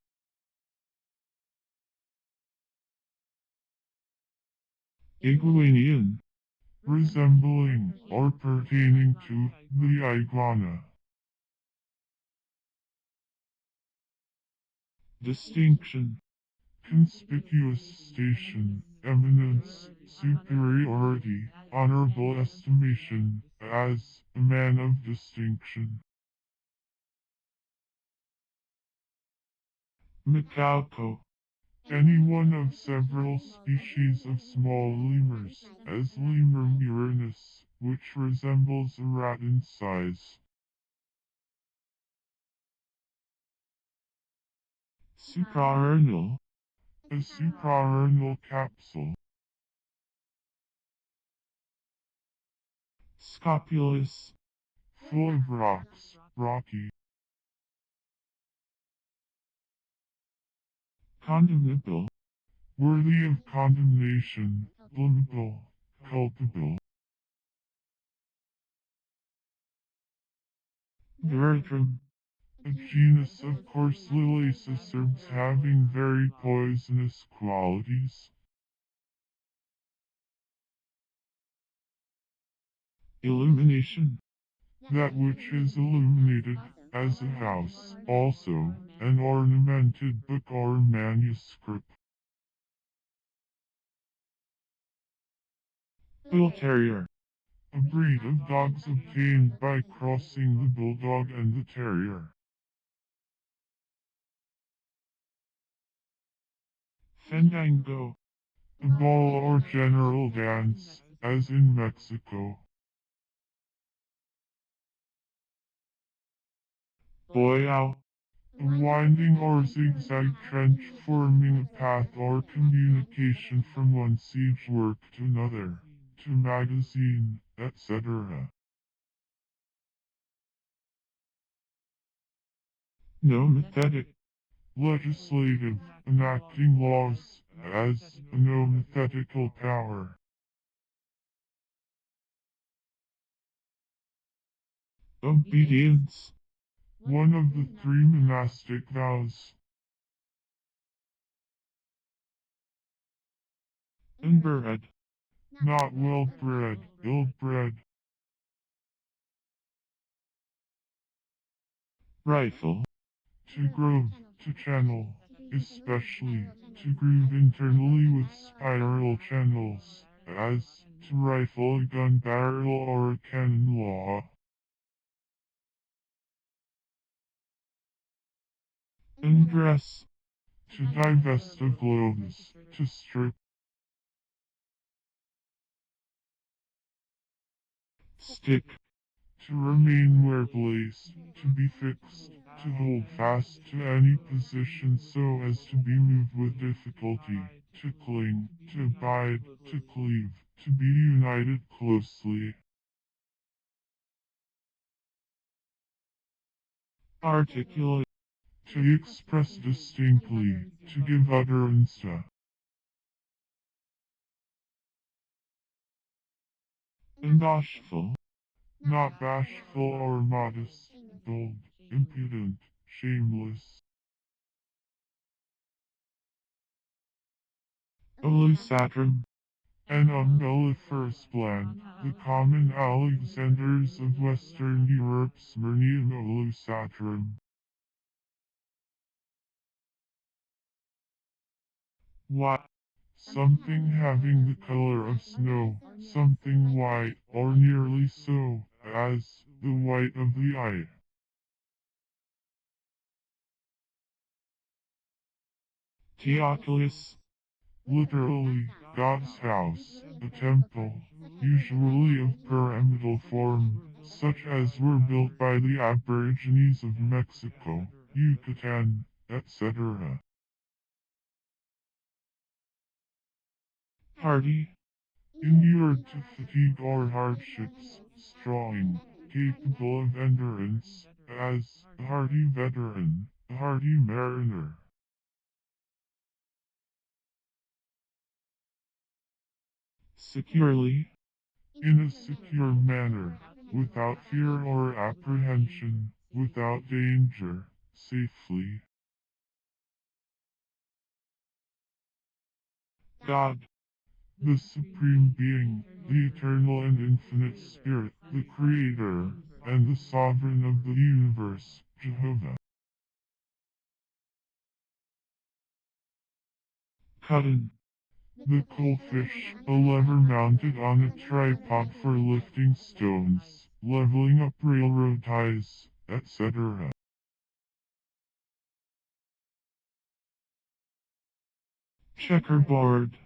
Iguanian. Resembling or pertaining to the iguana. Distinction. Conspicuous station, eminence, superiority, honorable estimation, as a man of distinction. macaco, Any one of several species of small lemurs, as lemur murinus, which resembles a rat in size. supraurinal, A supraurinal capsule. scopulous, Full of rocks, rocky. condemnable, Worthy of condemnation, blamable, culpable. veratrum, A genus of coarse liliaceous herbs having very poisonous qualities. illumination, That which is illuminated, as a house, also, an ornamented book or manuscript. bull terrier, A breed of dogs obtained by crossing the bulldog and the terrier. fandango, A ball or general dance, as in Mexico. boyao, A winding or zigzag trench forming a path or communication from one siege work to another, to magazine, etc. no metathetic, Legislative, enacting laws, as a no methetical power. obedience, One of the three monastic vows. inbred, Not well bred, ill bred. rifle, To groove, to channel, especially, to groove internally with spiral channels, as, to rifle a gun barrel or a cannon law. undress, To divest of globes, to strip. stick, To remain where placed, to be fixed, to hold fast to any position so as to be moved with difficulty, to cling, to abide, to cleave, to be united closely. articulate, To express distinctly, to give utterance to. bashful, Not bashful or modest, bold, impudent, shameless. elusatrum, An umbelliferous plant, the common Alexanders of Western Europe, Smyrnium olusatrum. what, Something having the color of snow, something white, or nearly so, as the white of the eye. Theoculus, Literally, God's house, a temple, usually of pyramidal form, such as were built by the Aborigines of Mexico, Yucatan, etc. hardy, Inured to fatigue or hardships, strong, capable of endurance, as a hardy veteran, a hardy mariner. securely, In a secure manner, without fear or apprehension, without danger, safely. God, The Supreme Being, the Eternal and Infinite Spirit, the Creator, and the Sovereign of the universe, Jehovah. cutton, The coalfish, a lever mounted on a tripod for lifting stones, leveling up railroad ties, etc. checkerboard,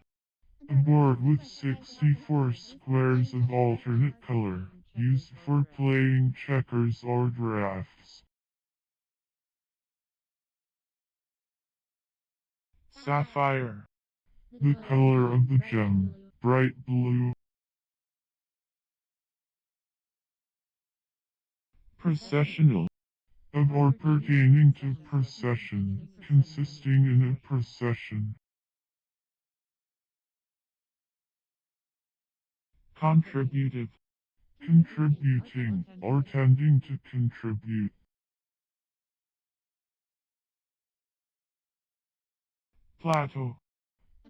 A board with 64 squares of alternate color, used for playing checkers or drafts. sapphire, The color of the gem, bright blue. processional, Of or pertaining to procession, consisting in a procession. contributive, Contributing, or tending to contribute. plateau,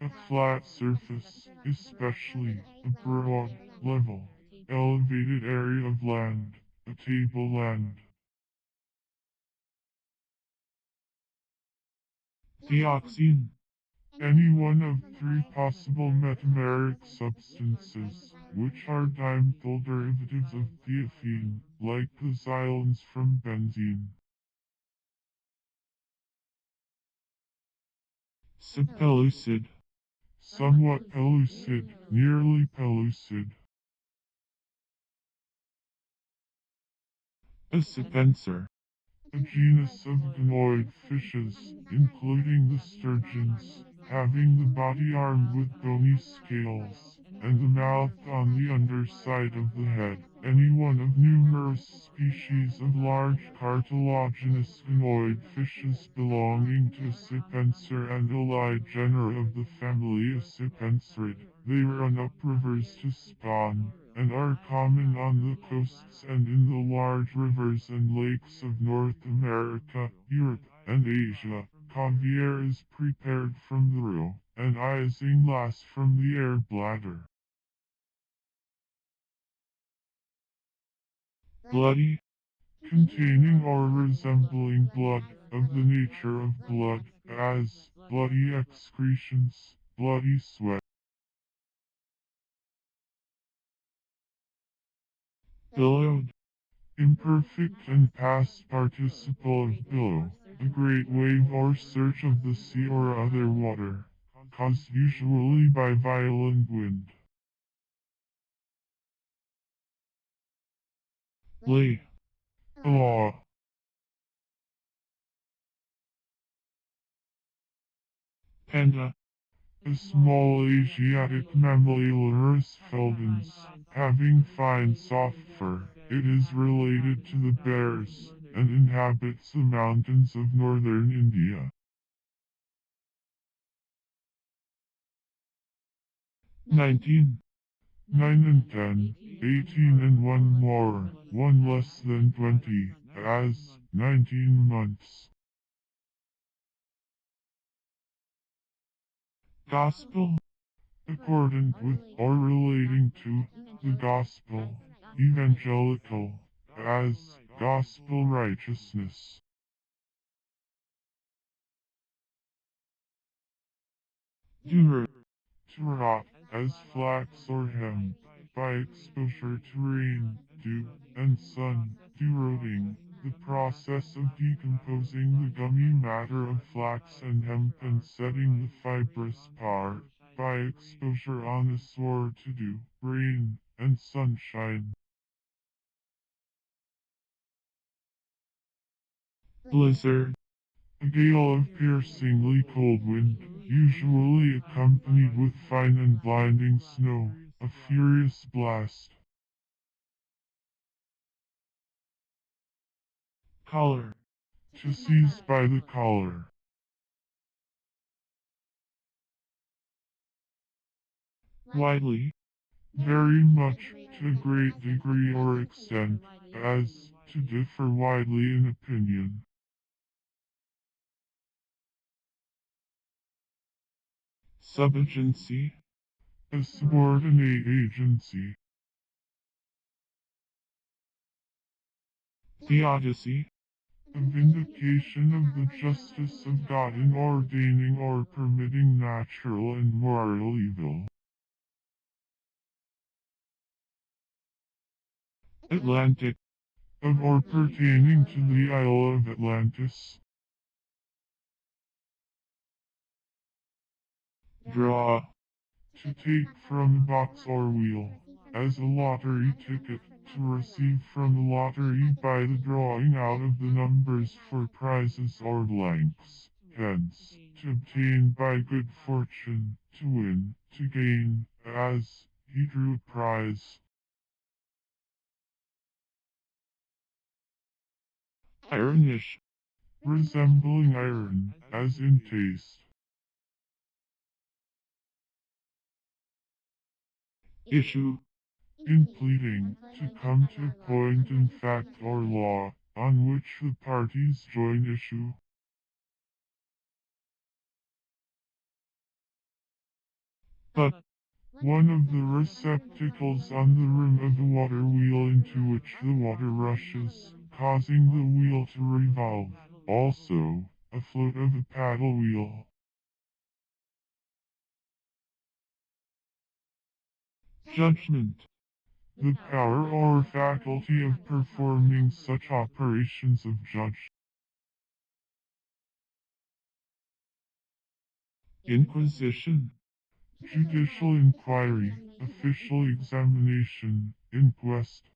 A flat surface, especially a broad, level, elevated area of land, a tableland. dioxin, Any one of three possible metameric substances, which are dimethyl derivatives of thiophene, like the xylenes from benzene. subpellucid, Somewhat pellucid, nearly pellucid. accipenser, A genus of ganoid fishes, including the sturgeons, having the body armed with bony scales, and the mouth on the underside of the head. Any one of numerous species of large cartilaginous ganoid fishes belonging to Accipenser and allied genera of the family Accipenserid. They run up rivers to spawn, and are common on the coasts and in the large rivers and lakes of North America, Europe, and Asia. Caviar is prepared from the roe, and isinglass from the air bladder. bloody, Containing or resembling blood, of the nature of blood, as bloody excretions, bloody sweat. billowed, Imperfect and past participle of billow, a great wave or surge of the sea or other water, caused usually by violent wind. lay, Law. panda, A small Asiatic Mammalurus feldens, having fine soft fur. It is related to the bears, and inhabits the mountains of northern India. 19, 9 and 10, 18 and 1 more, 1 less than 20, as 19 months. gospel, Accordant with or relating to the gospel, evangelical, as gospel righteousness. durer, To rot, as flax or hemp, by exposure to rain, dew, and sun, deroting, the process of decomposing the gummy matter of flax and hemp and setting the fibrous part, by exposure on a sore to dew, rain, and sunshine. blizzard, A gale of piercingly cold wind, usually accompanied with fine and blinding snow, a furious blast. collar, To seize by the collar. widely, Very much, to a great degree or extent, as, to differ widely in opinion. subagency, A subordinate agency. theodicy, A vindication of the justice of God in ordaining or permitting natural and moral evil. Atlantic, Of or pertaining to the Isle of Atlantis. draw, to take from a box or wheel, as a lottery ticket, to receive from a lottery by the drawing out of the numbers for prizes or blanks, hence, to obtain by good fortune, to win, to gain, as, he drew a prize. ironish, Resembling iron, as in taste. issue, In pleading, to come to a point in fact or law, on which the parties join issue. but, One of the receptacles on the rim of the water wheel into which the water rushes, causing the wheel to revolve. Also, a float of a paddle wheel. judgment, The power or faculty of performing such operations of judge. inquisition, Judicial inquiry, official examination, inquest.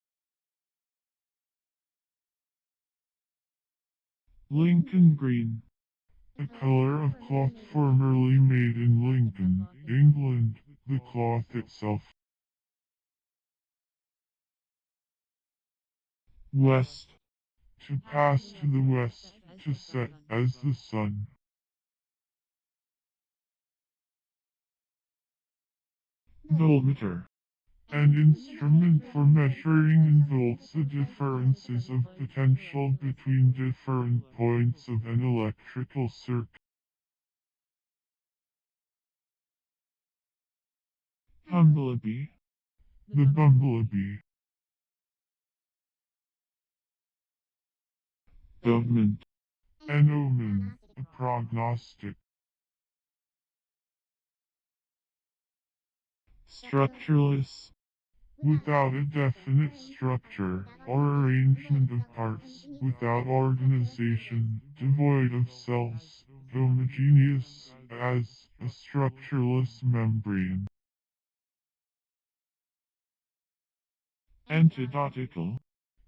Lincoln green, A color of cloth formerly made in Lincoln, England, the cloth itself. west, To pass to the west, to set as the sun. voltmeter, An instrument for measuring in volts the differences of potential between different points of an electrical circuit. humblebee, The bumblebee. government, An omen, a prognostic. structureless, Without a definite structure or arrangement of parts, without organization, devoid of cells, homogeneous, as a structureless membrane. antidottical,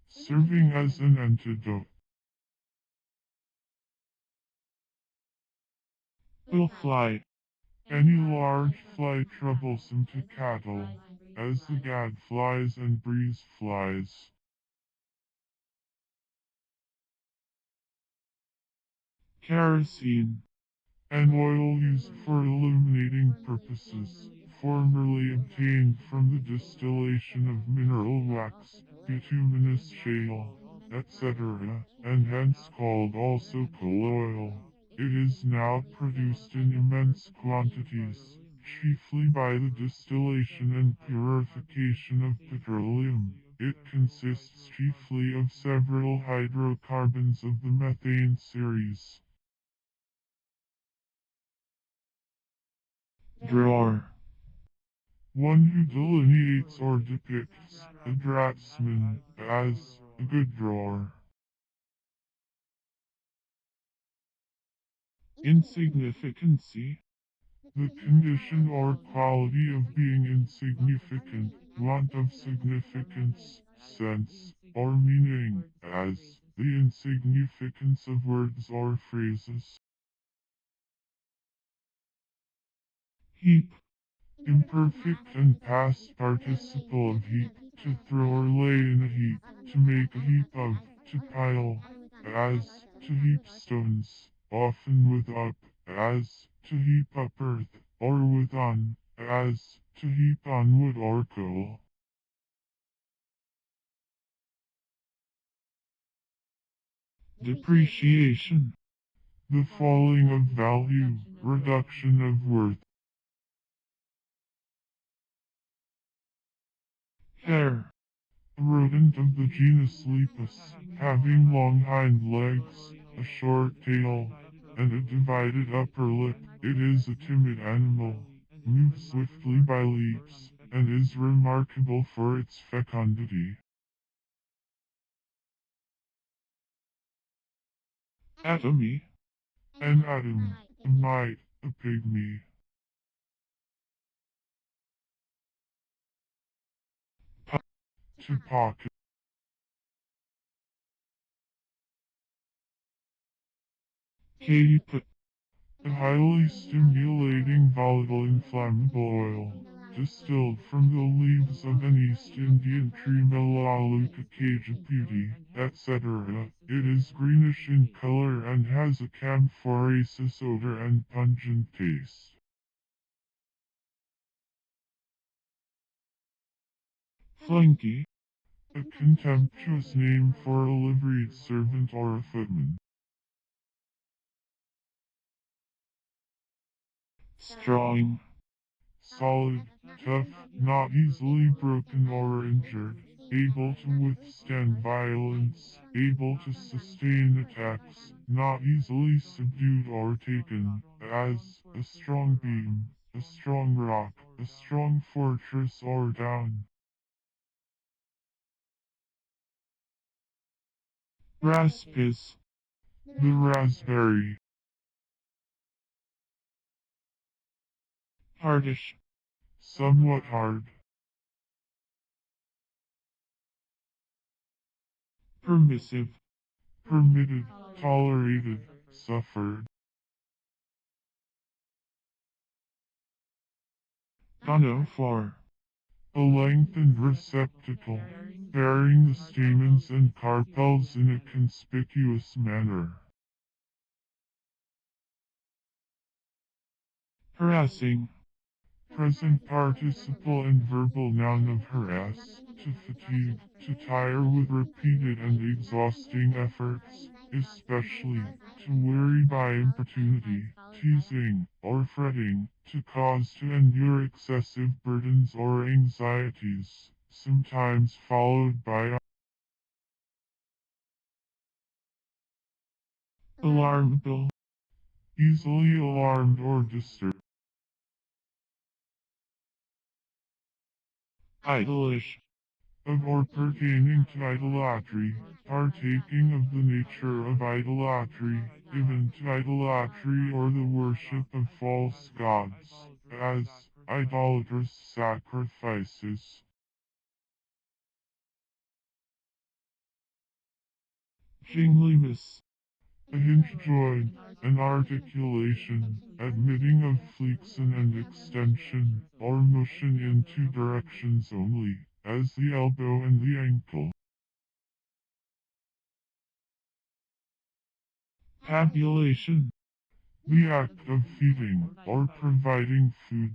Serving as an antidote. will fly, Any large fly troublesome to cattle, as the gadflies and breeze flies. kerosene, An oil used for illuminating purposes, formerly obtained from the distillation of mineral wax, bituminous shale, etc., and hence called also coal oil. It is now produced in immense quantities, chiefly by the distillation and purification of petroleum. It consists chiefly of several hydrocarbons of the methane series. drawer, One who delineates or depicts a draftsman as a good drawer. insignificancy, The condition or quality of being insignificant, want of significance, sense, or meaning, as the insignificance of words or phrases. heap, Imperfect and past participle of heap, to throw or lay in a heap, to make a heap of, to pile, as, to heap stones, often with up, as, to heap up earth, or with on, as, to heap on wood or coal. depreciation, The falling of value, reduction of worth. hair, A rodent of the genus Lepus, having long hind legs, a short tail, and a divided upper lip. It is a timid animal, moves swiftly by leaps, and is remarkable for its fecundity. atomy, An atom, a mite, a pygmy. to pocket. cape, A highly stimulating volatile inflammable oil, distilled from the leaves of an East Indian tree Melaleuca cajeputty, etc. It is greenish in color and has a camphoraceous odor and pungent taste. flunky, A contemptuous name for a liveried servant or a footman. strong, Solid, tough, not easily broken or injured, able to withstand violence, able to sustain attacks, not easily subdued or taken, as a strong beam, a strong rock, a strong fortress or down. raspis, The raspberry, hardish, somewhat hard, permissive, permitted, tolerated, suffered. gonophore, A lengthened receptacle, bearing the stamens and carpels in a conspicuous manner. harassing, Present participle and verbal noun of harass, to fatigue, to tire with repeated and exhausting efforts, especially, to weary by importunity, teasing, or fretting, to cause to endure excessive burdens or anxieties, sometimes followed by alarmable, easily alarmed or disturbed. idolish, Of or pertaining to idolatry, partaking of the nature of idolatry, given to idolatry or the worship of false gods, as idolatrous sacrifices. jingliness, A hinge joint, an articulation, admitting of flexion and extension, or motion in two directions only, as the elbow and the ankle. tabulation, The act of feeding, or providing food.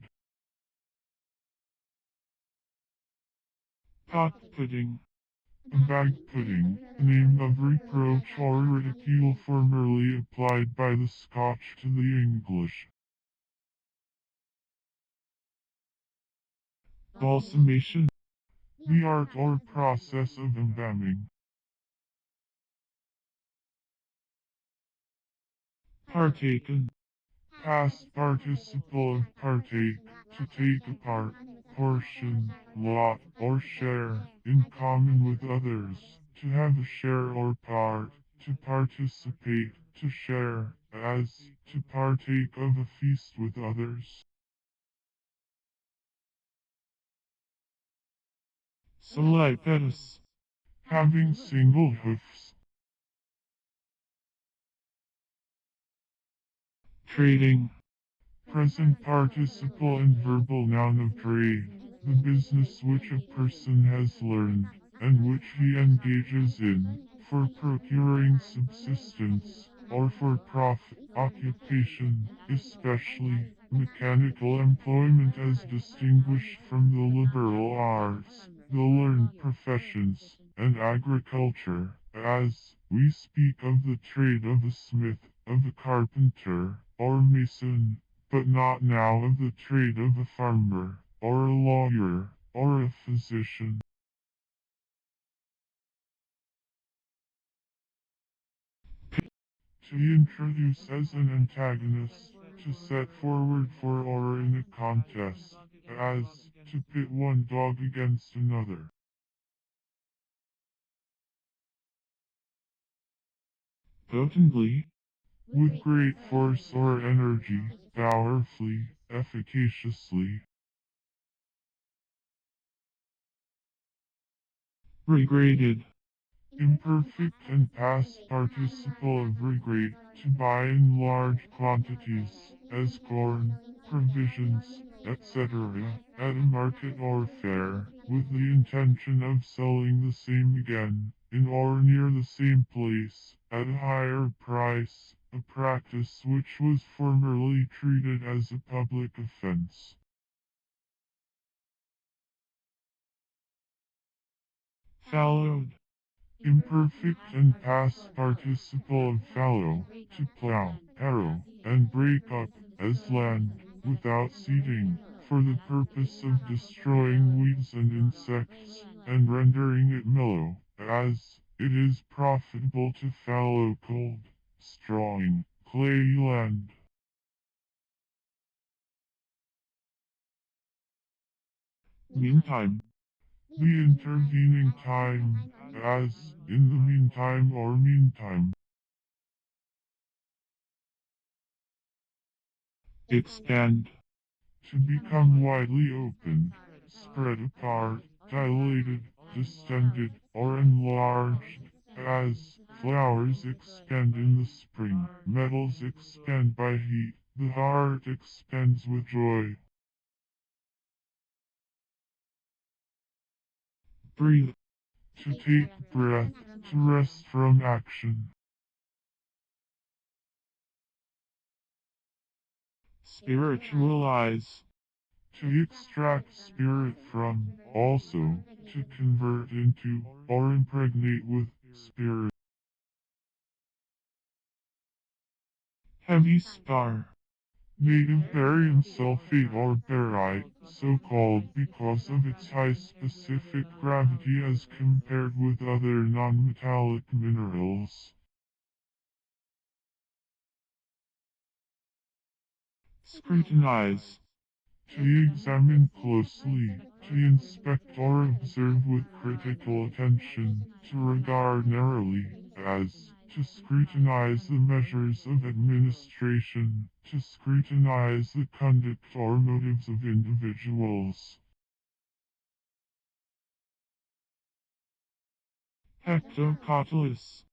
pot pudding, A bag pudding, a name of reproach or ridicule formerly applied by the Scotch to the English. balsamation, The art or process of embalming. partaken, Past participle of partake, to take a part, portion, lot, or share, in common with others, to have a share or part, to participate, to share, as, to partake of a feast with others. solipetus, Having single hoofs. trading, Present participle and verbal noun of trade, the business which a person has learned, and which he engages in, for procuring subsistence, or for profit, occupation, especially, mechanical employment as distinguished from the liberal arts, the learned professions, and agriculture, as, we speak of the trade of a smith, of a carpenter, or mason, but not now of the trade of a farmer, or a lawyer, or a physician. To introduce as an antagonist, to set forward for or in a contest, as, to pit one dog against another. potently, With great force or energy, powerfully, efficaciously. regraded, Imperfect and past participle of regrade, to buy in large quantities, as corn, provisions, etc., at a market or fair, with the intention of selling the same again, in or near the same place, at a higher price, a practice which was formerly treated as a public offense. fallowed, Imperfect and past participle of fallow, to plow, harrow, and break up, as land, without seeding, for the purpose of destroying weeds and insects, and rendering it mellow, as it is profitable to fallow cold, strawing, clayey land. meantime, The intervening time, as in the meantime or meantime. expand, To become widely opened, spread apart, dilated, distended, or enlarged, as flowers expand in the spring, metals expand by heat, the heart expands with joy. breathe, To take breath, to rest from action. spiritualize, To extract spirit from, also, to convert into, or impregnate with, spirit. heavy spar, Native barium sulfate or barite, so called because of its high specific gravity as compared with other non-metallic minerals. scrutinize, To examine closely, to inspect or observe with critical attention, to regard narrowly, as, to scrutinize the measures of administration, to scrutinize the conduct or motives of individuals. hectocotylus,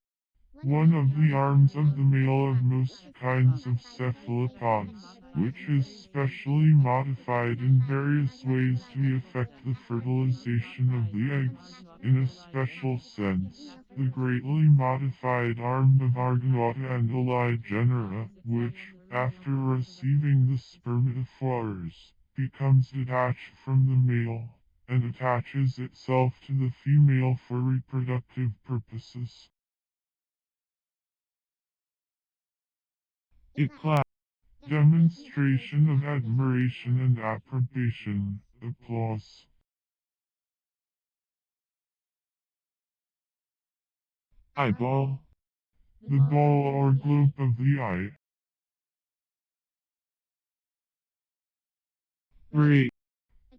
One of the arms of the male of most kinds of cephalopods, which is specially modified in various ways to effect the fertilization of the eggs, in a special sense, the greatly modified arm of Argonauta and Elae genera, which, after receiving the spermatophores, becomes detached from the male, and attaches itself to the female for reproductive purposes. eclat, Demonstration of admiration and approbation, applause. eyeball, The ball or globe of the eye. rate,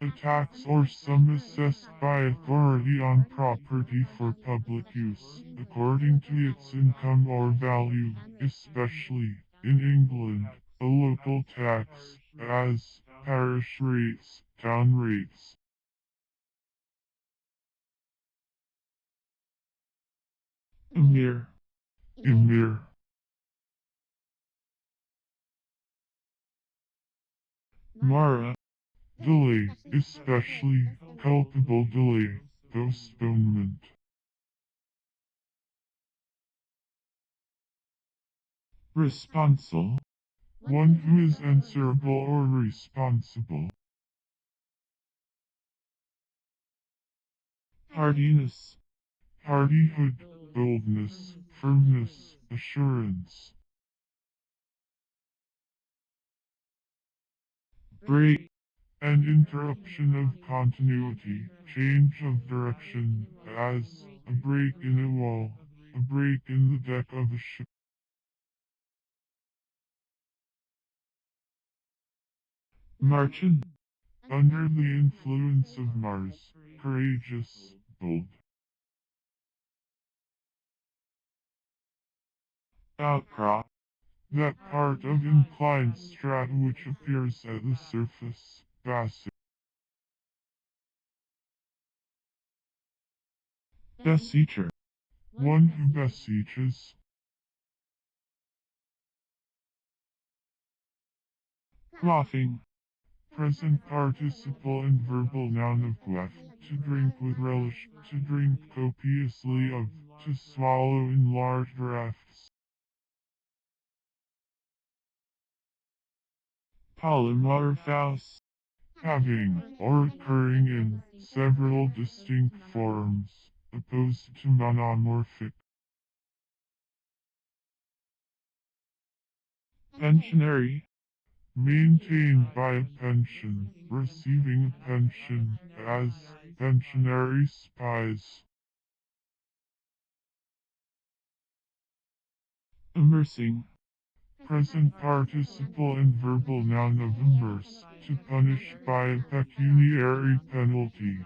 A tax or sum assessed by authority on property for public use, according to its income or value, especially, in England, a local tax, as parish rates, town rates. emir, Emir. mara, Delay, especially, culpable delay, postponement. responsal, One who is answerable or responsible. hardiness, Hardihood, boldness, firmness, assurance. break, An interruption of continuity, change of direction, as a break in a wall, a break in the deck of a ship. marchand, Under the influence of Mars, courageous, bold. outcrop, That part of inclined strata which appears at the surface, basset. beseecher, one who beseeches. quaffing, Present participle and verbal noun of quaff, to drink with relish, to drink copiously of, to swallow in large draughts. polymorphous, Having, or occurring in, several distinct forms, opposed to monomorphic. pensionary, Maintained by a pension, receiving a pension, as, pensionary spies. immersing, Present participle and verbal noun of immerse, to punish by a pecuniary penalty,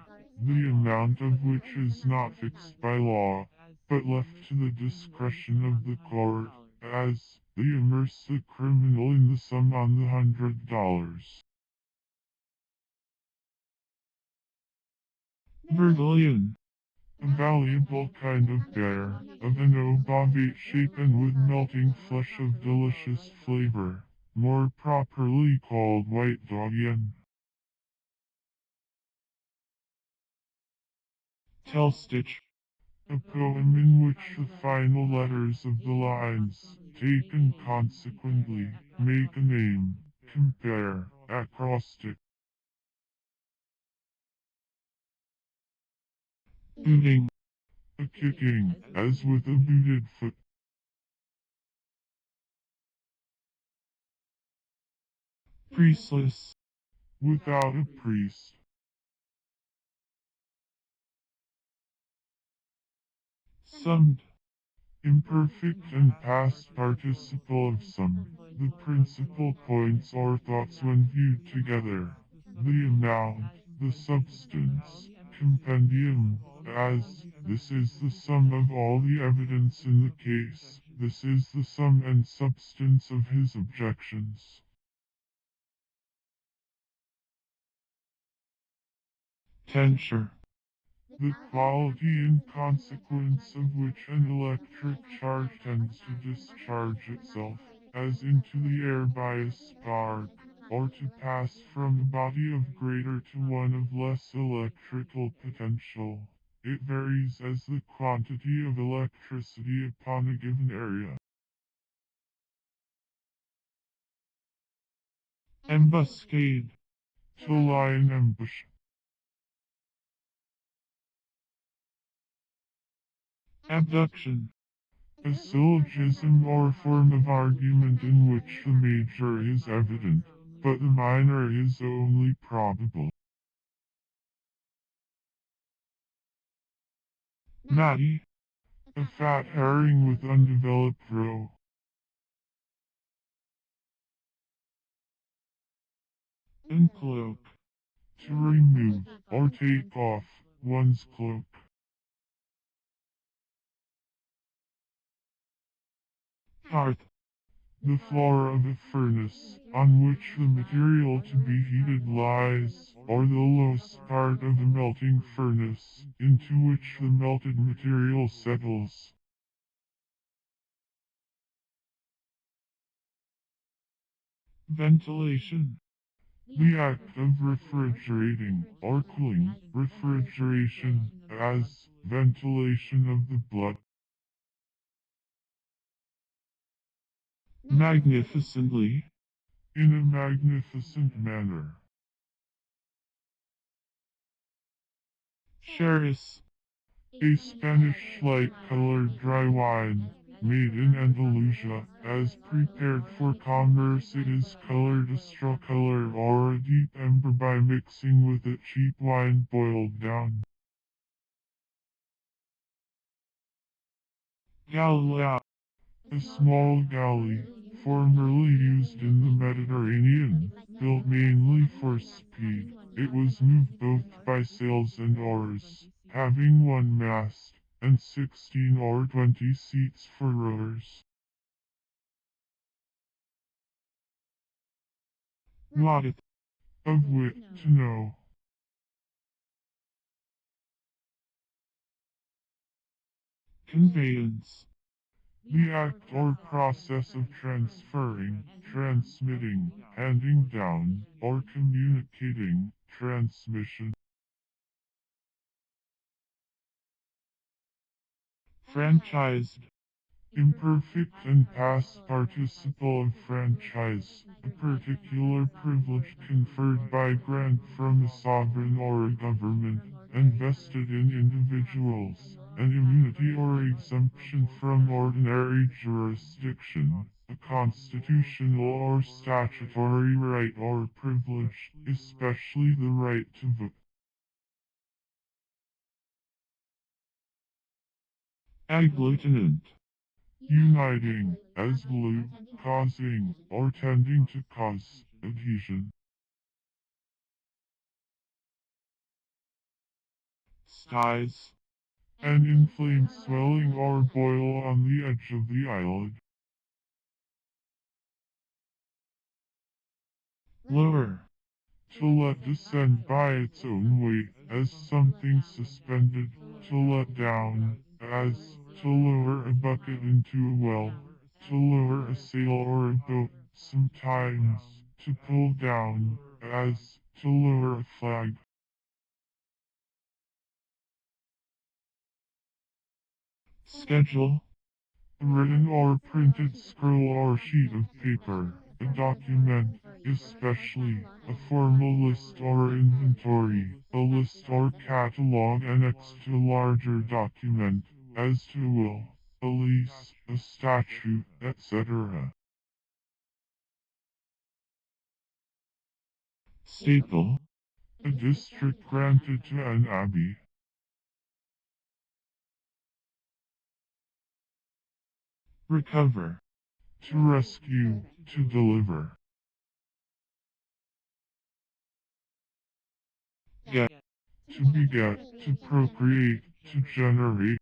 the amount of which is not fixed by law, but left to the discretion of the court, as, they immerse the criminal in the sum on the $100. vergilion, A valuable kind of bear, of an obovate shape and with melting flesh of delicious flavor, more properly called white doggen. tell stitch, A poem in which the final letters of the lines, taken consequently, make a name. Compare, acrostic. booting, A kicking, as with a booted foot. priestless, Without a priest. summed, Imperfect and past participle of some. The principal points or thoughts when viewed together. The amount, the substance, compendium, as, this is the sum of all the evidence in the case, this is the sum and substance of his objections. tensure, The quality and consequence of which an electric charge tends to discharge itself, as into the air by a spark, or to pass from a body of greater to one of less electrical potential. It varies as the quantity of electricity upon a given area. ambuscade, To lie in ambush. abduction, A syllogism or form of argument in which the major is evident, but the minor is only probable. matty, A fat herring with undeveloped roe. uncloak, To remove, or take off, one's cloak. hearth, The floor of a furnace, on which the material to be heated lies, or the lowest part of the melting furnace, into which the melted material settles. ventilation, The act of refrigerating, or cooling, refrigeration, as ventilation of the blood. magnificently, In a magnificent manner. sherris, A Spanish light-colored dry wine, made in Andalusia, as prepared for commerce it is colored a straw color or a deep amber by mixing with it cheap wine boiled down. galilea, A small galley, formerly used in the Mediterranean, built mainly for speed, it was moved both by sails and oars, having one mast, and 16 or 20 seats for rowers. watteth, Of wit, to know. conveyance, The act or process of transferring, transmitting, handing down, or communicating, transmission. franchised, Imperfect and past participle of franchise, a particular privilege conferred by grant from a sovereign or a government, and vested in individuals, an immunity or exemption from ordinary jurisdiction, a constitutional or statutory right or privilege, especially the right to vote. agglutinant, Uniting, as glue, causing, or tending to cause, adhesion. styes, An inflamed swelling or boil on the edge of the eyelid. lower, To let descend by its own weight, as something suspended. To let down, as to lower a bucket into a well. To lower a sail or a boat, sometimes. To pull down, as to lower a flag. schedule, A written or printed scroll or sheet of paper, a document, especially a formal list or inventory, a list or catalog annexed to a larger document, as to a will, a lease, a statute, etc. staple, A district granted to an abbey. recover, To rescue, to deliver. get, To beget, to procreate, to generate.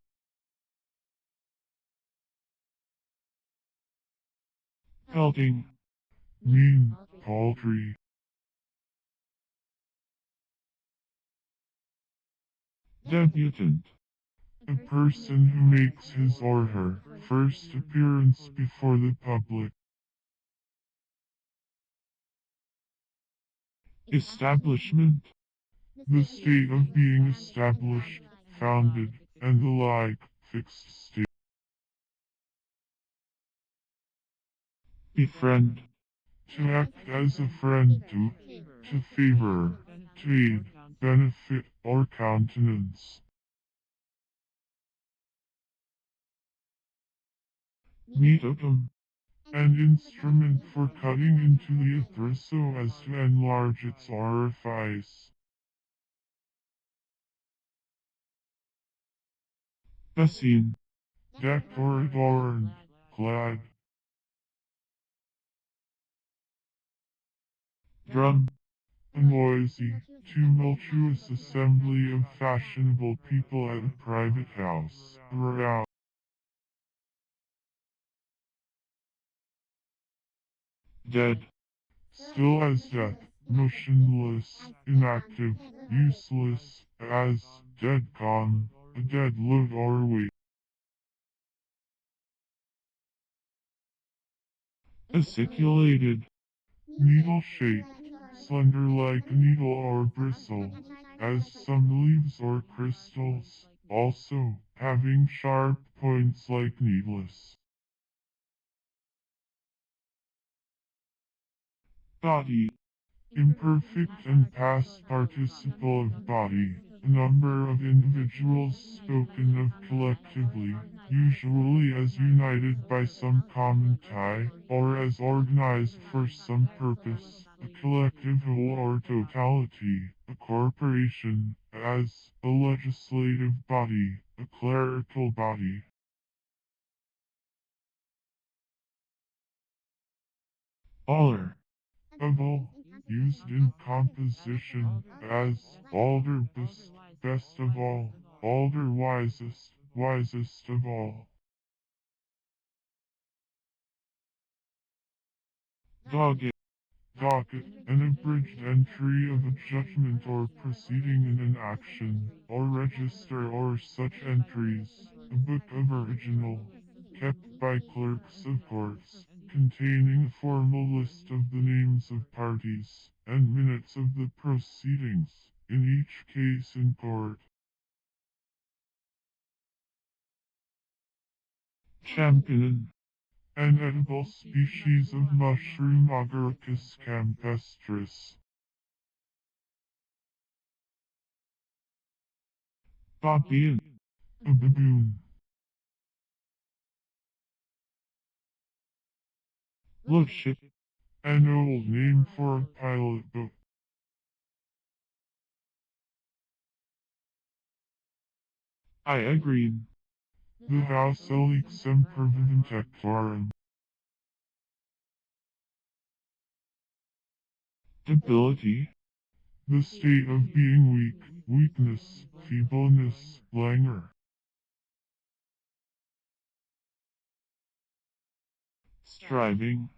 pelting, Mean, paltry. debutant, A person who makes his or her first appearance before the public. establishment, The state of being established, founded, and the like, fixed state. befriend, To act as a friend to favor, to aid, benefit, or countenance. metotum, An instrument for cutting into the ether so as to enlarge its orifice. bassine, Decked or adorned, glad. drum, A noisy, tumultuous assembly of fashionable people at a private house. Royale. dead, Still as death, motionless, inactive, useless, as dead calm, a dead load or weight. aciculated, Needle-shaped, slender like a needle or bristle, as some leaves or crystals, also having sharp points like needles. body, Imperfect and past participle of body, a number of individuals spoken of collectively, usually as united by some common tie, or as organized for some purpose, a collective whole or totality, a corporation, as a legislative body, a clerical body. aller, Abel, used in composition as alder best of all, alder wisest of all. dogged, Docket, an abridged entry of a judgment or proceeding in an action, or register or such entries, A book of original, kept by clerks of courts, containing a formal list of the names of parties, and minutes of the proceedings, in each case in court. Champion. An edible species of mushroom Agaricus campestris. Babian. A baboon. Love ship. An old name for a pilot boat. I agree. The house elixem perviventectorum. Debility. The state of being weak, weakness, feebleness, languor. Striving.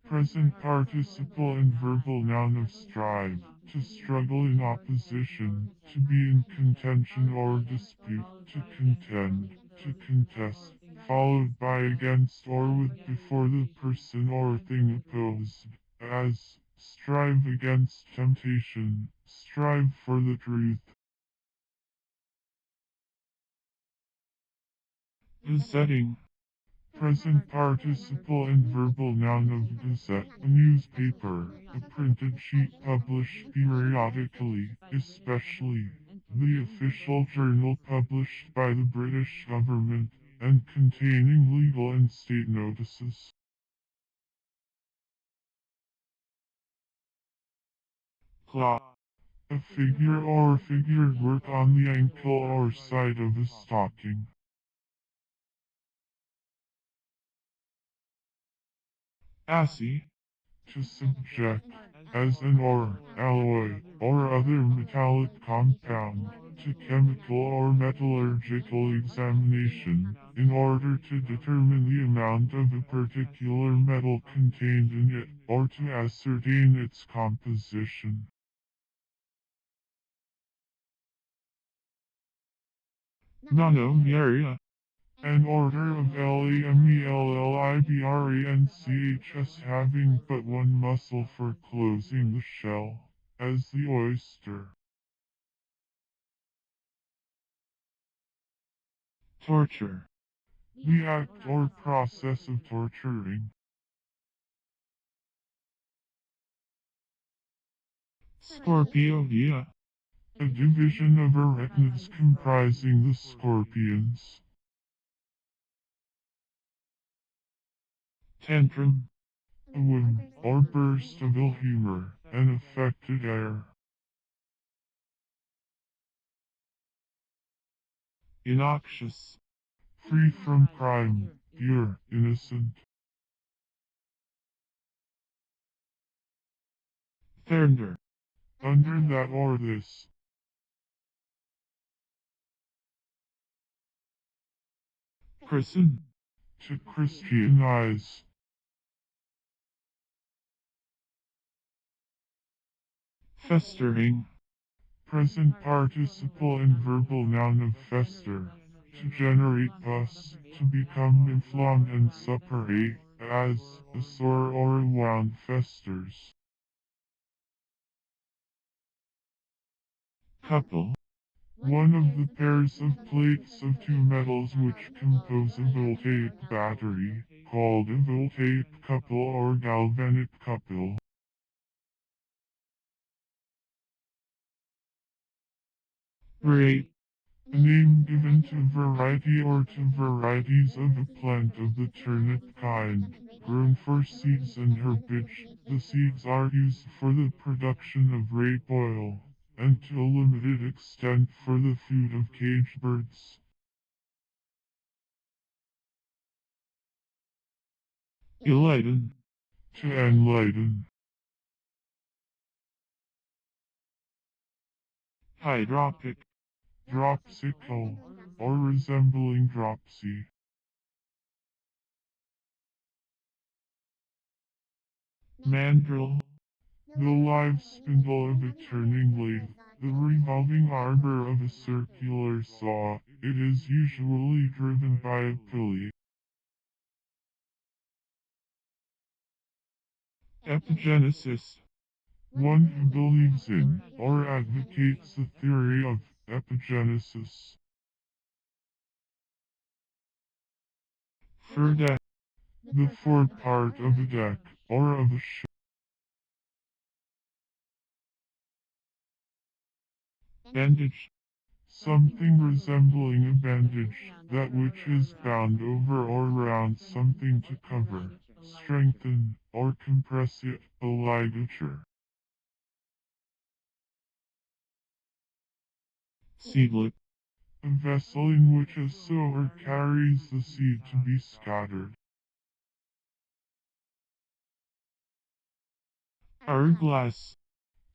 Present participle and verbal noun of strive, to struggle in opposition, to be in contention or dispute, to contend, to contest, followed by against or with before the person or thing opposed, as strive against temptation, strive for the truth. Besetting. Present participle and verbal noun of gazette, a newspaper, a printed sheet published periodically, especially the official journal published by the British government, and containing legal and state notices. Claw. A figure or figured work on the ankle or side of a stocking. Assy. To subject, as an ore, alloy, or other metallic compound, to chemical or metallurgical examination, in order to determine the amount of a particular metal contained in it, or to ascertain its composition. Nonomeria. An order of lamellibranchs having but one muscle for closing the shell, as the oyster. Torture. The act or process of torturing. Scorpiodia. A division of arachnids comprising the scorpions. Tantrum. A whim or burst of ill humor, an affected air. Innoxious. Free from crime, pure, innocent. Thunder. Under that or this. Christen. To Christianize. Festering. Present participle and verbal noun of fester. To generate pus, to become inflamed and suppurate, as a sore or a wound festers. Couple. One of the pairs of plates of two metals which compose a voltaic battery, called a voltaic couple or galvanic couple. Rate. A name given to variety or to varieties of a plant of the turnip kind, grown for seeds and herbage. The seeds are used for the production of rape oil, and to a limited extent for the food of caged birds. Enlighten. To enlighten. Hydropic. Dropsical, or resembling dropsy. Mandrill. The live spindle of a turning lathe, the revolving arbor of a circular saw, It is usually driven by a pulley. Epigenesis. One who believes in or advocates the theory of epigenesis. Fur deck. The forepart of a deck or of a ship. Bandage. Something resembling a bandage, that which is bound over or around something to cover, strengthen, or compress it, a ligature. Seedlet. A vessel in which a sower carries the seed to be scattered. Hourglass.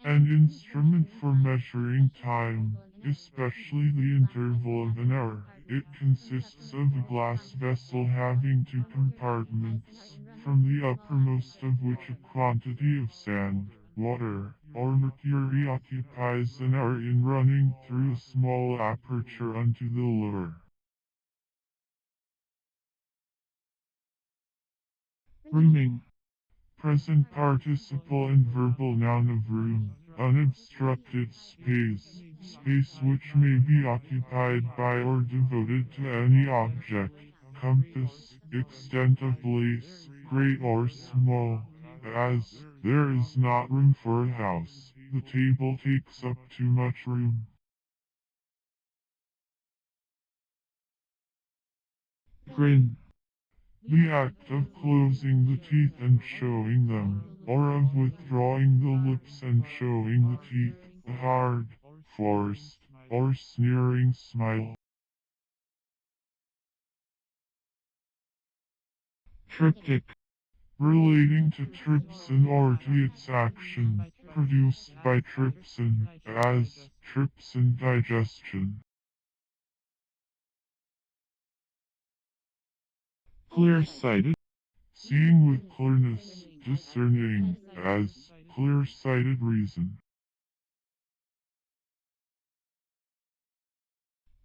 An instrument for measuring time, especially the interval of an hour. It consists of a glass vessel having two compartments, from the uppermost of which a quantity of sand, water, or mercury occupies an hour in running through a small aperture unto the lower. Rooming. Present participle and verbal noun of room. Unobstructed space. Space which may be occupied by or devoted to any object. Compass. Extent of place, great or small. As, there is not room for a house. The table takes up too much room. Grin. The act of closing the teeth and showing them, or of withdrawing the lips and showing the teeth, a hard, forced, or sneering smile. Triptych. Relating to trypsin or to its action, produced by trypsin, as trypsin digestion. Clear-sighted. Seeing with clearness, discerning, as clear-sighted reason.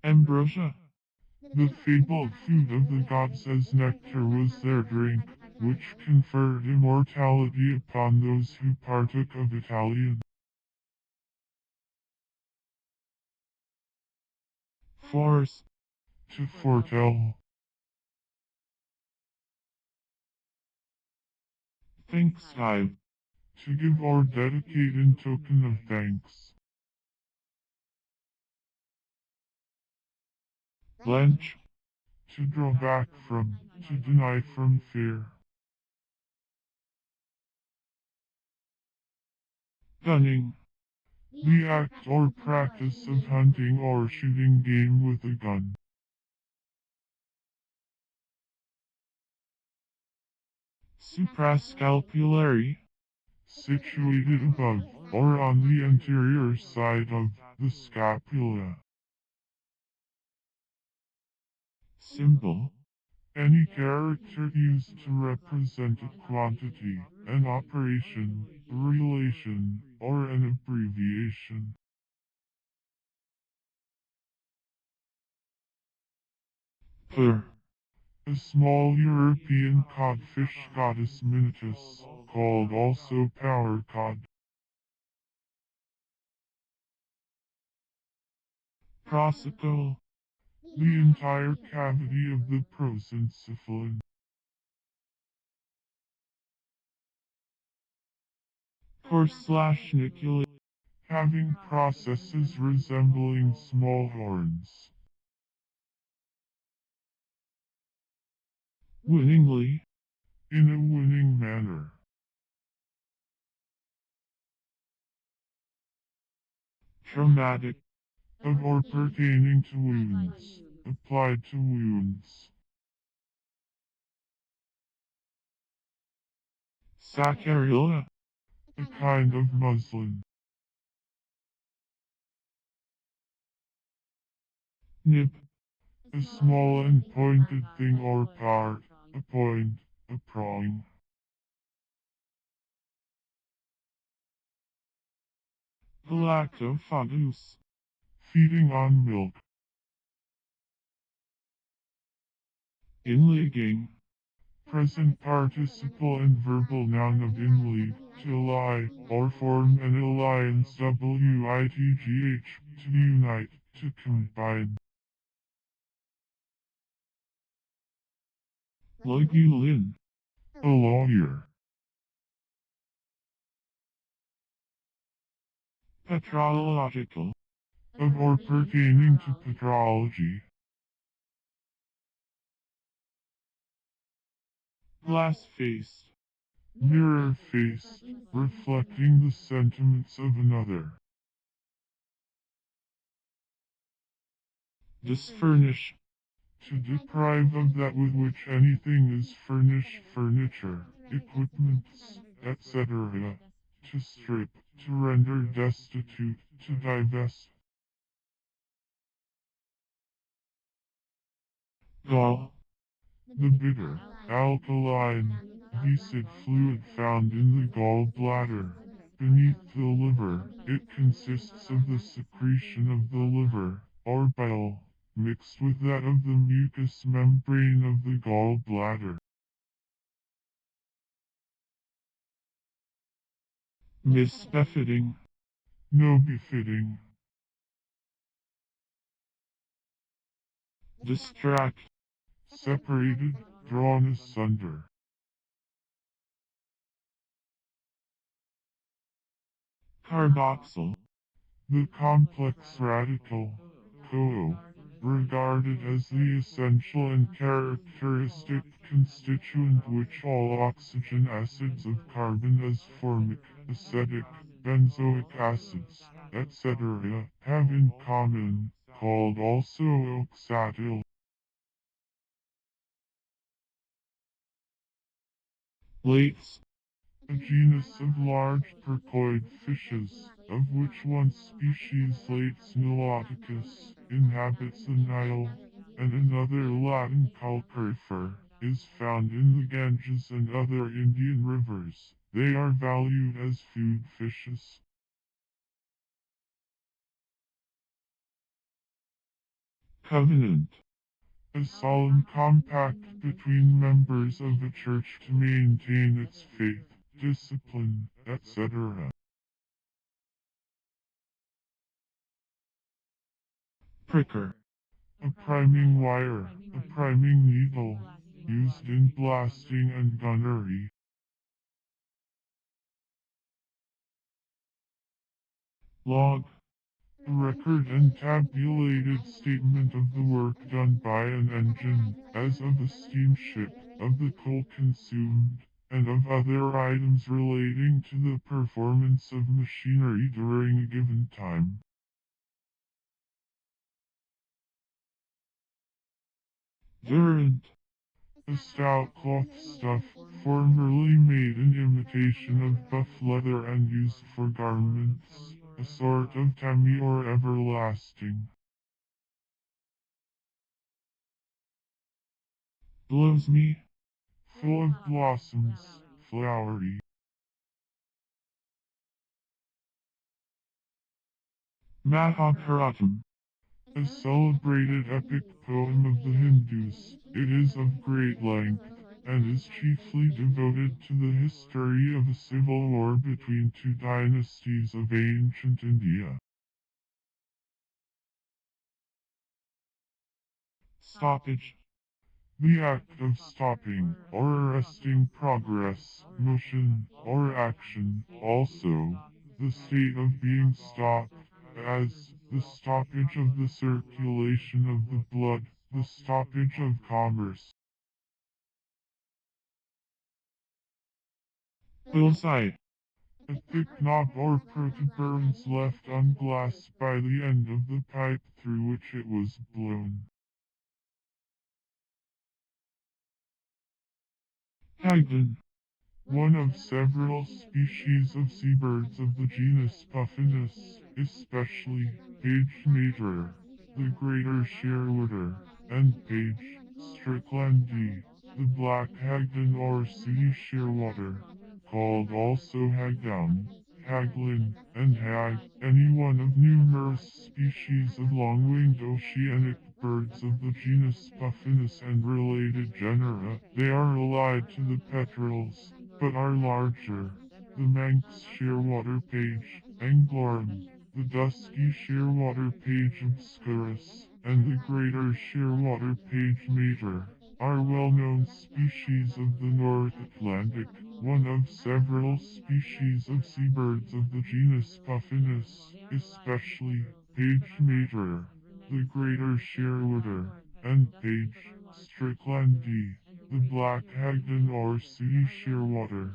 Ambrosia. The fabled food of the gods as nectar was their drink, which conferred immortality upon those who partook of Italian. Force. To foretell. Thanksgiving. To give or dedicate in token of thanks. Blench. To draw back from, to deny from fear. Gunning. The act or practice of hunting or shooting game with a gun. Suprascapulary. Situated above, or on the anterior side of, the scapula. Symbol. Any character used to represent a quantity, an operation, a relation, or an abbreviation. Pur. A small European codfish goddess Minotus, called also power cod. Prosocle. The entire cavity of the prosencephalon. Horse/niculi. Having processes resembling small horns. Winningly. In a winning manner. Traumatic. Of or pertaining to wounds. Applied to wounds. Saccharilla. A kind of muslin. Nib. A small and pointed thing or part. A point. A prong. Galactophagous. Feeding on milk. inleading, Present participle and verbal noun of inlead, to lie, or form an alliance witgh, to unite, to combine. logulin, A lawyer. petrological, Of or pertaining to petrology. glass-faced, Mirror-faced, reflecting the sentiments of another. disfurnish, To deprive of that with which anything is furnished, furniture, equipments, etc. To strip, to render destitute, to divest. gall, The bitter, alkaline, viscid fluid found in the gallbladder. Beneath the liver, it consists of the secretion of the liver, or bile, mixed with that of the mucous membrane of the gallbladder. misbefitting, No befitting. distract, Separated, drawn asunder. carboxyl, The complex radical, CoO, regarded as the essential and characteristic constituent which all oxygen acids of carbon as formic, acetic, benzoic acids, etc., have in common, called also oxatyl. lates, A genus of large percoid fishes, of which one species Lates niloticus inhabits the Nile, and another Latin culcrifer is found in the Ganges and other Indian rivers. They are valued as food fishes. covenant, A solemn compact between members of a church to maintain its faith, discipline, etc. pricker, A priming wire, a priming needle, used in blasting and gunnery. log, A record and tabulated statement of the work done by an engine, as of a steamship, of the coal consumed, and of other items relating to the performance of machinery during a given time. durant, A stout cloth stuff, formerly made in imitation of buff leather and used for garments, a sort of tammy or everlasting. blows me, Full of blossoms, flowery. Mahabharatam, A celebrated epic poem of the Hindus, it is of great length, and is chiefly devoted to the history of a civil war between two dynasties of ancient India. stoppage, The act of stopping or arresting progress, motion, or action, also, the state of being stopped, as the stoppage of the circulation of the blood, the stoppage of commerce. bullseye, A thick knob or protuberance left on glass by the end of the pipe through which it was blown. hagden, One of several species of seabirds of the genus Puffinus, especially Page mater, the greater shearwater, and Page stricklandi, the black hagden or sea shearwater, called also hagdown. haglin, and hag, any one of numerous species of long-winged oceanic birds of the genus Buffoonus and related genera. They are allied to the petrels, but are larger. The Manx shearwater page, anglorum, the dusky shearwater page obscurus, and the greater shearwater page mater are well-known species of the North Atlantic, one of several species of seabirds of the genus Puffinus, especially page mater, the greater shearwater, and page stricklandi, the black hagden or sooty shearwater,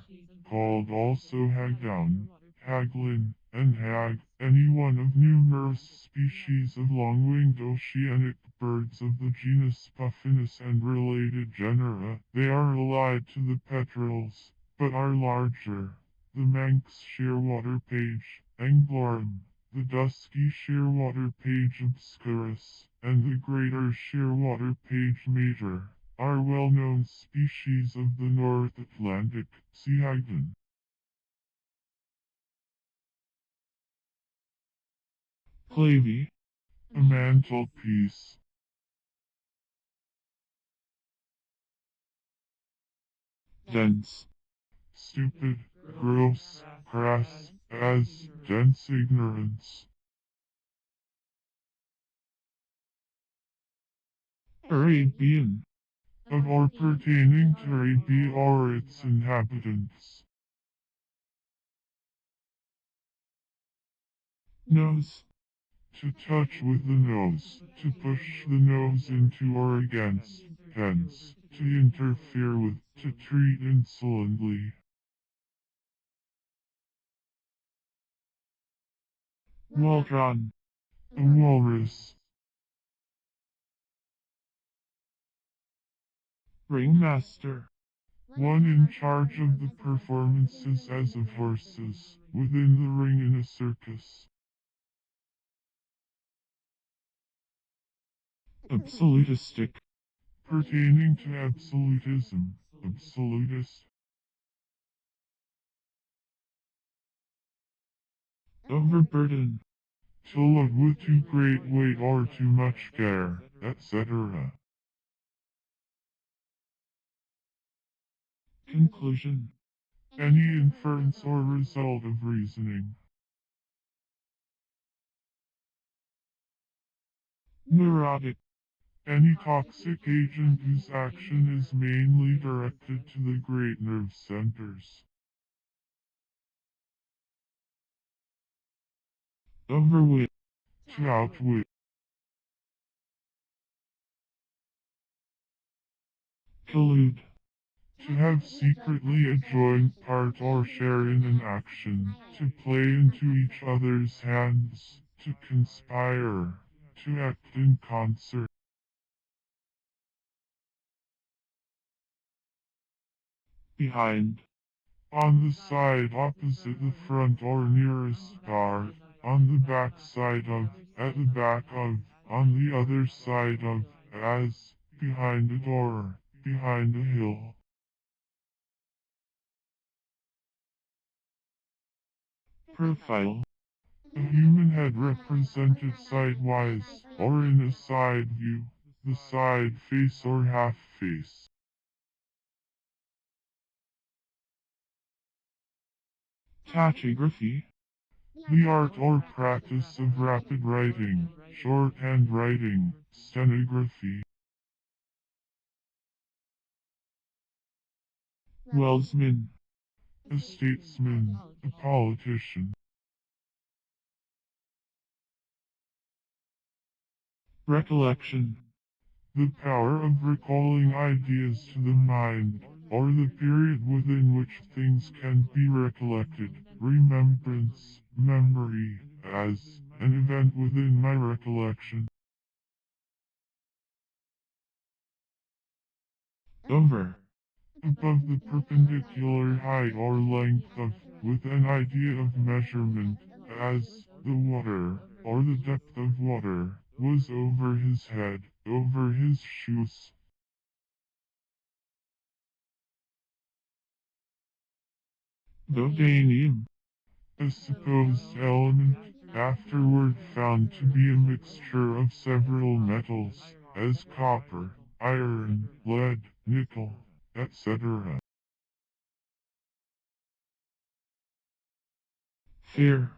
called also hagdown, haglin, and hag, any one of numerous species of long-winged oceanic birds of the genus Puffinus and related genera. They are allied to the petrels, but are larger. The Manx shearwater page, anglorum, the dusky shearwater page obscurus, and the greater shearwater page mater are well-known species of the North Atlantic. See Hagden. Clavy. A mantelpiece. Dense. Stupid, gross, crass, as, dense ignorance. Arabian. Of or pertaining to Arabia or its inhabitants. Nose. To touch with the nose, to push the nose into or against, hence, to interfere with, to treat insolently. Waldron. A walrus. Ringmaster. One in charge of the performances as of horses, within the ring in a circus. Absolutistic. Pertaining to absolutism, absolutist. Overburden. To load with too great weight or too much care, etc. Conclusion. Any inference or result of reasoning. Neurotic. Any toxic agent whose action is mainly directed to the great nerve centers. Overwit. To outwit. Collude. To have secretly a joint part or share in an action. To play into each other's hands. To conspire. To act in concert. Behind. On the side opposite the front or nearest guard. On the back side of, at the back of, on the other side of, as, behind a door, behind a hill. Profile. A human head represented sidewise, or in a side view, the side face or half face. Tachography. The art or practice of rapid writing, shorthand writing, stenography. Wellsman. A statesman, a politician. Recollection. The power of recalling ideas to the mind, or the period within which things can be recollected. Remembrance, memory, as, an event within my recollection. Over. Above the perpendicular height or length of, with an idea of measurement, as, the water, or the depth of water, was over his head, over his shoes. Dodanium. a supposed element, afterward found to be a mixture of several metals, as copper, iron, lead, nickel, etc. Fear.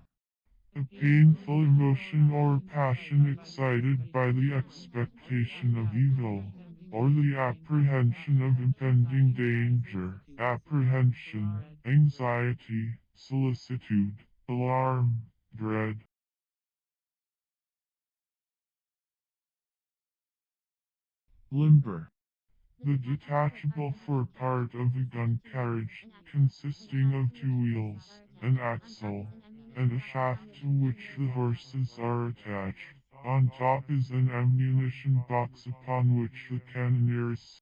A painful emotion or passion excited by the expectation of evil, or the apprehension of impending danger, apprehension, anxiety, solicitude, alarm, dread. Limber. The detachable forepart of a gun carriage, consisting of two wheels, an axle, and a shaft to which the horses are attached. On top is an ammunition box upon which the cannoneers.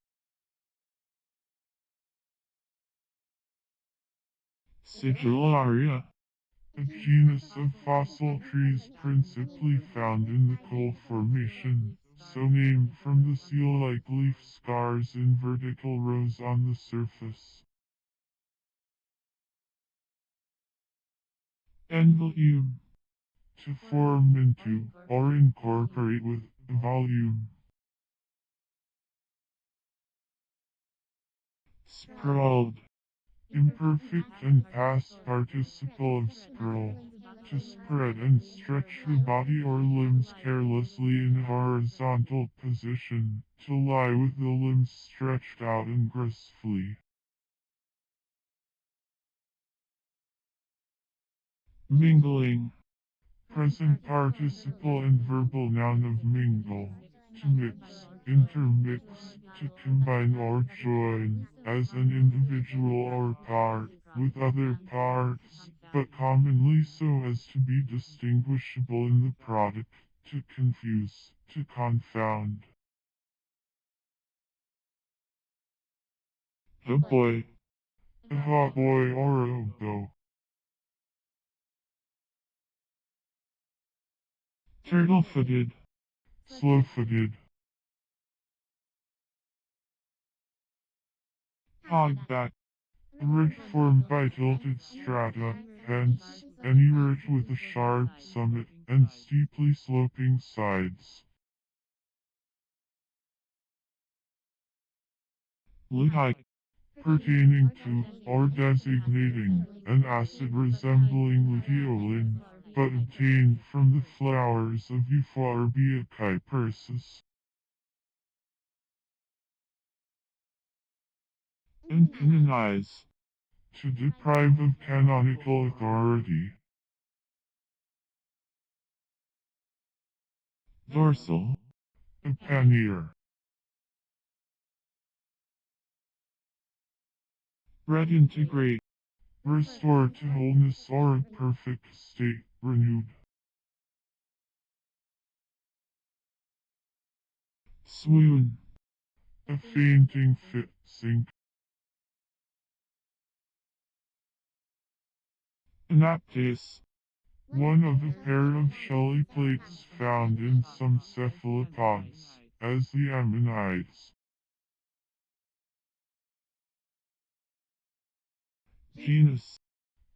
Sigillaria. A genus of fossil trees principally found in the coal formation, so named from the seal-like leaf scars in vertical rows on the surface. Volume. To form into, or incorporate with, a volume. Sprawled. Imperfect and past participle of sprawl. To spread and stretch the body or limbs carelessly in a horizontal position. To lie with the limbs stretched out and gracefully. Mingling. Present participle and verbal noun of mingle. To mix, intermix, to combine or join, as an individual or part, with other parts, but commonly so as to be distinguishable in the product, to confuse, to confound. A boy. A hot boy or a hobo. Turtle-footed. Slow-footed. Hogback. A ridge formed by tilted strata, hence, any ridge with a sharp summit and steeply sloping sides. Lithographic. Pertaining to, or designating, an acid resembling luteolin, but obtained from the flowers of Euphorbia cypersis. And canonize. To deprive of canonical authority. Dorsal. A pannier. Redintegrate. Restore to wholeness or a perfect state, renewed. Swoon. A fainting fit, sink. Anaptase. One of a pair of shelly plates found in some cephalopods, as the ammonites. Genus.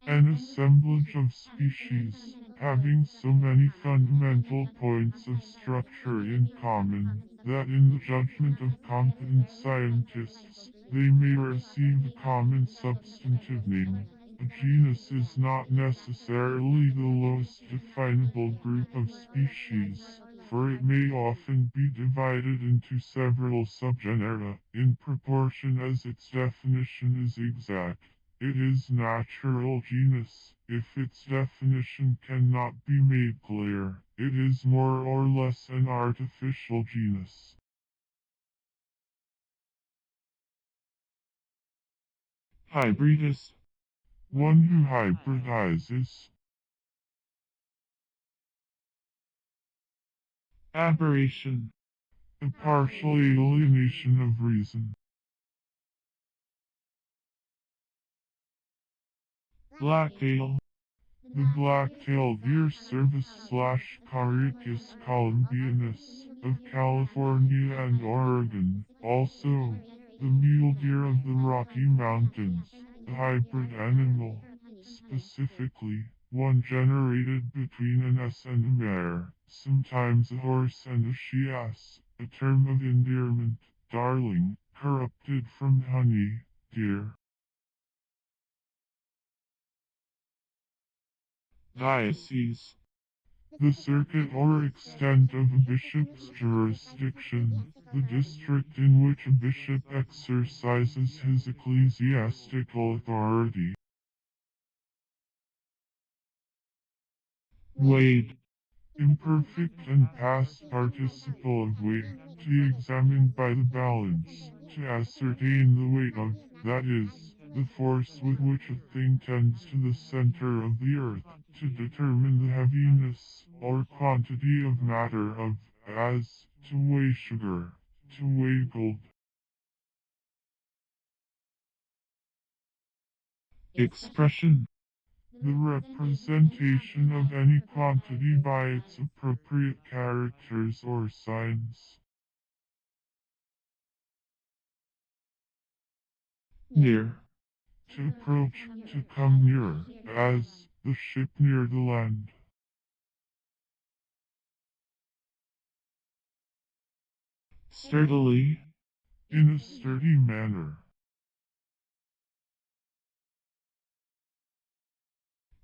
An assemblage of species, having so many fundamental points of structure in common, that in the judgment of competent scientists, they may receive a common substantive name. A genus is not necessarily the lowest definable group of species, for it may often be divided into several subgenera, in proportion as its definition is exact. It is natural genus. If its definition cannot be made clear, it is more or less an artificial genus. Hybridist. One who hybridizes. Aberration. A partial alienation of reason. Blacktail. The black-tailed deer service Carycus columbianus of California and Oregon. Also, the mule deer of the Rocky Mountains, a hybrid animal. Specifically, one generated between an s and a mare, sometimes a horse and a she-ass, a term of endearment, darling, corrupted from honey, dear. Diocese. The circuit or extent of a bishop's jurisdiction, the district in which a bishop exercises his ecclesiastical authority. Weighed. Imperfect and past participle of weight, to be examined by the balance, to ascertain the weight of, that is, the force with which a thing tends to the center of the earth, to determine the heaviness or quantity of matter of, as, to weigh sugar, to weigh gold. Expression. The representation of any quantity by its appropriate characters or signs. Near. To approach, to come near, as, the ship near the land. Sturdily. In a sturdy manner.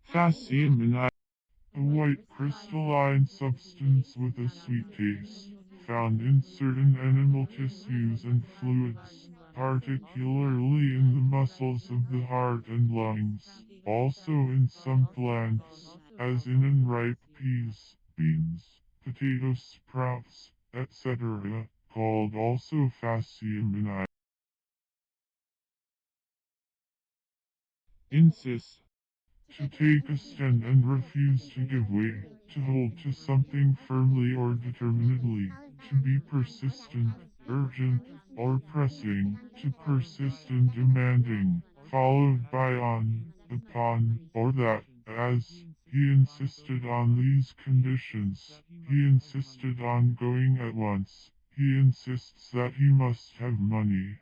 Facsimile. A white crystalline substance with a sweet taste, found in certain animal tissues and fluids, particularly in the muscles of the heart and lungs, also in some plants, as in unripe peas, beans, potato sprouts, etc., called also facsimile. Insist. To take a stand and refuse to give way, to hold to something firmly or determinedly, to be persistent, urgent, or pressing, to persist in demanding, followed by on, upon, or that, as, he insisted on these conditions, he insisted on going at once, he insists that he must have money.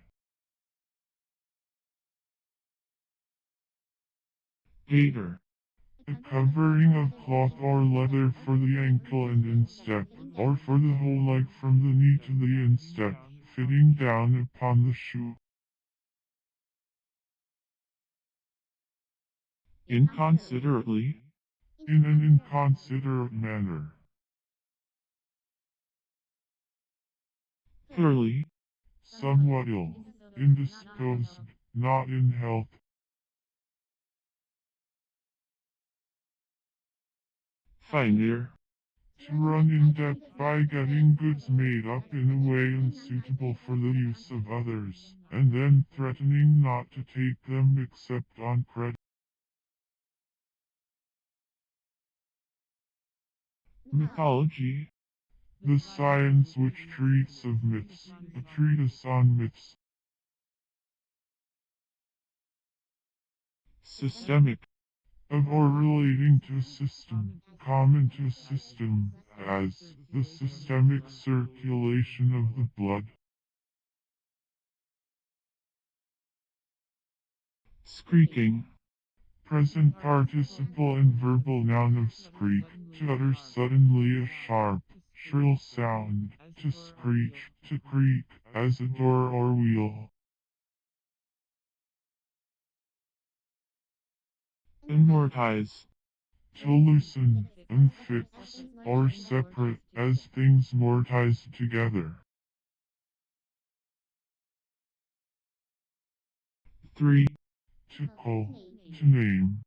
Gaiter. A covering of cloth or leather for the ankle and instep, or for the whole leg from the knee to the instep, fitting down upon the shoe. Inconsiderately. In an inconsiderate manner. Poorly. Somewhat ill. Indisposed, not in health. Finer. To run in debt by getting goods made up in a way unsuitable for the use of others, and then threatening not to take them except on credit. Mythology. The science which treats of myths, a treatise on myths. Systemic. Of or relating to a system, common to a system, as the systemic circulation of the blood. Screeking. Present participle and verbal noun of screek, to utter suddenly a sharp, shrill sound, to screech, to creak, as a door or wheel. Immortize. To loosen, unfix, or separate, as things mortized together. 3. To call, to name.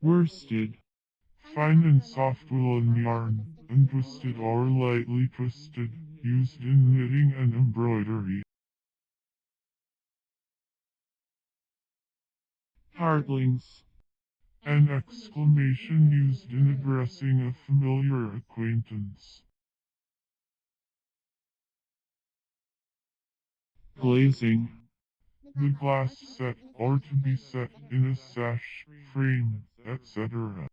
Worsted. Fine and soft woolen yarn, untwisted or lightly twisted, used in knitting and embroidery. Hardlings. An exclamation used in addressing a familiar acquaintance. Glazing. The glass set, or to be set in a sash, frame, etc.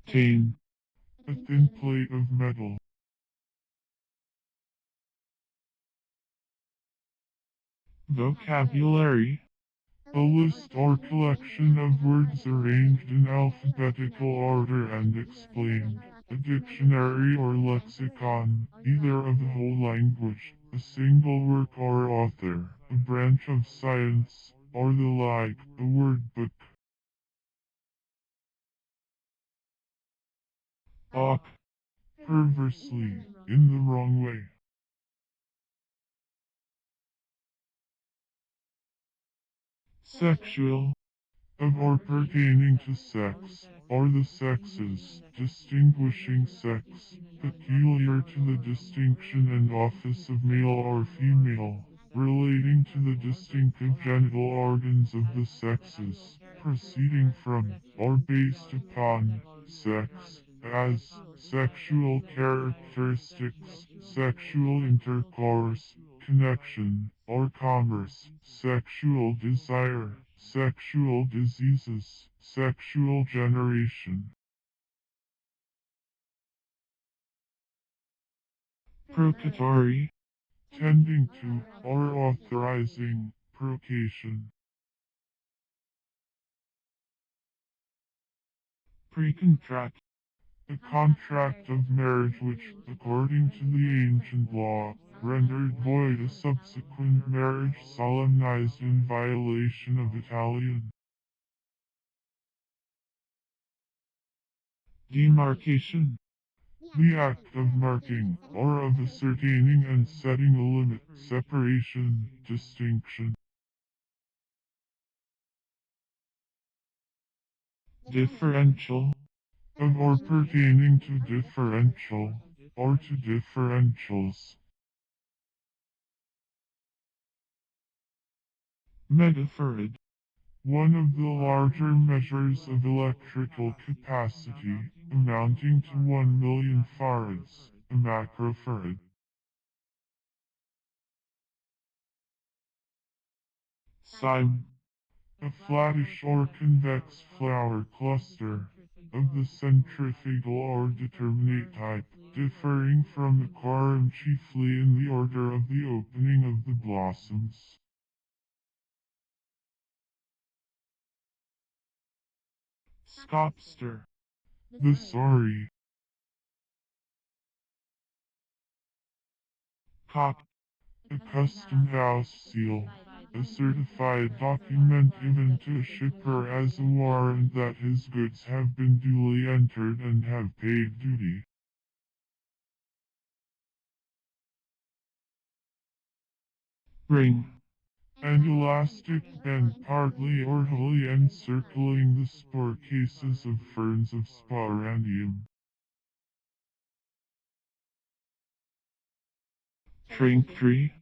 Tane. A thin plate of metal. Vocabulary. A list or collection of words arranged in alphabetical order and explained. A dictionary or lexicon, either of the whole language, a single work or author, a branch of science, or the like, a word book. Och. Perversely, in the wrong way. Sexual. Of or pertaining to sex, or the sexes, distinguishing sex, peculiar to the distinction and office of male or female, relating to the distinctive genital organs of the sexes, proceeding from, or based upon, sex, as, sexual characteristics, sexual intercourse, connection, or commerce, sexual desire, sexual diseases, sexual generation. Procatory. Tending to, or authorizing, procreation. Precontract. A contract of marriage which, according to the ancient law, rendered void a subsequent marriage solemnized in violation of Italian. Demarcation. The act of marking, or of ascertaining and setting a limit, separation, distinction. Differential. Of or pertaining to differential, or to differentials. Metafarad. One of the larger measures of electrical capacity, amounting to 1,000,000 farads, a macrofarad. Cyme. A flattish or convex flower cluster, of the centrifugal or determinate type, differing from the quorum chiefly in the order of the opening of the blossoms. Scopster. The sorry. Cock. A custom house seal. A certified document given to a shipper as a warrant that his goods have been duly entered and have paid duty. Ring. An elastic band partly or wholly encircling the spore cases of ferns of Sporanium. Trinketry.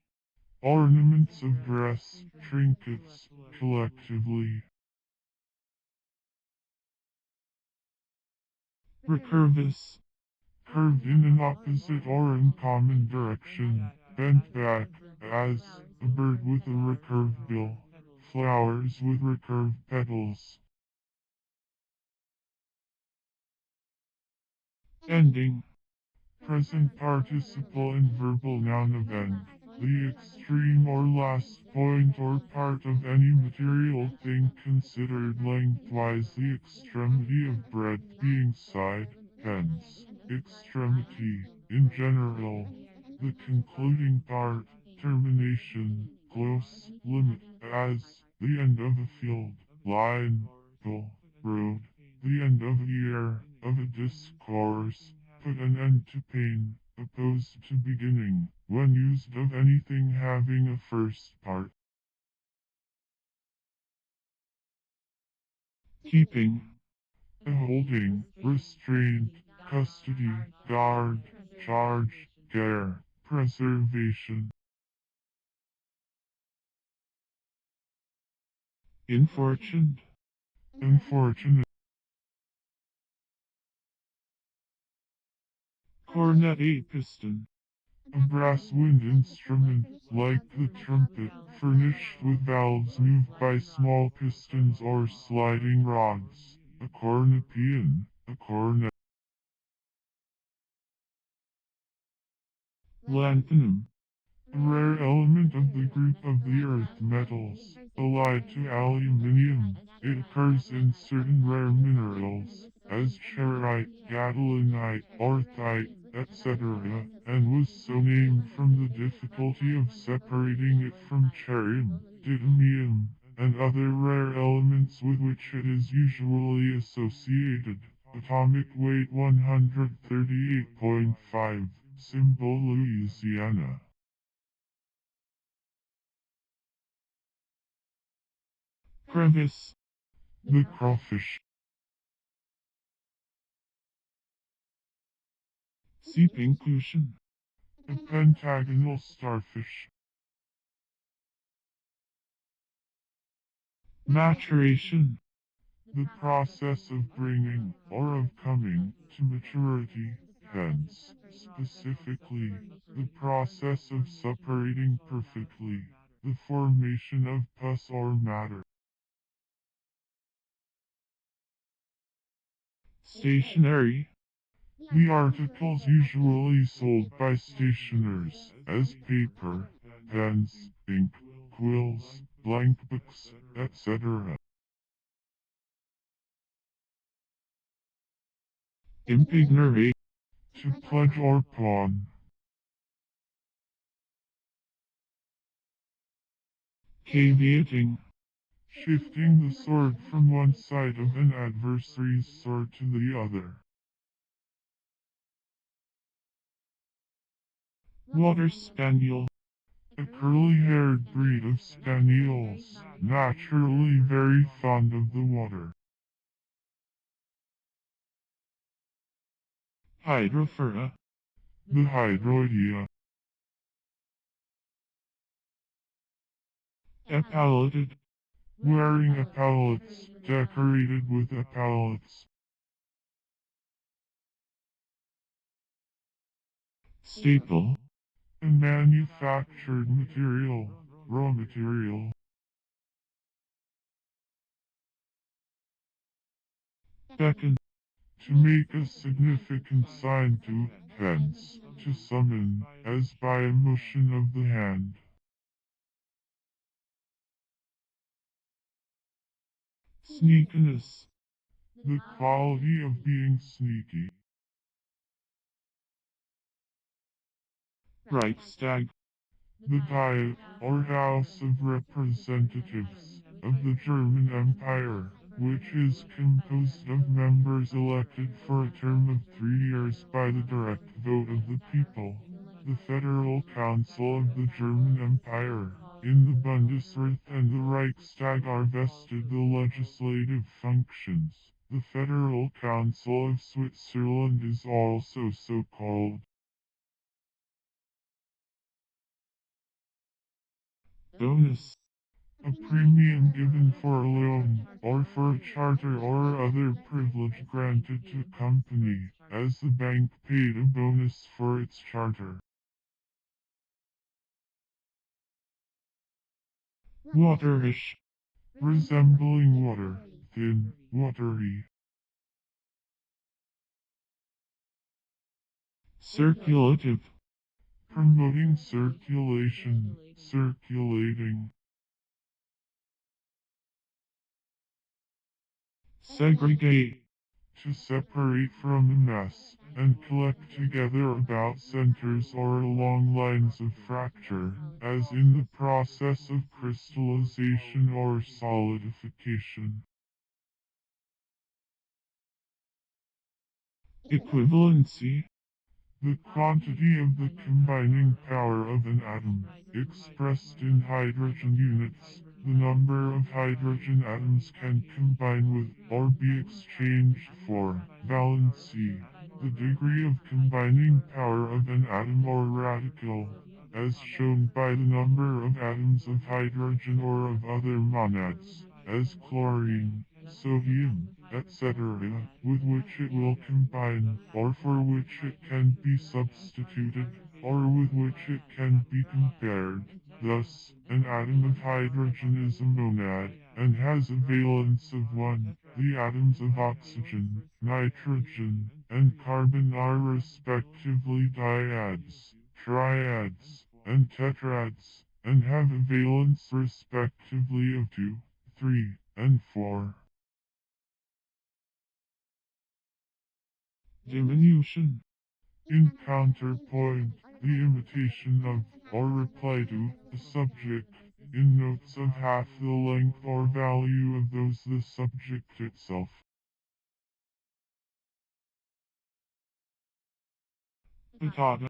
Ornaments of dress, trinkets, collectively. Recurvous. Curved in an opposite or uncommon direction, bent back, as, a bird with a recurved bill, flowers with recurved petals. Ending. Present participle and verbal noun of end. The extreme or last point or part of any material thing considered lengthwise, the extremity of breadth being side, hence, extremity, in general. The concluding part, termination, close, limit, as, the end of a field, line, goal, road, the end of a year, of a discourse. Put an end to pain, opposed to beginning, when used of anything having a first part. Keeping. A holding, restraint, custody, guard, charge, care, preservation. Infortuned. Unfortunate. Cornet a piston. A brass wind instrument, like the trumpet, furnished with valves moved by small pistons or sliding rods. A cornepian, a cornet. Lanthanum. A rare element of the group of the earth metals, allied to aluminium. It occurs in certain rare minerals, as charoite, gadoliniite, orthite, etc., and was so named from the difficulty of separating it from cerium, didymium, and other rare elements with which it is usually associated. Atomic weight 138.5, symbol Louisiana. Crevice. The crawfish. Seep inclusion. A pentagonal starfish. Maturation. The process of bringing, or of coming, to maturity, hence, specifically, the process of separating perfectly, the formation of pus or matter. Stationery. The articles usually sold by stationers, as paper, pens, ink, quills, blank books, etc. Impignorate. To pledge or pawn. Caveating. Shifting the sword from one side of an adversary's sword to the other. Water spaniel. A curly-haired breed of spaniels, naturally very fond of the water. Hydrophora. The hydroidea. Epauleted. Wearing epaulets, decorated with epaulets. Staple. A manufactured material, raw material. Beckon. To make a significant sign to, hence, to summon, as by a motion of the hand. Sneakiness. The quality of being sneaky. Reichstag. The Diet, or House of Representatives, of the German Empire, which is composed of members elected for a term of 3 years by the direct vote of the people. The Federal Council of the German Empire, in the Bundesrat and the Reichstag are vested the legislative functions. The Federal Council of Switzerland is also so called. Bonus. A premium given for a loan, or for a charter or other privilege granted to a company, as the bank paid a bonus for its charter. Waterish. Resembling water, thin, watery. Circulative. Promoting circulation, circulating. Segregate. To separate from a mass, and collect together about centers or along lines of fracture, as in the process of crystallization or solidification. Equivalency. The quantity of the combining power of an atom, expressed in hydrogen units, the number of hydrogen atoms can combine with, or be exchanged for, valency, the degree of combining power of an atom or radical, as shown by the number of atoms of hydrogen or of other monads, as chlorine, sodium, etc., with which it will combine, or for which it can be substituted, or with which it can be compared. Thus, an atom of hydrogen is a monad, and has a valence of 1. The atoms of oxygen, nitrogen, and carbon are respectively dyads, triads, and tetrads, and have a valence respectively of 2, 3, and 4. Diminution. In counterpoint, the imitation of, or reply to, the subject, in notes of half the length or value of those the subject itself. Patata.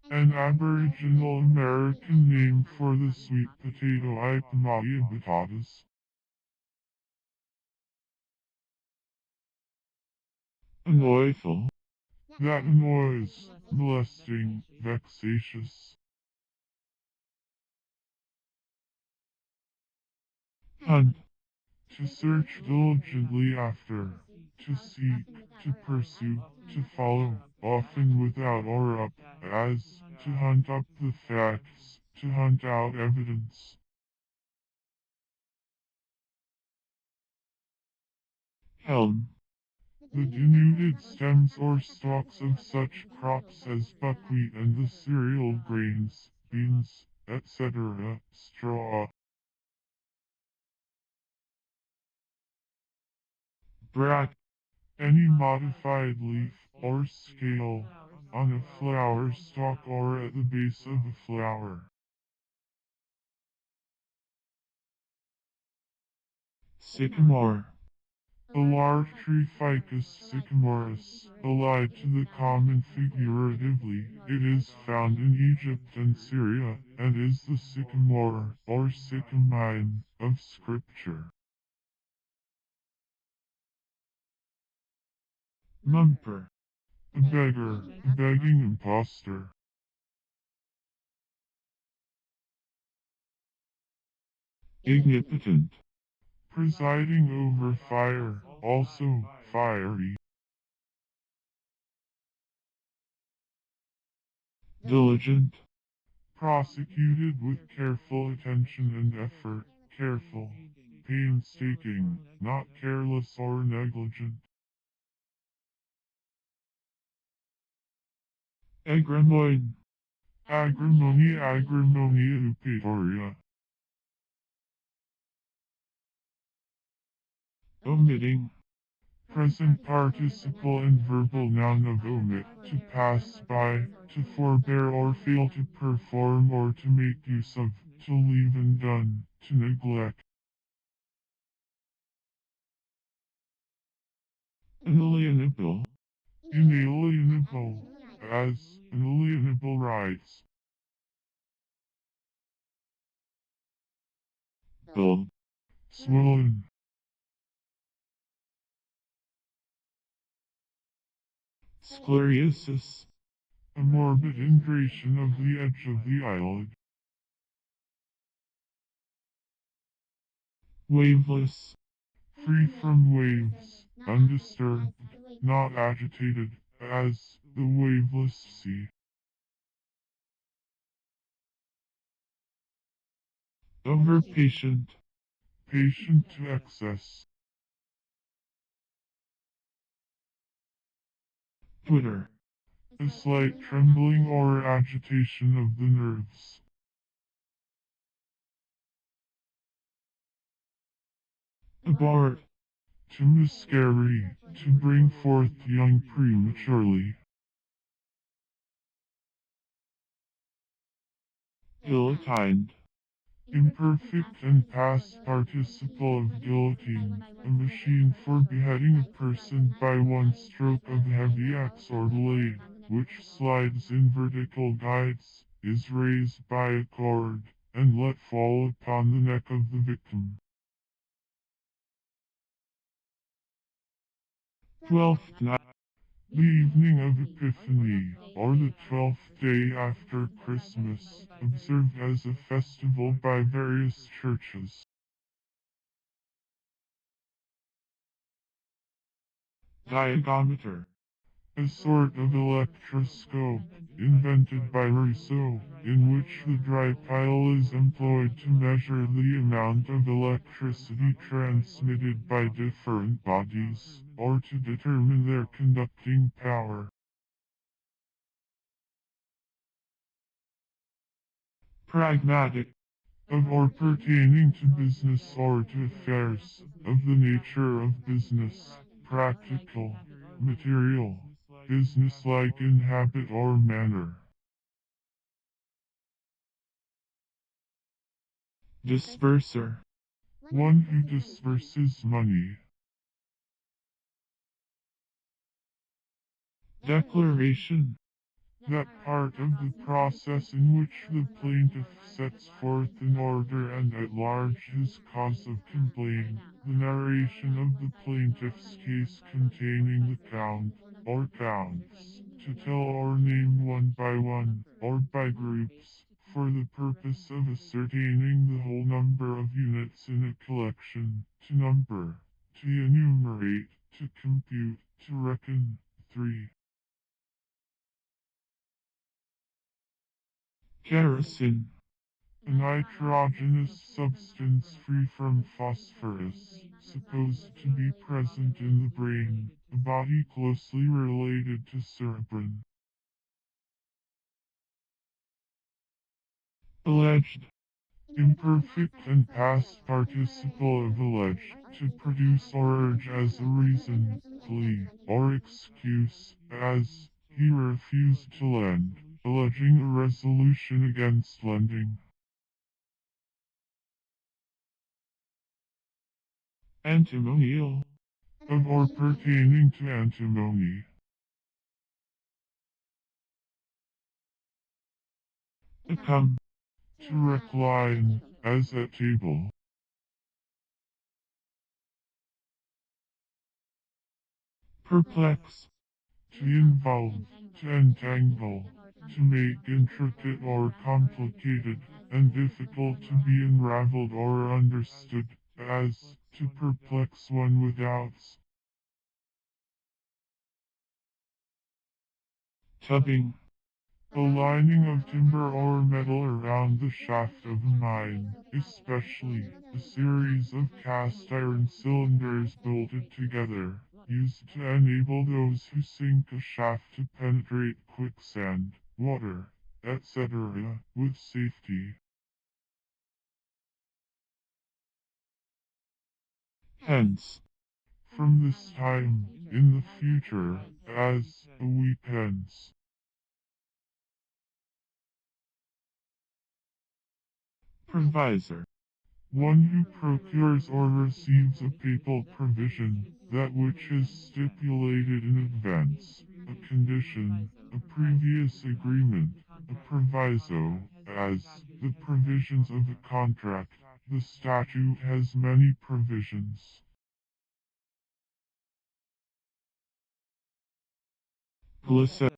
An Aboriginal American name for the sweet potato imitates. Annoyful. That annoys, molesting, vexatious. Hunt. To search diligently after, to seek, to pursue, to follow, often without or up, as, to hunt up the facts, to hunt out evidence. Helm. The denuded stems or stalks of such crops as buckwheat and the cereal grains, beans, etc., straw. Bract. Any modified leaf or scale on a flower stalk or at the base of a flower. Sycamore. A large tree Ficus sycamorus, allied to the common figuratively, it is found in Egypt and Syria, and is the sycamore, or sycamine, of Scripture. Mumper. A beggar, a begging impostor. Ignipotent. Presiding over fire, also fiery. Diligent. Prosecuted with careful attention and effort, careful, painstaking, not careless or negligent. Agremoine. Agramonia upatoria. Omitting. Present participle and verbal noun of omit, to pass by, to forbear or fail to perform or to make use of, to leave undone, to neglect. Inalienable. Inalienable, as inalienable rights. Bull. Swollen. Sclerosis. A morbid ingration of the edge of the eyelid. Waveless. Free from waves, undisturbed, not agitated, as the waveless sea. Overpatient. Patient to excess. Twitter. A slight trembling or agitation of the nerves. Abort. To miscarry, to bring forth young prematurely. Guillotined. Imperfect and past participle of guillotine, a machine for beheading a person by one stroke of heavy axe or blade, which slides in vertical guides, is raised by a cord, and let fall upon the neck of the victim. 12th night. The evening of Epiphany, or the 12th day after Christmas, observed as a festival by various churches. Diagometer. A sort of electroscope, invented by Rousseau, in which the dry pile is employed to measure the amount of electricity transmitted by different bodies, or to determine their conducting power. Pragmatic. of or pertaining to business or to affairs, of the nature of business, practical, material, business-like in habit or manner. Disperser. One who disperses money. Declaration. That part of the process in which the plaintiff sets forth in order and at large his cause of complaint, the narration of the plaintiff's case containing the count, or counts, to tell or name one by one, or by groups, for the purpose of ascertaining the whole number of units in a collection, to number, to enumerate, to compute, to reckon. 3. Kerosene. A nitrogenous substance free from phosphorus, supposed to be present in the brain, a body closely related to cerebrin. Alleged. Imperfect and past participle of allege, to produce or urge as a reason, plea, or excuse, as, he refused to lend, alleging a resolution against lending. Antimonial. Of or pertaining to antimony. Account. To recline, as at table. Perplex. To involve, to entangle, to make intricate or complicated, and difficult to be unraveled or understood, as, to perplex one with doubts. Tubbing. A lining of timber or metal around the shaft of a mine, especially a series of cast iron cylinders bolted together, used to enable those who sink a shaft to penetrate quicksand, water, etc., with safety. Hence. From this time, in the future, as a week hence. Provisor. One who procures or receives a papal provision, that which is stipulated in advance, a condition, a previous agreement, a proviso, as the provisions of a contract. The statute has many provisions. Glycet.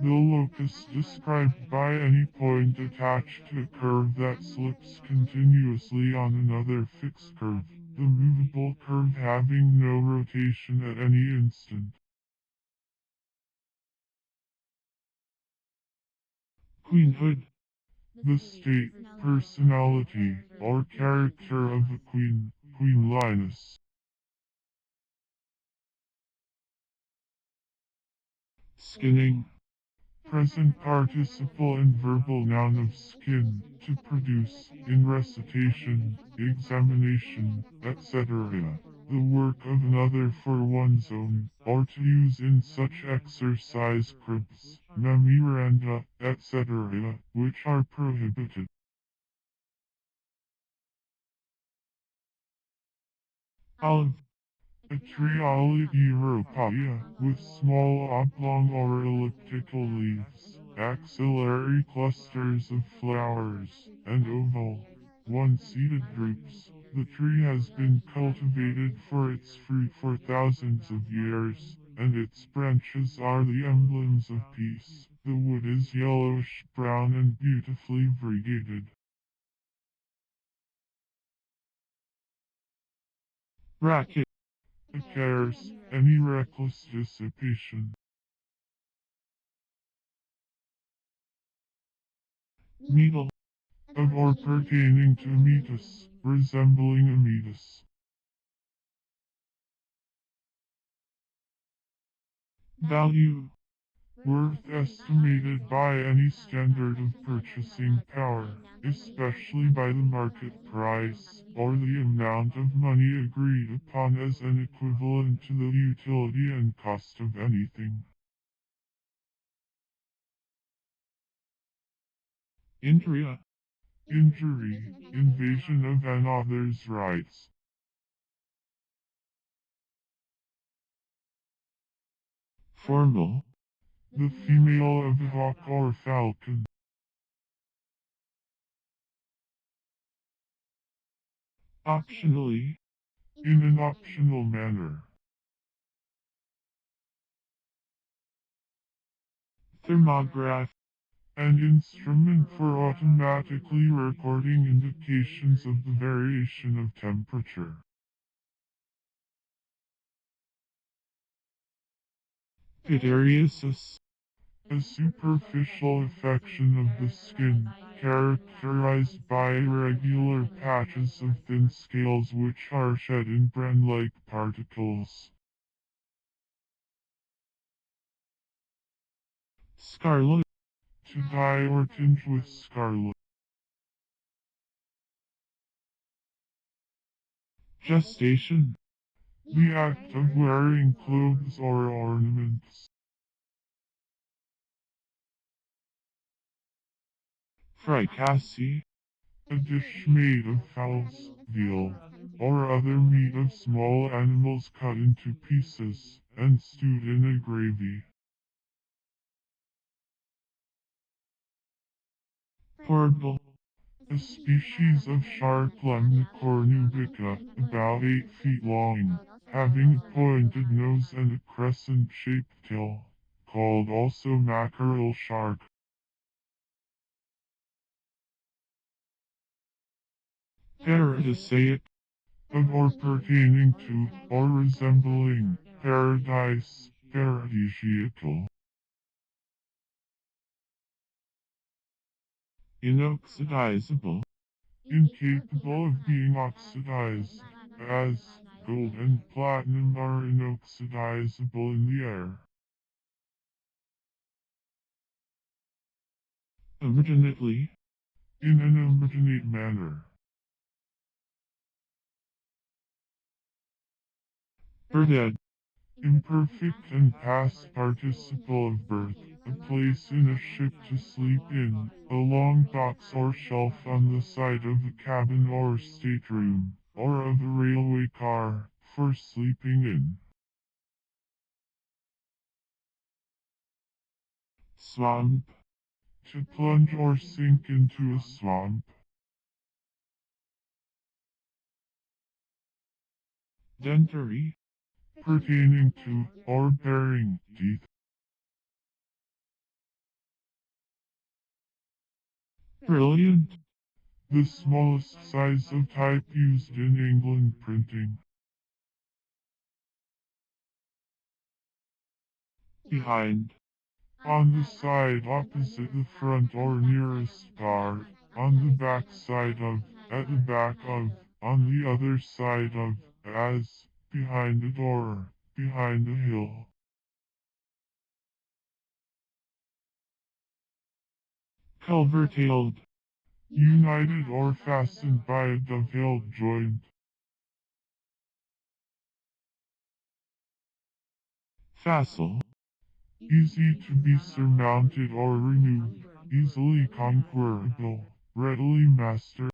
The locus described by any point attached to a curve that slips continuously on another fixed curve, the movable curve having no rotation at any instant. Queenhood. The state, personality, or character of a queen, queenliness. Skinning. Present participle and verbal noun of skin, to produce, in recitation, examination, etc., the work of another for one's own, or to use in such exercise cribs, memoranda, etc., which are prohibited. Olive. A tree olive europaea, with small oblong or elliptical leaves, axillary clusters of flowers, and oval, one-seeded drupes. The tree has been cultivated for its fruit for thousands of years, and its branches are the emblems of peace. The wood is yellowish-brown and beautifully variegated. Racket. Ocherous, any reckless dissipation. Needle. Of or pertaining to imitas, resembling imitas. Value. worth estimated by any standard of purchasing power, especially by the market price, or the amount of money agreed upon as an equivalent to the utility and cost of anything. Injuria. Injury, invasion of another's rights. Formal. The female of a hawk or falcon. Optionally. In an optional manner. Thermograph. An instrument for automatically recording indications of the variation of temperature. Pityriasis. A superficial affection of the skin, characterized by irregular patches of thin scales which are shed in bran-like particles. Scarlet. To dye or tinge with scarlet. Gestation. The act of wearing clothes or ornaments. Fricassee. A dish made of fowls, veal, or other meat of small animals cut into pieces and stewed in a gravy. Portal. A species of shark Lemnichor nubica, about 8 feet long, having a pointed nose and a crescent-shaped tail, called also mackerel shark. Paradisaic. Of or pertaining to, or resembling, paradise, paradisiacal. Inoxidizable. Incapable of being oxidized, as gold and platinum are inoxidizable in the air. Emergently. In an emergent manner. Bird. Imperfect and past participle of birth, a place in a ship to sleep in, a long box or shelf on the side of a cabin or stateroom, or of a railway car, for sleeping in. Swamp. To plunge or sink into a swamp. Dentary. Pertaining to, or bearing, teeth. Brilliant. The smallest size of type used in England printing. Behind. On the side opposite the front or nearest bar, on the back side of, at the back of, on the other side of, as, behind a door, behind a hill. Culver-tailed. United or fastened by a dovetailed joint. Facile. Easy to be surmounted or removed, easily conquerable, readily mastered.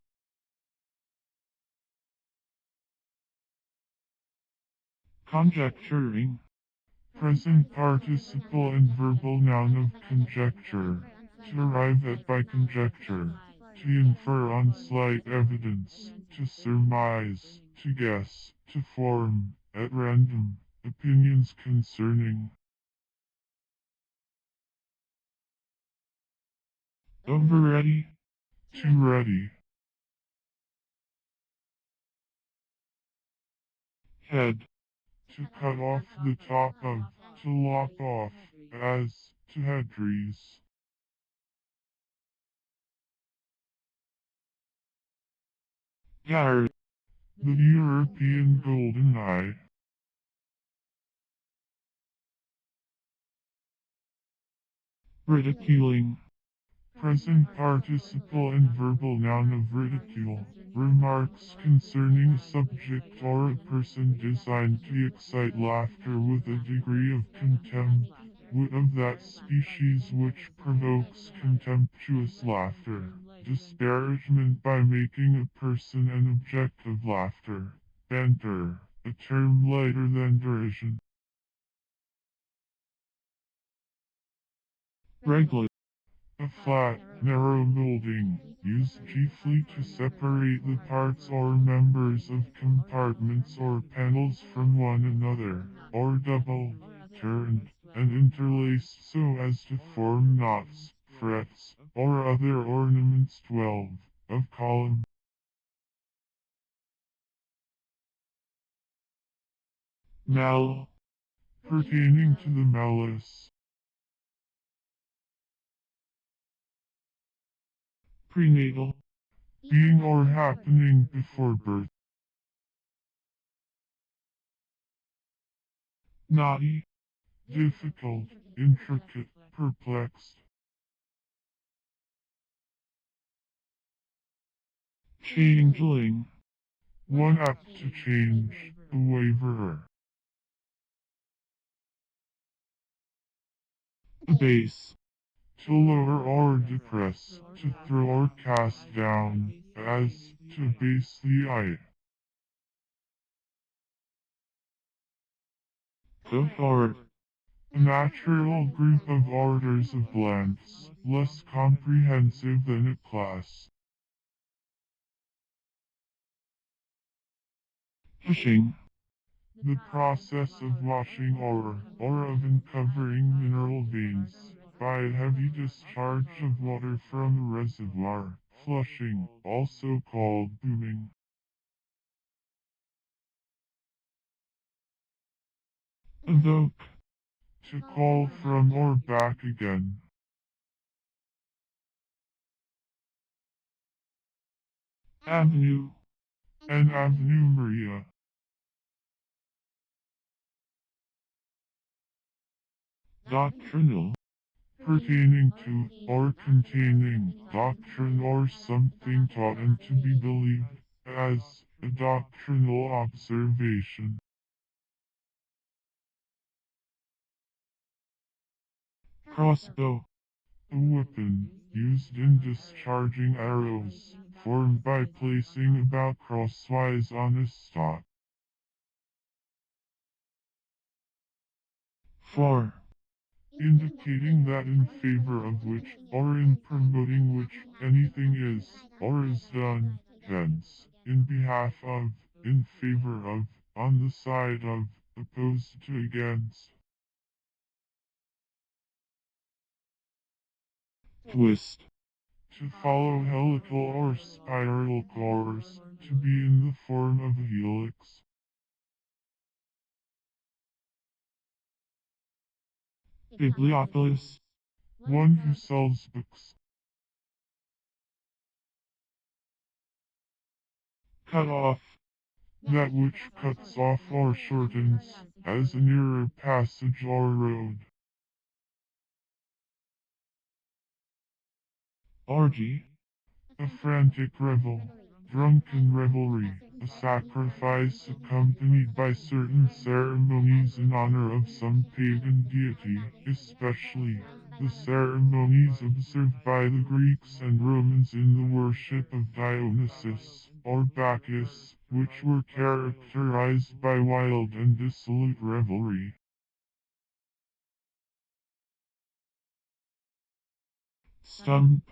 Conjecturing. Present participle and verbal noun of conjecture. To arrive at by conjecture. To infer on slight evidence. To surmise. To guess. To form, at random, opinions concerning. Over ready. Too ready. Head. To cut off the top of. To lop off, as, to headrest. Gar. The European golden eye. ridiculing, Present participle and verbal noun of ridicule. Remarks concerning a subject or a person designed to excite laughter with a degree of contempt, wit of that species which provokes contemptuous laughter. Disparagement by making a person an object of laughter. Banter, a term lighter than derision. regular, A flat, narrow molding, used chiefly to separate the parts or members of compartments or panels from one another, or doubled, turned, and interlaced so as to form knots, frets, or other ornaments. 12. Of column. mal, Pertaining to the malice. prenatal, Being or happening before birth. naughty, Difficult, intricate, perplexed. changeling, One apt to change, a waverer. abase, To lower or depress, to throw or cast down, as, to base the eye. cohort, A natural group of orders of blanks, less comprehensive than a class. fishing, The process of washing or of uncovering mineral veins, by a heavy discharge of water from a reservoir, flushing, also called booming. evoke, To call from or back again. avenue, An avenue Maria. doctrinal, Pertaining to, or containing, doctrine or something taught and to be believed, as, a doctrinal observation. crossbow, A weapon, used in discharging arrows, formed by placing about crosswise on a stock. for, Indicating that in favor of which, or in promoting which, anything is, or is done, hence, in behalf of, in favor of, on the side of, opposed to against. twist, To follow helical or spiral course, to be in the form of a helix. bibliopolis, One who sells books. cut off, That which cuts off or shortens, as a nearer passage or road. orgy, A frantic revel, drunken revelry, a sacrifice accompanied by certain ceremonies in honor of some pagan deity, especially the ceremonies observed by the Greeks and Romans in the worship of Dionysus, or Bacchus, which were characterized by wild and dissolute revelry. stump,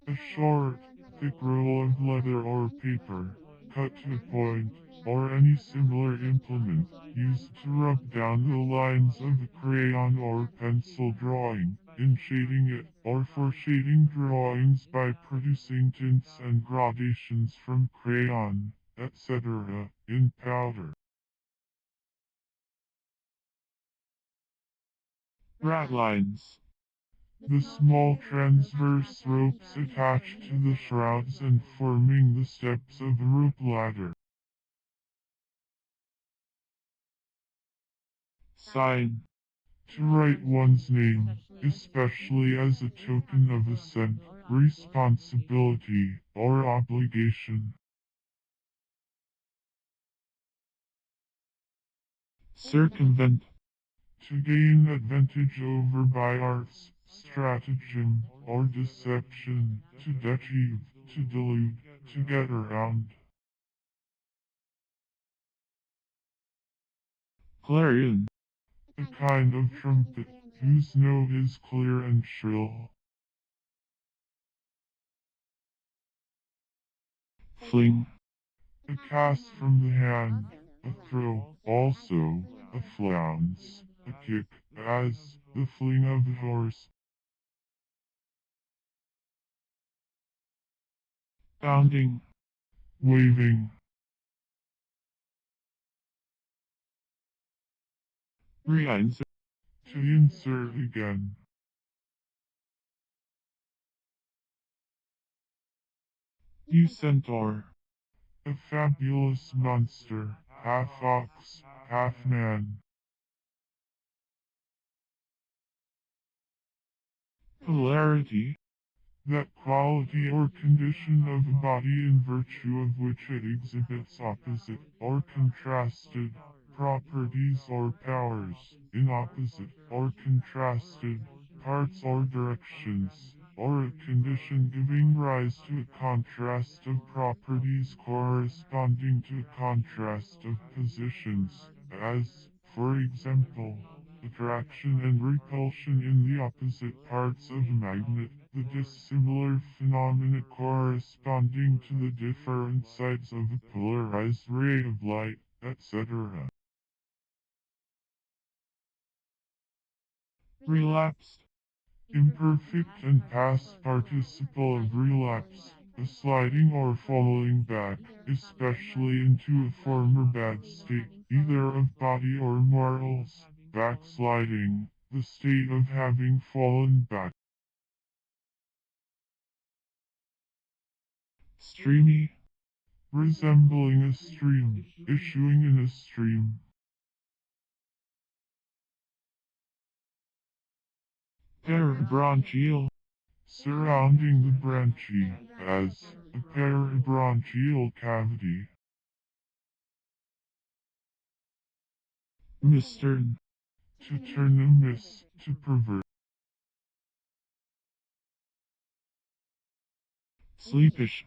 A short, thick roll of leather or paper, cut to a point, or any similar implement, used to rub down the lines of a crayon or pencil drawing, in shading it, or for shading drawings by producing tints and gradations from crayon, etc., in powder. ratlines, The small transverse ropes attached to the shrouds and forming the steps of a rope ladder. sign, to write one's name, especially as a token of assent, responsibility, or obligation. circumvent, To gain advantage over by arts, stratagem, or deception, to deceive, to delude, to get around. clarion, A kind of trumpet, whose note is clear and shrill. fling, A cast from the hand, a throw, also, a flounce, a kick, as, the fling of a horse. bounding, Waving, reinsert, to insert again. eucentaur, A fabulous monster, half ox, half man. polarity, That quality or condition of a body in virtue of which it exhibits opposite or contrasted properties or powers, in opposite or contrasted parts or directions, or a condition giving rise to a contrast of properties corresponding to a contrast of positions, as, for example, attraction and repulsion in the opposite parts of a magnet, the dissimilar phenomena corresponding to the different sides of a polarized ray of light, etc. relapsed, Imperfect and past participle of relapse, a sliding or falling back, especially into a former bad state, either of body or morals, backsliding, the state of having fallen back. streamy, Resembling a stream, issuing in a stream. parabronchial, Surrounding the branchie, as a parabronchial cavity. mistern, To turn amiss, to pervert. sleepish,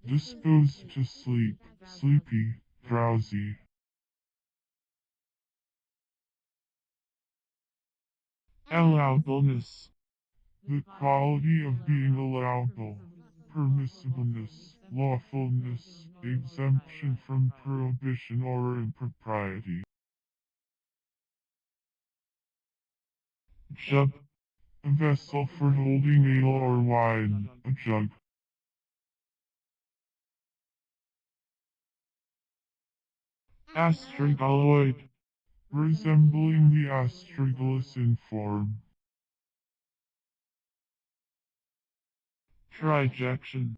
Disposed to sleep, sleepy, drowsy. allowableness, The quality of being allowable. Permissibleness, lawfulness, exemption from prohibition or impropriety. jug, A vessel for holding ale or wine, a jug. astragaloid, Resembling the astragalus in form. trijection,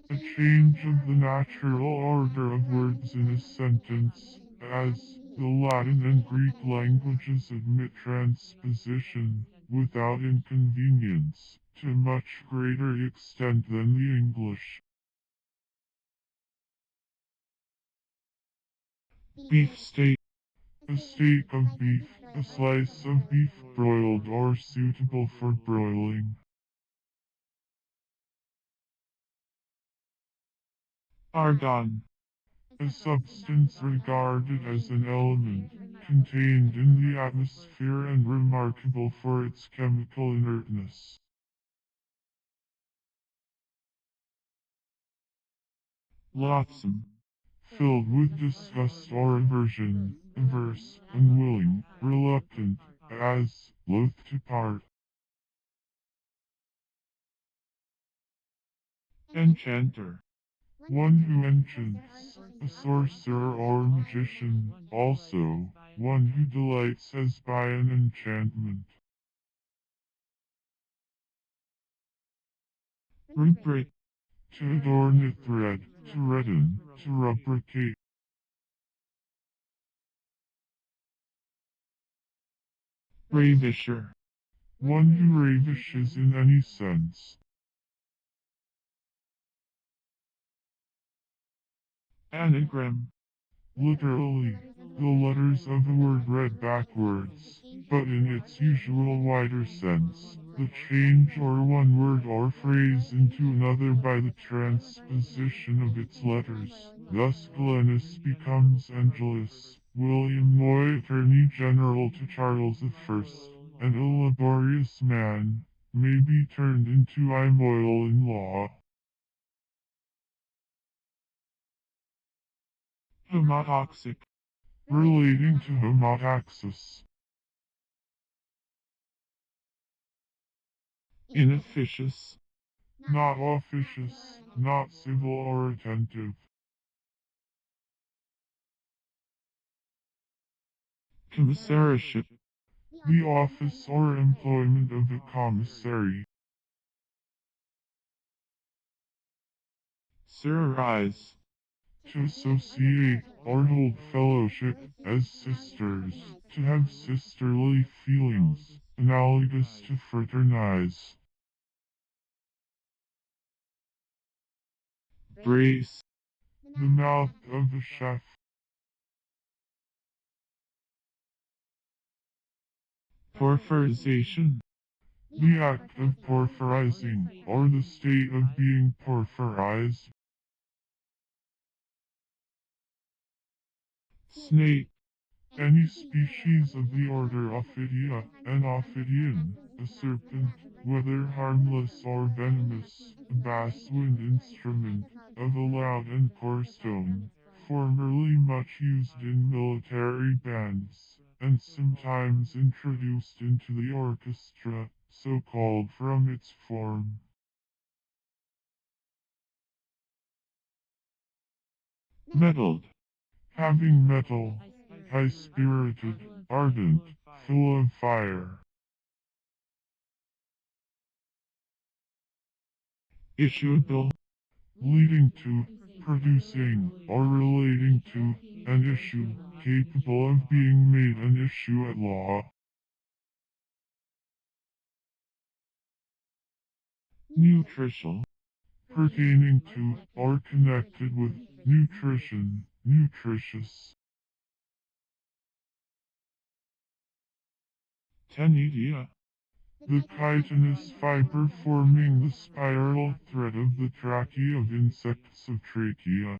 A change of the natural order of words in a sentence, as the Latin and Greek languages admit transposition, without inconvenience, to a much greater extent than the English. beefsteak, A steak of beef, a slice of beef broiled or suitable for broiling. argon, A substance regarded as an element, contained in the atmosphere and remarkable for its chemical inertness. loathsome, Filled with disgust or aversion, averse, unwilling, reluctant, as, loath to part. enchanter, One who enchants, a sorcerer or magician, also, one who delights as by an enchantment. rubric, To adorn a thread, to redden, to rubricate. ravisher, one who ravishes in any sense. anagram, Literally, the letters of a word read backwards, but in its usual wider sense, the change or one word or phrase into another by the transposition of its letters. Thus Glennis becomes Angelus, William Moy Attorney General to Charles I, and a laborious man may be turned into I Moyle in law. homotoxic, Relating to homotaxis. inefficacious, Not officious, not civil or attentive. commissarieship, The office or employment of a commissary. sirrise, To associate or hold fellowship as sisters. To have sisterly feelings, analogous to fraternize. brace, The mouth of a chef. porphyrization, The act of porphyrizing, or the state of being porphyrized. snake, Any species of the order Ophidia, an Ophidian, a serpent, whether harmless or venomous, a bass-wind instrument, of a loud and coarse tone, formerly much used in military bands, and sometimes introduced into the orchestra, so called from its form. metalled, Having metal, high-spirited, ardent, full of fire. issuable, Leading to, producing, or relating to, an issue, capable of being made an issue at law. nutritial, Pertaining to, or connected with, nutrition, nutritious. tenidia, The chitinous fiber forming the spiral thread of the trachea of insects of trachea.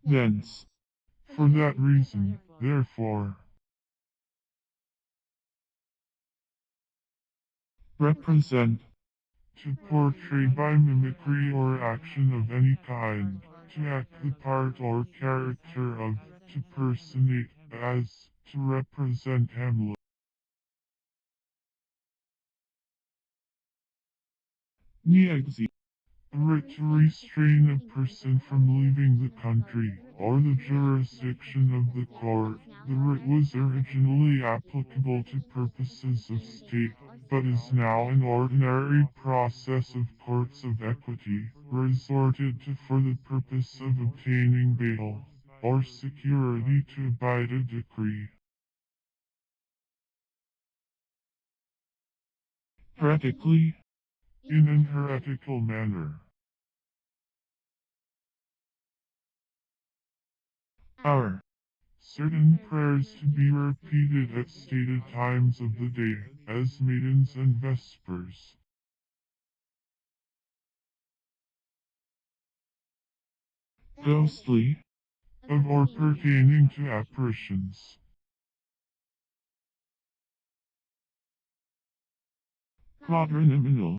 thence, For that reason, therefore. represent, To portray by mimicry or action of any kind, to act the part or character of, to personate, as, to represent Hamlet. neexi, A writ to restrain a person from leaving the country, or the jurisdiction of the court. The writ was originally applicable to purposes of state, but is now an ordinary process of courts of equity, resorted to for the purpose of obtaining bail, or security to abide a decree. heretically, In an heretical manner. hour, Certain prayers to be repeated at stated times of the day, as matins and vespers. ghostly, Of or pertaining to apparitions. quadrinomial,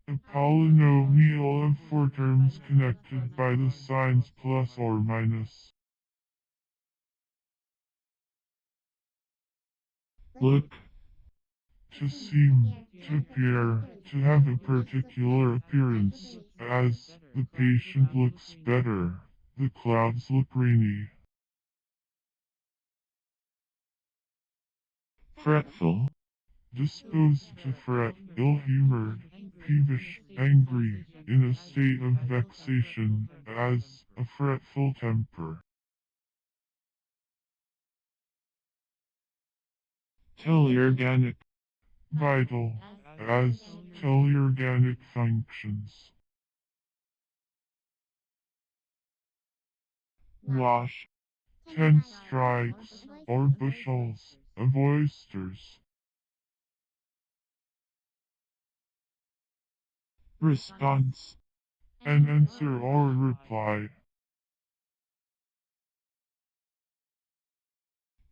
A polynomial of four terms connected by the signs plus or minus. look, To seem, to appear, to have a particular appearance, as, the patient looks better, the clouds look rainy. fretful, Disposed to fret, ill-humored, peevish, angry, in a state of vexation, as, a fretful temper. teleorganic, vital, as teleorganic functions. wash, 10 strikes, or bushels, of oysters. response, An answer or reply.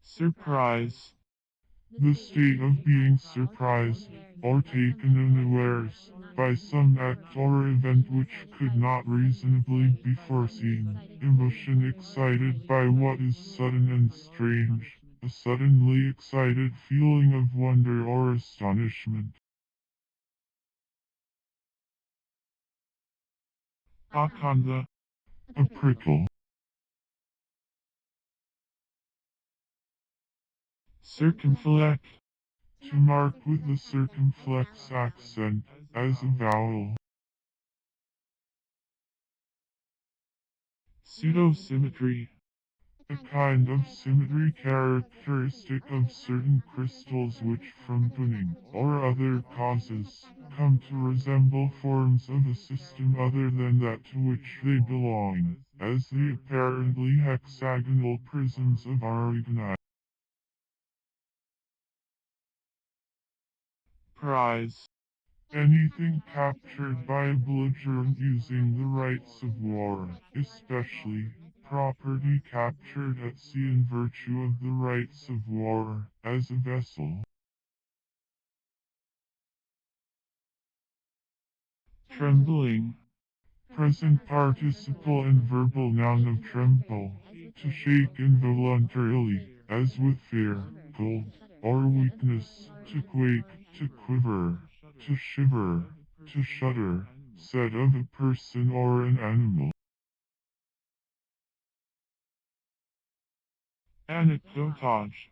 surprise, The state of being surprised, or taken unawares, by some act or event which could not reasonably be foreseen. Emotion excited by what is sudden and strange. A suddenly excited feeling of wonder or astonishment. akanda, A prickle. circumflex, To mark with the circumflex accent, as a vowel. pseudosymmetry, A kind of symmetry characteristic of certain crystals which from tuning, or other causes, come to resemble forms of a system other than that to which they belong, as the apparently hexagonal prisms of Aragonite. prize, Anything captured by a belligerent using the rights of war, especially property captured at sea in virtue of the rights of war, as a vessel. trembling, Present participle and verbal noun of tremble, to shake involuntarily, as with fear, cold, or weakness, to quake, to quiver, to shiver, to shudder, said of a person or an animal. anecdotage,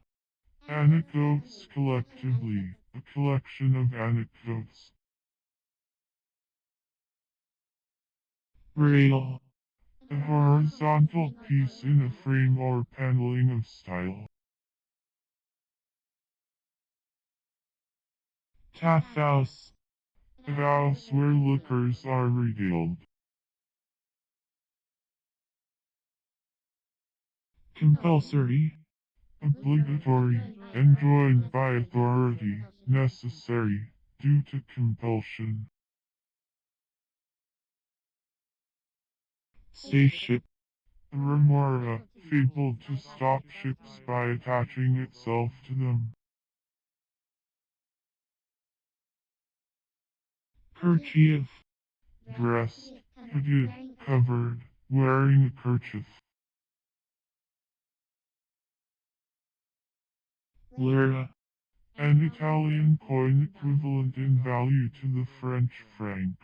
Anecdotes collectively, a collection of anecdotes. rail, A horizontal piece in a frame or paneling of style. taffhouse, A house where liquors are regaled. compulsory, Obligatory, enjoined by authority, necessary, due to compulsion. spaceship, A remora, fabled to stop ships by attaching itself to them. kerchief, Dressed, hooded, covered, wearing a kerchief. lira, An Italian coin equivalent in value to the French franc.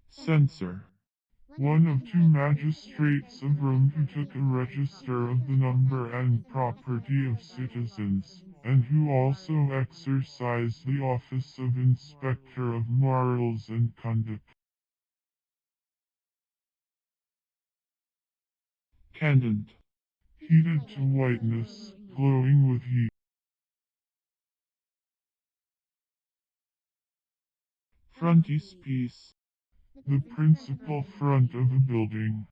censor, One of two magistrates of Rome who took a register of the number and property of citizens, and who also exercised the office of inspector of morals and conduct. candent, Heated to whiteness, glowing with heat. frontispiece, The principal front of a building.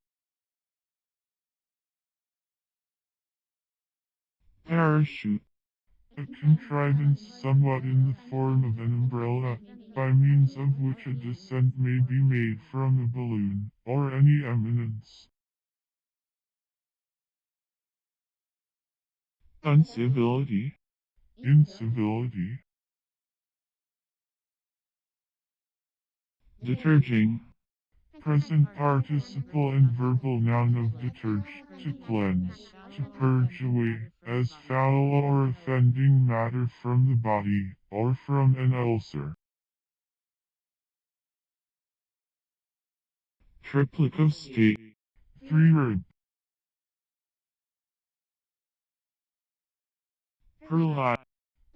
parachute, A contrivance somewhat in the form of an umbrella, by means of which a descent may be made from a balloon, or any eminence. uncivility, Incivility. deterging, Present participle and verbal noun of deterge, to cleanse, to purge away, as foul or offending matter from the body, or from an ulcer. triplet of state, Three rib. perlite,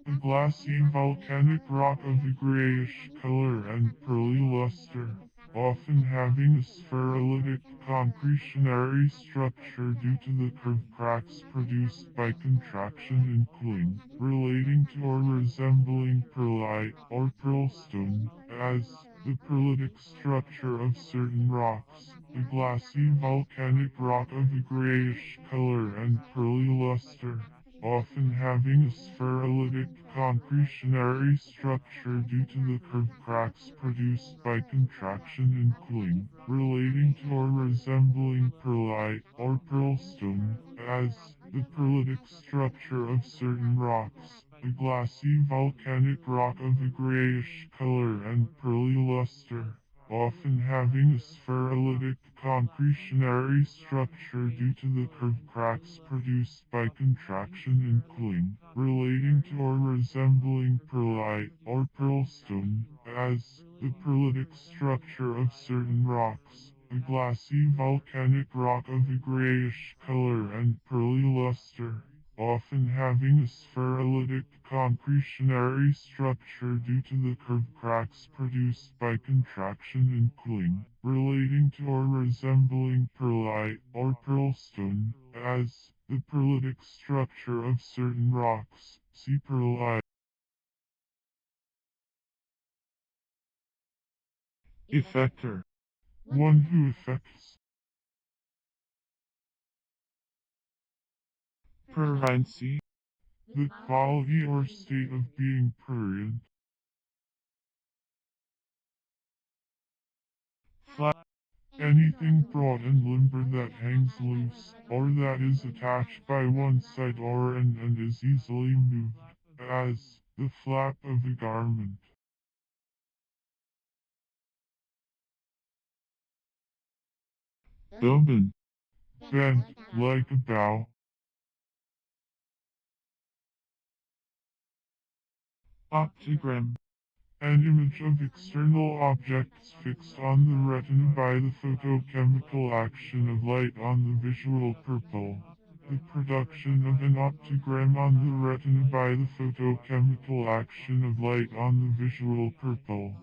A glassy volcanic rock of a grayish color and pearly luster. often having a spherolytic concretionary structure due to the curved cracks produced by contraction and cooling, relating to or resembling perlite or pearlstone, as the perlitic structure of certain rocks, a glassy volcanic rock of a grayish color and pearly luster, often having a spherolytic concretionary structure due to the curved cracks produced by contraction and cooling, relating to or resembling perlite or pearlstone, as the perlitic structure of certain rocks, a glassy volcanic rock of a grayish color and pearly luster, often having a spherolytic concretionary structure due to the curved cracks produced by contraction and cooling, relating to or resembling perlite or pearlstone, as the perlitic structure of certain rocks, a glassy volcanic rock of a grayish color and pearly luster, often having a spherolytic concretionary structure due to the curved cracks produced by contraction and cooling, relating to or resembling perlite or pearlstone, as the perlitic structure of certain rocks. See perlite. Effector. One who affects. Perviancy. The quality or state of being prurient. Flat. Anything broad and limber that hangs loose, or that is attached by one side or end and is easily moved, as the flap of a garment. Rawboned. Bent, like a bow. Optogram. An image of external objects fixed on the retina by the photochemical action of light on the visual purple. The production of an optogram on the retina by the photochemical action of light on the visual purple.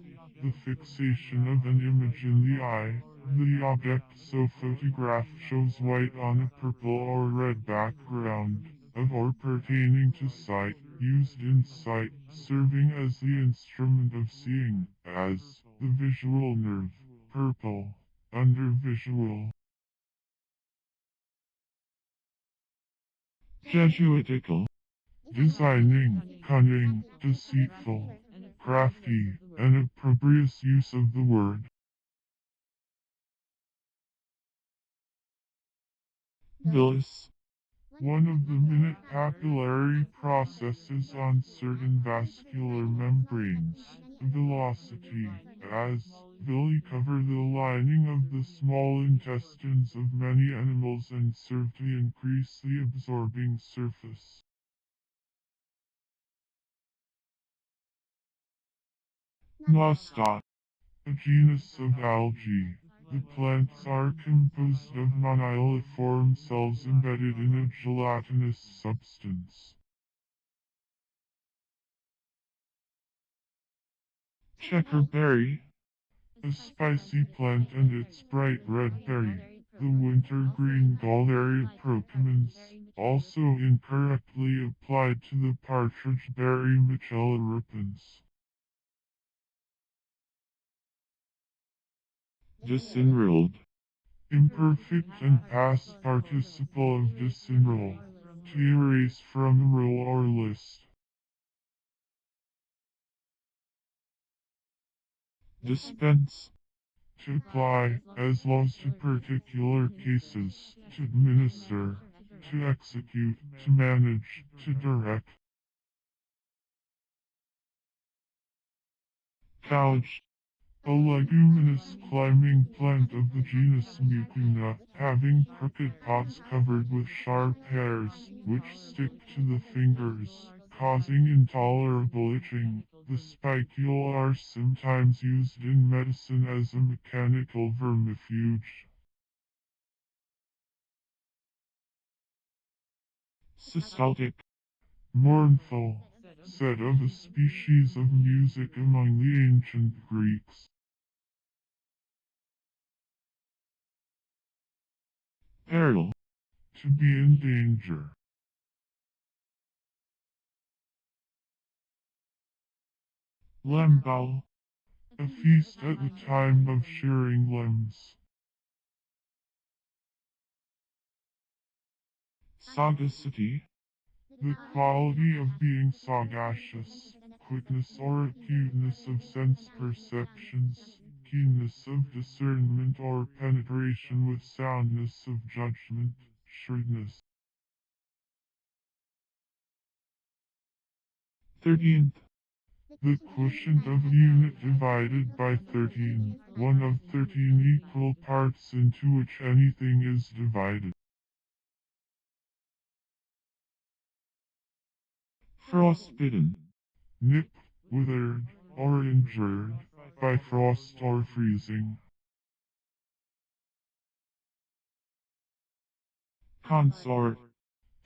The fixation of an image in the eye. The object so photographed shows white on a purple or red background, of or pertaining to sight, used in sight, serving as the instrument of seeing, as the visual nerve, purple, under visual. Jesuitical. Designing, cunning, deceitful, crafty, an opprobrious use of the word. Villus. One of the minute papillary processes on certain vascular membranes. Velocity, as villi cover the lining of the small intestines of many animals and serve to increase the absorbing surface. Nostoc. A genus of algae. The plants are composed of moniliform cells embedded in a gelatinous substance. Checkerberry. A spicy plant and its bright red berry. The wintergreen Gaultheria procumens, also incorrectly applied to the partridge berry Michella ripens. Disenrolled. Imperfect and past participle of disenroll. To erase from a roll or list. Dispense. To apply, as laws to particular cases, to administer, to execute, to manage, to direct. Couch. A leguminous climbing plant of the genus Mucuna, having crooked pods covered with sharp hairs, which stick to the fingers, causing intolerable itching. The spicule are sometimes used in medicine as a mechanical vermifuge. Systolic. Mournful, said of a species of music among the ancient Greeks. peril, to be in danger. limbo, A feast at the time of shearing limbs. sagacity, The quality of being sagacious, quickness or acuteness of sense perceptions, keenness of discernment or penetration with soundness of judgment, shrewdness. 13th, The quotient of a unit divided by 13, one of 13 equal parts into which anything is divided. frostbitten, Nipped, withered, or injured by frost or freezing. consort,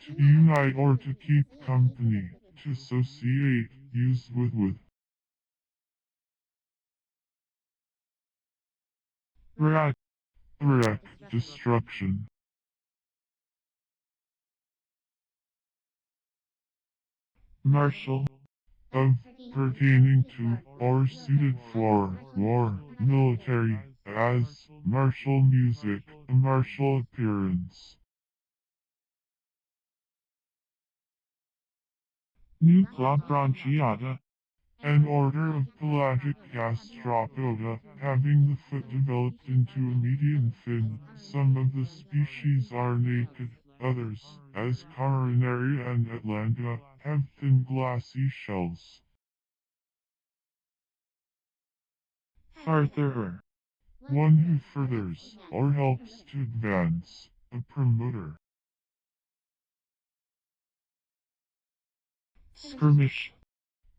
To unite or to keep company, to associate, used with. wreck, Wreck, destruction. martial, Of, pertaining to, or suited for, war, military, as, martial music, a martial appearance. nucla bronchiata, An order of pelagic gastropoda, having the foot developed into a median fin. Some of the species are naked, others, as coronary and atlanta, have thin glassy shells. fartherer, One who furthers, or helps to advance, a promoter. skirmish,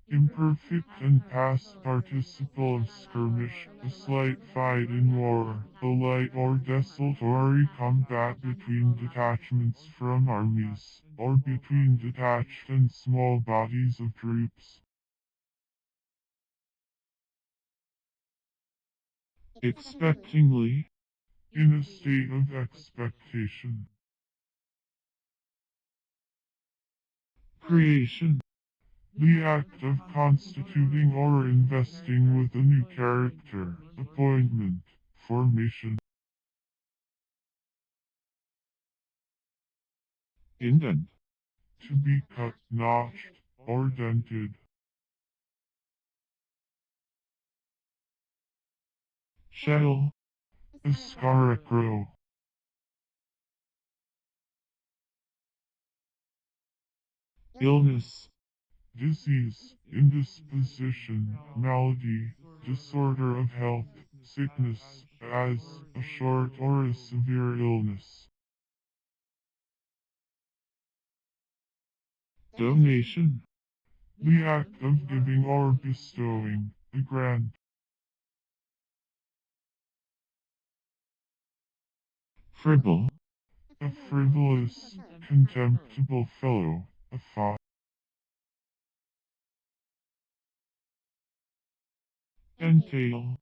Imperfect and past participle of skirmish, a slight fight in war, a light or desultory combat between detachments from armies, or between detached and small bodies of troops. expectingly, In a state of expectation. creation, The act of constituting or investing with a new character, appointment, formation. indent, To be cut, notched, or dented. shell, A scarecrow. illness, Disease, indisposition, malady, disorder of health, sickness, as, a short or a severe illness. donation, The act of giving or bestowing, a grant. fribble, A frivolous, contemptible fellow, a fop. entail,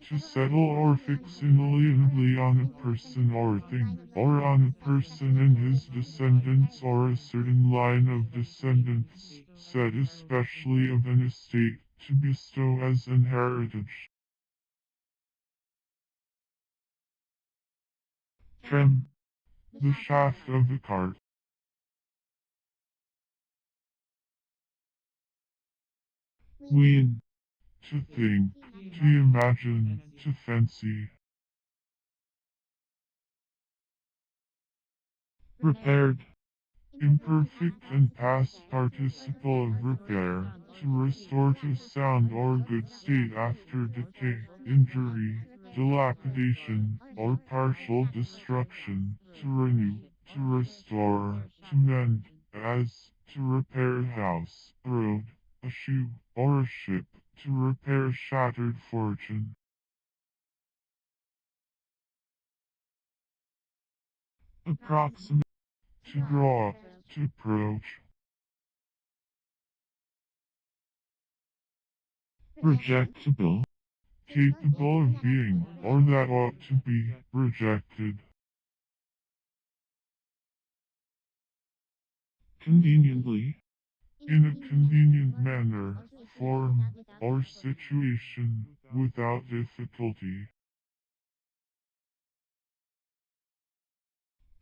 To settle or fix inalienably on a person or thing, or on a person and his descendants or a certain line of descendants, said especially of an estate, to bestow as an heritage. trim, The shaft of a cart. wean, To think, to imagine, to fancy. repaired, Imperfect and past participle of repair, to restore to sound or good state after decay, injury, dilapidation, or partial destruction, to renew, to restore, to mend, as, to repair a house, a road, a shoe, or a ship, to repair shattered fortune. approximate, To draw, to approach. rejectable, Capable of being, or that ought to be, rejected. conveniently, in a convenient manner, form, or situation, without difficulty.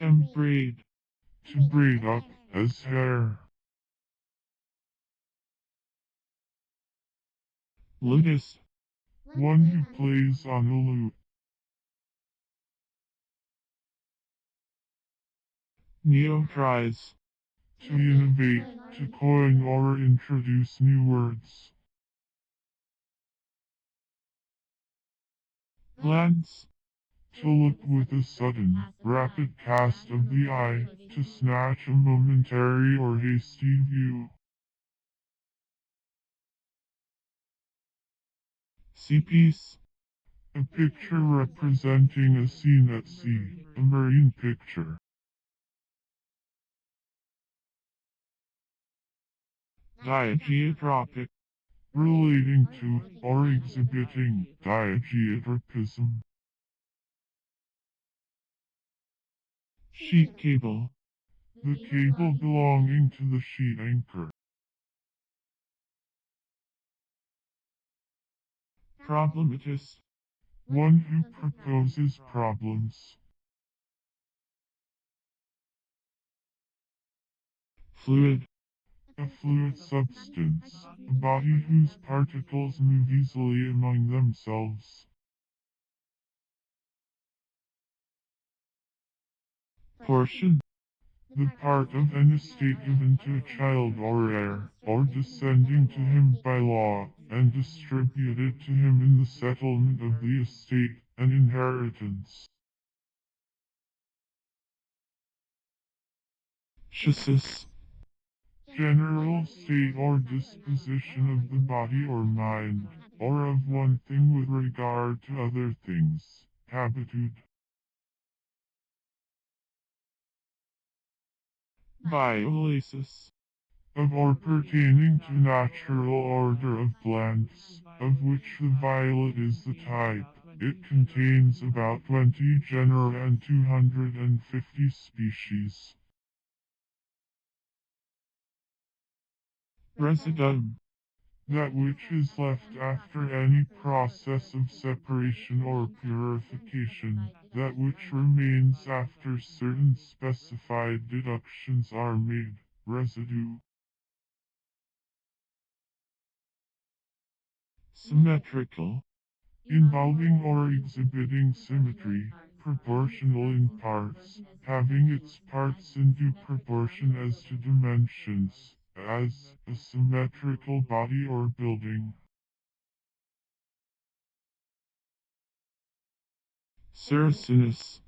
embraid, To braid up, as hair. ludus, One who plays on a lute. neotries, To innovate, to coin or introduce new words. glance, To look with a sudden, rapid cast of the eye, to snatch a momentary or hasty view. sea piece, A picture representing a scene at sea, a marine picture. diageotropic, Relating to, or exhibiting, diageotropism. sheet cable, The cable belonging to the sheet anchor. problematist, One who proposes problems. fluid, A fluid substance, a body whose particles move easily among themselves. portion, The part of an estate given to a child or heir, or descending to him by law, and distributed to him in the settlement of the estate, an inheritance. chassis, General state or disposition of the body or mind, or of one thing with regard to other things, habitude. violaceous, Of or pertaining to natural order of plants, of which the violet is the type. It contains about 20 genera and 250 species. residuum, That which is left after any process of separation or purification, that which remains after certain specified deductions are made, residue. symmetrical, Involving or exhibiting symmetry, proportional in parts, having its parts in due proportion as to dimensions, as a symmetrical body or building. ceracinous,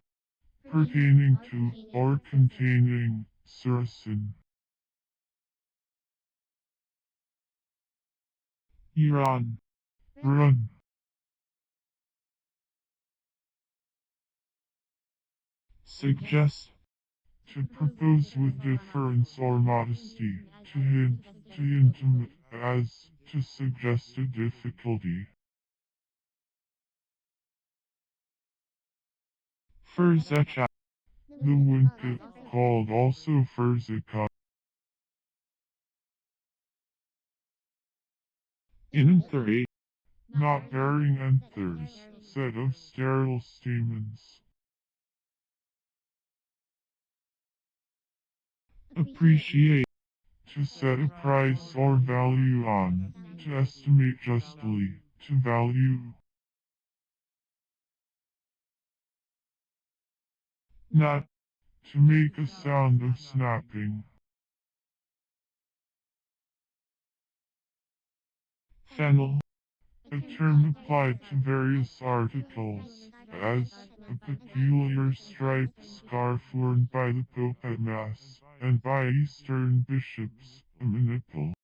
Pertaining to, or containing, sericin. Iran, Run. suggest, To propose with difference or modesty, to hint, to intimate, as, to suggest a difficulty. furzecha, The winket, called also furzica. inanthary, Not bearing anthers, set of sterile stamens. appreciate, To set a price or value on, to estimate justly, to value. not, To make a sound of snapping. fennel, A term applied to various articles, as a peculiar striped scarf worn by the Pope at Mass, and by Eastern bishops, a maniple.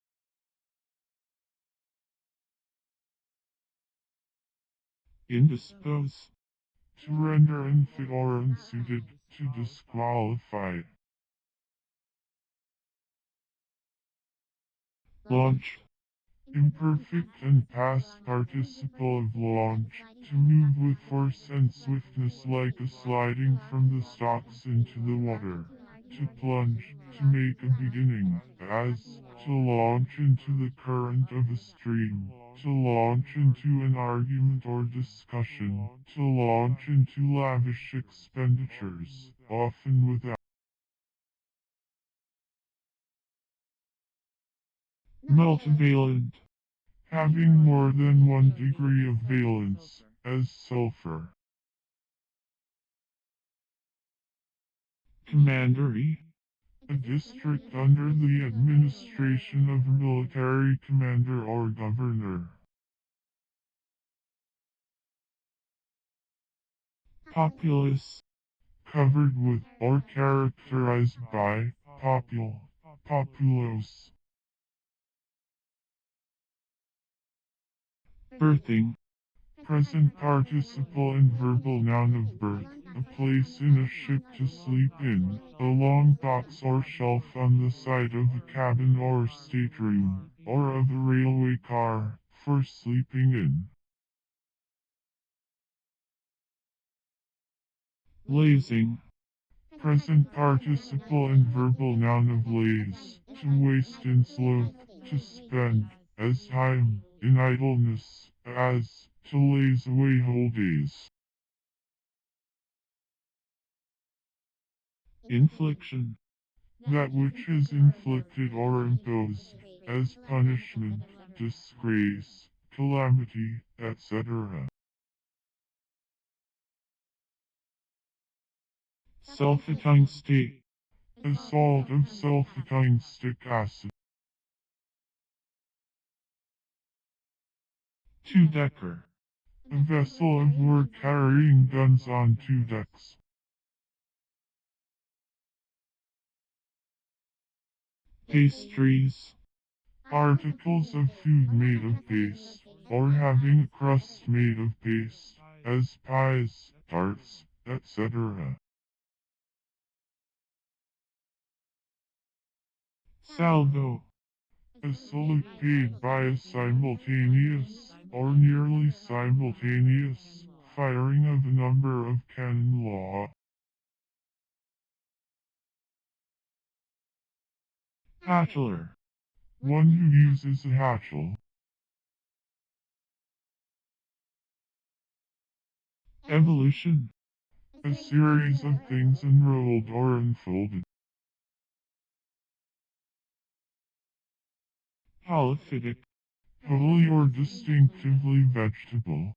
indispose, To render unfit or unsuited, to disqualify. launch, Imperfect and past participle of launch, to move with force and swiftness like a sliding from the stocks into the water. to plunge, to make a beginning, as, to launch into the current of a stream, to launch into an argument or discussion, to launch into lavish expenditures, often without multivalent, having more than one degree of valence, as sulfur. commandery, A district under the administration of a military commander or governor. populous, Covered with, or characterized by, populos. birthing, Present participle and verbal noun of birth, a place in a ship to sleep in, a long box or shelf on the side of a cabin or stateroom, or of a railway car, for sleeping in. lazing, Present participle and verbal noun of laze, to waste in sloth, to spend, as time, in idleness, as, to laze away whole days. infliction, That which is inflicted or imposed, as punishment, disgrace, calamity, etc. self-attuned state, A salt of sulfitine acid. two-decker, A vessel of war carrying guns on two decks. pastries, Articles of food made of paste, or having a crust made of paste, as pies, tarts, etc. salvo, A salute paid by a simultaneous, or nearly simultaneous, firing of a number of cannon law. hatchler, One who uses a hatchel. evolution, A series of things unrolled or unfolded. polyphytic, Totally or distinctively vegetable.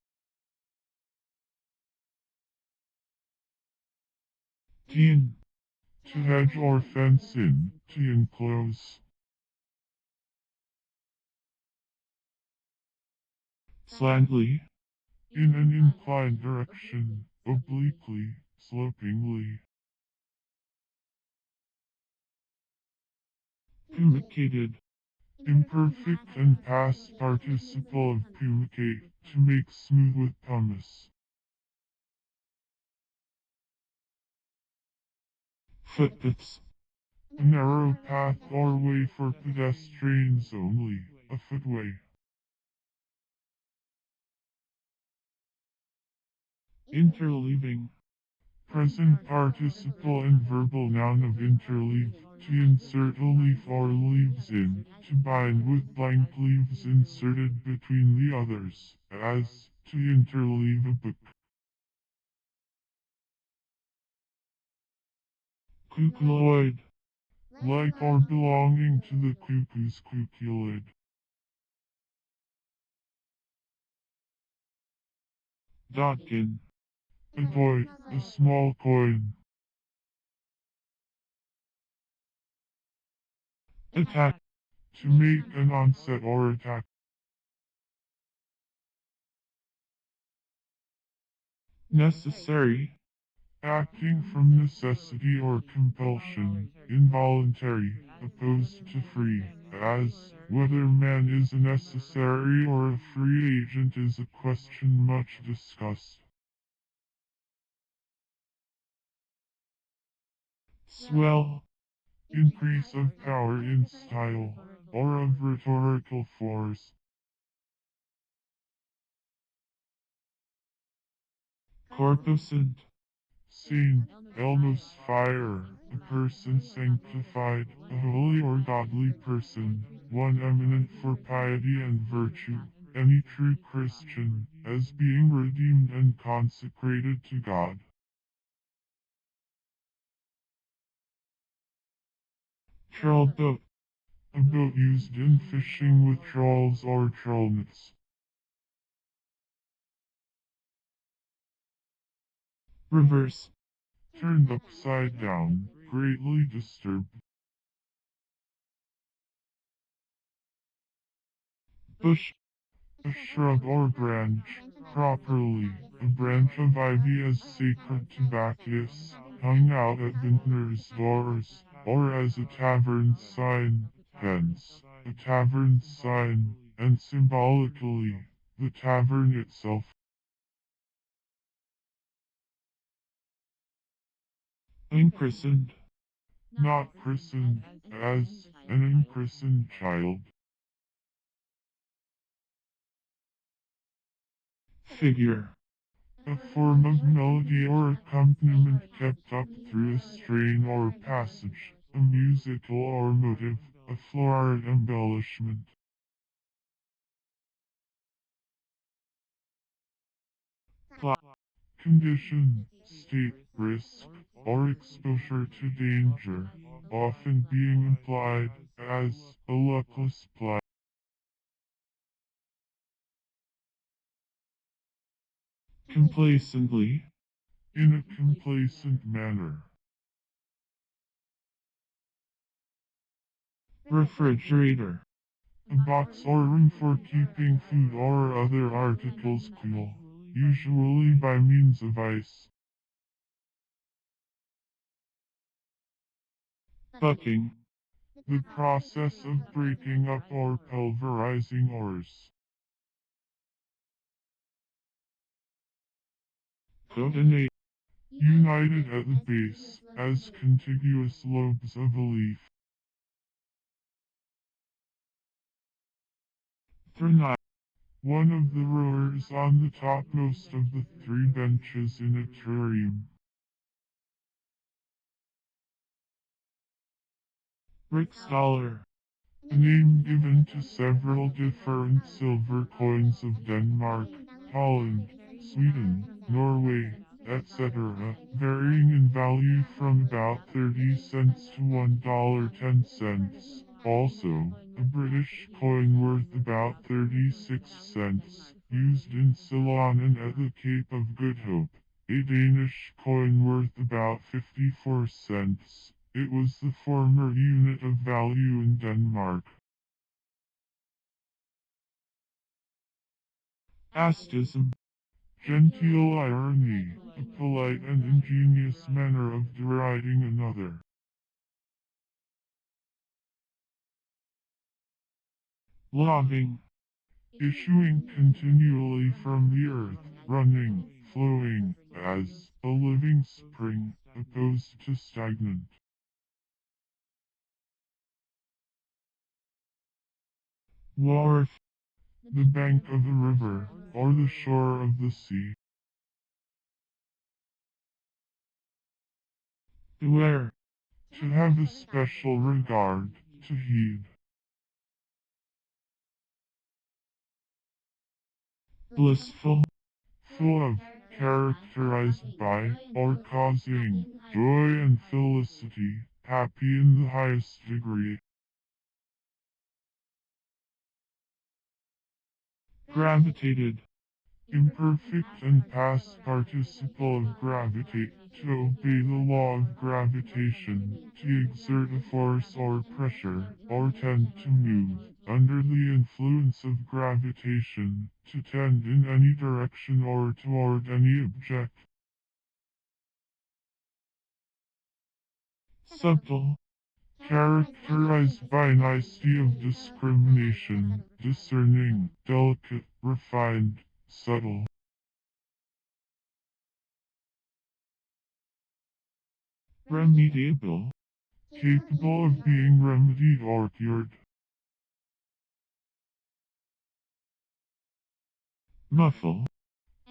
tin, To hedge or fence in, to enclose. slantly, In an inclined direction, obliquely, slopingly. pumicated, Imperfect and past participle of pumicate, to make smooth with pumice. footpaths, A narrow path or way for pedestrians only, a footway. interleaving, Present participle and verbal noun of interleave, to insert a leaf or leaves in, to bind with blank leaves inserted between the others, as, to interleave a book. cuculoid, Like or belonging to the cuckoo's cuculid. dotkin, A toy, a small coin. attack, To make an onset or attack. necessary, Acting from necessity or compulsion, involuntary, opposed to free, as, whether man is a necessary or a free agent is a question much discussed. swell, Increase of power in style, or of rhetorical force. corpuscent, Saint, Elnos fire, a person sanctified, a holy or godly person, one eminent for piety and virtue, any true Christian, as being redeemed and consecrated to God. Trawl boat. A boat used in fishing with trawls or trawl nets. Reverse. Turned upside down, greatly disturbed. Bush. A shrub or branch, properly, a branch of ivy as sacred to Bacchus, hung out at vintners' doors, or as a tavern sign, hence, a tavern sign, and symbolically, the tavern itself. Unchristened. Not christened, as an unchristened child. Figure. A form of melody or accompaniment kept up through a strain or passage, a musical or motive, a florid embellishment. Plot. Condition, state, risk, or exposure to danger, often being implied as a luckless play. Complacently. In a complacent manner. Refrigerator. A box or room for keeping food or other articles cool, usually by means of ice. Bucking. The process of breaking up or pulverizing ores. Coordinate. United at the base, as contiguous lobes of a leaf. Threnai. One of the rowers on the topmost of the three benches in a terrarium. Riksdaler. A name given to several different silver coins of Denmark, Holland, Sweden, Norway, etc., varying in value from about 30 cents to $1.10. Also, a British coin worth about 36 cents, used in Ceylon and at the Cape of Good Hope. A Danish coin worth about 54 cents. It was the former unit of value in Denmark. Astism. Genteel irony, a polite and ingenious manner of deriding another. Logging. Issuing continually from the earth, running, flowing, as a living spring, opposed to stagnant. Wharf. The bank of a river, or the shore of the sea. Beware. To have a special regard, to heed. Blissful. Full of, characterized by, or causing, joy and felicity, happy in the highest degree. Gravitated. Imperfect and past participle of gravitate, to obey the law of gravitation, to exert a force or pressure, or tend to move, under the influence of gravitation, to tend in any direction or toward any object. Subtle. Characterized by nicety of discrimination, discerning, delicate, refined, subtle. Remediable. Capable of being remedied or cured. Muffle.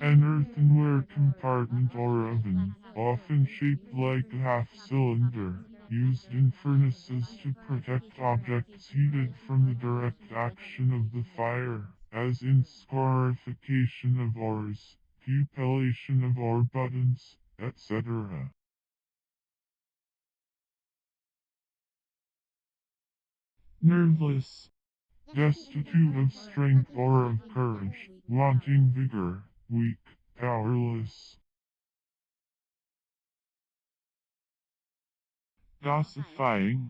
An earthenware compartment or oven, often shaped like a half-cylinder, used in furnaces to protect objects heated from the direct action of the fire, as in scorification of ores, cupellation of ore buttons, etc. Nerveless. Destitute of strength or of courage, wanting vigor, weak, powerless. Gossifying.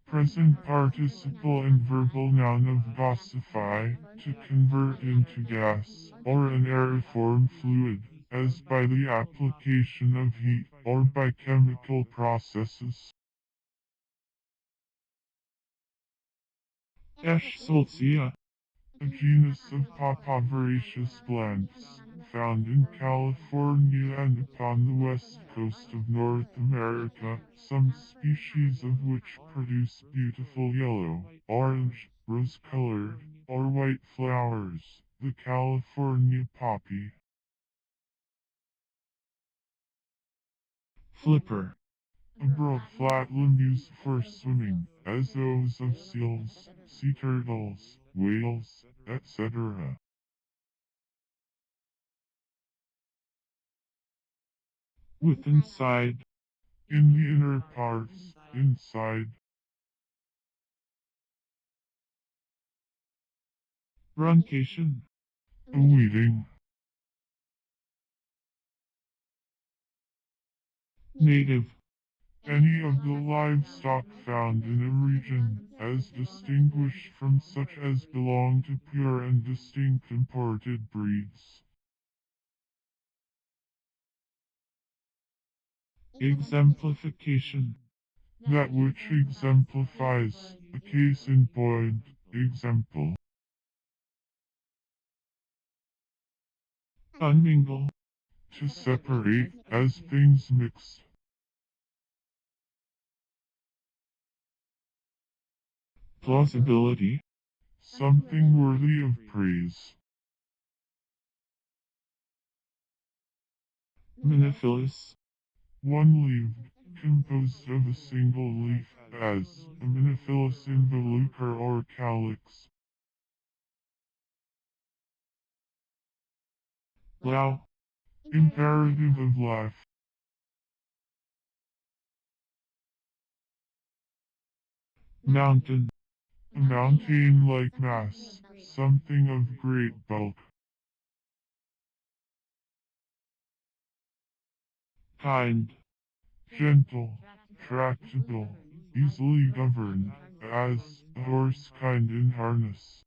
Present participle and verbal noun of gossify, to convert into gas, or an aeriform fluid, as by the application of heat, or by chemical processes. Eschscholzia. A genus of papaver plants, found in California and upon the west coast of North America, some species of which produce beautiful yellow, orange, rose-colored, or white flowers, the California poppy. Flipper. A broad flat limb used for swimming, as those of seals, sea turtles, whales, etc. With inside. In the inner parts, inside. Bruncation. A weeding. Native. Any of the livestock found in a region, as distinguished from such as belong to pure and distinct imported breeds. Exemplification. That which exemplifies, a case in point, example. Unmingle. To separate, as things mixed. Plausibility. Something worthy of praise. Metathesis. One-leaved, composed of a single leaf, as a metathesis involucre or calyx. Lao. Imperative of life. Mountain. A mountain-like mass, something of great bulk. Kind. Gentle, tractable, easily governed, as a horse kind in harness.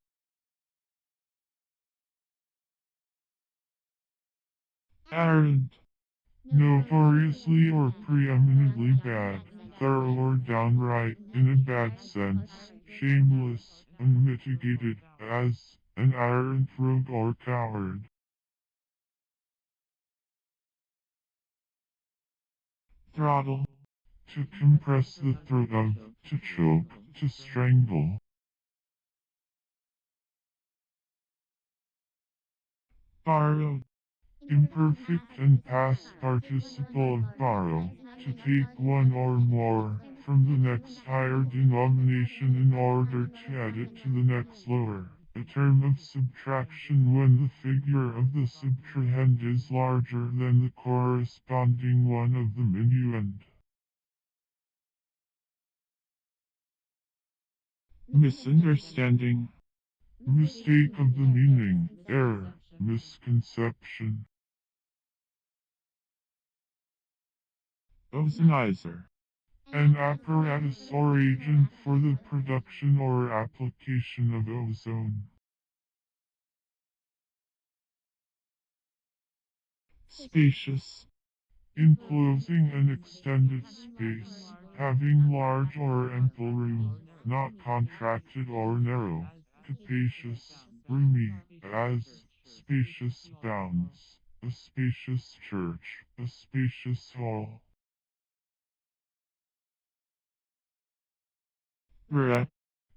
Arrant. Notoriously or preeminently bad, thorough or downright, in a bad sense, shameless, unmitigated, as an arrant rogue or coward. Throttle. To compress the throat of, to choke, to strangle. Borrow. Imperfect and past participle of borrow, to take one or more from the next higher denomination in order to add it to the next lower. A term of subtraction when the figure of the subtrahend is larger than the corresponding one of the minuend. Misunderstanding. Mistake of the meaning, error, misconception. Ozonizer. An apparatus or agent for the production or application of ozone. Spacious. Enclosing an extended space, having large or ample room, not contracted or narrow. Capacious, roomy, as spacious bounds, a spacious church, a spacious hall. Rep.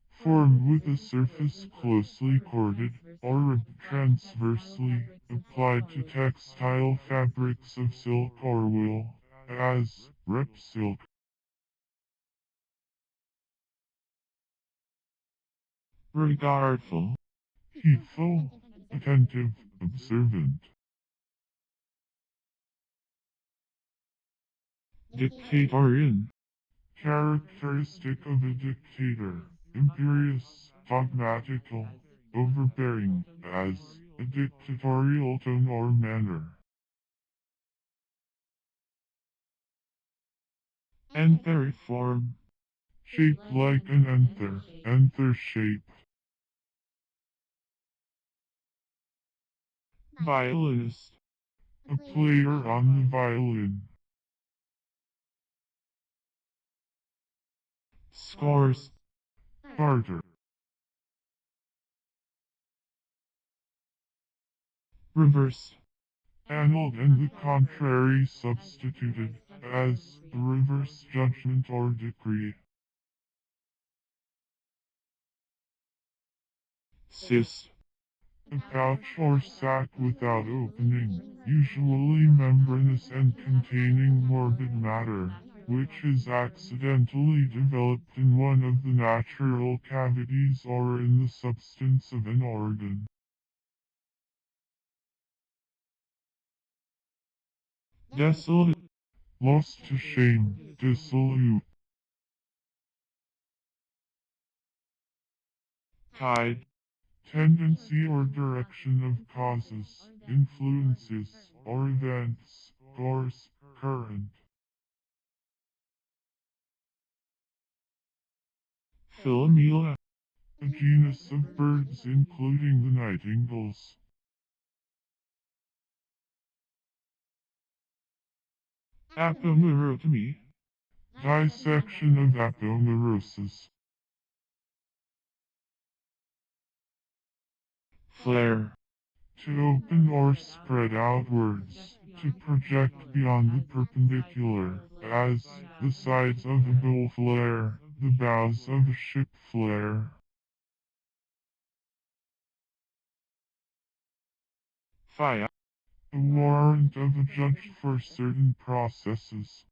Formed with a surface closely corded, or ribbed transversely, applied to textile fabrics of silk or wool, as rep silk. Regardful. Heedful, attentive, observant. Dictatorian. Characteristic of a dictator, imperious, dogmatical, overbearing, as a dictatorial tone or manner. Antheriform. Shaped like an anther shape. Violinist. A player on the violin. Scores. Barter. Reverse. Annulled and the contrary substituted, as the reverse judgment or decree. Cyst. A pouch or sac without opening, usually membranous and containing morbid matter, which is accidentally developed in one of the natural cavities or in the substance of an organ. Desolate. Lost to shame, dissolute. Tide. Tendency or direction of causes, influences, or events, course, current. Philomela. A genus of birds including the nightingales. Aponeurotemy. Dissection of aponeurosis. Flare. To open or spread outwards, to project beyond the perpendicular, as the sides of a bull flare, the bows of a ship flare. Fia. A warrant of a judge for certain processes.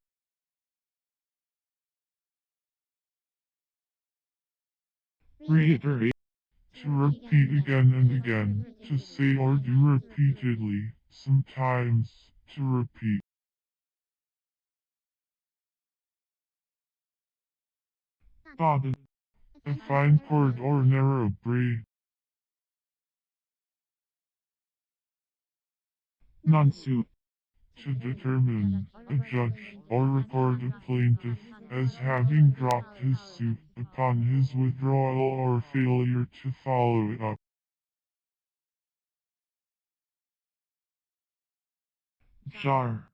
Reiterate. To repeat again and again, to say or do repeatedly, sometimes, to repeat. Bobbin. A fine cord or narrow braid. Non-suit. To determine, a judge, or record a plaintiff, as having dropped his suit upon his withdrawal or failure to follow it up. Jar.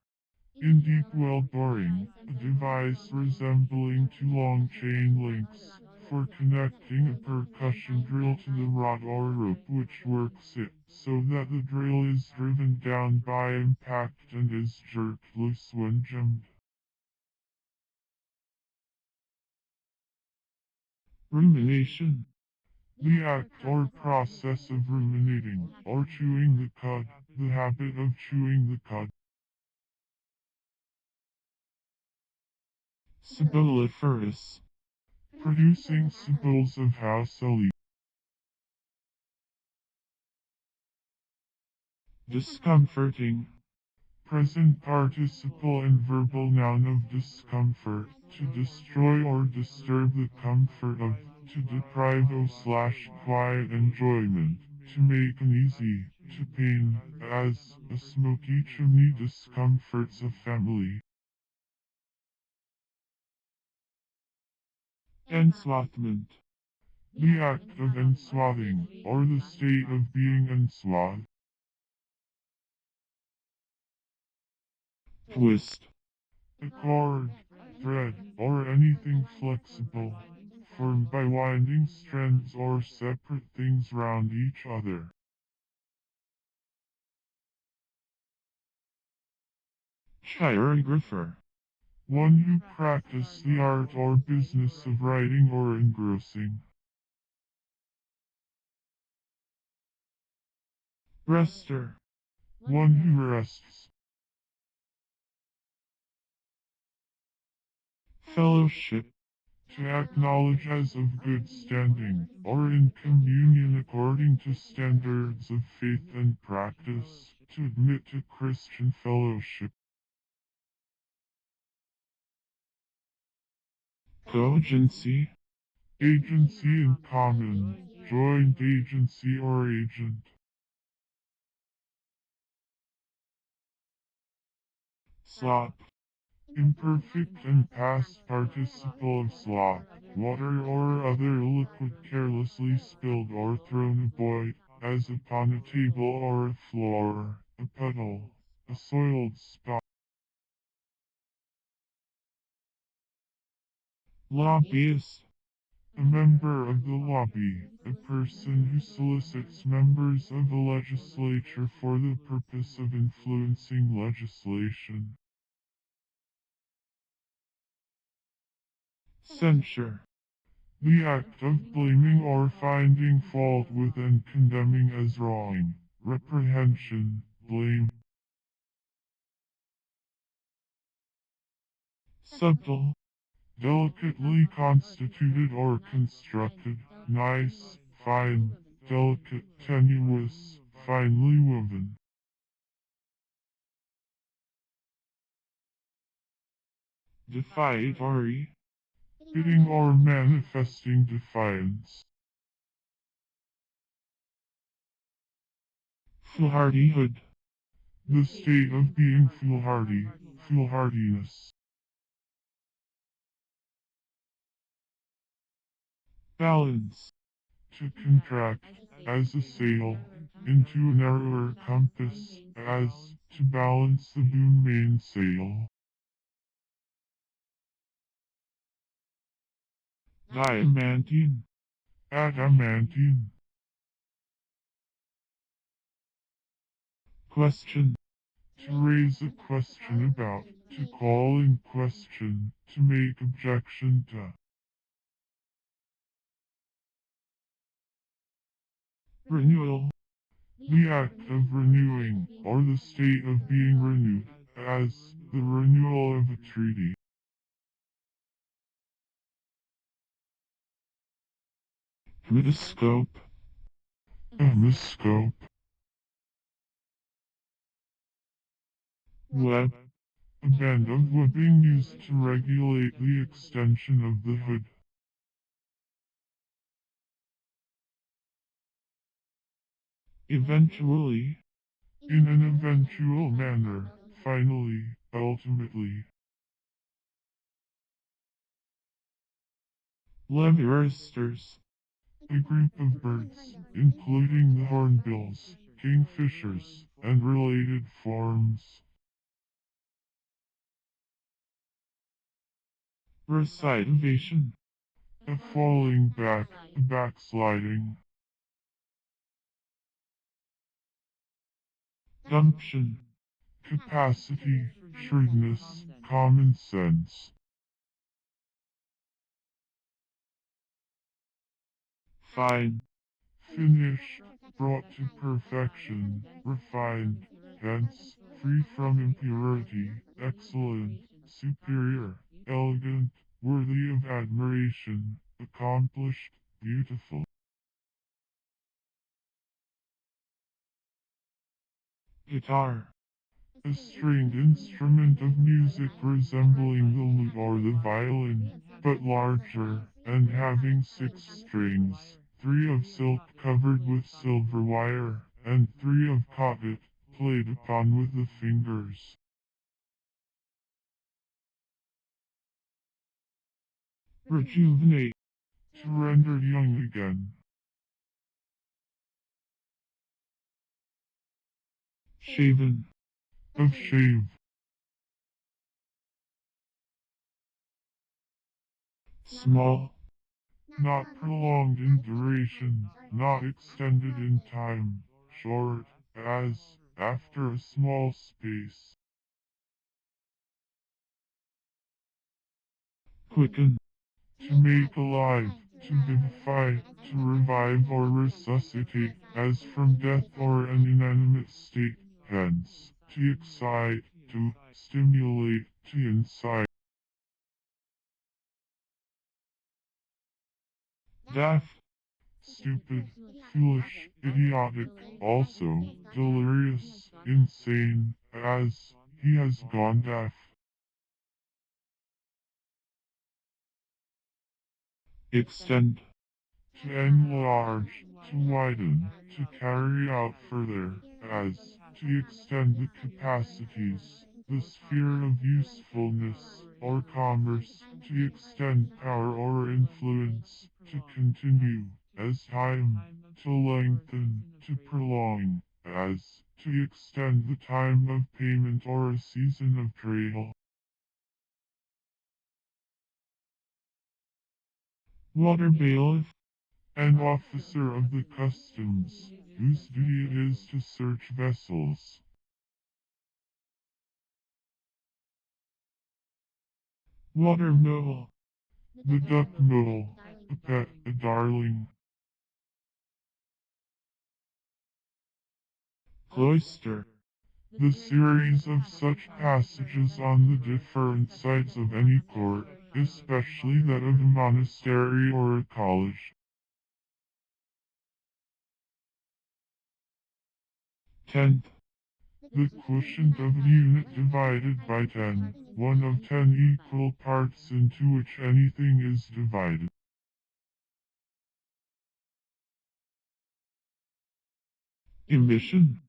In deep well boring, a device resembling two long chain links, for connecting a percussion drill to the rod or rope which works it, so that the drill is driven down by impact and is jerked loose when jammed. Rumination. The act or process of ruminating, or chewing the cud, the habit of chewing the cud. Saboliferous. Producing sibyls of house elite. Discomforting. Present participle and verbal noun of discomfort, to destroy or disturb the comfort of, to deprive of slash quiet enjoyment, to make uneasy, to pain, as a smoky chimney discomforts a family. Enswathment. The act of enswathing, or the state of being enswathed. Twist. A cord, thread, or anything flexible, formed by winding strands or separate things round each other. Chirographer. One who practiced the art or business of writing or engrossing. Rester. one who rests. Fellowship. To acknowledge as of good standing, or in communion according to standards of faith and practice, to admit to Christian fellowship. Cogency. Agency in common, joint agency or agent. Slop. Imperfect and past participle of slop, water or other liquid carelessly spilled or thrown about, as upon a table or a floor, a puddle, a soiled spot. Lobbyist. A member of the lobby, a person who solicits members of a legislature for the purpose of influencing legislation. Censure. The act of blaming or finding fault with and condemning as wrong. Reprehension, blame. Subtle. Delicately constituted or constructed, nice, fine, delicate, tenuous, finely woven. Defiatory. Bidding or manifesting defiance. Foolhardihood. The state of being foolhardy, foolhardiness. Balance. To contract, as a sail, into a narrower compass, as, to balance the boom mainsail. Diamantine. Adamantine. Question. To raise a question about, to call in question, to make objection to. Renewal. The act of renewing, or the state of being renewed, as, the renewal of a treaty. Metathetical. Emiscope. Web. A band of webbing used to regulate the extension of the hood. Eventually. In an eventual manner, finally, ultimately. Levirosters. A group of birds, including the hornbills, kingfishers, and related forms. Recidivation. A falling back, a backsliding. Gumption. Capacity, shrewdness, common sense. Fine. Finished, brought to perfection, refined, hence, free from impurity, excellent, superior, elegant, worthy of admiration, accomplished, beautiful. Guitar. A stringed instrument of music resembling the lute or the violin, but larger, and having 6 strings, 3 of silk covered with silver wire, and 3 of cotton, played upon with the fingers. Rejuvenate. To render young again. Shaven. Of shave. Small. Not prolonged in duration, not extended in time, short, as, after a small space. Quicken. To make alive, to vivify, to revive or resuscitate, as from death or an inanimate state, hence. to excite, to stimulate, to incite. daft, Stupid, foolish, idiotic, also, delirious, insane, as, he has gone deaf. extend, To enlarge, to widen, to carry out further, as, to extend the capacities, the sphere of usefulness, or commerce, to extend power or influence, to continue, as time, to lengthen, to prolong, as, to extend the time of payment or a season of trade. water bailiff, An officer of the customs, whose duty it is to search vessels. water mole, The duck mole, a pet, a darling. cloister, The series of such passages on the different sites of any court, especially that of a monastery or a college. tenth, The quotient of a unit divided by 10, one of 10 equal parts into which anything is divided. emission,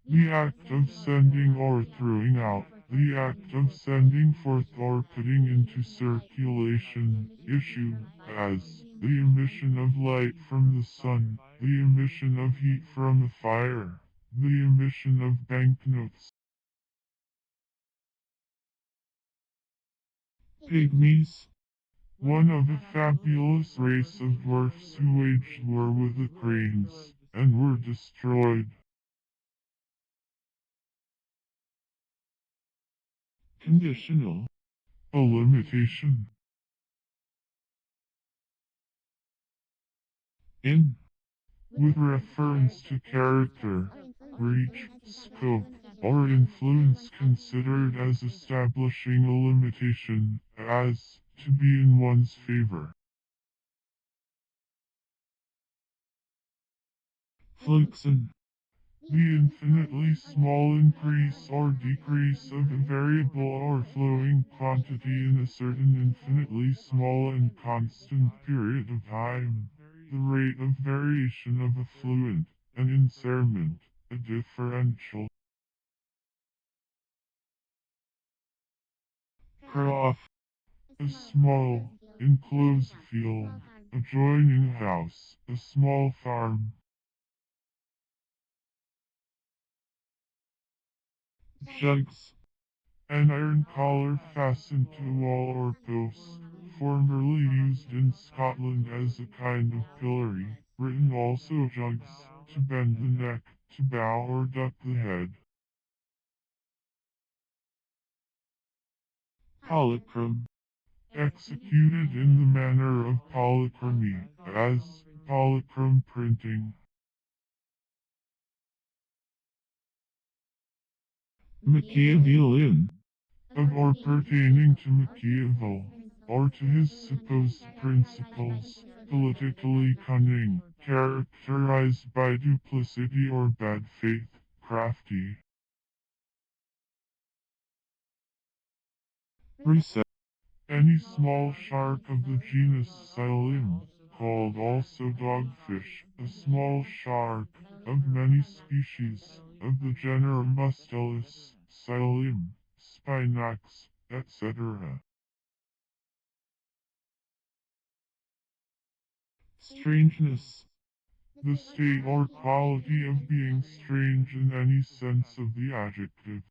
The act of sending or throwing out, the act of sending forth or putting into circulation, issue, as, the emission of light from the sun, the emission of heat from a fire, the emission of banknotes. pygmies, One of a fabulous race of dwarfs who waged war with the cranes, and were destroyed. conditional, A limitation. in, With reference to character, reach, scope, or influence considered as establishing a limitation, as, to be in one's favor. fluxen, The infinitely small increase or decrease of a variable or flowing quantity in a certain infinitely small and constant period of time. The rate of variation of a fluent, an increment, a differential. croft, A small, enclosed field, adjoining a house, a small farm. jugs, An iron collar fastened to a wall or post, formerly used in Scotland as a kind of pillory, written also jugs, to bend the neck, to bow or duck the head. polychrome, Executed in the manner of polychromy, as polychrome printing. Machiavellian, Of or pertaining to Machiavel, or to his supposed principles, politically cunning, characterized by duplicity or bad faith, crafty. reset, Any small shark of the genus Silene, called also dogfish, a small shark, of many species, of the genera Mustellus, Silene, Spinax, etc. strangeness, The state or quality of being strange in any sense of the adjective.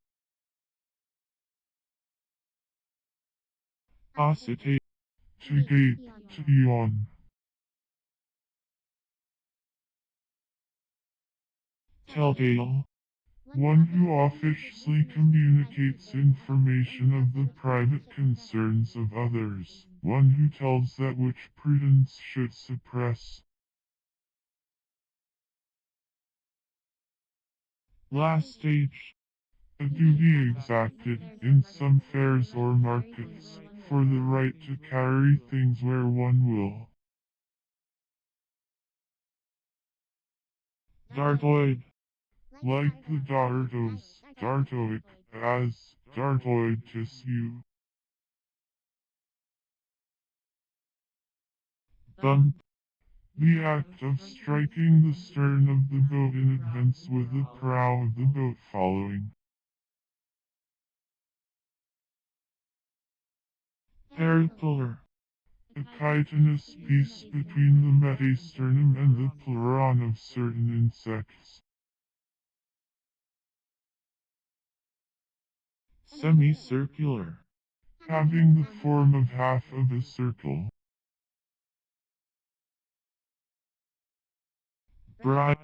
oscitate, To gape, to yawn. telltale, One who officiously communicates information of the private concerns of others. One who tells that which prudence should suppress. last stage, a duty exacted in some fairs or markets, for the right to carry things where one will. Dartoid. Like the dartos, dartoic, as dartoid tissue. Bump. The act of striking the stern of the boat in advance with the prow of the boat following. Parapiller. A chitinous piece between the metasternum and the pleuron of certain insects. Semicircular. Having the form of half of a circle. Bribe.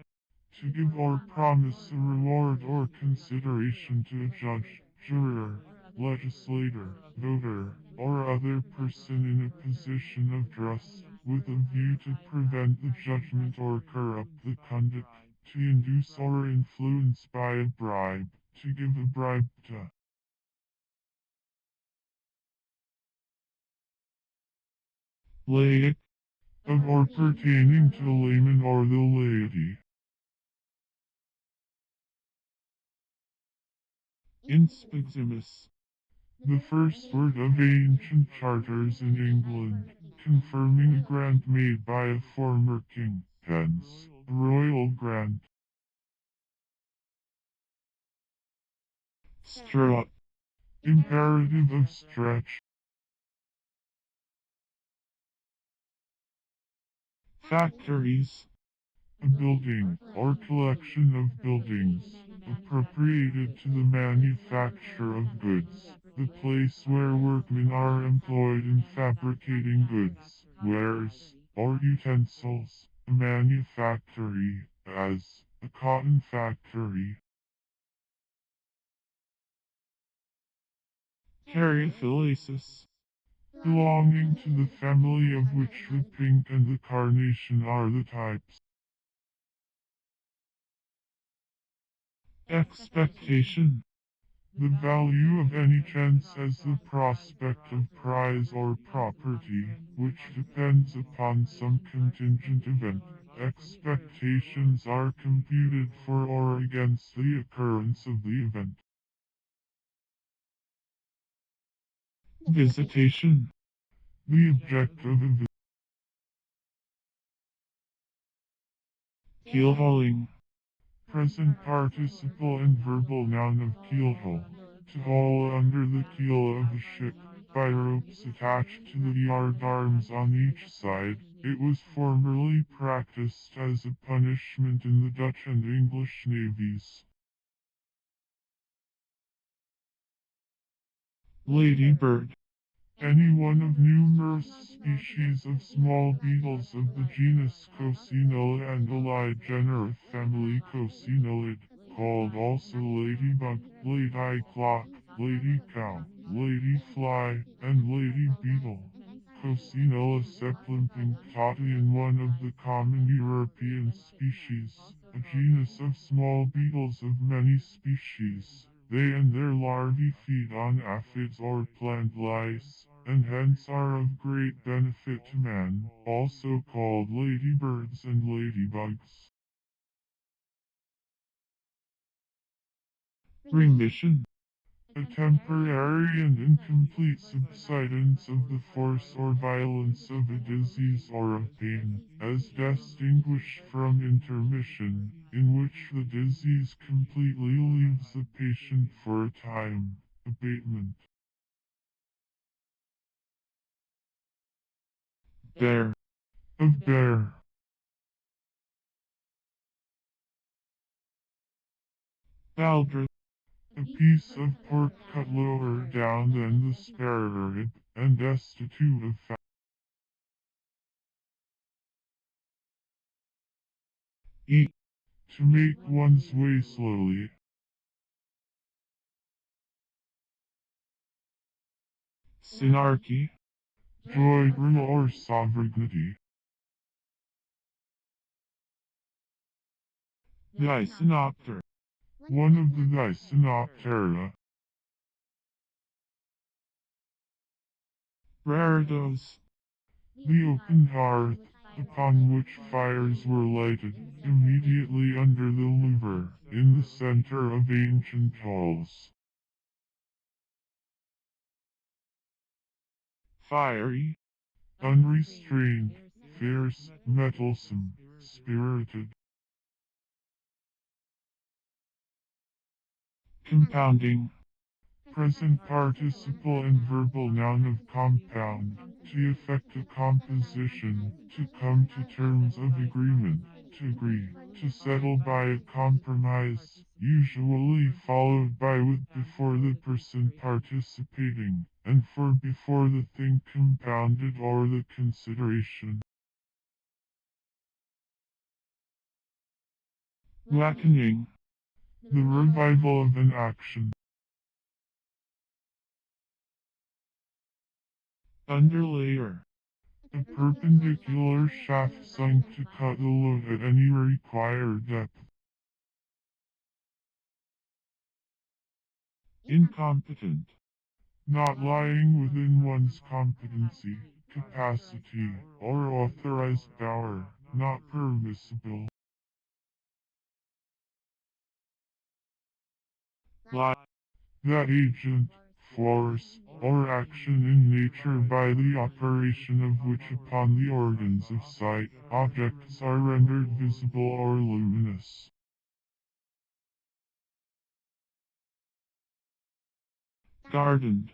To give or promise a reward or consideration to a judge, juror, legislator, voter, or other person in a position of trust, with a view to prevent the judgment or corrupt the conduct, to induce or influence by a bribe, to give a bribe to. Laic. Of or pertaining to the layman or the laity. Inspiximus. The first word of ancient charters in England, confirming a grant made by a former king, hence, a royal grant. Strut. Imperative of stretch. Factories. A building, or collection of buildings, appropriated to the manufacture of goods, the place where workmen are employed in fabricating goods, wares, or utensils, a manufactory, as a cotton factory. Caryophyllaceous. Belonging to the family of which the pink and the carnation are the types. Expectation. The value of any chance as the prospect of prize or property, which depends upon some contingent event. Expectations are computed for or against the occurrence of the event. Visitation. The object of a visit. Keelhauling. Present participle and verbal noun of keelhaul. To haul under the keel of a ship, by ropes attached to the yard arms on each side. It was formerly practiced as a punishment in the Dutch and English navies. Ladybird. Any one of numerous species of small beetles of the genus Coccinella and allied genera family Coccinellid, called also ladybug, lady clock, lady cow, lady fly, and lady beetle. Coccinella seplimpingtati, one of the common European species, a genus of small beetles of many species. They and their larvae feed on aphids or plant lice, and hence are of great benefit to man, also called ladybirds and ladybugs. Remission. A temporary and incomplete subsidence of the force or violence of a disease or of pain, as distinguished from intermission, in which the disease completely leaves the patient for a time. Abatement. Bear. Of bear. Baldric. A piece of pork cut lower down than the spare rib, and destitute of fat. Eat. To make one's way slowly. Synarchy. Joy or sovereignty. Dicynopter. one of the Dicynoptera. Raridos. The open hearth, upon which fires were lighted, immediately under the louver, in the center of ancient halls. Fiery. Unrestrained, fierce, mettlesome, spirited. Compounding. Present participle and verbal noun of compound, to effect a composition, to come to terms of agreement, to agree, to settle by a compromise, usually followed by with before the person participating, and for before the thing compounded or the consideration. Blackening. The revival of an action. Underlayer. A perpendicular shaft sunk to cut the load at any required depth. Incompetent. Not lying within one's competency, capacity, or authorized power, not permissible. Lie. That agent, force, or action in nature by the operation of which upon the organs of sight, objects are rendered visible or luminous. Gardened.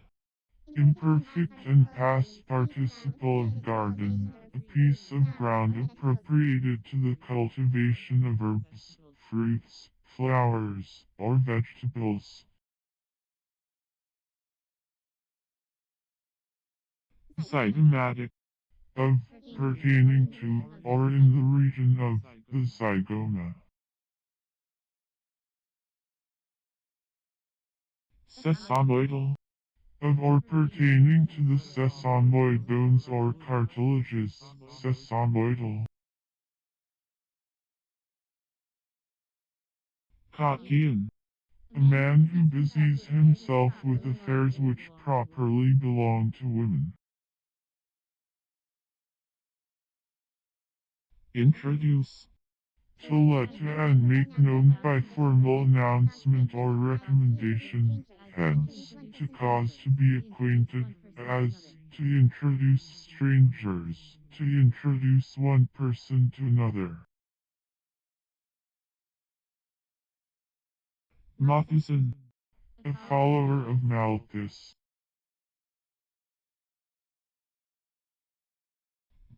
Imperfect and past participle of garden, a piece of ground appropriated to the cultivation of herbs, fruits, flowers, or vegetables. Zygomatic. Of, pertaining to, or in the region of, the zygoma. Sesamoidal. Of or pertaining to the sesamoid bones or cartilages, sesamoidal. Cottian. A man who busies himself with affairs which properly belong to women. Introduce. To let and make known by formal announcement or recommendation, hence, to cause to be acquainted, as, to introduce strangers, to introduce one person to another. Malthusian. A follower of Malthus.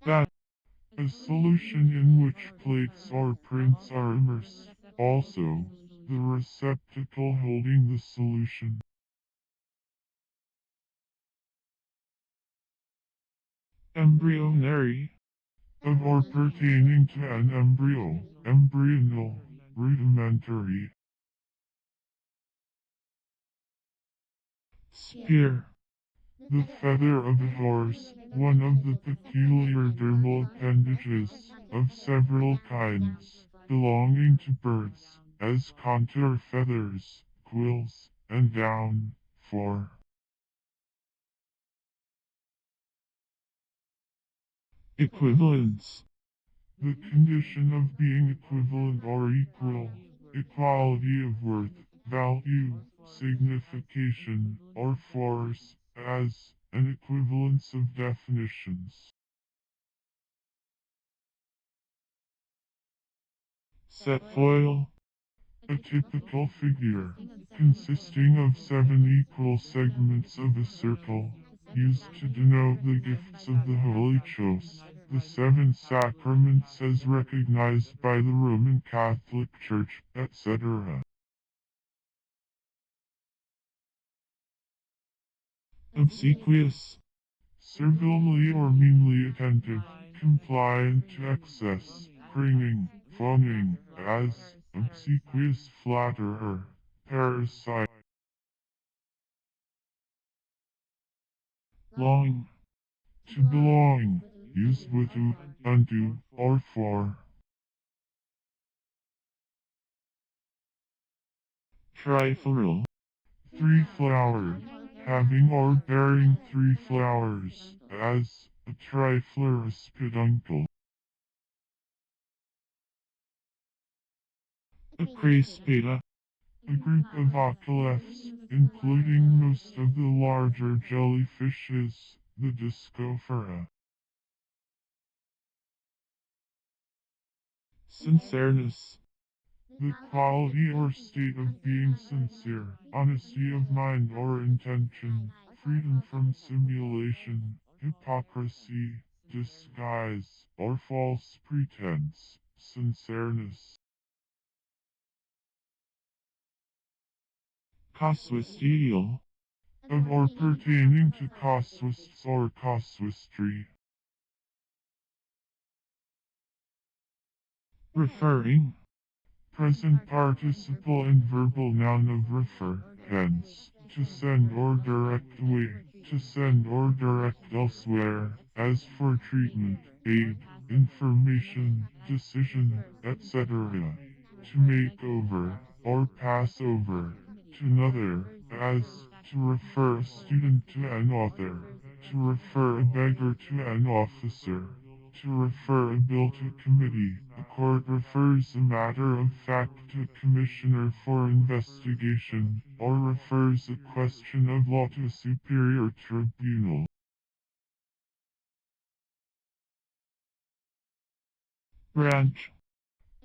Bat. A solution in which plates or prints are immersed. Also, the receptacle holding the solution. Embryonary. Of or pertaining to an embryo, embryonal, rudimentary. Spear. The feather of a horse, one of the peculiar dermal appendages, of several kinds, belonging to birds, as contour feathers, quills, and down, for. Equivalence. The condition of being equivalent or equal, equality of worth, value, signification, or force, as, an equivalence of definitions. Setfoil. A typical figure, consisting of 7 equal segments of a circle, used to denote the gifts of the Holy Ghost, the 7 sacraments as recognized by the Roman Catholic Church, etc. Obsequious. Servilely or meanly attentive, compliant to excess, cringing, fawning, as, obsequious flatterer, parasite. Long. To belong, used with unto, or for. triflural, three-flowered, having or bearing three flowers, as a triflorous peduncle. Ochrey spata, A group of ocheros, including most of the larger jellyfishes, the Discophora. sincereness, The quality or state of being sincere, honesty of mind or intention, freedom from simulation, hypocrisy, disguise, or false pretense, sincereness. casuistial, Of or pertaining to casuists or casuistry. referring, Present participle and verbal noun of refer, hence, to send or direct away, to send or direct elsewhere, as for treatment, aid, information, decision, etc. To make over, or pass over, to another, as, to refer a student to an author, to refer a beggar to an officer. To refer a bill to committee, a court refers a matter of fact to a commissioner for investigation, or refers a question of law to a superior tribunal. ranch,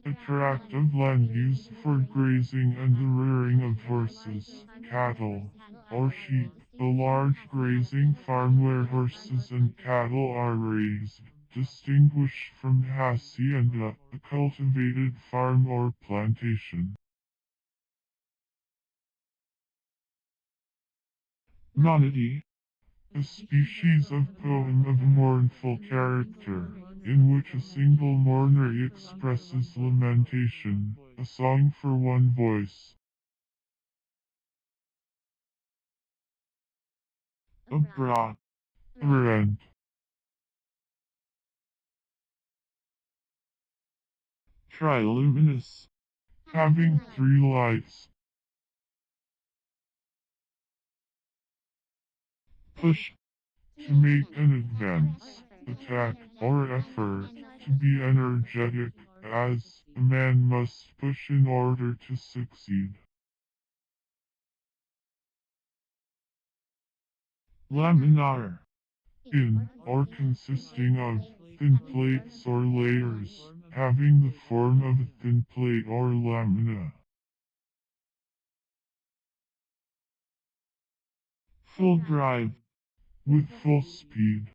A tract of land used for grazing and the rearing of horses, cattle, or sheep, a large grazing farm where horses and cattle are raised, distinguished from hacienda, a cultivated farm or plantation. monody, A species of poem of a mournful character, in which a single mourner expresses lamentation, a song for one voice. abroad, Rent, triluminous, having three lights. push, To make an advance, attack, or effort, to be energetic, as a man must push in order to succeed. laminar, In, or consisting of, thin plates or layers, having the form of a thin plate or lamina. full drive, With full speed.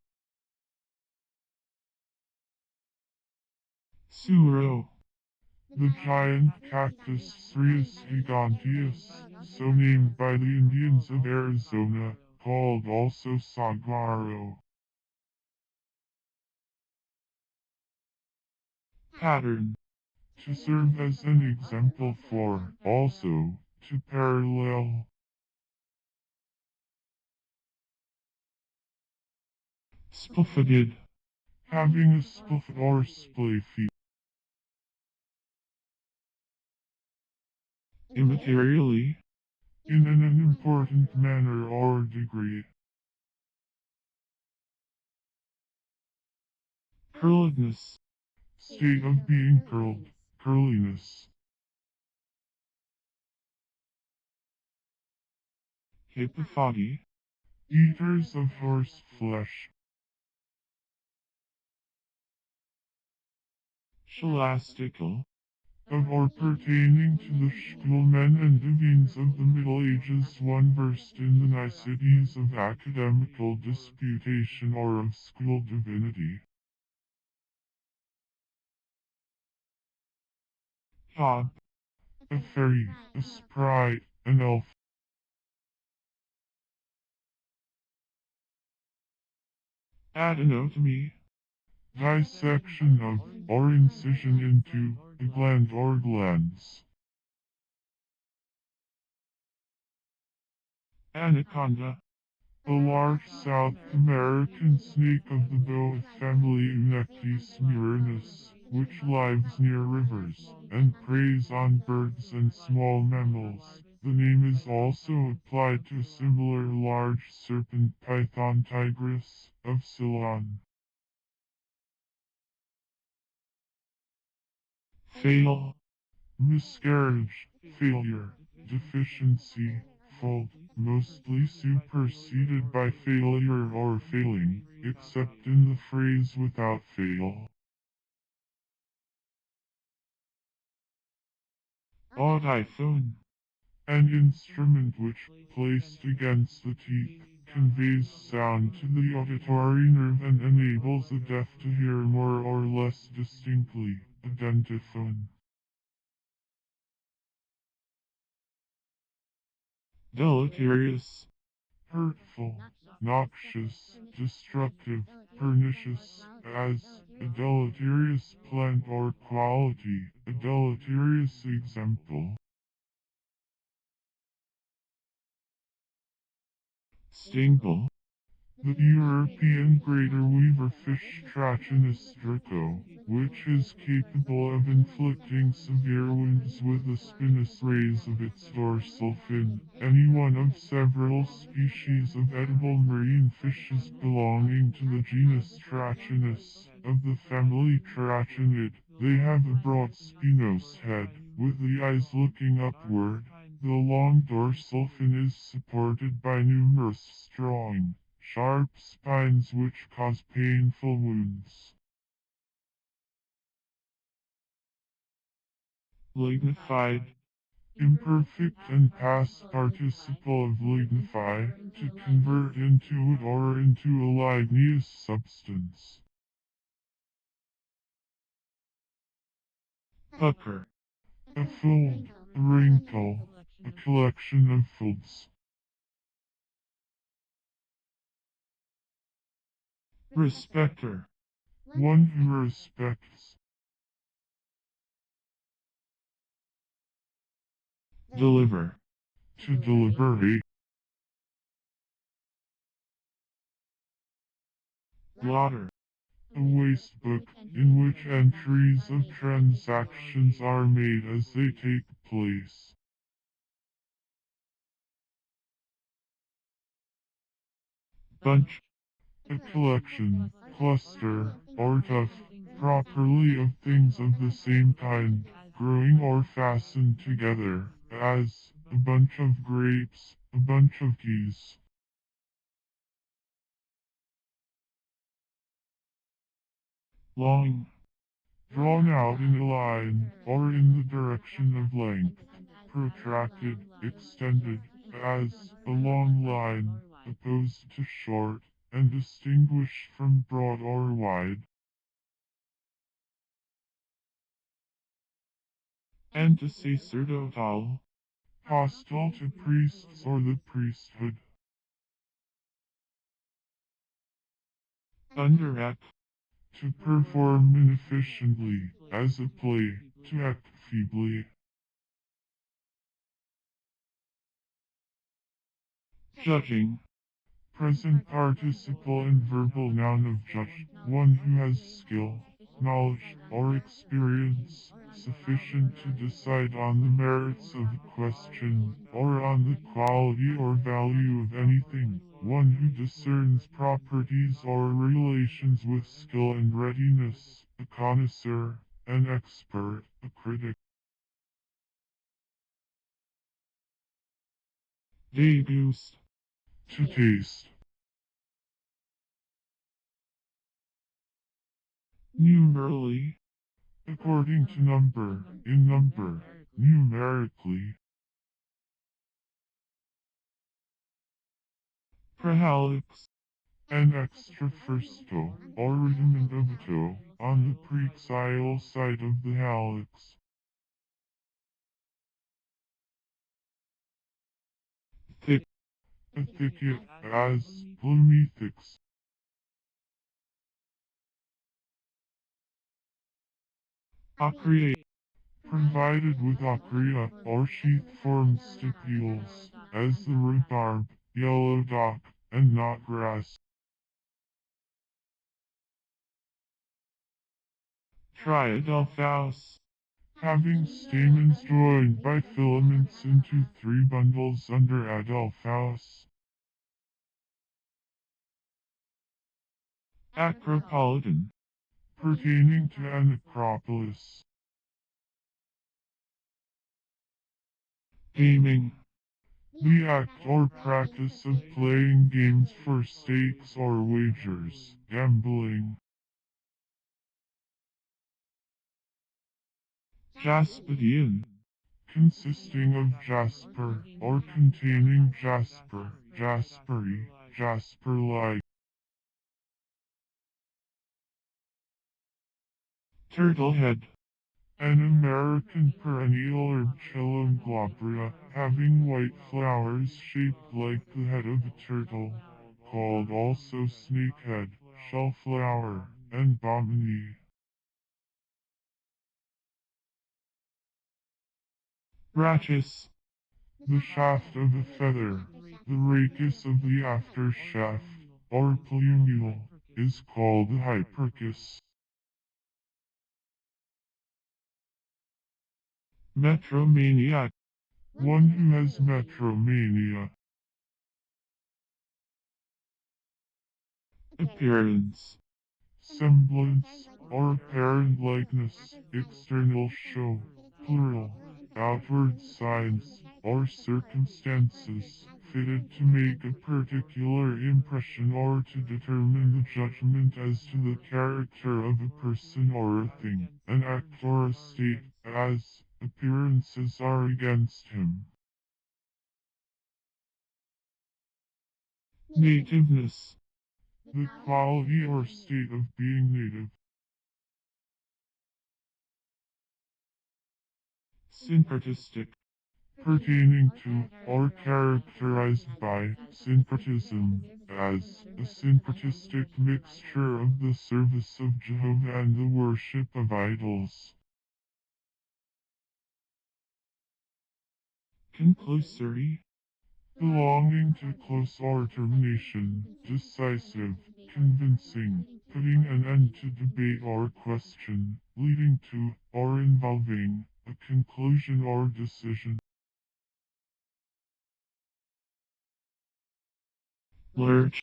suro, The giant cactus Cereus giganteus, so named by the Indians of Arizona, called also saguaro. pattern, To serve as an example for, also, to parallel. spuffided, Having a spoof or splayfeet. immaterially, In an unimportant manner or degree. curledness, State of being curled, curliness. hippophagy, Eaters of horse flesh. scholastical, Of or pertaining to the schoolmen and divines of the Middle Ages, one versed in the niceties of academical disputation or of school divinity. hob, A fairy, a sprite, an elf. adenotomy, Dissection of, or incision into, a gland or glands. anaconda, A large South American snake of the boa family Imitates murinus, which lives near rivers, and preys on birds and small mammals, The name is also applied to a similar large serpent python tigris of Ceylon. Fail. Miscarriage, failure, deficiency, fault, mostly superseded by failure or failing, except in the phrase without fail. Iphone. An instrument which, placed against the teeth, conveys sound to the auditory nerve and enables the deaf to hear more or less distinctly, a dentiphone. Deleterious. Hurtful, noxious, destructive, pernicious, as a deleterious plant or quality, a deleterious example. Stingle. The European greater weaver fish Trachinus draco, which is capable of inflicting severe wounds with the spinous rays of its dorsal fin, any one of several species of edible marine fishes belonging to the genus Trachinus, of the family Trachinid. They have a broad spinous head, with the eyes looking upward. The long dorsal fin is supported by numerous strong, sharp spines which cause painful wounds. Lignified. Imperfect and past participle of lignify, to convert into it or into a ligneous substance. Pucker. A fold, a wrinkle, a collection of folds. Respecter. One who respects. Deliver. To deliberate. Blotter. A waste book, in which entries of transactions are made as they take place. Bunch. A collection, cluster, or tuft, properly of things of the same kind, growing or fastened together, as a bunch of grapes, a bunch of keys. Long. Drawn out in a line, or in the direction of length, protracted, extended, as a long line, opposed to short, and distinguished from broad or wide. Antisacerdotal. Hostile to priests or the priesthood. Underact. To perform inefficiently, as a play, to act feebly. Judging. Present participle and verbal noun of judge, one who has skill, knowledge, or experience sufficient to decide on the merits of a question, or on the quality or value of anything, one who discerns properties or relations with skill and readiness, a connoisseur, an expert, a critic. Degust. To taste. Numerally. According to number, in number, numerically. Prehalix. An extra firsto, or rudiment of a toe, on the preaxial side of the hallux. Thick. A thicket, as plumethix. Ochrey. Provided with ochrea, or sheath-formed stipules, as the rhubarb, yellow dock, and knotgrass. Triadelphous. having stamens joined by filaments into three bundles under adelphous. Acropolitan. Pertaining to an acropolis. Gaming. The act or practice of playing games for stakes or wagers, gambling. Jaspadian. Consisting of jasper, or containing jasper, jaspery, jasper-like. Turtlehead. An American perennial herb Chilum glabra, having white flowers shaped like the head of a turtle, called also snakehead, shellflower, and botany. Rachis. The shaft of a feather, the rachis of the after shaft, or plumule, is called the hyperchus. Metromaniac. One who has metromania. Appearance. Semblance, or apparent likeness, external show, plural, outward signs, or circumstances, fitted to make a particular impression or to determine the judgment as to the character of a person or a thing, an act or a state, as appearances are against him. Nativeness. The quality or state of being native. Syncretistic. Pertaining to, or characterized by, syncretism, as a syncretistic mixture of the service of Jehovah and the worship of idols. Conclusory. Belonging to close or termination, decisive, convincing, putting an end to debate or question, leading to, or involving, a conclusion or decision. Lurch.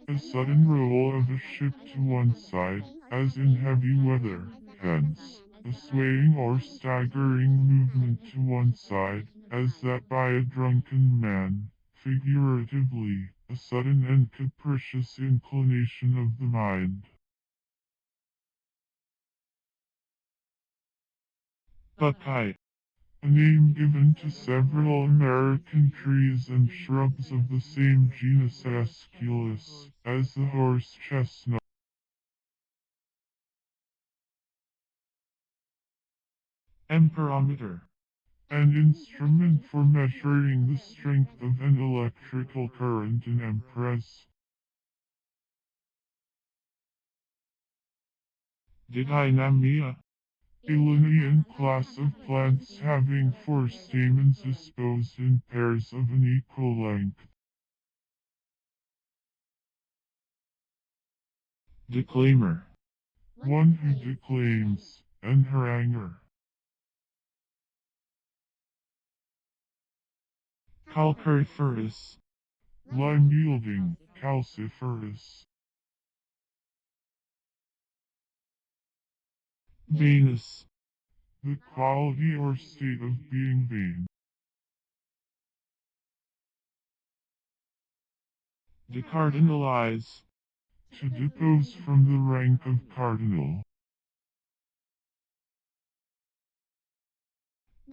A sudden roll of a ship to one side, as in heavy weather, hence, a swaying or staggering movement to one side, as that by a drunken man, figuratively, a sudden and capricious inclination of the mind. Buckeye. A name given to several American trees and shrubs of the same genus Aesculus, as the horse chestnut. Amperometer. An instrument for measuring the strength of an electrical current in amperes. Didynamia. A Linnaean class of plants having four stamens disposed in pairs of an equal length. Declaimer. One who declaims, an haranguer. Calcariferous. Lime-yielding, calciferous. Venus. The quality or state of being vain. Decardinalize. To depose from the rank of cardinal.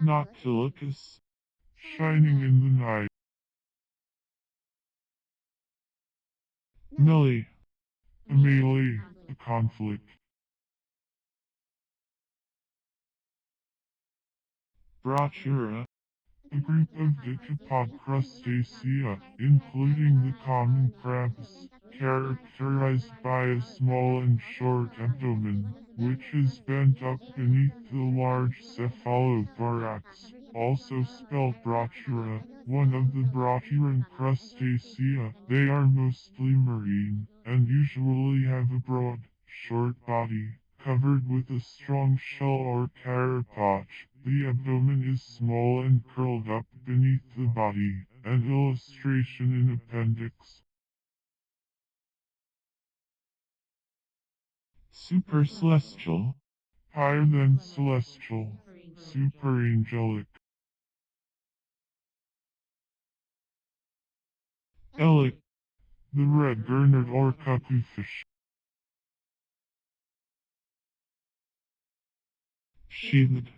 Noctilucus. Shining in the night. Melee. A melee, a conflict. Brachyura. A group of decapod crustacea, including the common crabs, characterized by a small and short abdomen, which is bent up beneath the large cephalothorax, also spelled brachyura, one of the brachyuran crustacea. They are mostly marine, and usually have a broad, short body, covered with a strong shell or carapace. The abdomen is small and curled up beneath the body. An illustration in appendix. Supercelestial. Higher than celestial. Superangelic. Elic. The red gurnard or cuttlefish. Sheathed.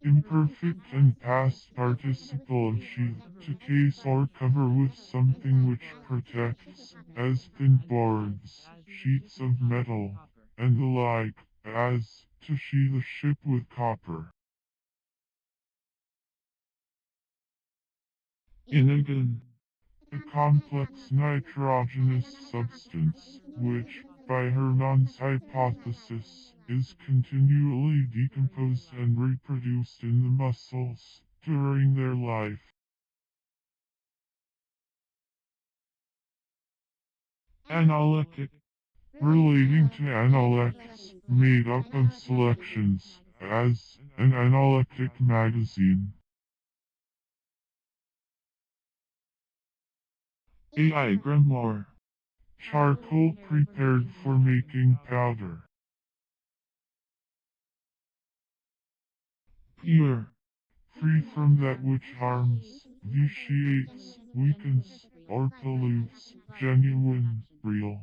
Imperfect and past participle of sheath, to case or cover with something which protects, as thin boards, sheets of metal, and the like, as, to sheathe a ship with copper. Inigon. A complex nitrogenous substance, which, by Hermann's hypothesis, is continually decomposed and reproduced in the muscles during their life. Analytic. Relating to analects, made up of selections, as an analectic magazine. AI grimoire. Charcoal prepared for making powder. Pure. Free from that which harms, vitiates, weakens, or pollutes, genuine, real,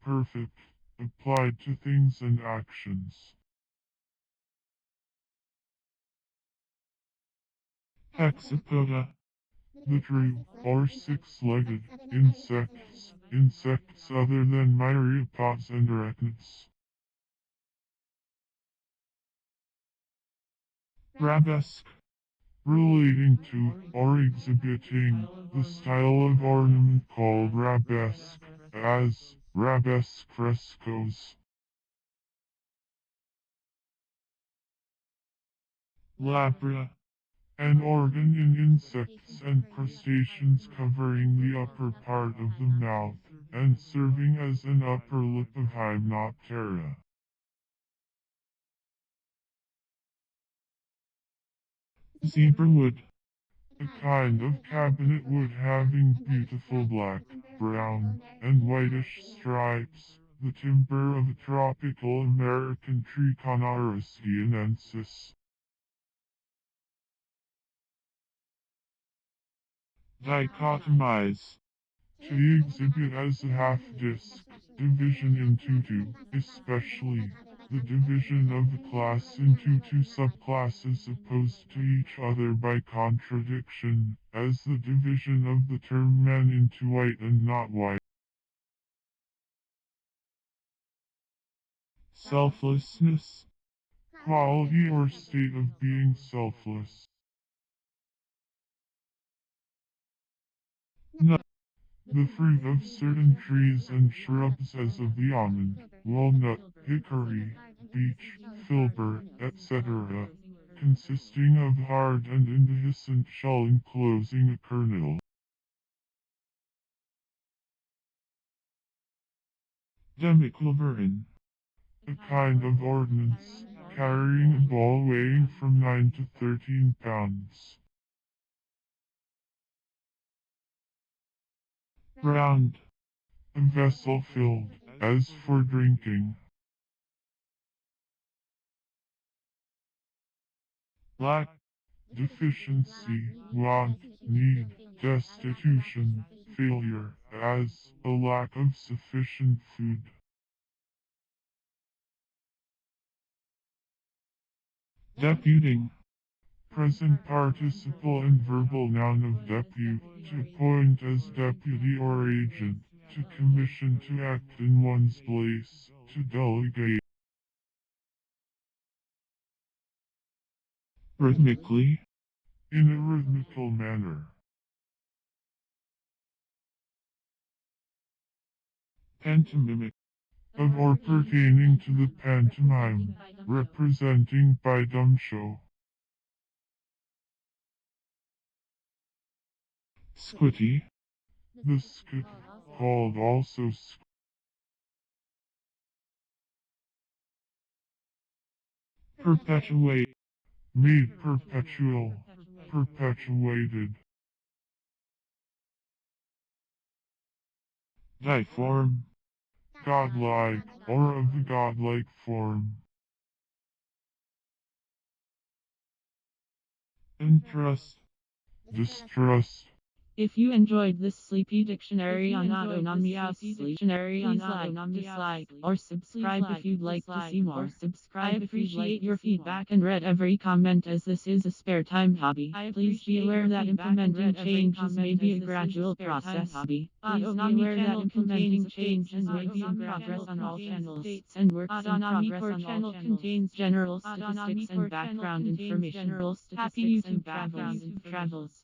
perfect, applied to things and actions. Hexapoda. The true, or six-legged, insects other than myriapods and arachnids. Arabesque. Relating to, or exhibiting, the style of ornament called arabesque, as arabesque frescoes. Labra. An organ in insects and crustaceans covering the upper part of the mouth, and serving as an upper lip of Hymenoptera. Zebrawood. A kind of cabinet wood having beautiful black, brown, and whitish stripes, the timber of a tropical American tree Conarus guianensis. Dichotomize. To exhibit as a half-disc, division into two, especially the division of the class into two subclasses opposed to each other by contradiction, as the division of the term man into white and not white. Selflessness. Quality or state of being selfless. Nut. The fruit of certain trees and shrubs as of the almond, walnut, hickory, beech, filbert, etc., consisting of hard and indehiscent shell enclosing a kernel. Demiculverin. A kind of ordnance, carrying a ball weighing from 9 to 13 pounds. Round. A vessel filled, as for drinking. Lack. Deficiency, want, need, destitution, failure, as a lack of sufficient food. Deputing. Present participle and verbal noun of depute, to appoint as deputy or agent, to commission to act in one's place, to delegate. Rhythmically. In a rhythmical manner. Pantomimic. Of or pertaining to the pantomime, representing by dumb show. Squitty. The skit, called also perpetuate, made perpetual, perpetuated, difform, godlike, or of the godlike form, interest. distrust. If you enjoyed this sleepy dictionary on autonomous sleep, please dislike, or subscribe if you'd like to see more. I appreciate your feedback and read every comment as this is a spare time hobby. Please be aware that implementing changes may be a gradual process. Please be aware that implementing changes may be in progress on all channels and works in progress on channel contains general statistics and background information. Happy YouTube travels.